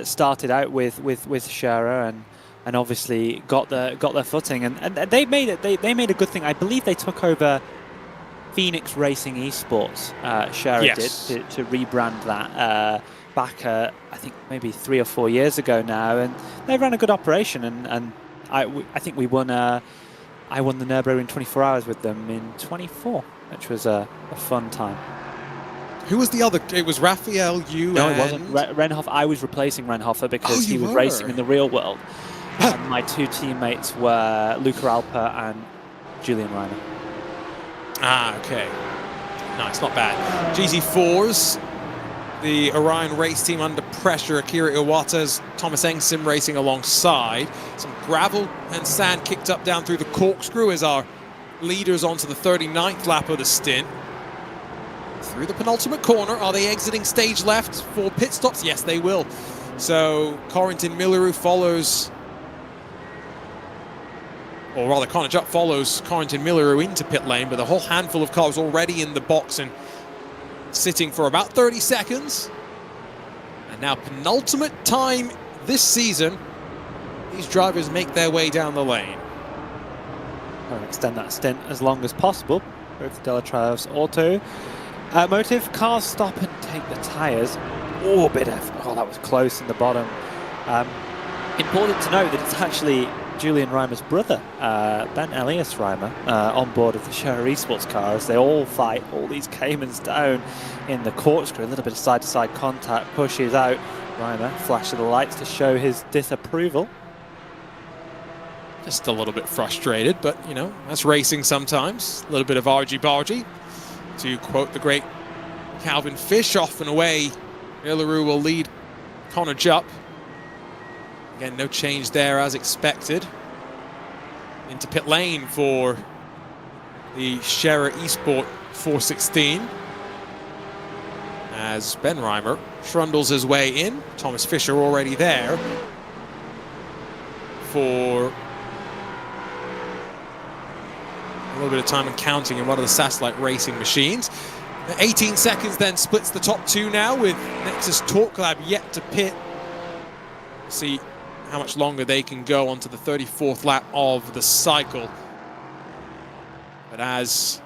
started out with Scherer, and obviously got their footing, and they made it. They made a good thing. I believe they took over Phoenix Racing Esports. Shara Yes. did to rebrand that back I think maybe 3 or 4 years ago now, and they ran a good operation. And I think we won. I won the Nürburgring 24 hours with them in 24, which was a fun time. Who was the other? It was Raphael, you, No, and... it wasn't. Renhoff. I was replacing Renhoffer because he was were? racing in the real world. And my 2 teammates were Luca Alper and Julian Reiner. Ah, okay. Nice, not bad. GT4s, the Orion race team under pressure. Akira Iwata's Thomas Engsim racing alongside. Some gravel and sand kicked up down through the corkscrew as our leaders onto the 39th lap of the stint. Through the penultimate corner. Are they exiting stage left for pit stops? Yes, they will. So Corentin Milleru follows, or rather Connor Jupp follows Corentin Milleru into pit lane, but the whole handful of cars already in the box and sitting for about 30 seconds. And now penultimate time this season. These drivers make their way down the lane. I'll extend that stint as long as possible. Both Delatrios Auto Motive cars stop and take the tyres. Oh, that was close in the bottom. Important to note that it's actually Julian Reimer's brother, Ben Elias Reimer, on board of the Shara Esports car as they all fight all these Caymans down in the corkscrew. A little bit of side-to-side contact, pushes out. Reimer flashes the lights to show his disapproval. Just a little bit frustrated, but, you know, that's racing sometimes. A little bit of argy-bargy. To quote the great Calvin Fish, off and away, Milleru will lead Connor Jupp. Again, no change there as expected. Into pit lane for the Shara Esport 416. As Ben Reimer trundles his way in. Thomas Fisher already there for a little bit of time and counting in one of the satellite racing machines. 18 seconds then splits the top 2 now, with Nexus Torque Lab yet to pit. See how much longer they can go onto the 34th lap of the cycle. But as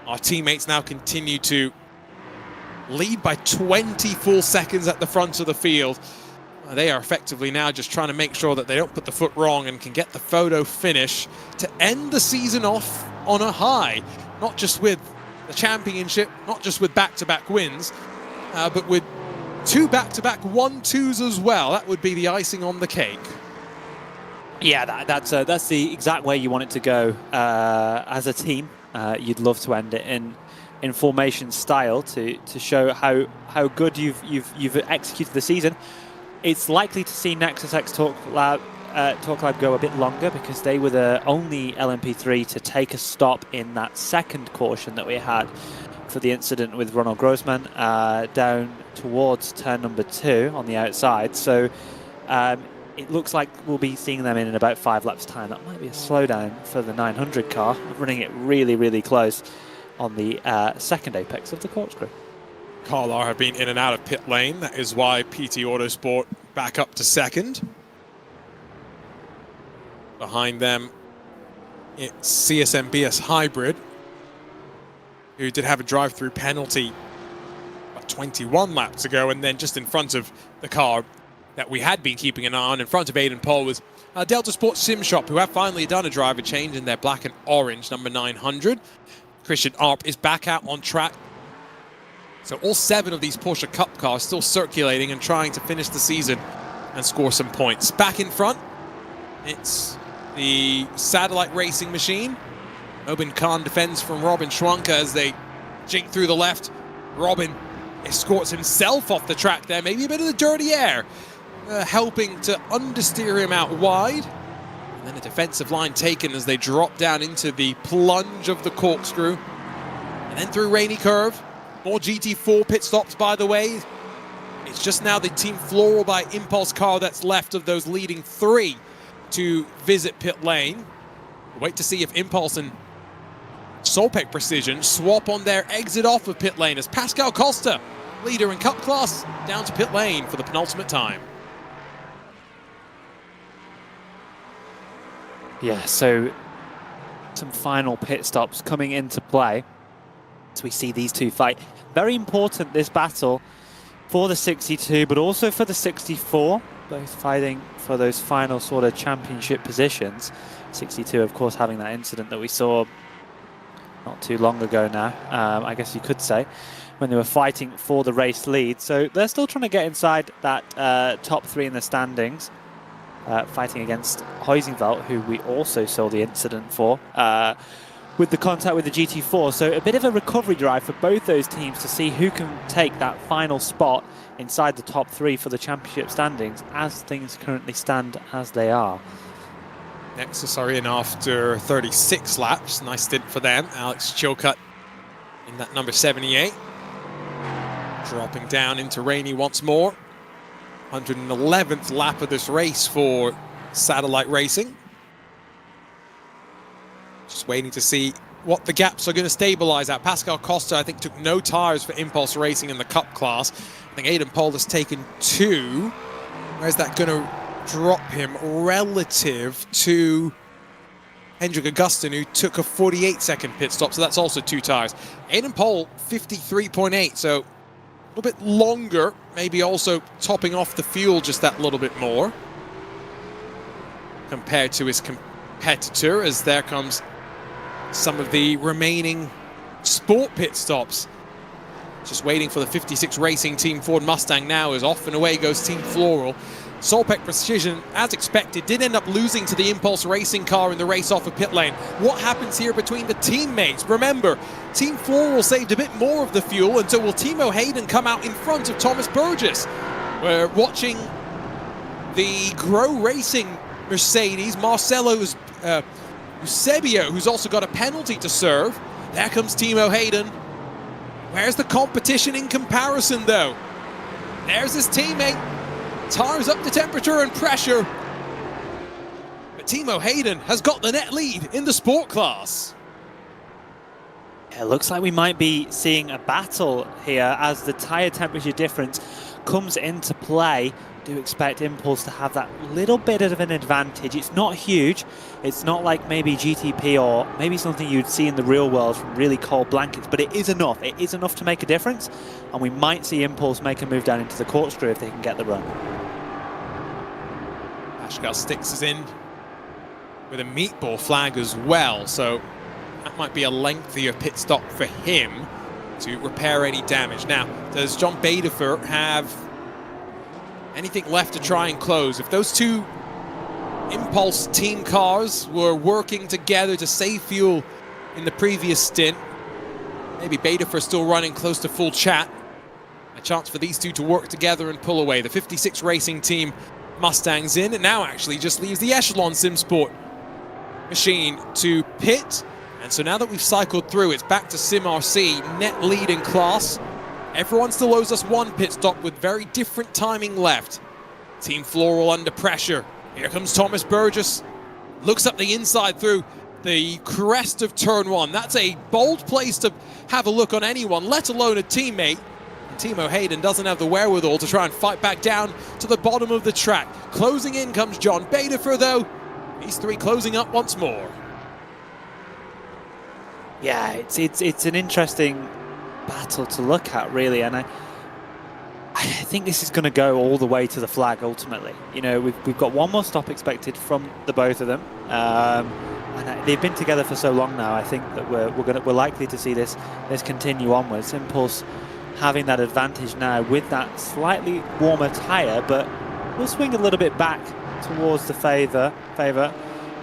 our teammates now continue to lead by 20 full seconds at the front of the field, they are effectively now just trying to make sure that they don't put the foot wrong and can get the photo finish to end the season off on a high. Not just with the championship, not just with back-to-back wins, but with 2 back-to-back 1-2s as well. That would be the icing on the cake. Yeah, that's the exact way you want it to go as a team. You'd love to end it in formation style to show how good you've executed the season. It's likely to see Nexus X Torque Lab go a bit longer because they were the only LMP3 to take a stop in that second caution that we had for the incident with Ronald Grossman down towards turn number 2 on the outside. So it looks like we'll be seeing them in about 5 laps time. That might be a slowdown for the 900 car, running it really, really close on the second apex of the corkscrew. Carlar have been in and out of pit lane. That is why PT Autosport back up to second. Behind them, it's CSMBS Hybrid, who did have a drive-through penalty about 21 laps ago, and then just in front of the car that we had been keeping an eye on, in front of Aidan Paul, was Delta Sports Sim Shop, who have finally done a driver change in their black and orange number 900. Christian Arp is back out on track. So all 7 of these Porsche Cup cars still circulating and trying to finish the season and score some points. Back in front, it's the satellite racing machine. Obin Khan defends from Robin Schwanka as they jink through the left. Robin escorts himself off the track there, maybe a bit of the dirty air, helping to understeer him out wide. And then a defensive line taken as they drop down into the plunge of the corkscrew. And then through Rainy Curve. More GT4 pit stops, by the way. It's just now the Team Floral by Impulse car that's left of those leading 3 to visit pit lane. We'll wait to see if Impulse and Solpec Precision swap on their exit off of pit lane as Pascal Costa, leader in Cup class, down to pit lane for the penultimate time. Yeah, so some final pit stops coming into play as we see these two fight. Very important, this battle, for the 62, but also for the 64, both fighting for those final sort of championship positions. 62, of course, having that incident that we saw not too long ago now, I guess you could say, when they were fighting for the race lead. So they're still trying to get inside that top 3 in the standings, fighting against Huizenveld, who we also saw the incident for, with the contact with the GT4. So a bit of a recovery drive for both those teams to see who can take that final spot inside the top 3 for the championship standings, as things currently stand as they are. Nexus are in after 36 laps. Nice stint for them. Alex Chilcutt in that number 78. Dropping down into Rainey once more. 111th lap of this race for Satellite Racing. Just waiting to see what the gaps are going to stabilize at. Pascal Costa, I think, took no tires for Impulse Racing in the Cup class. I think Aidan Pohl has taken 2. Where's that going to drop him relative to Hendrik Augustin, who took a 48-second pit stop, so that's also 2 tires. Aidan Pohl, 53.8, so a little bit longer, maybe also topping off the fuel just that little bit more compared to his competitor, as there comes some of the remaining sport pit stops. Just waiting for the 56 Racing Team Ford Mustang now, as off and away goes Team Floral. Solpec Precision, as expected, did end up losing to the Impulse Racing car in the race off of pit lane. What happens here between the teammates? Remember, Team Floral saved a bit more of the fuel, and so will Timo Hayden come out in front of Thomas Burgess. We're watching the Grow Racing Mercedes, Marcelo Eusebio, who's also got a penalty to serve. There comes Timo Hayden. Where's the competition in comparison, though? There's his teammate. Tires up to temperature and pressure. But Timo Hayden has got the net lead in the sport class. It looks like we might be seeing a battle here as the tyre temperature difference comes into play. Do expect Impulse to have that little bit of an advantage. It's not huge. It's not like maybe GTP or maybe something you'd see in the real world from really cold blankets, but it is enough. It is enough to make a difference, and we might see Impulse make a move down into the corkscrew if they can get the run. Pascal Stix is in with a meatball flag as well, so that might be a lengthier pit stop for him to repair any damage. Now, does John Badefer have anything left to try and close? If those two Impulse team cars were working together to save fuel in the previous stint, maybe Badefer still running close to full chat. A chance for these two to work together and pull away. The 56 Racing Team Mustangs in, and now actually just leaves the Echelon SimSport machine to pit. And so now that we've cycled through, it's back to SimRC, net lead in class. Everyone still owes us 1 pit stop with very different timing left. Team Floral under pressure. Here comes Thomas Burgess. Looks up the inside through the crest of turn 1. That's a bold place to have a look on anyone, let alone a teammate. And Timo Hayden doesn't have the wherewithal to try and fight back down to the bottom of the track. Closing in comes John Badefer, though. These 3 closing up once more. Yeah, it's an interesting battle to look at, really, and I think this is going to go all the way to the flag ultimately. You know, we've got 1 more stop expected from the both of them, and they've been together for so long now. I think that we're likely to see this continue onwards. Impulse having that advantage now with that slightly warmer tyre, but we'll swing a little bit back towards the favour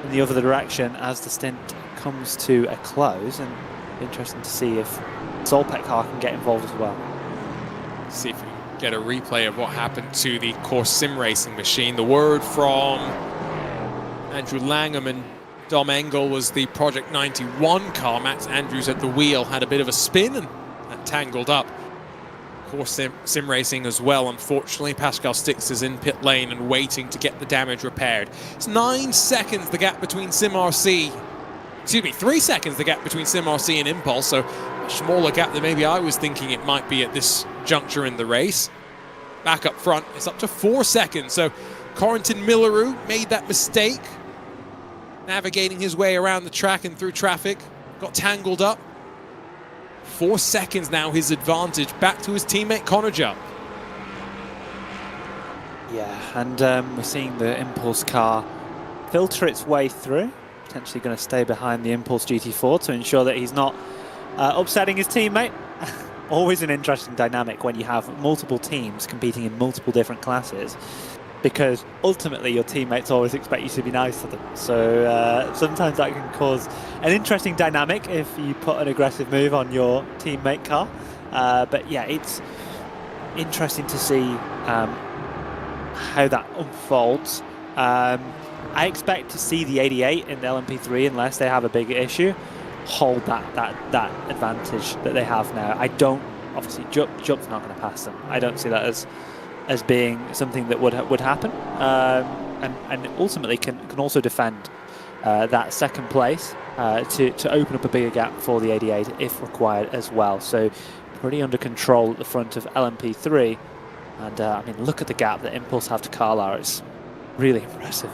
in the other direction as the stint comes to a close, and interesting to see if Solpec car can get involved as well. See if we can get a replay of what happened to the Course Sim Racing machine. The word from Andrew Langham and Dom Engel was the Project 91 car. Max Andrews at the wheel had a bit of a spin and that tangled up Course Sim Racing as well. Unfortunately, Pascal Stix is in pit lane and waiting to get the damage repaired. It's 9 seconds the gap between SimRC. Excuse me, 3 seconds the gap between SimRC and Impulse, so a smaller gap than maybe I was thinking it might be at this juncture in the race. Back up front, it's up to 4 seconds, so Corentin Milleroo made that mistake. navigating his way around the track and through traffic. Got tangled up. 4 seconds now his advantage. Back to his teammate Connor Jupp. Yeah, and we're seeing the Impulse car filter its way through. Potentially going to stay behind the Impulse GT4 to ensure that he's not upsetting his teammate. Always an interesting dynamic when you have multiple teams competing in multiple different classes, because ultimately your teammates always expect you to be nice to them. So sometimes that can cause an interesting dynamic if you put an aggressive move on your teammate car. But yeah, it's interesting to see how that unfolds. I expect to see the 88 in the LMP3, unless they have a big issue, hold that advantage that they have now. I don't, obviously Jupp's not going to pass them. I don't see that as being something that would happen, and ultimately can also defend that second place to open up a bigger gap for the 88 if required as well. So pretty under control at the front of LMP3, and I mean, look at the gap that Impulse have to Carlisle. It's really impressive.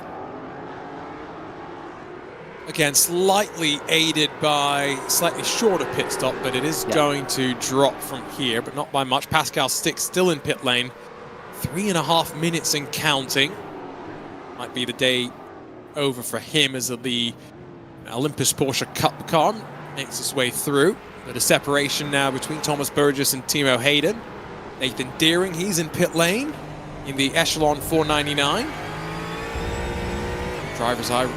Again, slightly aided by slightly shorter pit stop, but it is going to drop from here, but not by much. Pascal Stick still in pit lane. 3.5 minutes and counting. Might be the day over for him as the Olympus Porsche Cup car makes its way through. But a separation now between Thomas Burgess and Timo Hayden. Nathan Deering, he's in pit lane in the Echelon 499. Driver's eye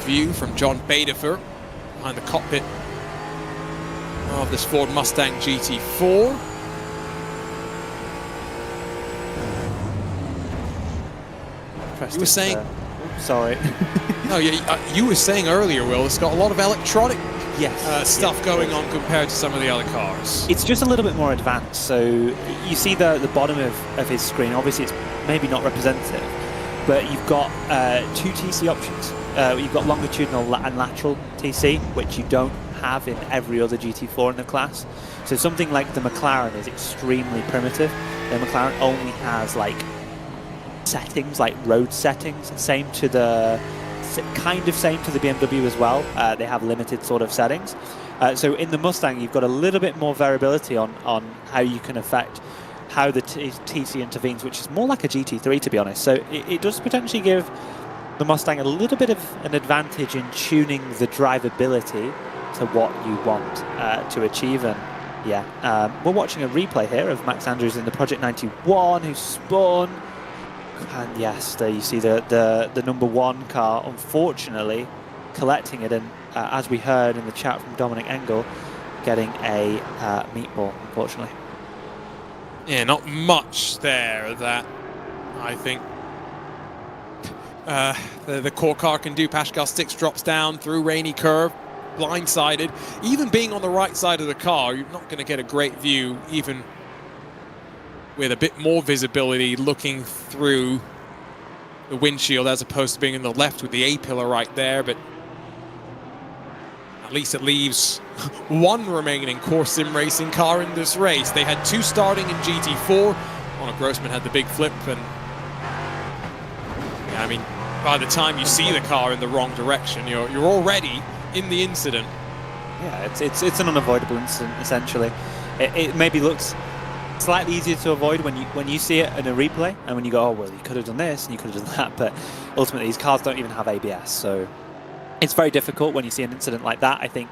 view from John Badefer behind the cockpit of this Ford Mustang GT4. You were saying... sorry. No, you were saying earlier, Will, it's got a lot of electronic stuff going on compared to some of the other cars. It's just a little bit more advanced. So you see the bottom of his screen. Obviously, it's maybe not representative, but you've got 2 TC options. You've got longitudinal and lateral TC, which you don't have in every other GT4 in the class. So something like the McLaren is extremely primitive. The McLaren only has like settings, like road settings. Same to the BMW as well. They have limited sort of settings. So in the Mustang, you've got a little bit more variability on how you can affect how the TC intervenes, which is more like a GT3, to be honest. So it does potentially give the Mustang a little bit of an advantage in tuning the drivability to what you want to achieve. And yeah, we're watching a replay here of Max Andrews in the Project 91 who spun, and yes, there you see the number 1 car unfortunately collecting it, and as we heard in the chat from Dominic Engel, getting a meatball, unfortunately. Yeah, not much there that I think the core car can do. Pascal Stix drops down through rainy curve, blindsided. Even being on the right side of the car, you're not going to get a great view, even with a bit more visibility looking through the windshield, as opposed to being in the left with the A-pillar right there. But at least it leaves 1 remaining core sim racing car in this race. They had 2 starting in GT4. Conor Grossman had the big flip, and I mean, by the time you see the car in the wrong direction, you're already in the incident. Yeah, it's an unavoidable incident, essentially. It maybe looks slightly easier to avoid when you see it in a replay, and when you go, oh well, you could have done this and you could have done that, but ultimately these cars don't even have ABS, so it's very difficult when you see an incident like that. I think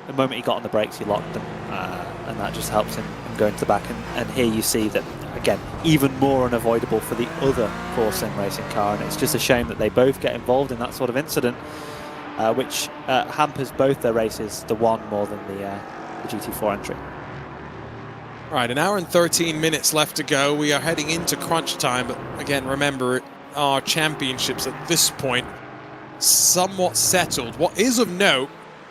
the moment he got on the brakes, he locked them, and that just helps him going to the back. And here you see that, again, even more unavoidable for the other core sim racing car, and it's just a shame that they both get involved in that sort of incident, which hampers both their races, the one more than the GT4 entry. Right, 1 hour and 13 minutes left to go. We are heading into crunch time, but again, remember, our championships at this point somewhat settled. What is of note,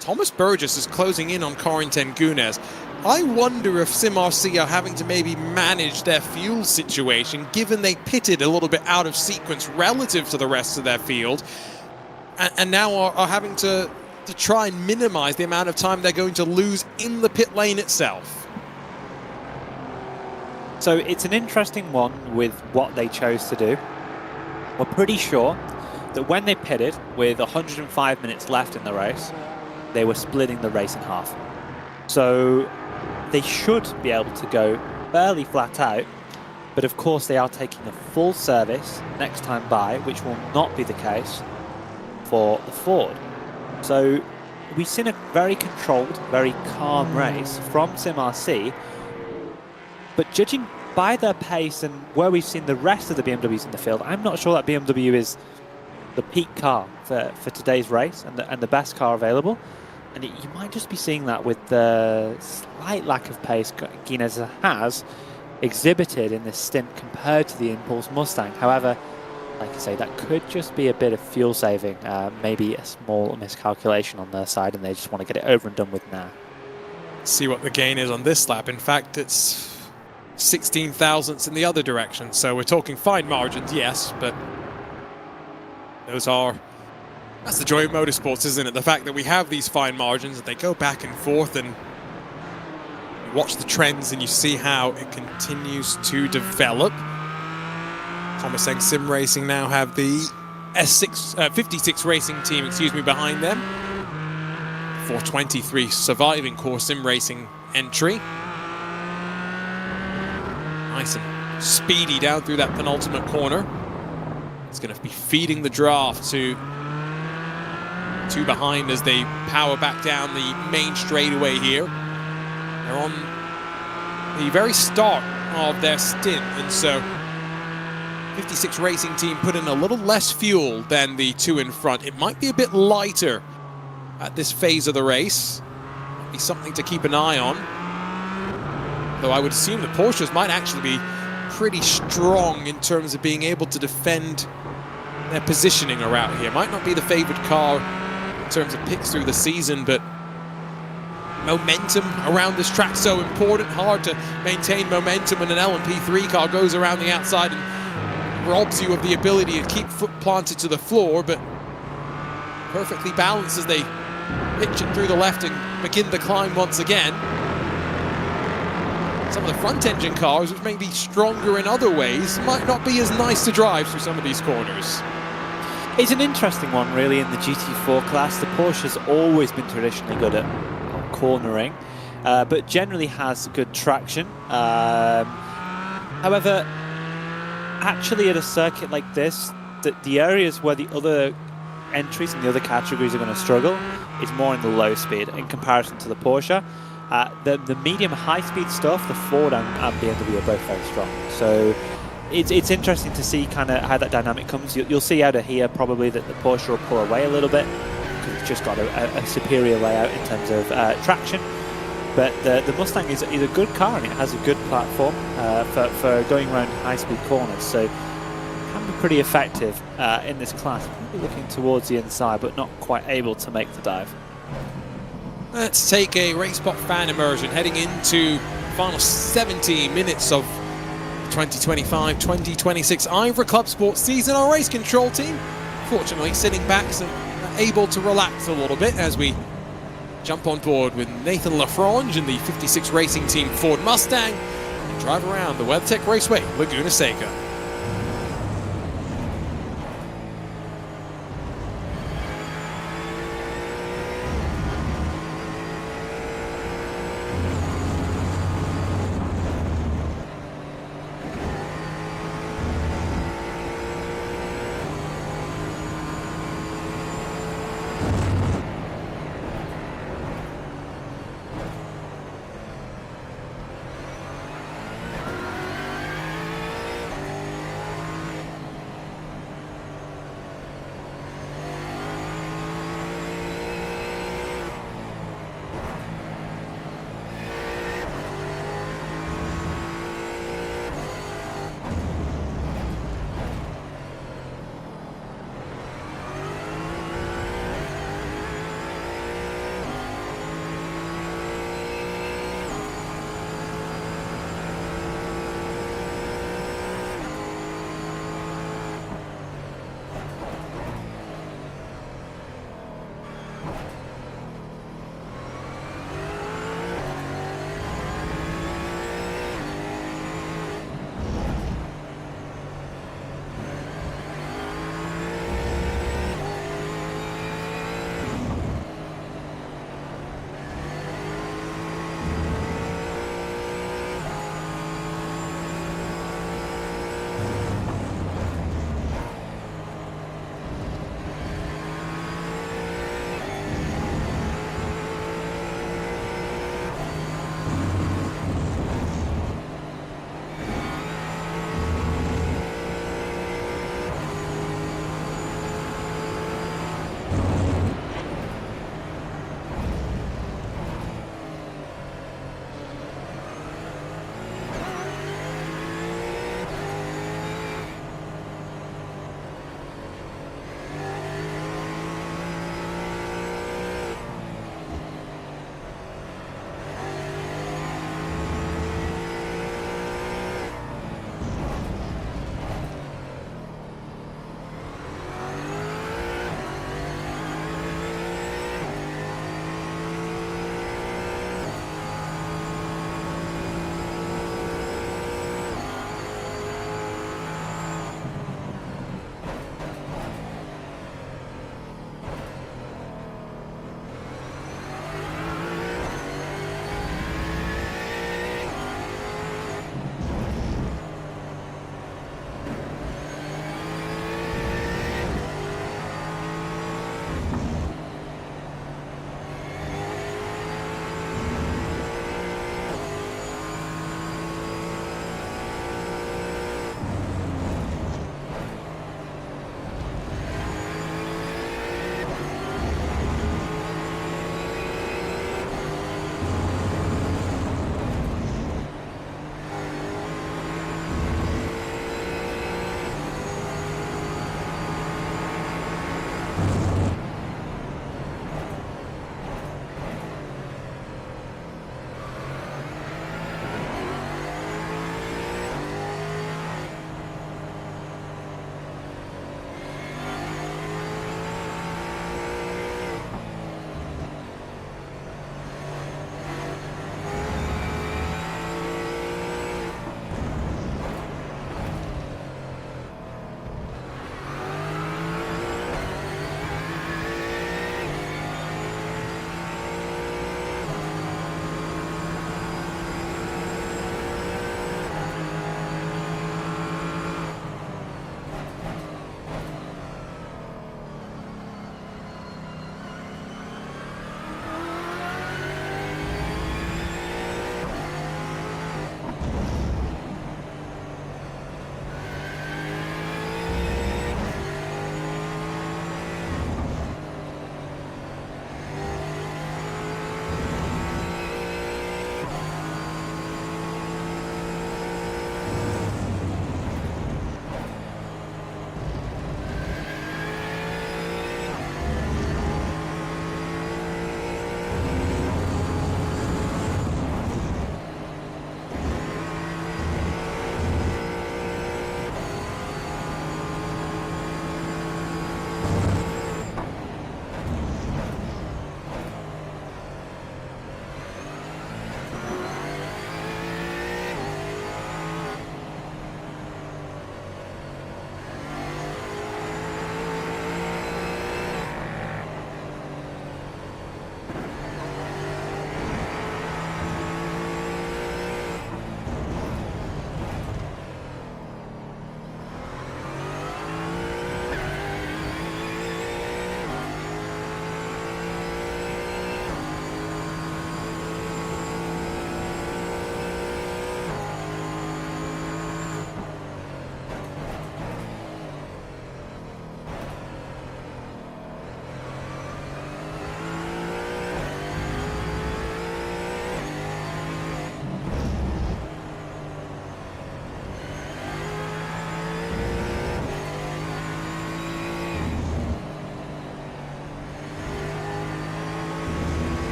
Thomas Burgess is closing in on Corentin Gunes. I wonder if SimRC are having to maybe manage their fuel situation, given they pitted a little bit out of sequence relative to the rest of their field, and now are having to try and minimize the amount of time they're going to lose in the pit lane itself. So it's an interesting one with what they chose to do. We're pretty sure that when they pitted with 105 minutes left in the race, they were splitting the race in half. So they should be able to go fairly flat out, but of course they are taking a full service next time by, which will not be the case for the Ford. So we've seen a very controlled, very calm race from SimRC, but judging by their pace and where we've seen the rest of the BMWs in the field, I'm not sure that BMW is the peak car for today's race and the best car available. And you might just be seeing that with the slight lack of pace Guinness has exhibited in this stint compared to the Impulse Mustang. However, like I say, that could just be a bit of fuel saving, maybe a small miscalculation on their side, and they just want to get it over and done with now. See what the gain is on this lap. In fact, it's 16 thousandths in the other direction. So we're talking fine margins, yes, but that's the joy of motorsports, isn't it? The fact that we have these fine margins and they go back and forth, and you watch the trends and you see how it continues to develop. Thomas Eng Sim Racing now have the 56 Racing team, behind them. 423 surviving core sim racing entry. Nice and speedy down through that penultimate corner. It's going to be feeding the draft to two behind as they power back down the main straightaway here. They're on the very start of their stint, and so 56 Racing team put in a little less fuel than the two in front. It might be a bit lighter at this phase of the race. Might be something to keep an eye on. Though I would assume the Porsches might actually be pretty strong in terms of being able to defend their positioning around here. Might not be the favored car in terms of picks through the season, but momentum around this track so important. Hard to maintain momentum when an LMP3 car goes around the outside and robs you of the ability to keep foot planted to the floor, but perfectly balanced as they pitch it through the left and begin the climb once again. Some of the front engine cars, which may be stronger in other ways, might not be as nice to drive through some of these corners. It's an interesting one, really, in the GT4 class. The Porsche has always been traditionally good at cornering, but generally has good traction. However, actually at a circuit like this, the areas where the other entries and the other categories are going to struggle is more in the low speed in comparison to the Porsche. The medium high speed stuff, the Ford and BMW are both very strong. So it's interesting to see kind of how that dynamic comes. You'll see out of here probably that the Porsche will pull away a little bit because it's just got a superior layout in terms of traction. But the Mustang is a good car, and it has a good platform for going around high-speed corners. So it can be pretty effective in this class. Probably looking towards the inside, but not quite able to make the dive. Let's take a RaceSpot fan immersion heading into the final 70 minutes of 2025-2026 IVRA Clubsport season. Our race control team, fortunately, sitting back and able to relax a little bit as we jump on board with Nathan Lafrange and the 56 Racing Team Ford Mustang and drive around the WeatherTech Raceway, Laguna Seca.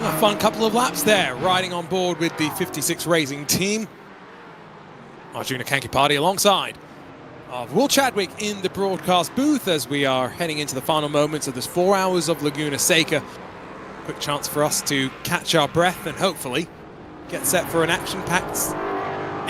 A fun couple of laps there, riding on board with the 56 Racing team. Arjuna Kankipati alongside of Will Chadwick in the broadcast booth as we are heading into the final moments of this 4 hours of Laguna Seca. Quick chance for us to catch our breath and hopefully get set for an action-packed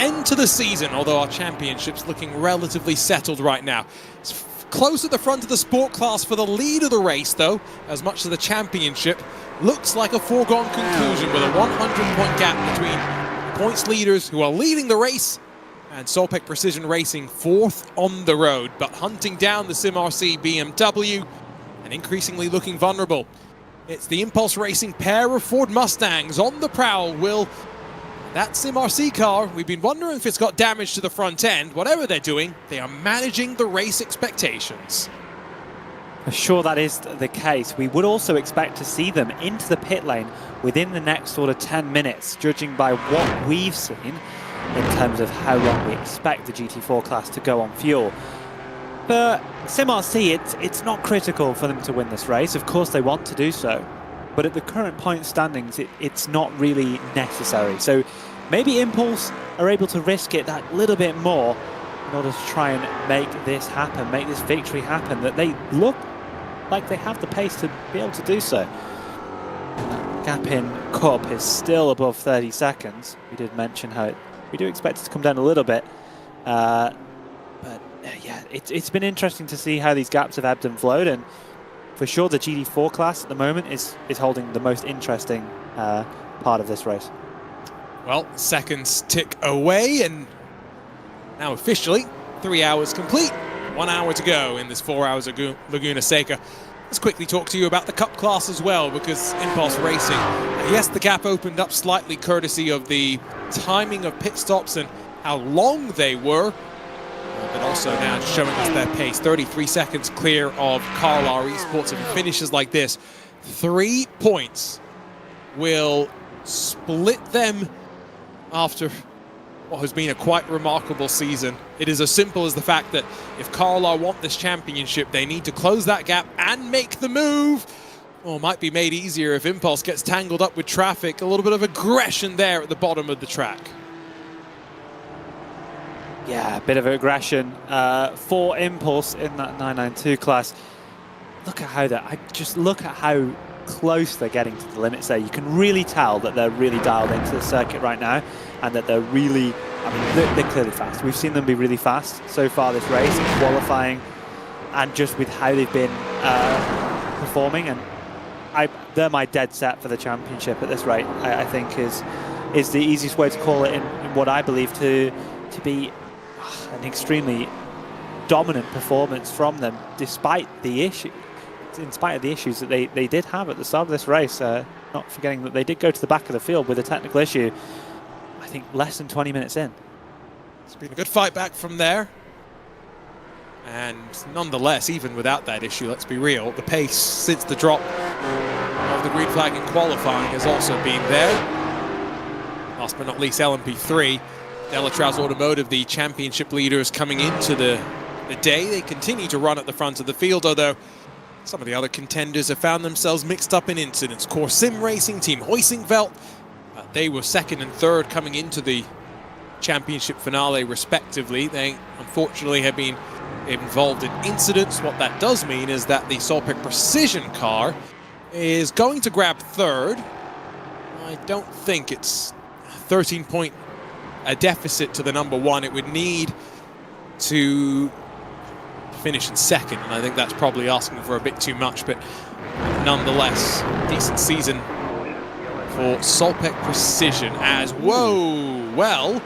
end to the season, although our championship's looking relatively settled right now. It's close at the front of the sport class for the lead of the race, though, as much as the championship looks like a foregone conclusion with a 100-point gap between the points leaders who are leading the race and Solpec Precision Racing fourth on the road, but hunting down the SimRC BMW and increasingly looking vulnerable. It's the Impulse Racing pair of Ford Mustangs on the prowl. Will that SimRC car, we've been wondering if it's got damage to the front end. Whatever they're doing, they are managing the race expectations. For sure that is the case. We would also expect to see them into the pit lane within the next sort of 10 minutes, judging by what we've seen in terms of how long we expect the GT4 class to go on fuel. But SimRC, it's not critical for them to win this race. Of course they want to do so, but at the current point standings, it's not really necessary. So maybe Impulse are able to risk it that little bit more in order to try and make this happen, make this victory happen, that they look like they have the pace to be able to do so. And that gap in Cup is still above 30 seconds. We did mention how we do expect it to come down a little bit. But yeah, it's been interesting to see how these gaps have ebbed and flowed, and for sure the GT4 class at the moment is holding the most interesting part of this race. Well, seconds tick away, and now officially 3 hours complete. 1 hour to go in this 4 hours of Laguna Seca. Let's quickly talk to you about the Cup class as well, because Impulse Racing, yes, the gap opened up slightly courtesy of the timing of pit stops and how long they were, but also now showing us their pace. 33 seconds clear of Carlisle Esports. If it finishes like this, 3 points will split them after what has been a quite remarkable season. It is as simple as the fact that if Carlisle want this championship, they need to close that gap and make the move. Well, it might be made easier if Impulse gets tangled up with traffic. A little bit of aggression there at the bottom of the track. Yeah, a bit of aggression for Impulse in that 992 class. Look at how close they're getting to the limits there. You can really tell that they're really dialed into the circuit right now, and that they're really, they're clearly fast. We've seen them be really fast so far this race, in qualifying, and just with how they've been performing. And they're my dead set for the championship at this rate. I think is the easiest way to call it in what I believe to be an extremely dominant performance from them, despite the issue. In spite of the issues that they did have at the start of this race, not forgetting that they did go to the back of the field with a technical issue, I think less than 20 minutes in. It's been a good fight back from there. And nonetheless, even without that issue, let's be real, the pace since the drop of the green flag in qualifying has also been there. Last but not least, LMP3. Delatrouse Automotive, the championship leaders coming into the day. They continue to run at the front of the field, although some of the other contenders have found themselves mixed up in incidents. Core Sim Racing, Team Hoisingveld, they were second and third coming into the championship finale respectively. They unfortunately have been involved in incidents. What that does mean is that the Solpec Precision car is going to grab third. I don't think it's a 13-point deficit to the number one. It would need to finish in second, and I think that's probably asking for a bit too much, but nonetheless, decent season for Solpec Precision as, well,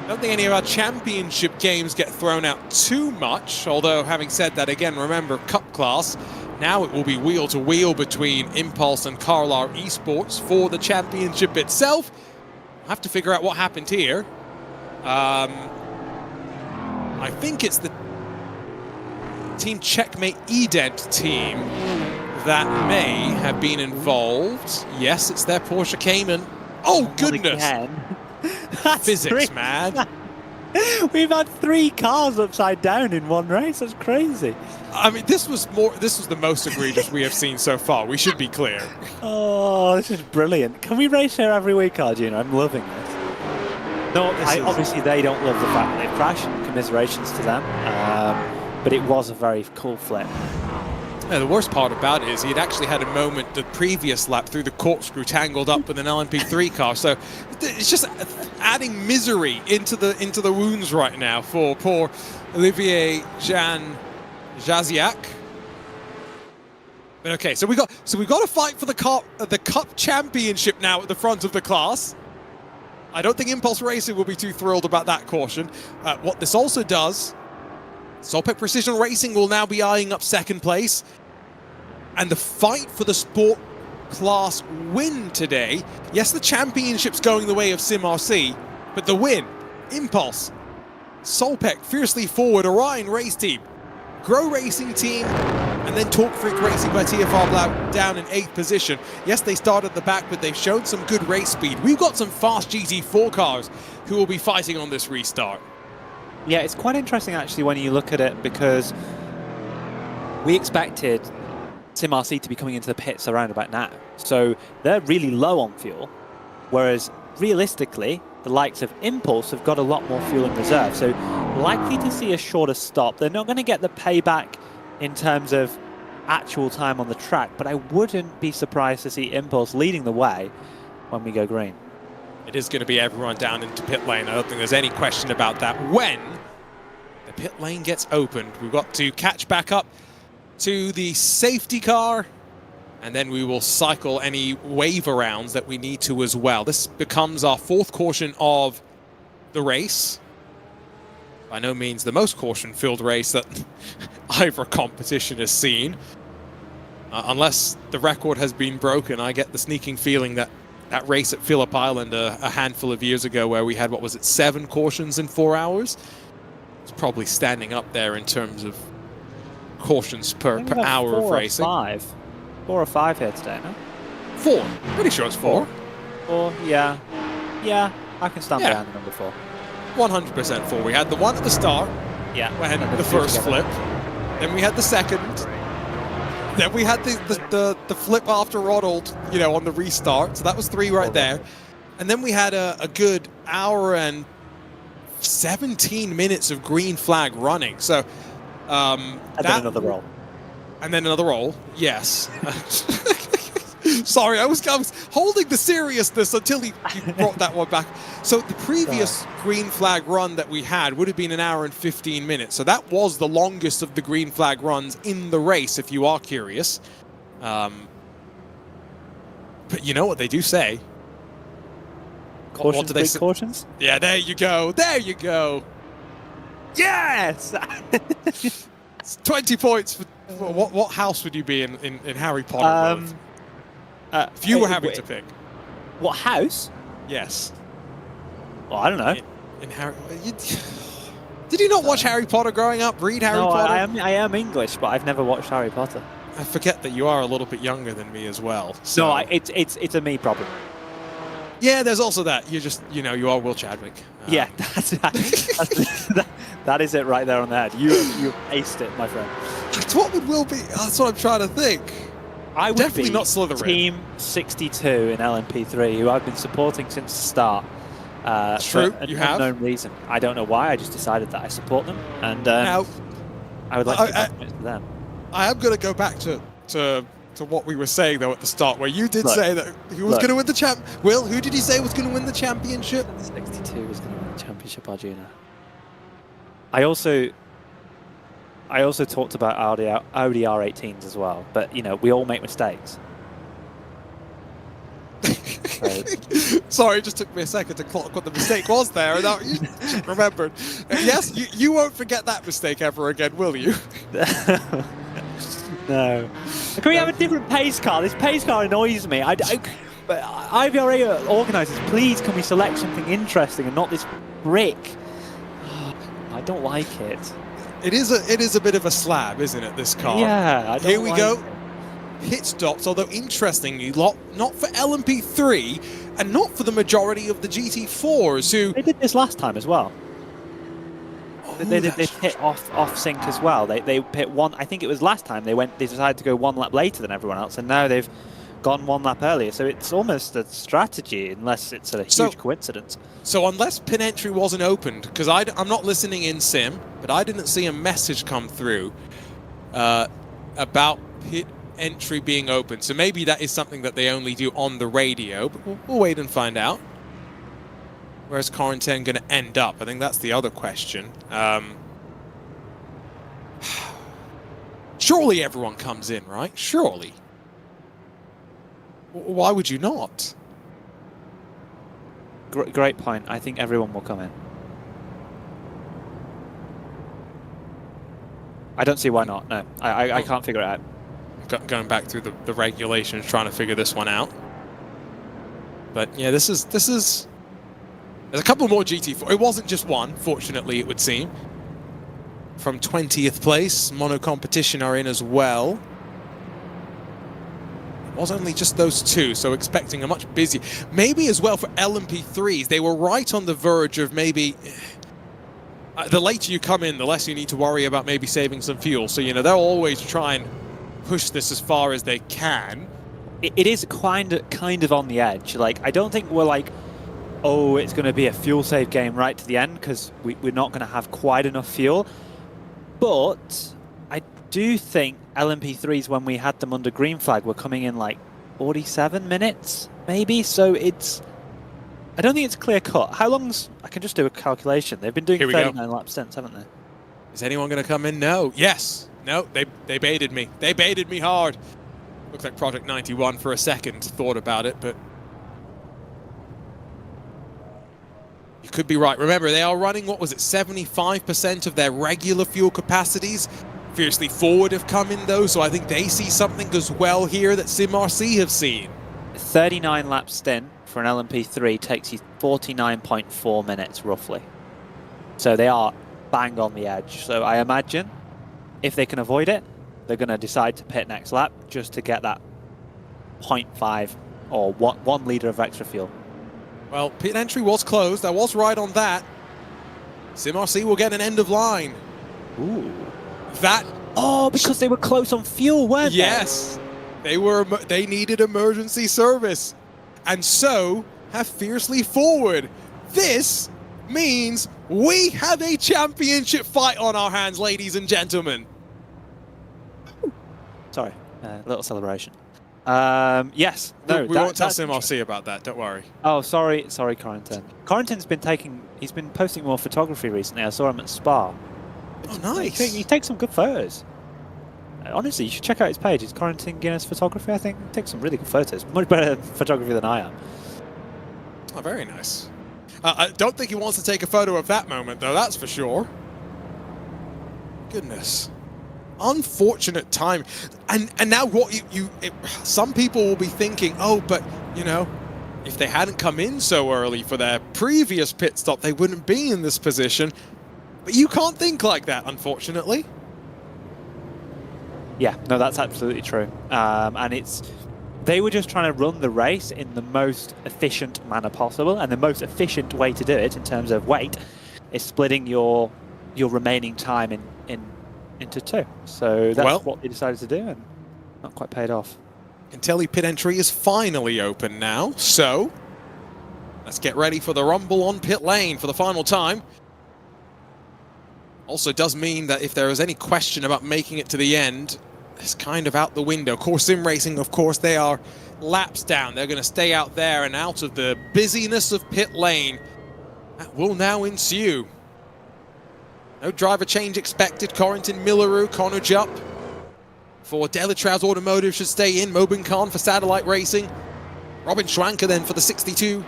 I don't think any of our championship games get thrown out too much, although having said that, again, remember, Cup class, now it will be wheel to wheel between Impulse and Carlisle Esports for the championship itself. I'll have to figure out what happened here. I think it's the Team Checkmate Edent team that may have been involved. Yes, it's their Porsche Cayman. Oh, goodness. Physics, man. We've had 3 cars upside down in one race. That's crazy. I mean, this was the most egregious we have seen so far. We should be clear. Oh, this is brilliant. Can we race here every week, Arjuna? I'm loving this. No, obviously they don't love the fact that they crashed, and commiserations to them. But it was a very cool flip. Yeah, the worst part about it is he'd actually had a moment the previous lap through the corkscrew tangled up with an LMP3 car. So it's just adding misery into the wounds right now for poor Olivier Jaziak. But okay, so we got to fight for the Cup Championship now at the front of the class. I don't think Impulse Racing will be too thrilled about that caution. What this also does, Solpec Precision Racing will now be eyeing up second place. And the fight for the sport class win today. Yes, the championship's going the way of SimRC, but the win, Impulse, Solpec fiercely forward, Orion Race Team, Grow Racing Team, and then Talk Freak Racing by TFR Blau down in 8th position. Yes, they started at the back, but they've shown some good race speed. We've got some fast GT4 cars who will be fighting on this restart. Yeah, it's quite interesting actually when you look at it, because we expected SimRC to be coming into the pits around about now. So they're really low on fuel, whereas realistically, the likes of Impulse have got a lot more fuel in reserve. So likely to see a shorter stop. They're not going to get the payback in terms of actual time on the track, but I wouldn't be surprised to see Impulse leading the way when we go green. It is going to be everyone down into pit lane. I don't think there's any question about that. When the pit lane gets opened, we've got to catch back up to the safety car, and then we will cycle any wave arounds that we need to as well. This becomes our 4th caution of the race. By no means the most caution-filled race that IVRA competition has seen. Unless the record has been broken, I get the sneaking feeling that that race at Phillip Island a handful of years ago where we had, what was it, 7 cautions in 4 hours? It's probably standing up there in terms of cautions per hour of racing. 4 or 5 here today, no? 4. Pretty sure it's 4. 4, yeah. Yeah, I can stand behind the number 4. 100% 4. We had the one at the start. Yeah. When the first flip. Then we had the second. Then we had the flip after Ronald, you know, on the restart. So that was 3 right there. And then we had a good hour and 17 minutes of green flag running. So and then another roll. And then another roll, yes. Sorry, I was holding the seriousness until he brought that one back. So the previous green flag run that we had would have been an hour and 15 minutes. So that was the longest of the green flag runs in the race, if you are curious. But you know what they do say. Cautions, what do they say? Cautions? Yeah, there you go. There you go. Yes! It's 20 points. For, what house would you be in Harry Potter world? If you were having to pick. What house? Yes. Well, I don't know. In Harry... Did you not watch Harry Potter growing up? Read Harry Potter? I am English, but I've never watched Harry Potter. I forget that you are a little bit younger than me as well. So. No, it's a me problem. Yeah, there's also that. You're just, you know, you are Will Chadwick. Yeah, that is it right there on the head. You aced it, my friend. What would Will be? That's what I'm trying to think. I would definitely be not Slytherin. Team 62 in LMP3, who I've been supporting since the start. True, for you have. unknown reason. I don't know why. I just decided that I support them, and now, I would like to give compliments to them. I am going to go back to what we were saying though at the start, where you did say that who was going to win the champ. Will, who did you say was going to win the championship? 62 was going to win the championship, Arjuna. I also talked about Audi R18s as well, but you know, we all make mistakes. Sorry, it just took me a second to clock what the mistake was there, and now you remembered. Yes, you won't forget that mistake ever again, will you? No. Can we have a different pace car? This pace car annoys me. But IVRA organisers, please, can we select something interesting and not this brick? I don't like it. It is a bit of a slab, isn't it, this car? Yeah, I don't Here we like go. it. Pit stops, although interestingly, not for LMP3 and not for the majority of the GT4s who... They did this last time as well. They pit off sync as well. They pit one. I think it was last time they decided to go 1 lap later than everyone else, and now they've gone 1 lap earlier. So it's almost a strategy, unless it's a huge coincidence. So unless pit entry wasn't opened, because I'm not listening in sim, but I didn't see a message come through about pit entry being open. So maybe that is something that they only do on the radio, but we'll wait and find out. Where's Corentin going to end up? I think that's the other question. Surely everyone comes in, right? Surely. Why would you not? Great point. I think everyone will come in. I don't see why not. No, I can't figure it out. Going back through the regulations, trying to figure this one out. But yeah, this is. There's a couple more GT4. It wasn't just one, fortunately, it would seem. From 20th place, Mono Competition are in as well. It was only just those two, so expecting a much busier. Maybe as well for LMP3s, they were right on the verge of maybe. The later you come in, the less you need to worry about maybe saving some fuel. So, you know, they'll always try and push this as far as they can. It is kind of on the edge. Like, I don't think we're like, oh, it's going to be a fuel save game right to the end, because we're not going to have quite enough fuel. But I do think LMP3s, when we had them under green flag, were coming in like 47 minutes, maybe. So I don't think it's clear cut. How long's, I can just do a calculation. They've been doing 39 laps since, haven't they? Is anyone going to come in? No. Yes. No, they baited me. They baited me hard. Looks like Project 91 for a second thought about it, but you could be right. Remember, they are running, what was it, 75% of their regular fuel capacities. Fiercely Forward have come in, though, so I think they see something as well here that SimRC have seen. 39 lap stint for an LMP3 takes you 49.4 minutes, roughly. So they are bang on the edge. So I imagine if they can avoid it, they're going to decide to pit next lap just to get that 0.5 or 1 litre of extra fuel. Well, pit entry was closed. I was right on that. SimRC will get an end of line. Ooh. That. Oh, because they were close on fuel, weren't they? Yes. They needed emergency service. And so have Fiercely Forward. This means we have a championship fight on our hands, ladies and gentlemen. Sorry, a little celebration. Yes, no, we won't tell SimRC about that. Don't worry. Oh, sorry, Corentin. Corentin's he's been posting more photography recently. I saw him at Spa. Oh, nice. He takes some good photos. Honestly, you should check out his page. It's Corentin Guinness Photography. I think he takes some really good photos. Much better photography than I am. Oh, very nice. I don't think he wants to take a photo of that moment, though. That's for sure. Goodness. Unfortunate time. And now what some people will be thinking, oh, but, you know, if they hadn't come in so early for their previous pit stop, they wouldn't be in this position. But you can't think like that, unfortunately. Yeah, no, that's absolutely true. And they were just trying to run the race in the most efficient manner possible, and the most efficient way to do it in terms of weight is splitting your remaining time into two. So that's what they decided to do, and not quite paid off. Intelli pit entry is finally open now, so let's get ready for the rumble on pit lane for the final time. Also does mean that if there is any question about making it to the end, it's kind of out the window. Core Sim Racing, of course, they are laps down. They're going to stay out there and out of the busyness of pit lane. That will now ensue. No driver change expected. Corentin Milleru, Connor Jupp for Delatraz Automotive should stay in. Mobin Khan for Satellite Racing. Robin Schwanker then for the 62.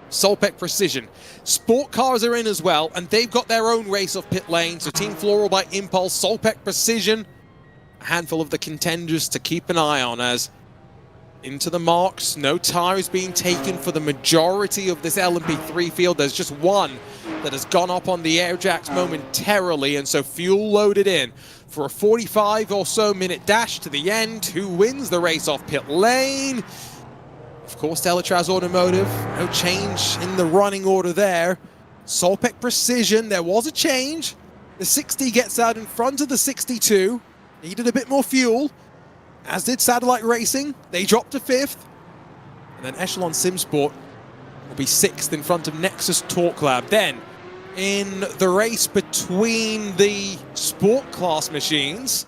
Solpec Precision. Sport cars are in as well, and they've got their own race off pit lane. So Team Floral by Impulse, Solpec Precision, a handful of the contenders to keep an eye on as into the marks. No tires being taken for the majority of this LMP3 field. There's just one that has gone up on the air jacks momentarily, and so fuel loaded in for a 45 or so minute dash to the end. Who wins the race off pit lane? Of course, Delatraz Automotive. No change in the running order there. Solpec Precision, there was a change. The 60 gets out in front of the 62. Needed a bit more fuel, as did Satellite Racing. They dropped to 5th. And then Echelon Simsport will be 6th in front of Nexus Talk Lab. Then, in the race between the sport class machines,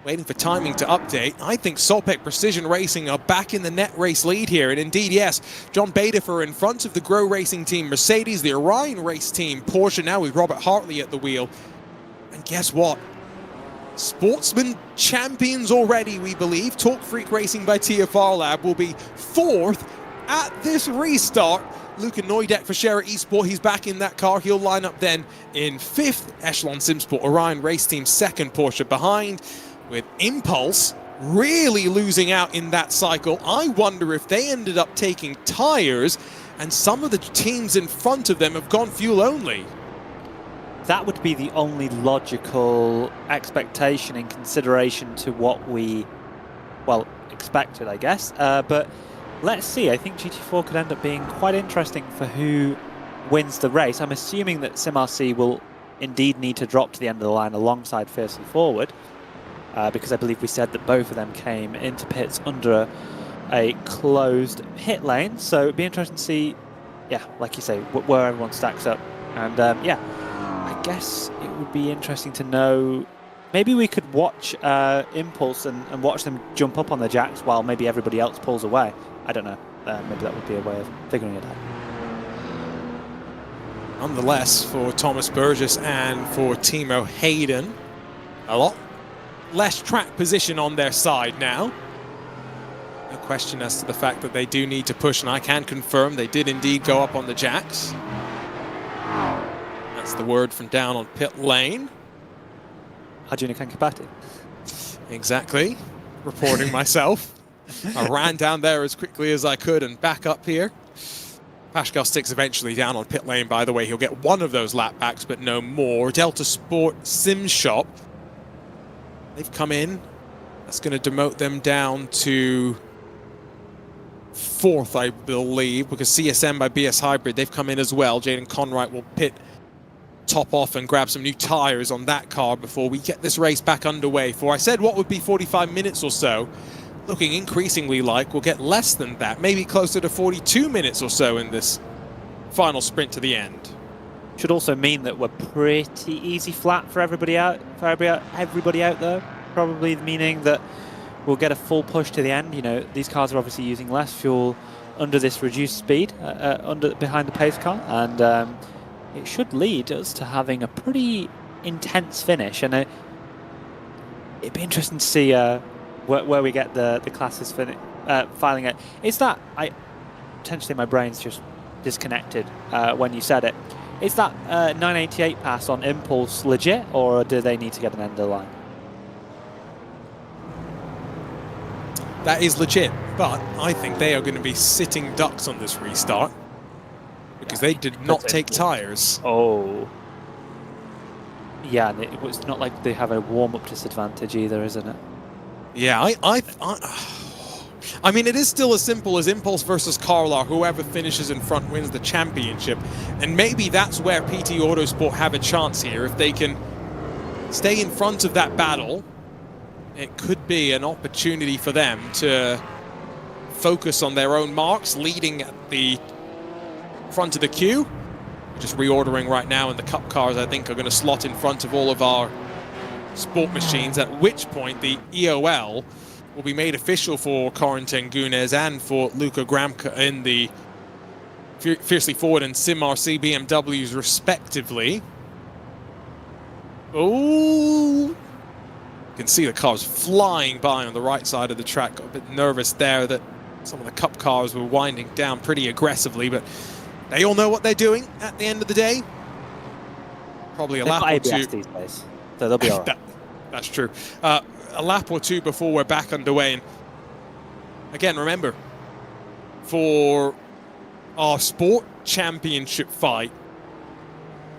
waiting for timing to update, I think Solpec Precision Racing are back in the net race lead here. And indeed, yes, John Badefer in front of the Grow Racing team, Mercedes, the Orion race team, Porsche now with Robert Hartley at the wheel. And guess what? Sportsman champions already, we believe. Talk Freak Racing by TFR Lab will be 4th at this restart. Luca Neudek for Scherer Esport, he's back in that car. He'll line up then in 5th. Echelon Simsport, Orion Race Team 2nd, Porsche behind, with Impulse really losing out in that cycle. I wonder if they ended up taking tires and some of the teams in front of them have gone fuel only. That would be the only logical expectation in consideration to what we, well, expected, I guess. But let's see. I think GT4 could end up being quite interesting for who wins the race. I'm assuming that SimRC will indeed need to drop to the end of the line alongside Fiercely Forward, because I believe we said that both of them came into pits under a closed pit lane. So it'd be interesting to see, yeah, like you say, where everyone stacks up. And yeah, I guess it would be interesting to know, maybe we could watch Impulse and watch them jump up on the jacks while maybe everybody else pulls away. I don't know. Maybe that would be a way of figuring it out. Nonetheless, for Thomas Burgess and for Timo Hayden, a lot less track position on their side now. No question as to the fact that they do need to push, and I can confirm they did indeed go up on the jacks. That's the word from down on pit lane. Arjuna Kankapati. Exactly. Reporting myself. I ran down there as quickly as I could and back up here. Pascal sticks eventually down on pit lane, by the way. He'll get one of those lap backs, but no more. Delta Sport Sim Shop. They've come in. That's going to demote them down to 4th, I believe, because CSM by BS Hybrid, they've come in as well. Jaden Conright will pit top off and grab some new tires on that car before we get this race back underway for, I said, what would be 45 minutes or so. Looking increasingly like we'll get less than that, maybe closer to 42 minutes or so in this final sprint to the end. Should also mean that we're pretty easy flat for everybody out. Everybody out there, probably meaning that we'll get a full push to the end. You know, these cars are obviously using less fuel under this reduced speed, behind the pace car, and it should lead us to having a pretty intense finish. And it'd be interesting to see where we get the classes filing it. Is that, potentially my brain's just disconnected when you said it. Is that 988 pass on Impulse legit, or do they need to get an end of the line? That is legit, but I think they are going to be sitting ducks on this restart because they did not take tires. Oh. Yeah, and it's not like they have a warm-up disadvantage either, isn't it? Yeah, I mean, it is still as simple as Impulse versus Carlar. Whoever finishes in front wins the championship. And maybe that's where PT Autosport have a chance here. If they can stay in front of that battle, it could be an opportunity for them to focus on their own marks, leading at the front of the queue. Just reordering right now, and the Cup cars, I think, are going to slot in front of all of our sport machines, at which point the EOL will be made official for Corentin Gunes and for Luca Gramka in the Fiercely Forward and SimRC BMWs respectively. Oh, you can see the cars flying by on the right side of the track. Got a bit nervous there that some of the Cup cars were winding down pretty aggressively, but they all know what they're doing at the end of the day. Probably a lap or two. These days, so they'll be all right. That's true. A lap or two before we're back underway. And again, remember, for our sport championship fight,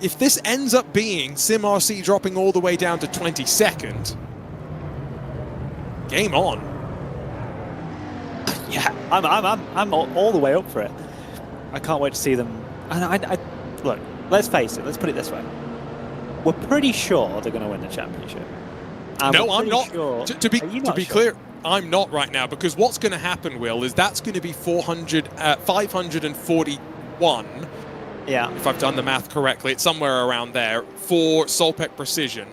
if this ends up being SimRC dropping all the way down to 22nd, game on. Yeah, I'm all the way up for it. I can't wait to see them. And look, let's face it. Let's put it this way. we're pretty sure they're going to win the championship. And No, we're I'm pretty not. Sure. To be Sure? clear, I'm not right now, because what's going to happen, Will, is that's going to be 541. Yeah. If I've done the math correctly, it's somewhere around there for Solpec Precision.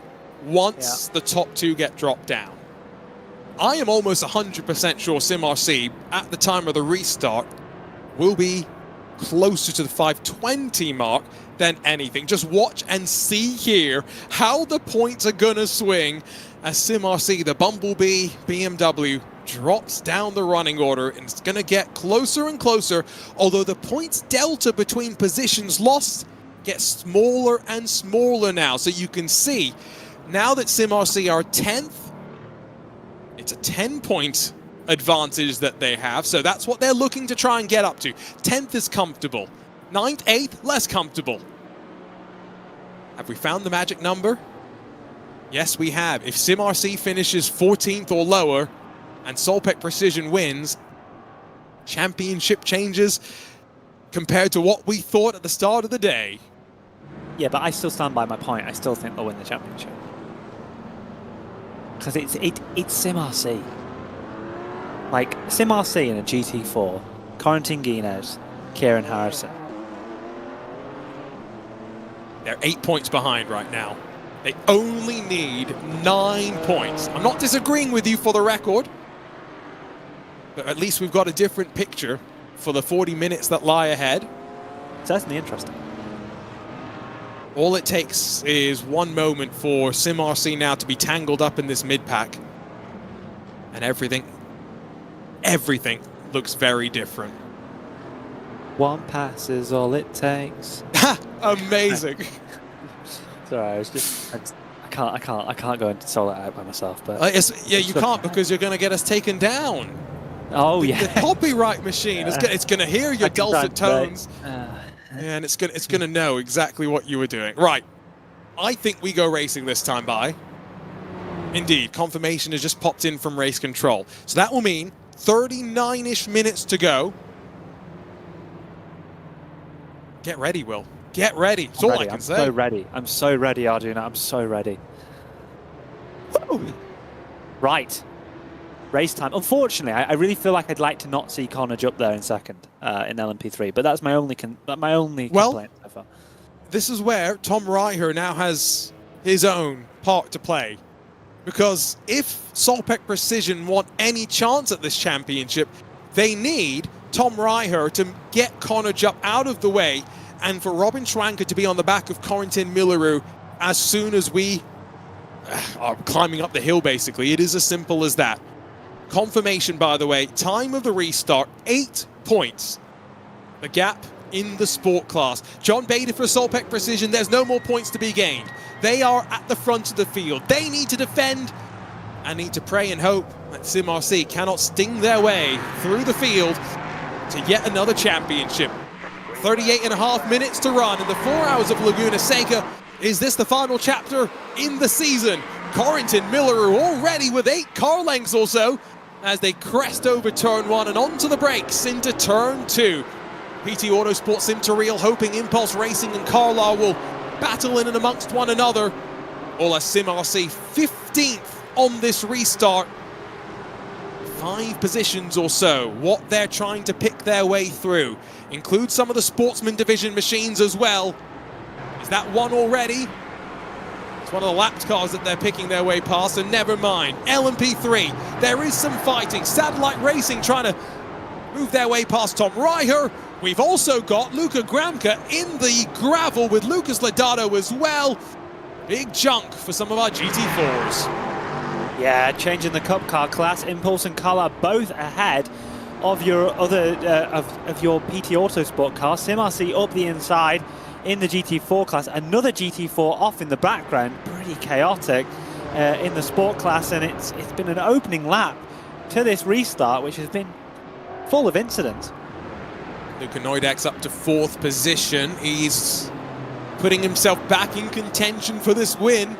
Once the top two get dropped down, I am almost 100% sure SimRC at the time of the restart will be closer to the 520 mark than anything. Just watch and see here how the points are gonna swing as SimRC, the Bumblebee BMW, drops down the running order, and it's gonna get closer and closer, although the points delta between positions lost gets smaller and smaller now. So you can see now that SimRC are 10th, it's a 10-point advantage that they have, so that's what they're looking to try and get up to. 10th is comfortable. 9th, 8th, less comfortable. Have we found the magic number? Yes, we have. If SimRC finishes 14th or lower and Solpec Precision wins, championship changes compared to what we thought at the start of the day. Yeah, but I still stand by my point. I still think they'll win the championship. Because it's SimRC. Like, SimRC in a GT4, Corentin Guinez, Kieran Harrison. They're 8 points behind right now. They only need 9 points. I'm not disagreeing with you for the record, but at least we've got a different picture for the 40 minutes that lie ahead. Certainly interesting. All it takes is one moment for SimRC now to be tangled up in this mid-pack, and everything looks very different. One pass is all it takes. Amazing. Sorry, I was just I can't go into solo out by myself. But yeah, you can't, because you're going to get us taken down. Oh The yeah. copyright machine it's going to hear your dulcet tones. Yeah, And it's gonna know exactly what you were doing. Right. I think we go racing this time by. Indeed, confirmation has just popped in from race control. So that will mean 39-ish minutes to go. Get ready, Will. Get ready. That's all I can say. I'm so ready. I'm so ready, Arjuna. I'm so ready. Woo! Right. Race time. Unfortunately, I really feel like I'd like to not see Connor up there in second in LMP3, but that's my only complaint so far. This is where Tom Reicher now has his own part to play, because if Solpec Precision want any chance at this championship, they need Tom Reicher to get Connor Jupp out of the way, and for Robin Schwanker to be on the back of Corentin Milleru as soon as we are climbing up the hill, basically. It is as simple as that. Confirmation, by the way, time of the restart, 8 points. The gap in the sport class. John Bader for Solpec Precision, there's no more points to be gained. They are at the front of the field. They need to defend and need to pray and hope that SimRC cannot sting their way through the field to yet another championship. 38.5 minutes to run in the 4 hours of Laguna Seca. Is this the final chapter in the season? Corentin Milleru already with 8 car lengths or so as they crest over turn 1 and onto the brakes into turn 2. PT Autosport Sim to Real hoping Impulse Racing and Carlisle will battle in and amongst one another. All as SimRC 15th on this restart. 5 positions or so, what they're trying to pick their way through. Include some of the Sportsman Division machines as well. Is that one already? It's one of the lapped cars that they're picking their way past, and never mind. LMP3, there is some fighting. Satellite Racing trying to move their way past Tom Reicher. We've also got Luca Gramka in the gravel with Lucas Lodato as well. Big chunk for some of our GT4s. Yeah, changing the Cup car class. Impulse and Carla both ahead of your other of your PT Autosport car. SimRC up the inside in the GT4 class. Another GT4 off in the background. Pretty chaotic in the sport class, and it's been an opening lap to this restart, which has been full of incidents. Luka Noidex up to 4th position. He's putting himself back in contention for this win.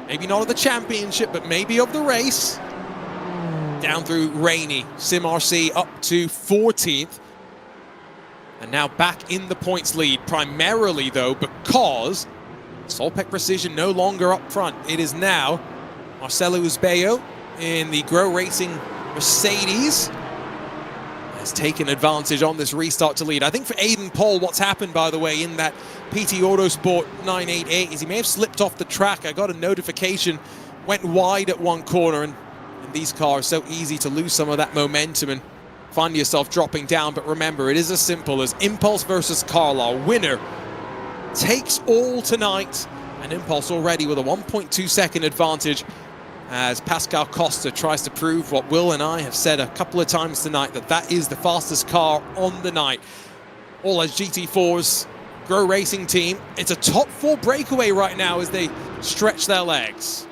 Maybe not of the championship, but maybe of the race. Down through rainy. SimRC up to 14th. And now back in the points lead, primarily though because Solpec Precision no longer up front. It is now Marcelo Uzbeo in the Grow Racing Mercedes. Has taken advantage on this restart to lead. I think for Aiden Paul, what's happened, by the way, in that PT Autosport 988 is he may have slipped off the track. I got a notification, went wide at one corner, and these cars so easy to lose some of that momentum and find yourself dropping down. But remember, it is as simple as Impulse versus Carlisle. Winner takes all tonight, and Impulse already with a 1.2 second advantage as Pascal Costa tries to prove what Will and I have said a couple of times tonight, that that is the fastest car on the night. All as GT4's Grow Racing team, it's a top 4 breakaway right now as they stretch their legs.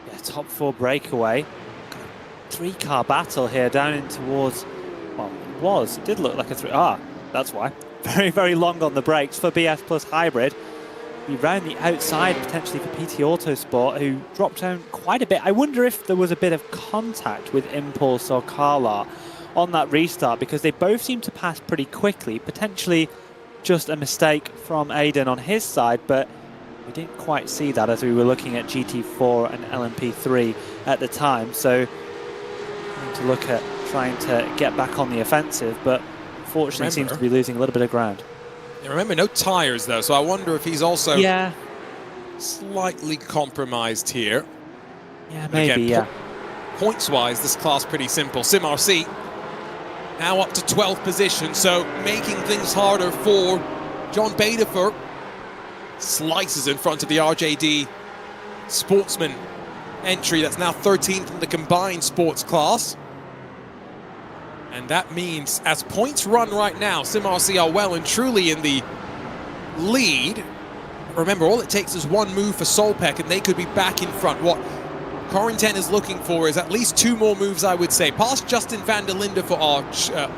Yeah, top 4 breakaway. 3-car battle here down in towards, well, it did look like a 3. That's why. Very, very long on the brakes for BS Plus Hybrid. Be round the outside potentially for PT Autosport, who dropped down quite a bit. I wonder if there was a bit of contact with Impulse or Carla on that restart, because they both seem to pass pretty quickly. Potentially just a mistake from Aiden on his side, but we didn't quite see that as we were looking at GT4 and LMP3 at the time. So to look at trying to get back on the offensive, but unfortunately seems to be losing a little bit of ground. Yeah, remember, no tyres though, so I wonder if he's also slightly compromised here. Yeah, maybe, again, Points-wise, this class pretty simple. Sim RC now up to 12th position, so making things harder for John Baderfer. Slices in front of the RJD Sportsman entry that's now 13th in the combined sports class. And that means, as points run right now, Sim RC are well and truly in the lead. Remember, all it takes is one move for Solpec, and they could be back in front. What Corentin is looking for is at least 2 more moves, I would say. Past Justin van der Linde for our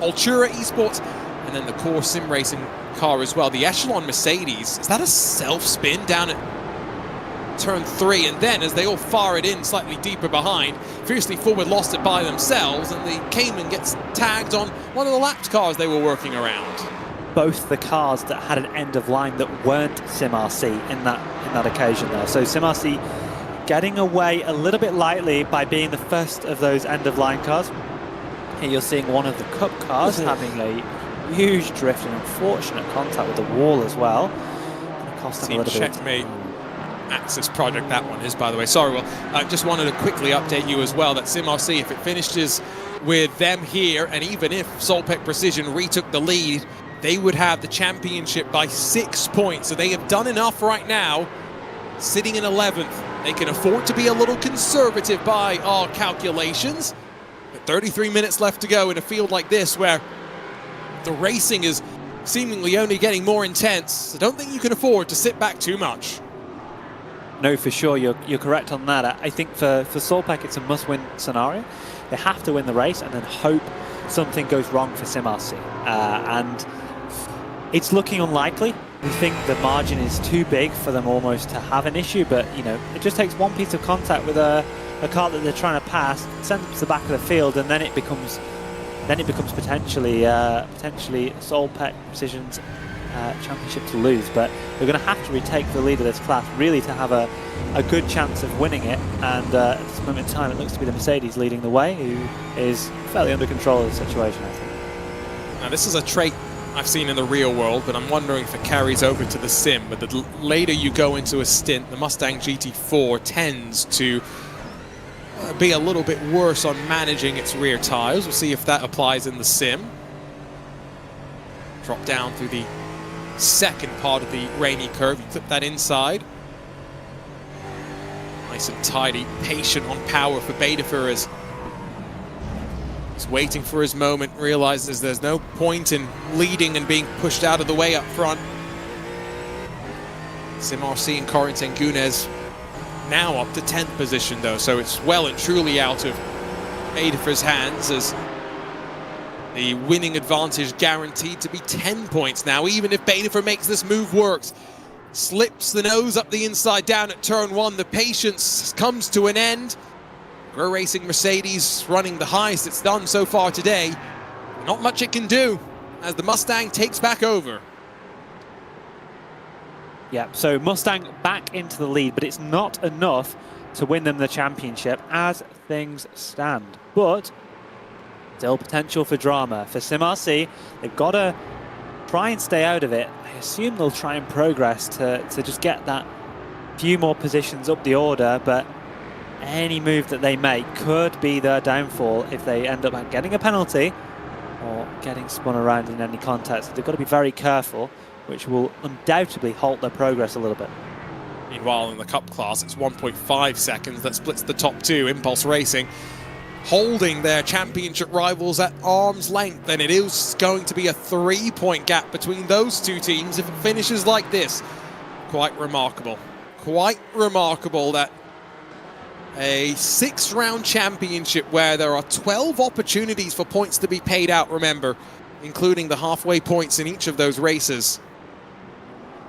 Altura Esports, and then the core sim racing car as well. The Echelon Mercedes, is that a self-spin down at turn 3, and then as they all fire it in slightly deeper behind, Fiercely Forward lost it by themselves, and the Cayman gets tagged on one of the lapped cars they were working around. Both the cars that had an end of line that weren't Sim RC in that occasion there. So Sim RC getting away a little bit lightly by being the first of those end of line cars. Here you're seeing one of the Cup cars having a huge drift and unfortunate contact with the wall as well. Gonna cost them a little bit. Checkmate. Axis project that one is, by the way. Sorry, Will. I just wanted to quickly update you as well that Sim RC, if it finishes with them here, and even if Solpec Precision retook the lead, they would have the championship by 6 points. So they have done enough right now, sitting in 11th. They can afford to be a little conservative by our calculations. But 33 minutes left to go in a field like this where the racing is seemingly only getting more intense. I don't think you can afford to sit back too much. No, for sure, you're correct on that. I think for Solpec, it's a must-win scenario. They have to win the race and then hope something goes wrong for Sim RC. And it's looking unlikely. We think the margin is too big for them almost to have an issue, but you know, it just takes one piece of contact with a car that they're trying to pass, send them to the back of the field, and then it becomes potentially Solpec Precision's championship to lose. But they're going to have to retake the lead of this class really to have a good chance of winning it, and at this moment in time it looks to be the Mercedes leading the way, who is fairly under control of the situation, I think. Now this is a trait I've seen in the real world, but I'm wondering if it carries over to the sim. But the later you go into a stint, the Mustang GT4 tends to be a little bit worse on managing its rear tires. We'll see if that applies in the sim. Drop down through the second part of the rainy curve. You clip that inside. Nice and tidy, patient on power for Baderfer as he's waiting for his moment, realizes there's no point in leading and being pushed out of the way up front. Sim RC and Corentin Gunes now up to 10th position though, so it's well and truly out of Baderfer's hands as the winning advantage guaranteed to be 10 points now, even if Baderfer makes this move works. Slips the nose up the inside down at turn 1. The patience comes to an end. Grow Racing Mercedes running the highest it's done so far today. Not much it can do as the Mustang takes back over. Yeah, so Mustang back into the lead, but it's not enough to win them the championship as things stand. But still potential for drama. For SimRC, they've got to try and stay out of it. I assume they'll try and progress to just get that few more positions up the order, but any move that they make could be their downfall if they end up getting a penalty or getting spun around in any contest. They've got to be very careful, which will undoubtedly halt their progress a little bit. Meanwhile, in the Cup class, it's 1.5 seconds that splits the top two. Impulse Racing holding their championship rivals at arm's length, and it is going to be a 3-point gap between those two teams if it finishes like this. Quite remarkable. Quite remarkable that a 6-round championship where there are 12 opportunities for points to be paid out, remember, including the halfway points in each of those races.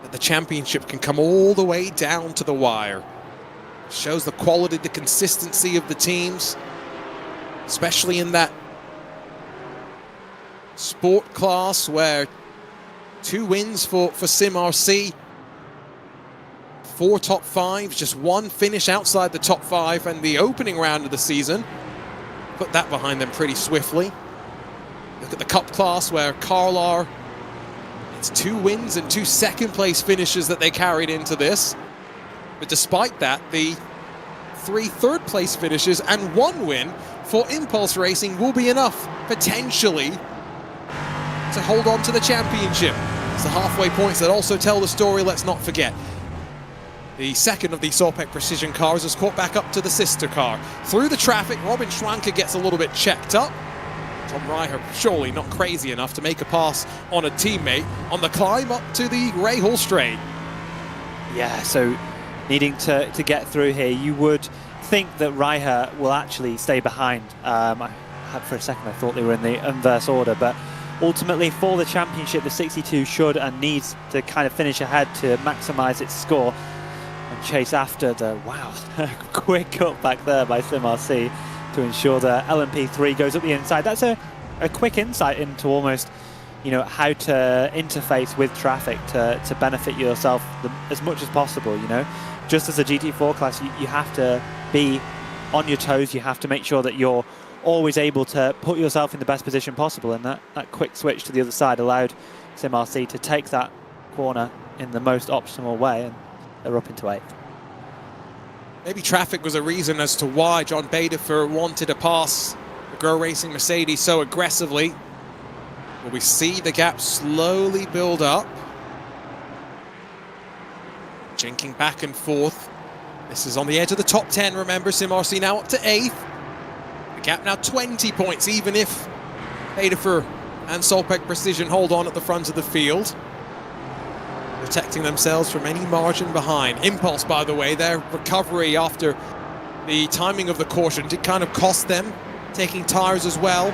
That the championship can come all the way down to the wire. Shows the quality, the consistency of the teams, especially in that sport class where 2 wins for SimRC, 4 top 5s, just 1 finish outside the top 5, and the opening round of the season put that behind them pretty swiftly. Look at the Cup class where Carlar, it's 2 wins and 2 second-place finishes that they carried into this. But despite that, the 3 third-place finishes and 1 win for Impulse Racing will be enough, potentially, to hold on to the championship. It's the halfway points that also tell the story, let's not forget. The second of the Solpec Precision cars is caught back up to the sister car. Through the traffic, Robin Schwanke gets a little bit checked up. Tom Reiher surely not crazy enough to make a pass on a teammate on the climb up to the Rahal straight. Yeah, so needing to get through here, you would think that Reiher will actually stay behind. For a second I thought they were in the inverse order, but ultimately for the championship, the 62 should and needs to kind of finish ahead to maximize its score and chase after the, wow, quick cut back there by SimRC to ensure that LMP3 goes up the inside. That's a quick insight into almost, you know, how to interface with traffic to benefit yourself as much as possible, you know. Just as a GT4 class, you have to be on your toes. You have to make sure that you're always able to put yourself in the best position possible, and that quick switch to the other side allowed SimRC to take that corner in the most optimal way, and they're up into 8th. Maybe traffic was a reason as to why John Badefer wanted to pass the Grow Racing Mercedes so aggressively. Will we see the gap slowly build up? Jinking back and forth. This is on the edge of the top 10, remember. SimRC now up to 8th. The gap now 20 points, even if Badefer and Solpec Precision hold on at the front of the field, protecting themselves from any margin behind. Impulse, by the way, their recovery after the timing of the caution did kind of cost them, taking tires as well.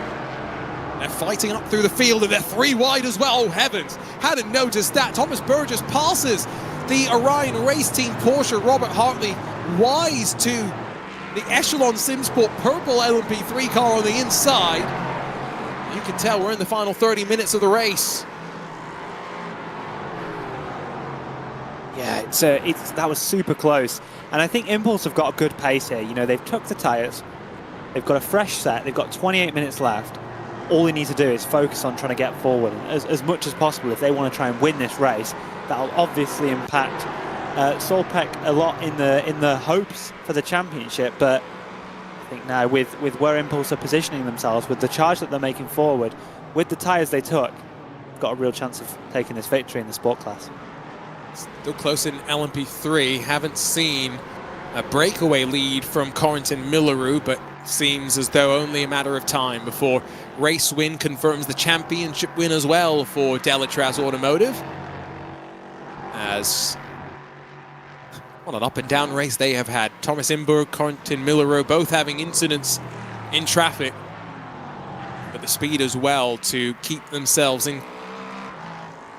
They're fighting up through the field, and they're 3 wide as well. Oh, heavens, hadn't noticed that. Thomas Burgess passes the Orion race team Porsche Robert Hartley, wise to the Echelon Simsport purple LMP3 car on the inside. You can tell we're in the final 30 minutes of the race. Yeah, that was super close. And I think Impulse have got a good pace here. You know, they've took the tyres, they've got a fresh set, they've got 28 minutes left. All they need to do is focus on trying to get forward as much as possible if they want to try and win this race. That'll obviously impact Solpec a lot in the hopes for the championship, but I think now with where Impulse are positioning themselves, with the charge that they're making forward, with the tyres they took, got a real chance of taking this victory in the sport class. Still close in LMP3. Haven't seen a breakaway lead from Corentin Millerud, but seems as though only a matter of time before race win confirms the championship win as well for Delatraz Automotive. As what an up and down race they have had. Thomas Imberg, Corentin Millerud both having incidents in traffic, but the speed as well to keep themselves in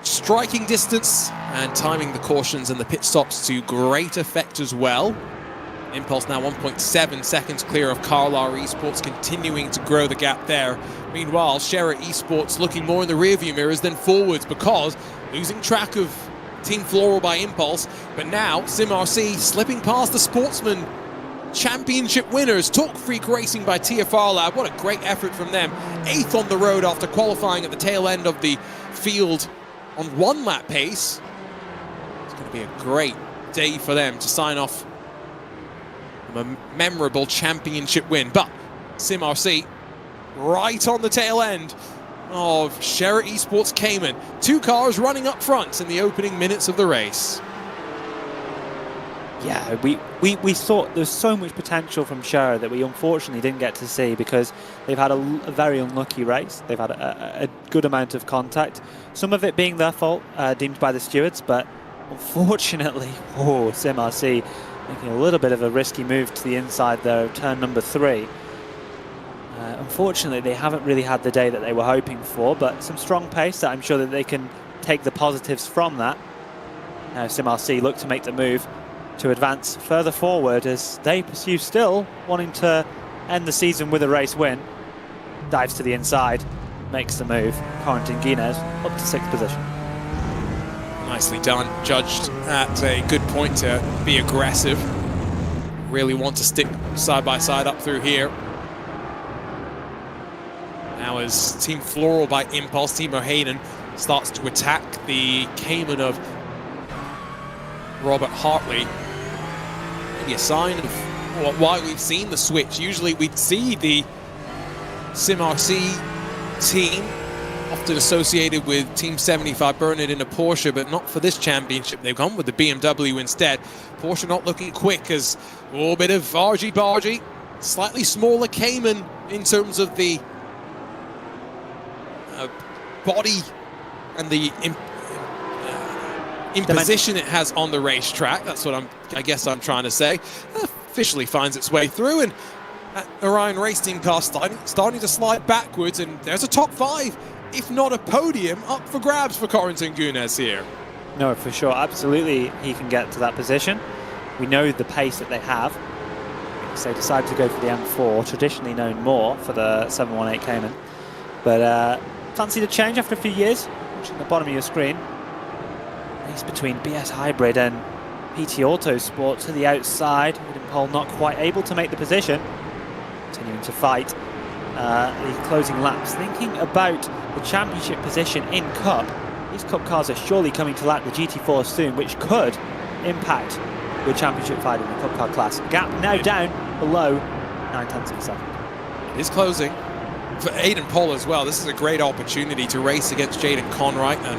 striking distance and timing the cautions and the pit stops to great effect as well. Impulse now 1.7 seconds clear of Carlar Esports, continuing to grow the gap there. Meanwhile, Scherer Esports looking more in the rearview mirrors than forwards, because losing track of Team Floral by Impulse, but now Sim RC slipping past the Sportsman Championship winners. Talk Freak Racing by TFR Lab, what a great effort from them. 8th on the road after qualifying at the tail end of the field on 1 lap pace. It's going to be a great day for them to sign off a memorable championship win. But Sim RC right on the tail end of Sherra Esports Cayman. 2 cars running up front in the opening minutes of the race. Yeah, we thought there's so much potential from Sherra that we unfortunately didn't get to see because they've had a very unlucky race. They've had a good amount of contact. Some of it being their fault, deemed by the stewards, but unfortunately, Sim RC making a little bit of a risky move to the inside there of turn number 3. Unfortunately, they haven't really had the day that they were hoping for, but some strong pace that I'm sure that they can take the positives from that. Now Sim RC look to make the move to advance further forward as they pursue still wanting to end the season with a race win. Dives to the inside, makes the move. Corentin Guinez up to 6th position. Nicely done. Judged at a good point to be aggressive. Really want to stick side by side up through here. Now as Team Floral by Impulse, Team O'Haydon starts to attack the Cayman of Robert Hartley. Maybe a sign of why we've seen the switch. Usually we'd see the Sim RC team often associated with Team 75 Bernard in a Porsche, but not for this championship. They've gone with the BMW instead. Porsche not looking quick as a little bit of argy-bargy. Slightly smaller Cayman in terms of the body and the imposition it has on the racetrack. That's what I guess I'm trying to say. Officially finds its way through, and Orion Race Team car starting to slide backwards, and there's a top 5, if not a podium, up for grabs for Corentin Guinez here. No, for sure, absolutely he can get to that position. We know the pace that they have. So they decided to go for the M4, traditionally known more for the 718 Cayman. But fancy the change after a few years? Watching the bottom of your screen. Race between BS Hybrid and PT Autosport to the outside. Pole not quite able to make the position. Continuing to fight the closing laps. Thinking about the championship position in Cup. These Cup cars are surely coming to lap the GT4 soon, which could impact your championship fight in the Cup car class. Gap now down below 9/10 of a second. It is closing for Aidan Poll as well. This is a great opportunity to race against Jaden Conright, an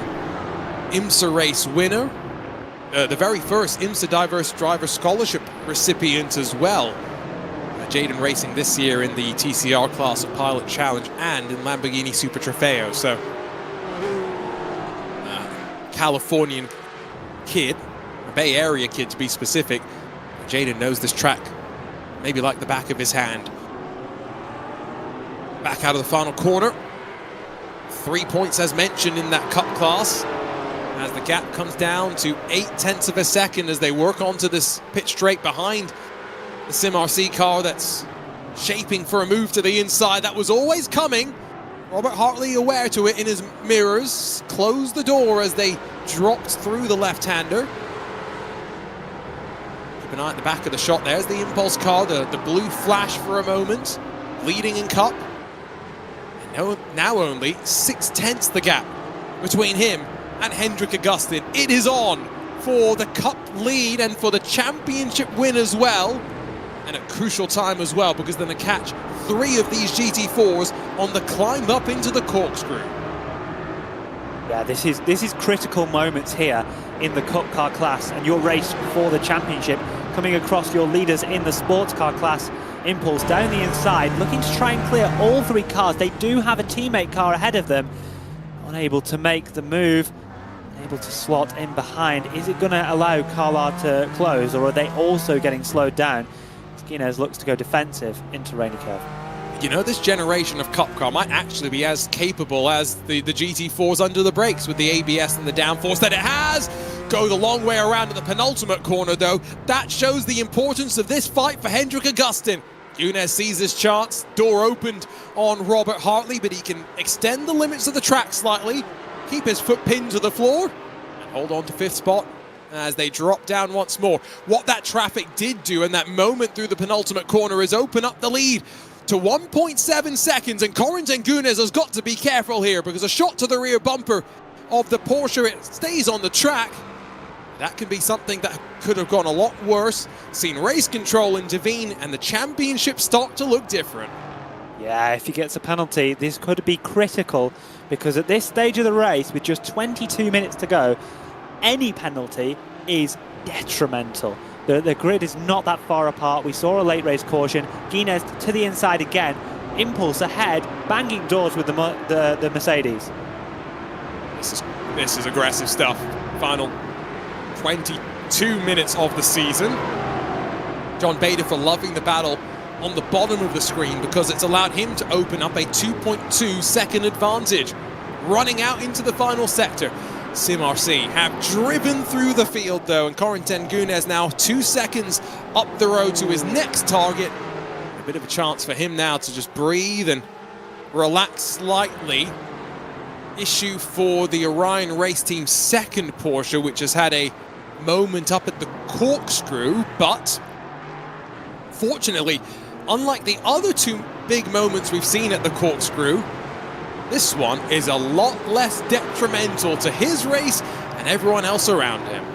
IMSA race winner. The very first IMSA Diverse Driver Scholarship recipient as well. Jaden racing this year in the TCR class of Pilot Challenge and in Lamborghini Super Trofeo. So, Californian kid, a Bay Area kid to be specific. Jaden knows this track maybe like the back of his hand. Back out of the final corner. 3 points as mentioned in that Cup class, as the gap comes down to 0.8 of a second as they work onto this pit straight behind the Sim RC car that's shaping for a move to the inside. That was always coming. Robert Hartley aware to it in his mirrors. Closed the door as they dropped through the left-hander. Keep an eye at the back of the shot. There's the Impulse car, the blue flash for a moment, leading in Cup. And now only 0.6 the gap between him and Hendrik Augustin. It is on for the Cup lead and for the championship win as well. And a crucial time as well, because they're going to catch 3 of these GT4s on the climb up into the corkscrew. Yeah, this is critical moments here in the Cup car class and your race for the championship, coming across your leaders in the sports car class. Impulse down the inside, looking to try and clear all 3 cars. They do have a teammate car ahead of them. Unable to make the move, able to slot in behind. Is it going to allow Carlar to close, or are they also getting slowed down? Guinez looks to go defensive into Rainy Curve. You know, this generation of Cup car might actually be as capable as the GT4s under the brakes with the ABS and the downforce that it has. Go the long way around to the penultimate corner, though. That shows the importance of this fight for Hendrik Augustin. Guinez sees his chance. Door opened on Robert Hartley, but he can extend the limits of the track slightly, keep his foot pinned to the floor, and hold on to 5th spot as they drop down once more. What that traffic did do in that moment through the penultimate corner is open up the lead to 1.7 seconds, and Corentin Gunes has got to be careful here because a shot to the rear bumper of the Porsche, it stays on the track. That can be something that could have gone a lot worse. Seen race control intervene and the championship start to look different. Yeah, if he gets a penalty, this could be critical because at this stage of the race, with just 22 minutes to go, any penalty is detrimental. The grid is not that far apart. We saw a late race caution. Gunes to the inside again. Impulse ahead, banging doors with the Mercedes. This is aggressive stuff. Final 22 minutes of the season. John Bader for loving the battle on the bottom of the screen because it's allowed him to open up a 2.2 second advantage. Running out into the final sector. Sim RC have driven through the field though, and Corentin Gunes now 2 seconds up the road to his next target. A bit of a chance for him now to just breathe and relax slightly. Issue for the Orion race team's second Porsche, which has had a moment up at the corkscrew, but fortunately, unlike the other two big moments we've seen at the corkscrew, this one is a lot less detrimental to his race and everyone else around him.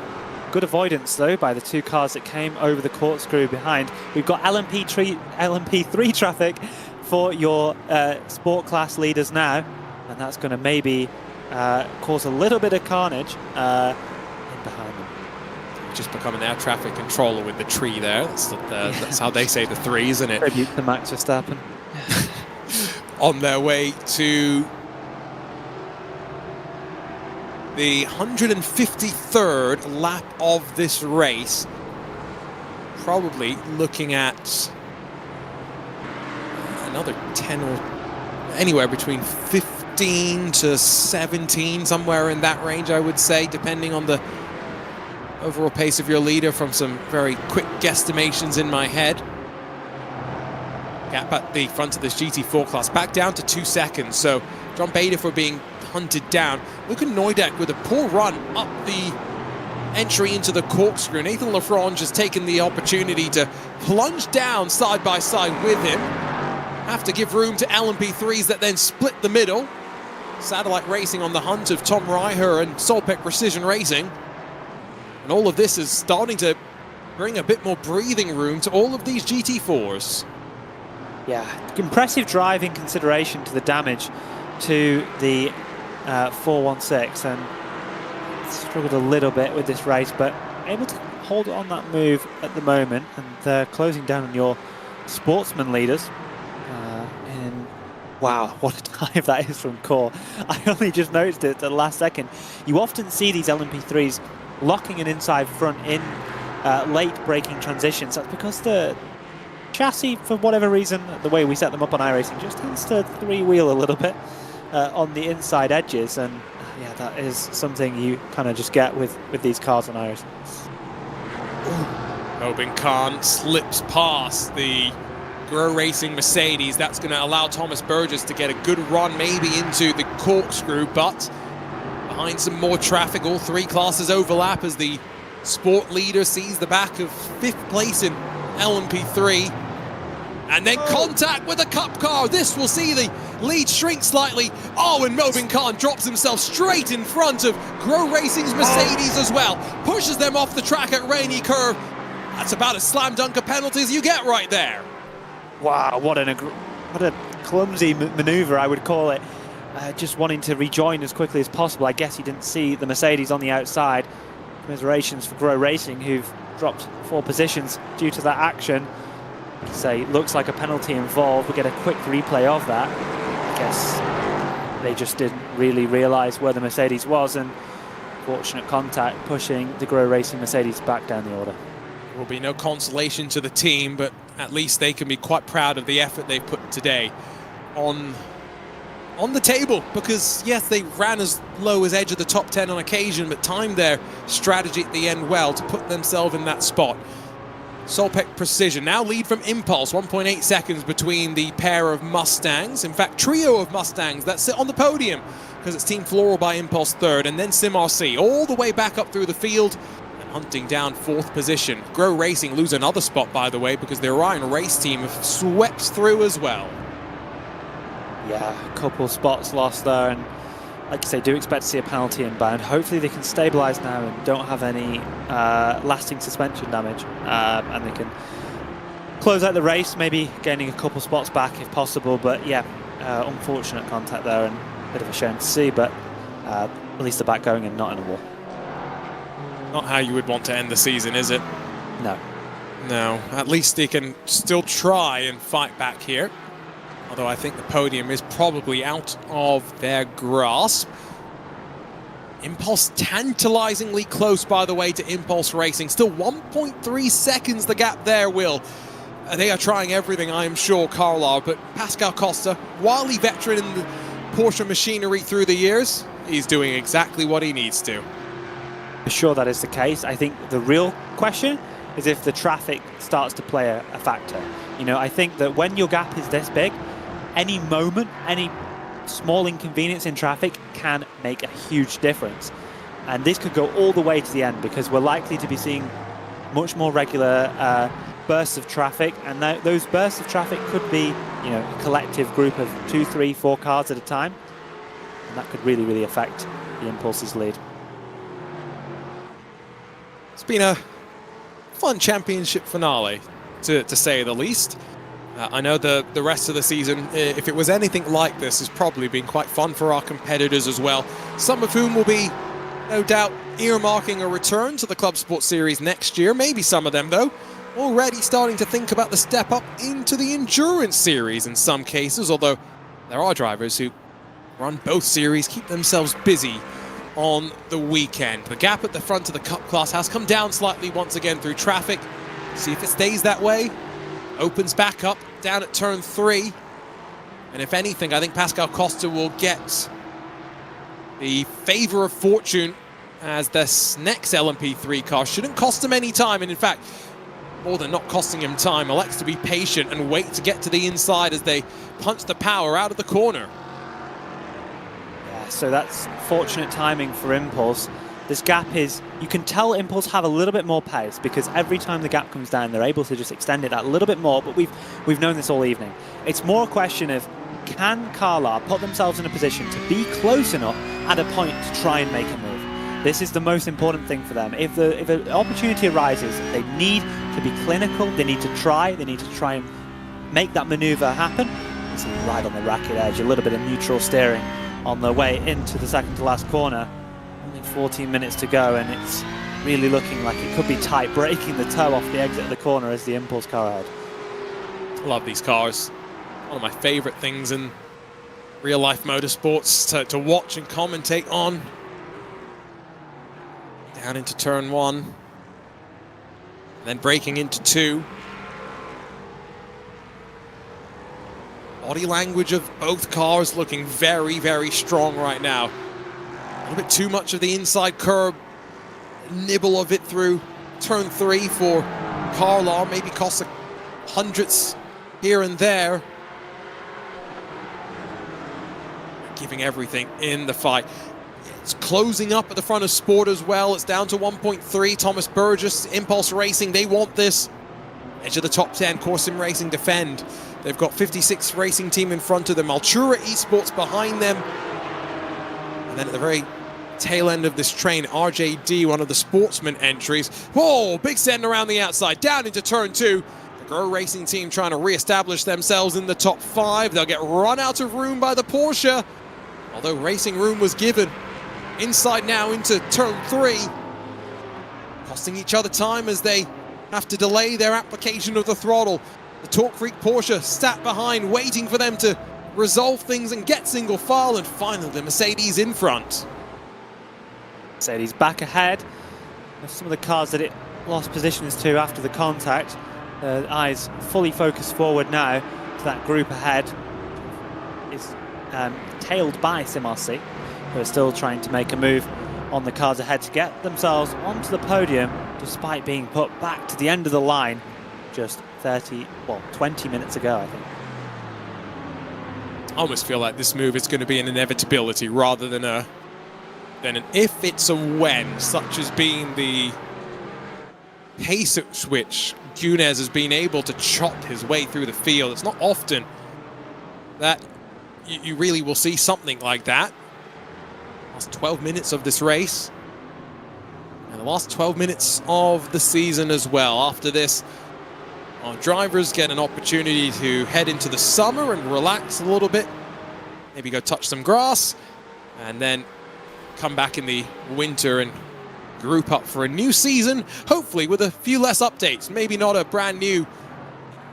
Good avoidance, though, by the two cars that came over the corkscrew behind. We've got LMP3 traffic for your sport class leaders now, and that's going to maybe cause a little bit of carnage in behind them. Just becoming air traffic controller with the tree there. That's how they say the three, isn't it? Tribute to Max Verstappen. On their way to the 153rd lap of this race. Probably looking at another 10 or anywhere between 15 to 17, somewhere in that range, I would say, depending on the overall pace of your leader from some very quick guesstimations in my head. Gap at the front of this GT4 class back down to 2 seconds. So John Bader for being hunted down. Luca Neudek with a poor run up the entry into the corkscrew. Nathan Lafrange has taken the opportunity to plunge down side by side with him. Have to give room to LMP3s that then split the middle. Satellite Racing on the hunt of Tom Reiher and Solpec Precision Racing. And all of this is starting to bring a bit more breathing room to all of these GT4s. Yeah, impressive driving consideration to the damage to the 416, and struggled a little bit with this race, but able to hold on that move at the moment, and closing down on your sportsman leaders. And wow, what a dive that is from Core. I only just noticed it at the last second. You often see these LMP3s locking an inside front in late braking transitions. That's because the chassis, for whatever reason, the way we set them up on iRacing, just tends to three-wheel a little bit on the inside edges, and yeah, that is something you kind of just get with these cars on iRacing. Obin Khan slips past the Grow Racing Mercedes. That's going to allow Thomas Burgess to get a good run maybe into the corkscrew, but behind some more traffic, all three classes overlap as the sport leader sees the back of 5th place in LMP3, and then contact with a cup car. This will see the lead shrink slightly. Oh, and Mobin Khan drops himself straight in front of Grow Racing's Mercedes as well. Pushes them off the track at Rainy Curve. That's about as slam dunk a penalty as you get right there. Wow, what a clumsy maneuver, I would call it. Just wanting to rejoin as quickly as possible. I guess he didn't see the Mercedes on the outside. Commiserations for Grow Racing, who've dropped 4 positions due to that action. Say, looks like a penalty involved. We get a quick replay of that. I guess they just didn't really realise where the Mercedes was, and fortunate contact pushing the Grow Racing Mercedes back down the order. Will be no consolation to the team, but at least they can be quite proud of the effort they've put today on the table, because yes, they ran as low as edge of the top 10 on occasion, but timed their strategy at the end well to put themselves in that spot. Solpec Precision now lead from Impulse, 1.8 seconds between the pair of Mustangs. In fact, trio of Mustangs that sit on the podium, because it's Team Floral by Impulse third, and then SimRC all the way back up through the field and hunting down fourth position. Grow Racing lose another spot, by the way, because the Orion Race team have swept through as well. Yeah, a couple spots lost there, and like you say, do expect to see a penalty inbound. Hopefully they can stabilise now and don't have any lasting suspension damage, and they can close out the race, maybe gaining a couple spots back if possible. But yeah, unfortunate contact there and a bit of a shame to see, but at least they're back going and not in a wall. Not how you would want to end the season, is it? No. No, at least they can still try and fight back here. Although I think the podium is probably out of their grasp. Impulse tantalizingly close, by the way, to Impulse Racing. Still 1.3 seconds the gap there, Will. They are trying everything, I am sure, Carlisle. But Pascal Costa, wily veteran in the Porsche machinery through the years, he's doing exactly what he needs to. For sure that is the case. I think the real question is if the traffic starts to play a factor. You know, I think that when your gap is this big, any moment, any small inconvenience in traffic can make a huge difference. And this could go all the way to the end, because we're likely to be seeing much more regular bursts of traffic, and those bursts of traffic could be, you know, a collective group of 2, 3, 4 cars at a time, and that could really, really affect the Impulse's lead. It's been a fun championship finale, to say the least. I know the rest of the season, if it was anything like this, has probably been quite fun for our competitors as well. Some of whom will be, no doubt, earmarking a return to the Clubsport Series next year. Maybe some of them, though, already starting to think about the step up into the Endurance Series in some cases, although there are drivers who run both series, keep themselves busy on the weekend. The gap at the front of the Cup class has come down slightly once again through traffic. See if it stays that way. Opens back up down at turn 3. And if anything, I think Pascal Costa will get the favor of fortune, as this next LMP3 car shouldn't cost him any time. And in fact, more than not costing him time, elects to be patient and wait to get to the inside as they punch the power out of the corner. Yeah, so that's fortunate timing for Impulse. This gap is, you can tell Impulse have a little bit more pace, because every time the gap comes down, they're able to just extend it that little bit more, but we've known this all evening. It's more a question of, can Carlisle put themselves in a position to be close enough at a point to try and make a move? This is the most important thing for them. If an opportunity arises, they need to be clinical, they need to try and make that maneuver happen. It's right on the racket edge, a little bit of neutral steering on the way into the second to last corner. Only 14 minutes to go, and it's really looking like it could be tight, breaking the toe off the exit of the corner as the Impulse car ahead. I love these cars. One of my favorite things in real-life motorsports to watch and commentate on. Down into turn 1. Then breaking into 2. Body language of both cars looking very, very strong right now. A little bit too much of the inside curb, nibble of it through turn 3 for Carlisle, maybe costs hundredths here and there. Giving everything in the fight. It's closing up at the front of Sport as well. It's down to 1.3. Thomas Burgess, Impulse Racing, they want this. Edge of the top 10, Corsim Racing defend. They've got 56 Racing Team in front of them. Altura Esports behind them. And then at the very tail end of this train, RJD, one of the Sportsman entries. Whoa, big send around the outside, down into turn 2. The Grow Racing Team trying to re-establish themselves in the top 5. They'll get run out of room by the Porsche, although racing room was given. Inside now into turn 3. Costing each other time as they have to delay their application of the throttle. The Torque Freak Porsche sat behind, waiting for them to resolve things and get single file, and finally the Mercedes in front. Mercedes back ahead of some of the cars that it lost positions to after the contact. Eyes fully focused forward now to that group ahead. Is tailed by SimRC, who are still trying to make a move on the cars ahead to get themselves onto the podium, despite being put back to the end of the line just 20 minutes ago, I think. I almost feel like this move is going to be an inevitability rather than an if, it's a when, such as being the pace at which Gunes has been able to chop his way through the field. It's not often that you really will see something like that. Last 12 minutes of this race, and the last 12 minutes of the season as well. After this, our drivers get an opportunity to head into the summer and relax a little bit, maybe go touch some grass, and then come back in the winter and group up for a new season, hopefully with a few less updates. Maybe not a brand new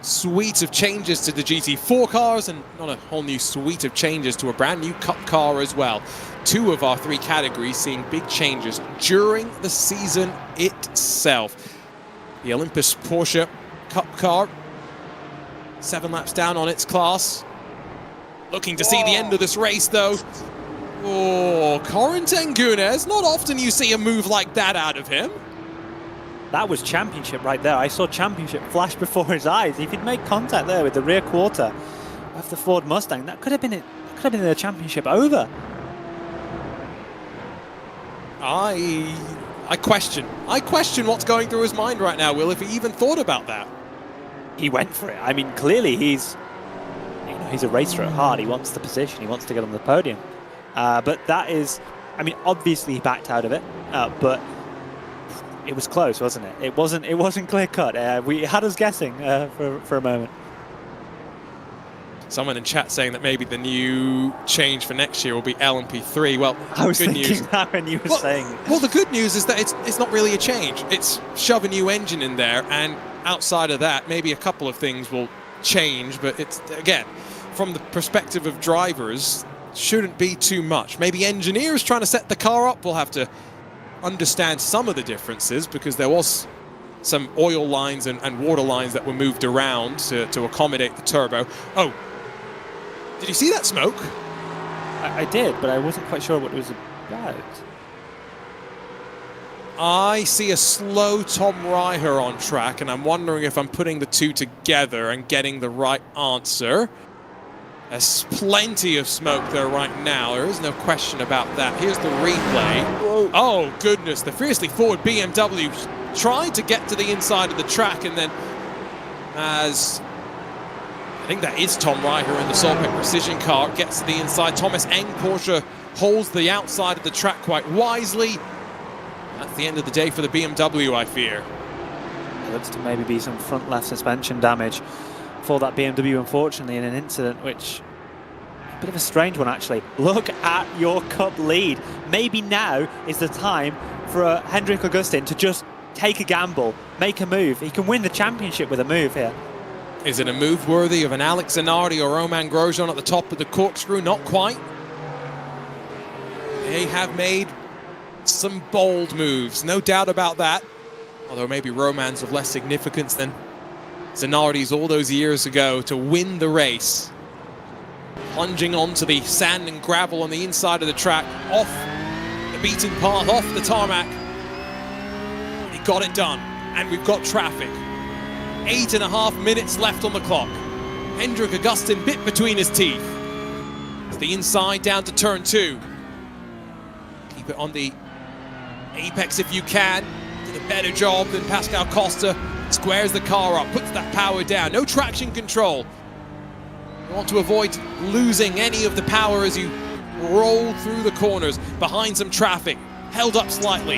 suite of changes to the GT4 cars, and not a whole new suite of changes to a brand new Cup car as well. 2 of our 3 categories seeing big changes during the season itself. The Olympus Porsche Cup car, 7 laps down on its class. Looking to see the end of this race though. Oh, Corentin Gunes, not often you see a move like that out of him. That was championship right there. I saw championship flash before his eyes. If he'd made contact there with the rear quarter of the Ford Mustang, that could have been it. Could have been the championship over. I question what's going through his mind right now, Will, if he even thought about that. He went for it. I mean, clearly he's a racer at heart. He wants the position. He wants to get on the podium. But that is, I mean, obviously he backed out of it, but it was close, wasn't it? It wasn't clear cut. We had us guessing for a moment. Someone in chat saying that maybe the new change for next year will be LMP3. Well, I was thinking that when you were saying it. Well, the good news is that it's not really a change. It's shove a new engine in there, and outside of that, maybe a couple of things will change. But it's, again, from the perspective of drivers, shouldn't be too much. Maybe engineers trying to set the car up will have to understand some of the differences, because there was some oil lines and water lines that were moved around to accommodate the turbo. Oh, did you see that smoke? I did, but I wasn't quite sure what it was about. I see a slow Tom Reiher on track, and I'm wondering if I'm putting the two together and getting the right answer. There's plenty of smoke there right now. There is no question about that. Here's the replay. Whoa. Oh, goodness. The fiercely forward BMW tried to get to the inside of the track, and then as I think that is Tom Reiher in the Solpec Precision car, gets to the inside. Thomas Eng Porsche holds the outside of the track quite wisely. That's the end of the day for the BMW, I fear. It looks to maybe be some front left suspension damage for that BMW, unfortunately, in an incident which, a bit of a strange one actually. Look at your Cup lead. Maybe now is the time for Hendrik Augustin to just take a gamble, make a move. He can win the championship with a move here. Is it a move worthy of an Alex Zanardi or Romain Grosjean at the top of the corkscrew? Not quite. They have made some bold moves, no doubt about that. Although maybe Roman's of less significance than Zanardi's all those years ago to win the race. Plunging onto the sand and gravel on the inside of the track, off the beaten path, off the tarmac. He got it done, and we've got traffic. 8.5 minutes left on the clock. Hendrik Augustin bit between his teeth. It's the inside down to turn 2. Keep it on the apex if you can. Did a better job than Pascal Costa. Squares the car up, puts that power down. No traction control. You want to avoid losing any of the power as you roll through the corners behind some traffic. Held up slightly.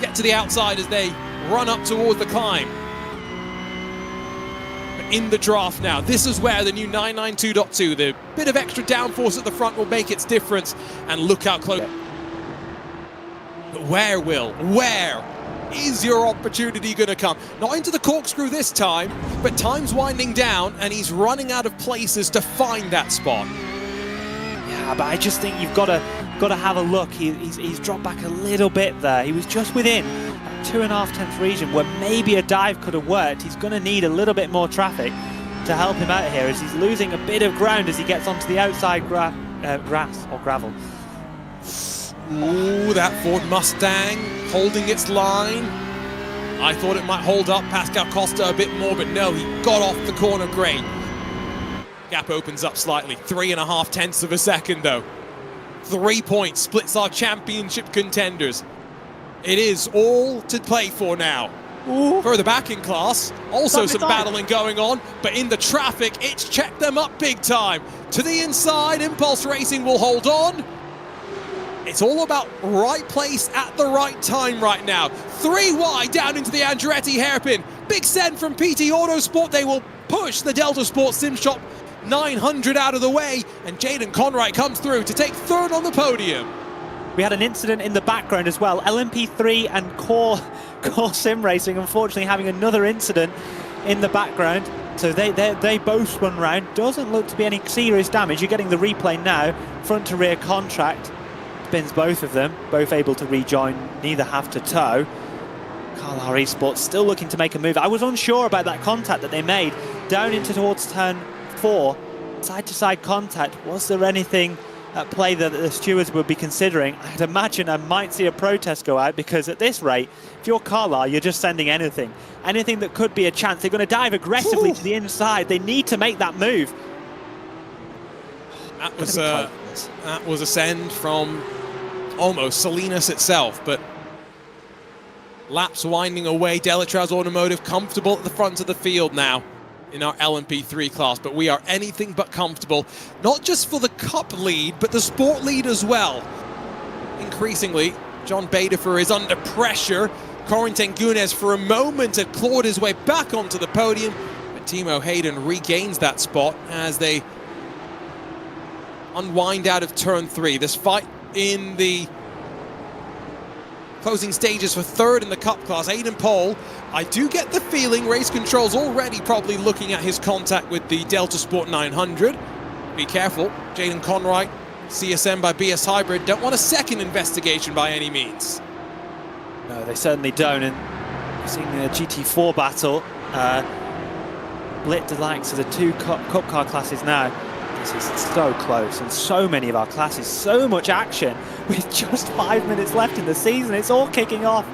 Get to the outside as they run up towards the climb. But in the draft now, this is where the new 992.2, the bit of extra downforce at the front will make its difference. And look how close. But where, Will? Where is your opportunity going to come? Not into the corkscrew this time, but time's winding down and he's running out of places to find that spot. Yeah, but I just think you've got to have a look. He's dropped back a little bit there. He was just within that 2.5 tenths region where maybe a dive could have worked. He's going to need a little bit more traffic to help him out here as he's losing a bit of ground as he gets onto the outside grass or gravel. Ooh, that Ford Mustang holding its line. I thought it might hold up Pascal Costa a bit more, but no, he got off the corner great. Gap opens up slightly, 3.5 tenths of a second though. 3 points, splits our championship contenders. It is all to play for now. Ooh. Further back in class, also some Side. battling going on, but in the traffic, it's checked them up big time. To the inside, Impulse Racing will hold on. It's all about right place at the right time right now. 3 wide down into the Andretti hairpin. Big send from PT Autosport. They will push the Delta Sport Sim Shop 900 out of the way, and Jaden Conright comes through to take third on the podium. We had an incident in the background as well. LMP3 and Core Sim Racing, unfortunately, having another incident in the background. So they both spun round. Doesn't look to be any serious damage. You're getting the replay now. Front to rear contact. Spins both of them, both able to rejoin, neither have to tow. Carlisle Esports still looking to make a move. I was unsure about that contact that they made down into towards turn 4. Side-to-side contact. Was there anything at play that the stewards would be considering? I'd imagine I might see a protest go out, because at this rate, if you're Carlisle, you're just sending anything that could be a chance. They're going to dive aggressively to the inside. They need to make that move. That was a send from almost Salinas itself, but laps winding away. Delatraz Automotive comfortable at the front of the field now in our LMP3 class, but we are anything but comfortable, not just for the cup lead, but the sport lead as well. Increasingly, John Badefer is under pressure. Corentin Gunes for a moment had clawed his way back onto the podium, but Timo Hayden regains that spot as they unwind out of turn 3. This fight in the closing stages for third in the cup class. Aiden Pohl, I do get the feeling Race Control's already probably looking at his contact with the Delta Sport 900. Be careful. Jaden Conright, CSM by BS Hybrid, don't want a second investigation by any means. No, they certainly don't. And we've seen the GT4 battle split the likes of the 2 cup car classes now. This is so close, and so many of our classes, so much action with just 5 minutes left in the season. It's all kicking off.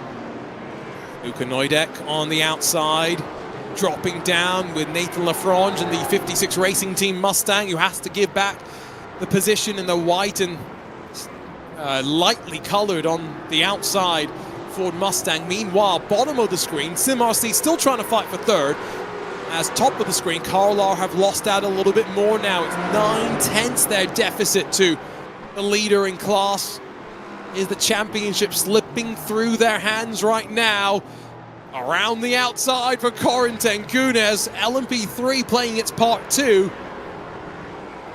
Luca Neudek on the outside, dropping down with Nathan Lafrange and the 56 Racing Team Mustang, who has to give back the position in the white and lightly colored on the outside Ford Mustang. Meanwhile, bottom of the screen, SimRC still trying to fight for third. As top of the screen, Carlisle have lost out a little bit more now. It's 9 tenths their deficit to the leader in class. Is the championship slipping through their hands right now? Around the outside for Corentin Gunes. LMP3 playing its part too.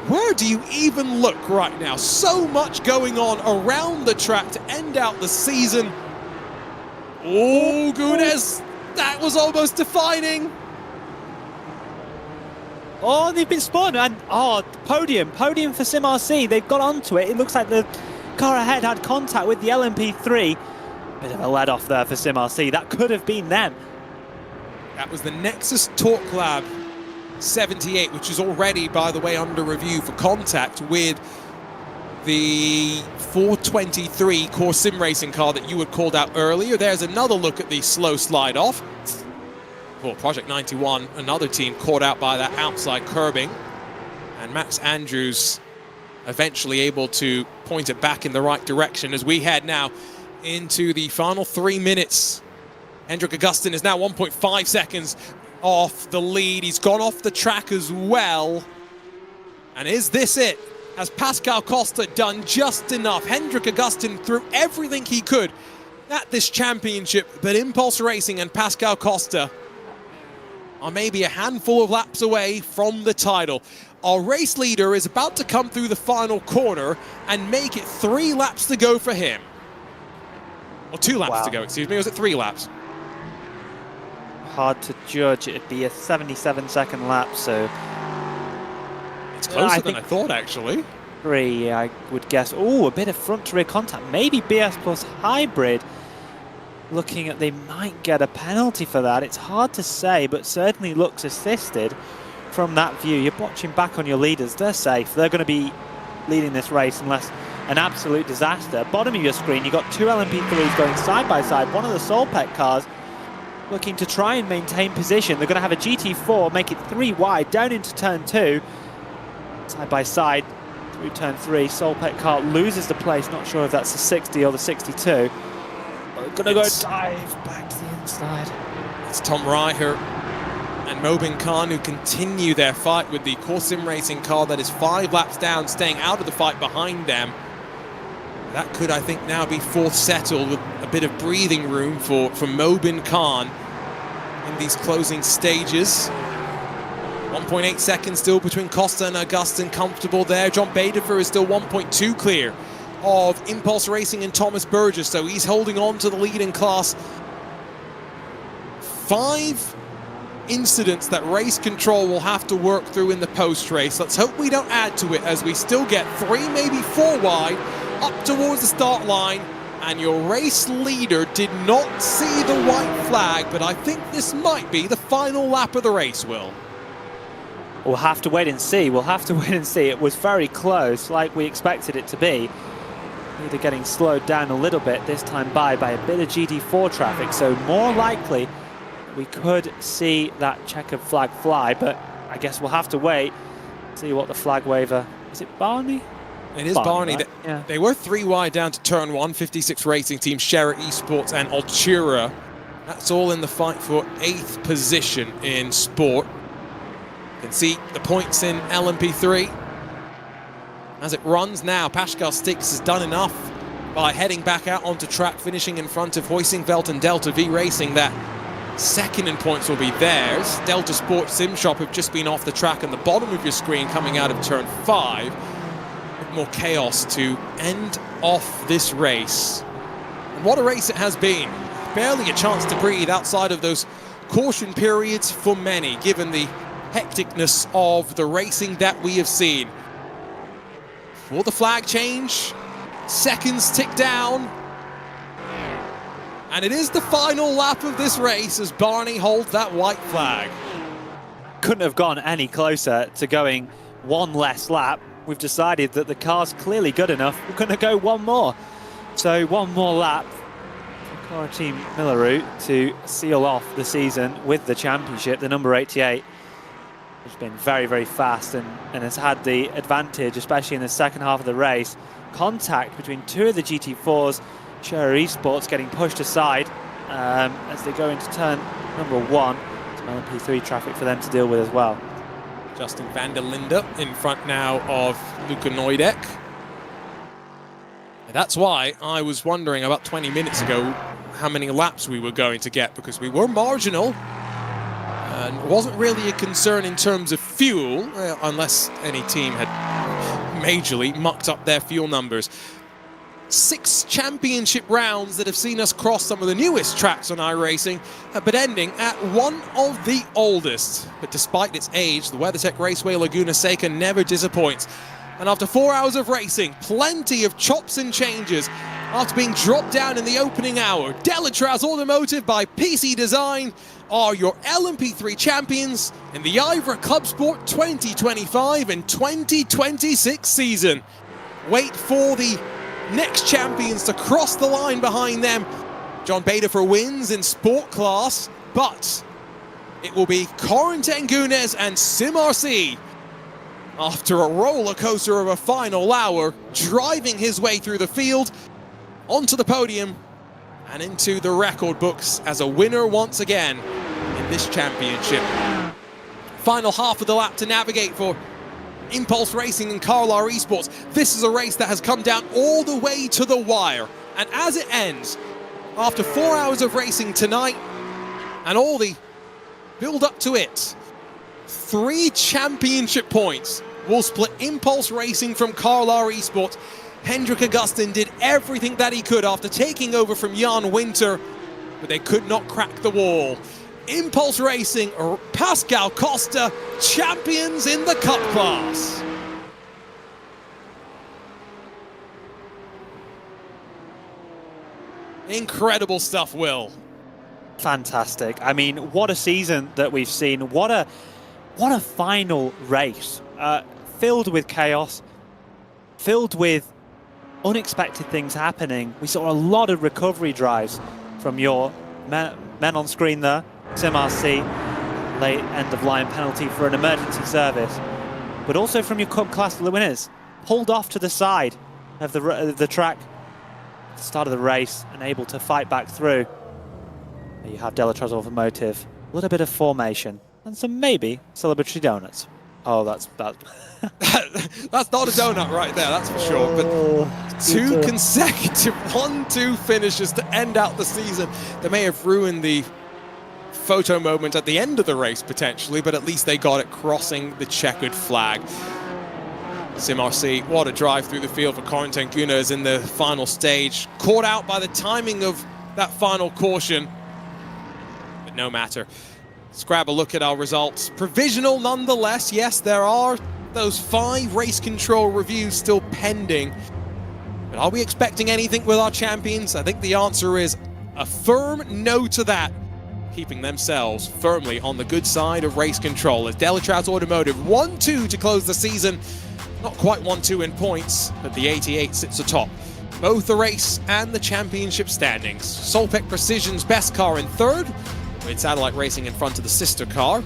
Where do you even look right now? So much going on around the track to end out the season. Oh, Gunes, that was almost defining. Oh, they've been spun, and podium for SimRC. They've got onto it. It looks like the car ahead had contact with the LMP3. Bit of a let off there for SimRC. That could have been them. That was the Nexus Torque Lab 78, which is already, by the way, under review for contact with the 423 Core Sim Racing car that you had called out earlier. There's another look at the slow slide off. Well, Project 91, another team caught out by that outside curbing. And Max Andrews eventually able to point it back in the right direction as we head now into the final 3 minutes. Hendrik Augustin is now 1.5 seconds off the lead. He's gone off the track as well. And is this it? Has Pascal Costa done just enough? Hendrik Augustin threw everything he could at this championship, but Impulse Racing and Pascal Costa are maybe a handful of laps away from the title. Our race leader is about to come through the final corner and make it 3 laps to go for him. Or 2 laps to go, excuse me. Or was it 3 laps? Hard to judge. It'd be a 77-second lap, so it's closer than I thought, actually. 3, I would guess. Oh, a bit of front-to-rear contact. Maybe BS Plus Hybrid. Looking at, they might get a penalty for that. It's hard to say, but certainly looks assisted from that view. You're watching back on your leaders. They're safe. They're going to be leading this race unless an absolute disaster. Bottom of your screen, you've got 2 LMP3s going side by side. One of the Solpec cars looking to try and maintain position. They're going to have a GT4, make it 3 wide, down into turn 2. Side by side through turn 3. Solpet car loses the place. Not sure if that's the 60 or the 62. Going to go dive back to the inside. It's Tom Reicher and Mobin Khan who continue their fight with the Core Sim Racing car that is 5 laps down, staying out of the fight behind them. That could, I think, now be fourth settled with a bit of breathing room for Mobin Khan in these closing stages. 1.8 seconds still between Costa and Augustin, comfortable there. John Badefer is still 1.2 clear of Impulse Racing and Thomas Burgess, so he's holding on to the lead in class. 5 incidents that race control will have to work through in the post-race. Let's hope we don't add to it as we still get 3, maybe 4 wide up towards the start line. And your race leader did not see the white flag, but I think this might be the final lap of the race, Will. We'll have to wait and see. We'll have to wait and see. It was very close, like we expected it to be. Either getting slowed down a little bit this time by a bit of GT4 traffic, so more likely we could see that checkered flag fly, but I guess we'll have to wait, see what the flag waver... Is it Barney? It is Barney. Right? Yeah. They were 3 wide down to turn 1, 56 Racing Team, Shera Esports and Altura. That's all in the fight for 8th position in sport. You can see the points in LMP3. As it runs now, Pascal Stix has done enough by heading back out onto track, finishing in front of Hoisingveld and Delta V Racing. That second in points will be theirs. Delta Sport Sim Shop have just been off the track on the bottom of your screen coming out of turn 5. More chaos to end off this race. And what a race it has been. Barely a chance to breathe outside of those caution periods for many, given the hecticness of the racing that we have seen. Will the flag change? Seconds tick down. And it is the final lap of this race as Barney holds that white flag. Couldn't have gone any closer to going one less lap. We've decided that the car's clearly good enough. We're going to go one more. So one more lap for Car Team Milleroo to seal off the season with the championship. The number 88 has been very, very fast and has had the advantage, especially in the second half of the race. Contact between 2 of the GT4s. Shera Esports getting pushed aside as they go into turn number 1. Some LMP3 traffic for them to deal with as well. Justin van der Linde in front now of Luca Neudek. That's why I was wondering about 20 minutes ago how many laps we were going to get, because we were marginal and it wasn't really a concern in terms of fuel, unless any team had majorly mucked up their fuel numbers. 6 championship rounds that have seen us cross some of the newest tracks on iRacing, but ending at one of the oldest. But despite its age, the WeatherTech Raceway Laguna Seca never disappoints. And after 4 hours of racing, plenty of chops and changes, after being dropped down in the opening hour, Delatraz Automotive by PC Design are your LMP3 champions in the IVRA Clubsport 2025 and 2026 season. Wait for the next champions to cross the line behind them. John Badefer wins in sport class, but it will be Corentin Gunes and Sim RC after a roller coaster of a final hour, driving his way through the field onto the podium and into the record books as a winner once again in this championship. Final half of the lap to navigate for Impulse Racing and Carlar Esports. This is a race that has come down all the way to the wire. And as it ends, after 4 hours of racing tonight and all the build up to it, 3 championship points will split Impulse Racing from Carlar Esports. Hendrik Augustin did everything that he could after taking over from Jan Winter, but they could not crack the wall. Impulse Racing, Pascal Costa, champions in the Cup class. Incredible stuff, Will. Fantastic. I mean, what a season that we've seen. What a final race. Filled with chaos, filled with unexpected things happening. We saw a lot of recovery drives from your men on screen there. SimRC, late end of line penalty for an emergency service. But also from your Cup Class winners, pulled off to the side of the track at the start of the race and able to fight back through. There you have Delatraz Automotive, a little bit of formation and some maybe celebratory donuts. Oh, that's bad. That's not a donut right there, that's for sure. But two consecutive 1-2 finishes to end out the season. They may have ruined the photo moment at the end of the race potentially, but at least they got it crossing the checkered flag. SimRC, what a drive through the field for Corentin Gunners in the final stage. Caught out by the timing of that final caution, but no matter. Let's grab a look at our results. Provisional nonetheless. Yes, there are those 5 race control reviews still pending. But are we expecting anything with our champions? I think the answer is a firm no to that, keeping themselves firmly on the good side of race control. As Delatraz Automotive 1-2 to close the season. Not quite 1-2 in points, but the 88 sits atop both the race and the championship standings. Solpec Precision's best car in 3rd, with Satellite Racing in front of the sister car.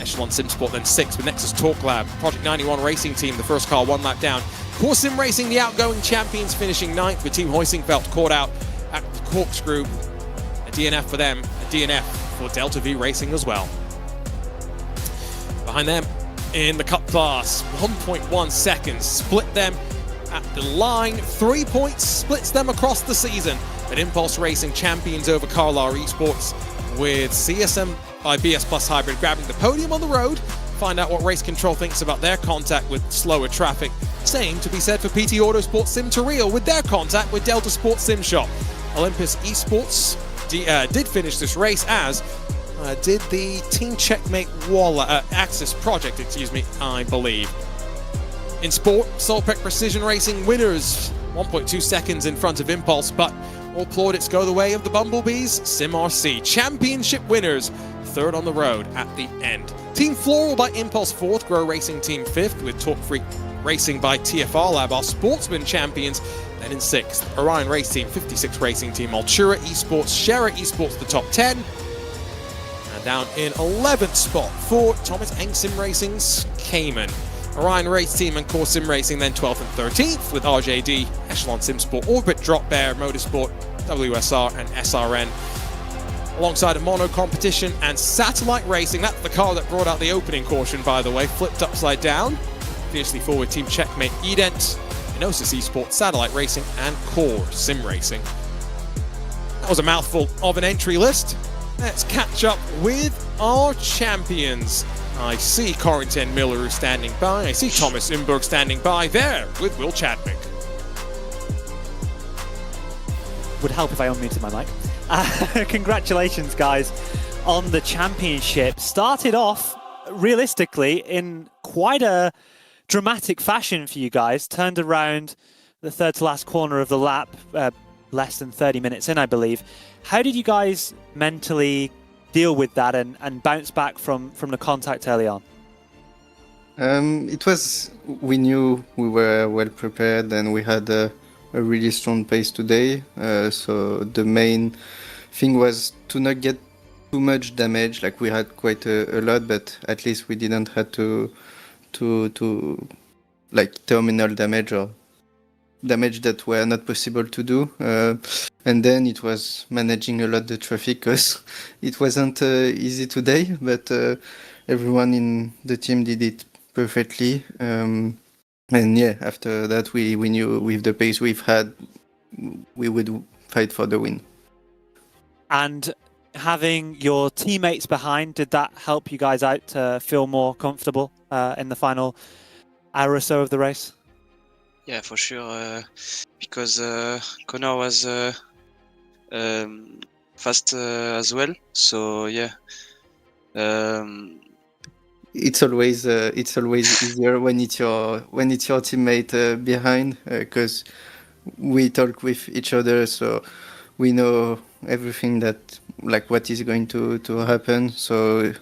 Echelon SimSport then 6th with Nexus Talk Lab. Project 91 Racing Team, the first car 1 lap down. Core Sim Racing, the outgoing champions, finishing 9th with Team Heusingfeld caught out at the Corkscrew. A DNF for them, a DNF for Delta V Racing as well. Behind them in the Cup Class, 1.1 seconds split them at the line. 3 points splits them across the season. But Impulse Racing champions over Carlar Esports, with CSM by BS Plus Hybrid grabbing the podium on the road. Find out what Race Control thinks about their contact with slower traffic. Same to be said for PT Autosport Sim Toril with their contact with Delta Sports Sim Shop. Olympus Esports did finish this race, as did the Team Checkmate Axis project, I believe. In sport, Solpec Precision Racing winners, 1.2 seconds in front of Impulse, but all plaudits go the way of the Bumblebees. SimRC championship winners, 3rd on the road at the end. Team Floral by Impulse 4th, Grow Racing Team 5th, with Talk Freak Racing by TFR Lab, our sportsman champions. Then in 6th, Orion Race Team, 56 Racing Team, Altura Esports, Shera Esports, the top 10. And down in 11th spot for Thomas Engsim Racing's Cayman. Orion Race Team and Core Sim Racing then 12th and 13th, with RJD, Echelon SimSport, Orbit, Drop Bear, Motorsport, WSR and SRN. Alongside a mono competition and Satellite Racing, that's the car that brought out the opening caution, by the way, flipped upside down. Fiercely forward Team Checkmate Edent, Enosis Esports, Satellite Racing and Core Sim Racing. That was a mouthful of an entry list. Let's catch up with our champions. I see Corentin Miller standing by. I see Thomas Imberg standing by there with Will Chadwick. Would help if I unmuted my mic. Congratulations, guys, on the championship. Started off, realistically, in quite a dramatic fashion for you guys. Turned around the 3rd to last corner of the lap, less than 30 minutes in, I believe. How did you guys mentally deal with that and bounce back from the contact early on? We knew we were well prepared and we had a really strong pace today. So the main thing was to not get too much damage. Like, we had quite a lot, but at least we didn't have to like terminal damage or damage that were not possible to do. And then it was managing a lot the traffic, because it wasn't easy today, but everyone in the team did it perfectly. And yeah, after that we knew with the pace we've had, we would fight for the win. And having your teammates behind, did that help you guys out to feel more comfortable in the final hour or so of the race? Yeah, for sure, because Connor was fast as well. So yeah, it's always easier when it's your teammate behind, because we talk with each other, so we know everything that, like, what is going to happen. So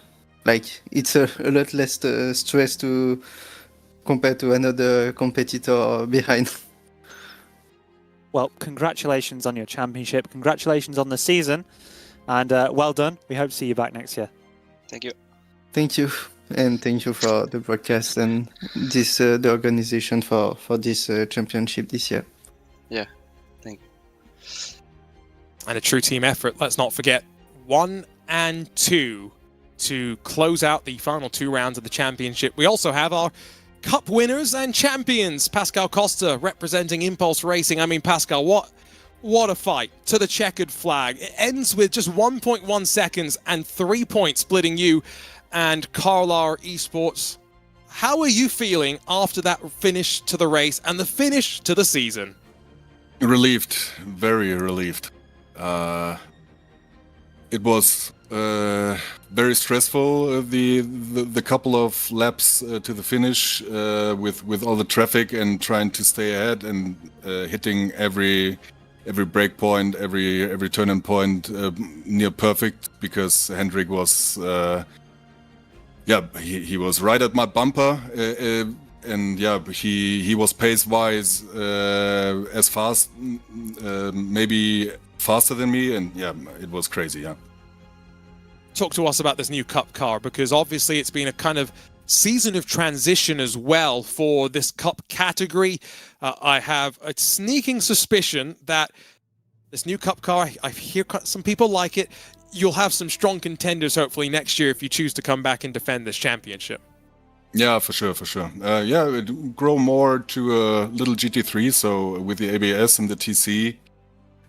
like, it's a lot less stress to compared to another competitor behind. Well, congratulations on your championship. Congratulations on the season. And well done. We hope to see you back next year. Thank you. Thank you, and thank you for the broadcast and this the organization for this championship this year. Yeah, thank you. And a true team effort. Let's not forget 1 and 2 to close out the final 2 rounds of the championship. We also have our Cup winners and champions. Pascal Costa representing Impulse Racing. I mean, Pascal, what a fight to the checkered flag. It ends with just 1.1 seconds and 3 points splitting you and Carlar Esports. How are you feeling after that finish to the race and the finish to the season? Relieved, very relieved. It was very stressful, the couple of laps to the finish with all the traffic and trying to stay ahead and hitting every break point, every turning point near perfect, because Hendrik was he was right at my bumper, and yeah, he was pace-wise as fast, maybe faster than me, and yeah, it was crazy. Yeah. Talk to us about this new Cup car, because obviously it's been a kind of season of transition as well for this Cup category. I have a sneaking suspicion that this new Cup car, I hear some people like it. You'll have some strong contenders hopefully next year if you choose to come back and defend this championship. Yeah, for sure. Yeah, it grow more to a little GT3, so with the ABS and the TC,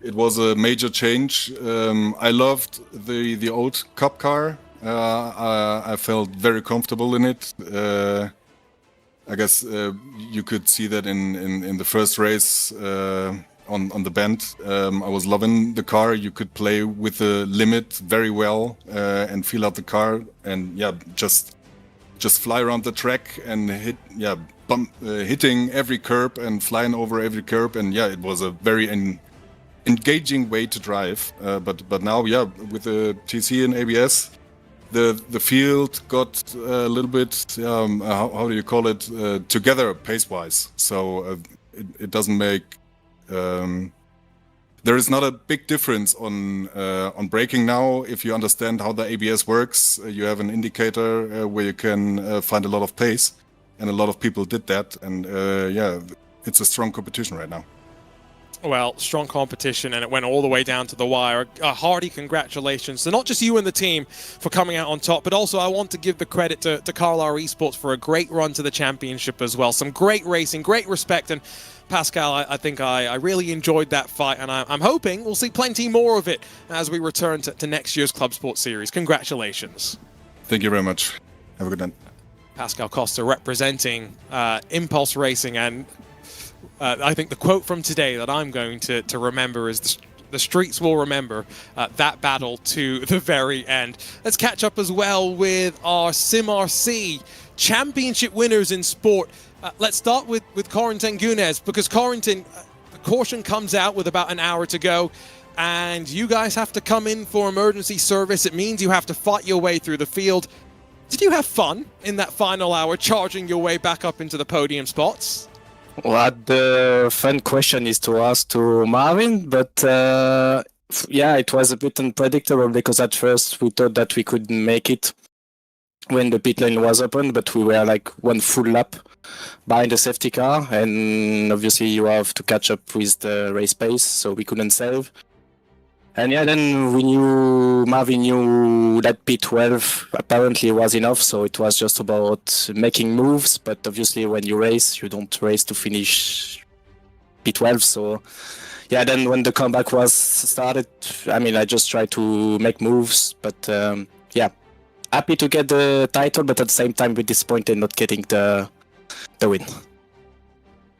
it was a major change. I loved the old Cup car. I felt very comfortable in it. I guess you could see that in the first race on the bend. I was loving the car. You could play with the limit very well and feel out the car, and yeah, just fly around the track and hitting every curb and flying over every curb, and yeah, it was a very engaging way to drive. But now, yeah, with the TC and ABS, the field got a little bit how do you call it, together pace-wise. So it doesn't make there is not a big difference on braking now. If you understand how the ABS works, you have an indicator where you can find a lot of pace, and a lot of people did that. And yeah, it's a strong competition right now. Well, strong competition, and it went all the way down to the wire. A hearty congratulations to not just you and the team for coming out on top, but also I want to give the credit to Carlar Esports for a great run to the championship as well. Some great racing, great respect, and Pascal, I think I really enjoyed that fight, and I'm hoping we'll see plenty more of it as we return to next year's Clubsport series. Congratulations. Thank you very much. Have a good night. Pascal Costa representing Impulse Racing, and I think the quote from today that I'm going to remember is the streets will remember that battle to the very end. Let's catch up as well with our SimRC championship winners in sport. Let's start with Corentin Gunes, because Corentin, the caution comes out with about an hour to go, and you guys have to come in for emergency service. It means you have to fight your way through the field. Did you have fun in that final hour, charging your way back up into the podium spots? Well, the fun question is to ask to Marvin, but yeah, it was a bit unpredictable, because at first we thought that we could make it when the pit lane was open, but we were like one full lap behind the safety car, and obviously you have to catch up with the race pace, so we couldn't save. And yeah, then Marvin knew that P12 apparently was enough, so it was just about making moves. But obviously when you race, you don't race to finish P12. So yeah, then when the comeback was started, I mean, I just tried to make moves. But yeah, happy to get the title, but at the same time, we're disappointed not getting the win.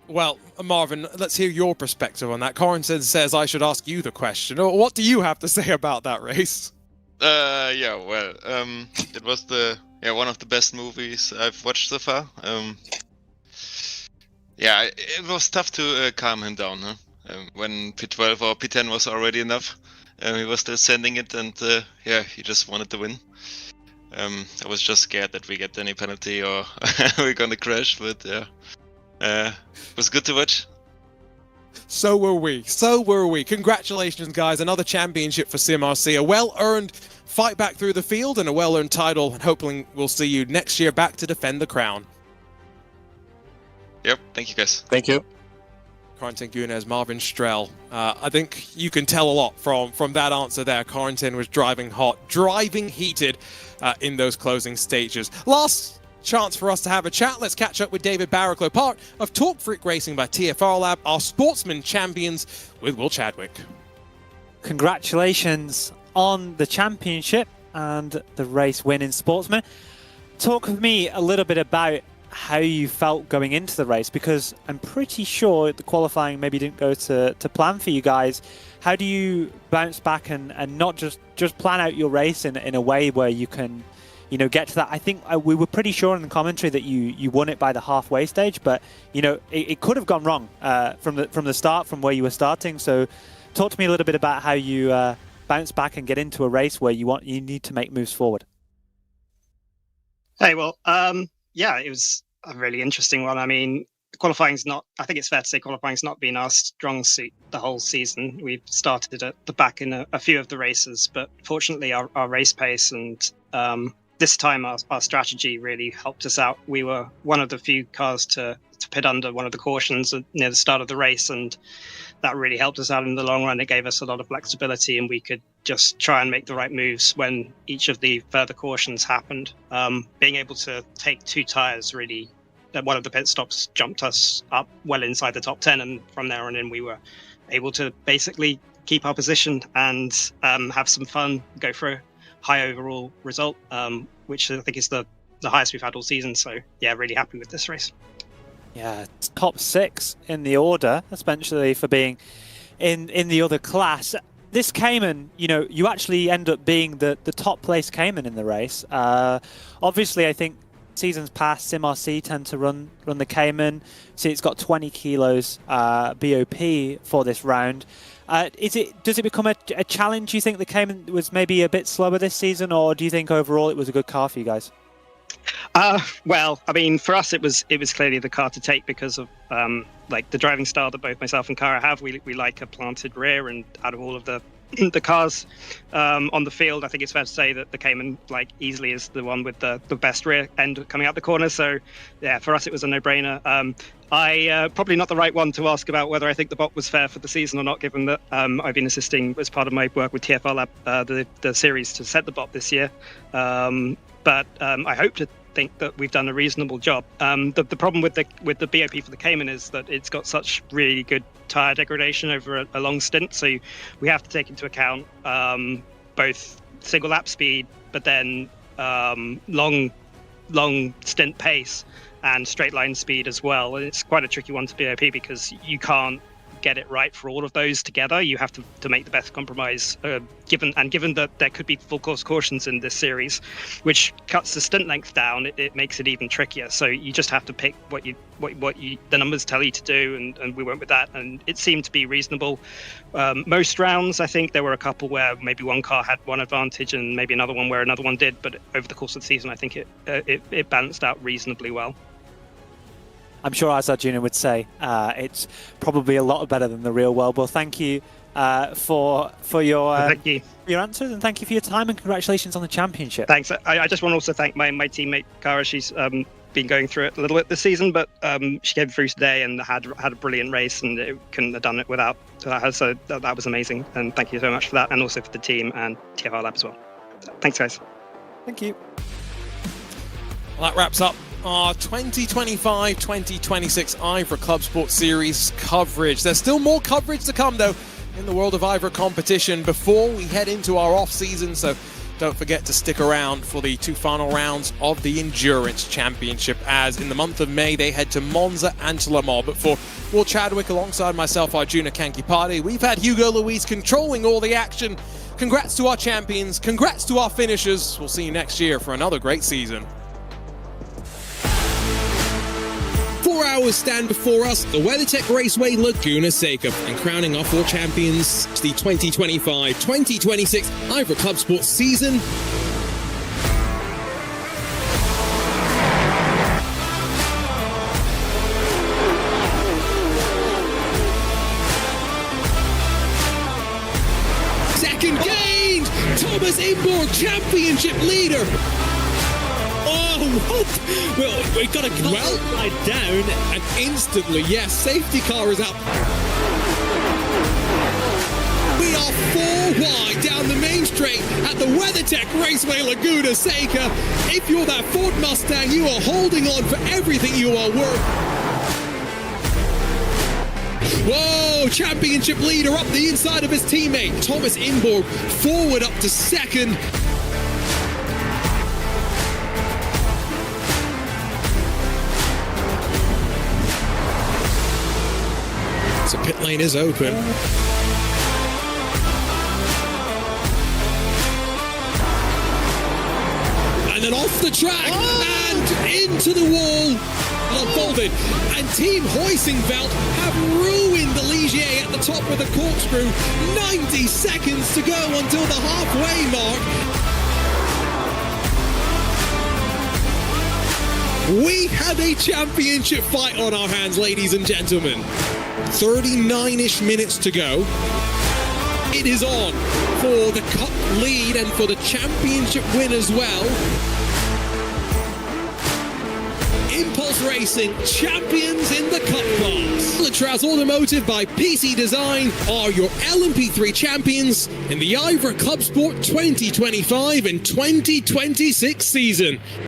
Well, Marvin, let's hear your perspective on that. Corentin says I should ask you the question. What do you have to say about that race? Yeah, well, it was one of the best movies I've watched so far. Yeah, it was tough to calm him down, huh? When P12 or P10 was already enough. He was still sending it, and yeah, he just wanted to win. I was just scared that we get any penalty or we're gonna crash, but yeah. It was good to watch. So were we. So were we. Congratulations, guys. Another championship for SimRC. A well-earned fight back through the field and a well-earned title. And hopefully we'll see you next year back to defend the crown. Yep, thank you guys. Thank you. Corentin Gunes, Marvin Strel. I think you can tell a lot from that answer there. Corentin was driving hot, driving heated in those closing stages. Last chance for us to have a chat. Let's catch up with David Barraclough, part of Talk Freak Racing by TFR Lab, our sportsman champions with Will Chadwick. Congratulations on the championship and the race win in Sportsman. Talk with me a little bit about how you felt going into the race, because I'm pretty sure the qualifying maybe didn't go to plan for you guys. How do you bounce back and not just plan out your race in a way where you can, get to that? I think we were pretty sure in the commentary that you won it by the halfway stage, but it could have gone wrong from the start, from where you were starting. So talk to me a little bit about how you bounce back and get into a race where you need to make moves forward. Hey, well, yeah, it was a really interesting one. I mean, qualifying's not, I think it's fair to say qualifying's not been our strong suit the whole season. We've started at the back in a few of the races, but fortunately our race pace and this time our strategy really helped us out. We were one of the few cars to pit under one of the cautions near the start of the race, and that really helped us out in the long run. It gave us a lot of flexibility, and we could just try and make the right moves when each of the further cautions happened. Being able to take 2 tires really, one of the pit stops jumped us up well inside the top 10, and from there on in we were able to basically keep our position and have some fun, go for a high overall result, which I think is the highest we've had all season. So yeah, really happy with this race. Yeah, top 6 in the order, especially for being in the other class. This Cayman, you actually end up being the top place Cayman in the race. Obviously, I think seasons past, SimRC tend to run the Cayman. See, it's got 20 kilos BOP for this round. Does it become a challenge? Do you think the Cayman was maybe a bit slower this season, or do you think overall it was a good car for you guys? Well, I mean, for us, it was clearly the car to take because of like the driving style that both myself and Kara have. We like a planted rear, and out of all of the cars on the field, I think it's fair to say that the Cayman easily is the one with the best rear end coming out the corner. So yeah, for us it was a no-brainer. I probably not the right one to ask about whether I think the bot was fair for the season or not, given that I've been assisting as part of my work with TFR Lab the series to set the bot this year. But I hope to think that we've done a reasonable job. The problem with the BOP for the Cayman is that it's got such really good tire degradation over a long stint, so we have to take into account both single lap speed, but then long stint pace and straight line speed as well. And it's quite a tricky one to BOP because you can't get it right for all of those together. You have to make the best compromise, given that there could be full course cautions in this series, which cuts the stint length down. It makes it even trickier. So you just have to pick what the numbers tell you to do, and we went with that, and it seemed to be reasonable. Most rounds, I think there were a couple where maybe one car had one advantage and maybe another one where another one did, but over the course of the season, I think it balanced out reasonably well. I'm sure, as Arjuna would say, it's probably a lot better than the real world. Well, thank you for your answers, and thank you for your time, and congratulations on the championship. Thanks. I just want to also thank my teammate Kara. She's been going through it a little bit this season, but she came through today and had a brilliant race, and it couldn't have done it without her. So that was amazing, and thank you so much for that, and also for the team and TFR Lab as well. So, thanks, guys. Thank you. Well, that wraps up our 2025-2026 IVRA Clubsport Series coverage. There's still more coverage to come, though, in the world of IVRA competition before we head into our off-season, so don't forget to stick around for the 2 final rounds of the Endurance Championship, as in the month of May they head to Monza and to Le Mans. But for Will Chadwick, alongside myself, Arjuna Kankipati, we've had Hugo Luis controlling all the action. Congrats to our champions, congrats to our finishers. We'll see you next year for another great season. 4 hours stand before us, the WeatherTech Raceway Laguna Seca, and crowning our 4 champions to the 2025-2026 IVRA Clubsport season. second gained. Thomas Inborg, championship leader. Oh, what? Well, we've got a Slide down. and instantly, yes, safety car is out. We are 4 wide down the main straight at the WeatherTech Raceway Laguna Seca. If you're that Ford Mustang, you are holding on for everything you are worth. Whoa, championship leader up the inside of his teammate. Thomas Inborg forward up to second. So pit lane is open. And then off the track and into the wall. Unfolded. And Team Hoisingveld have ruined the Ligier at the top with a corkscrew. 90 seconds to go until the halfway mark. We have a championship fight on our hands, ladies and gentlemen. 39-ish minutes to go. It is on for the cup lead and for the championship win as well. Impulse Racing, champions in the cup class. Latraz Automotive by PC Design are your LMP3 champions in the IVRA Clubsport 2025 and 2026 season.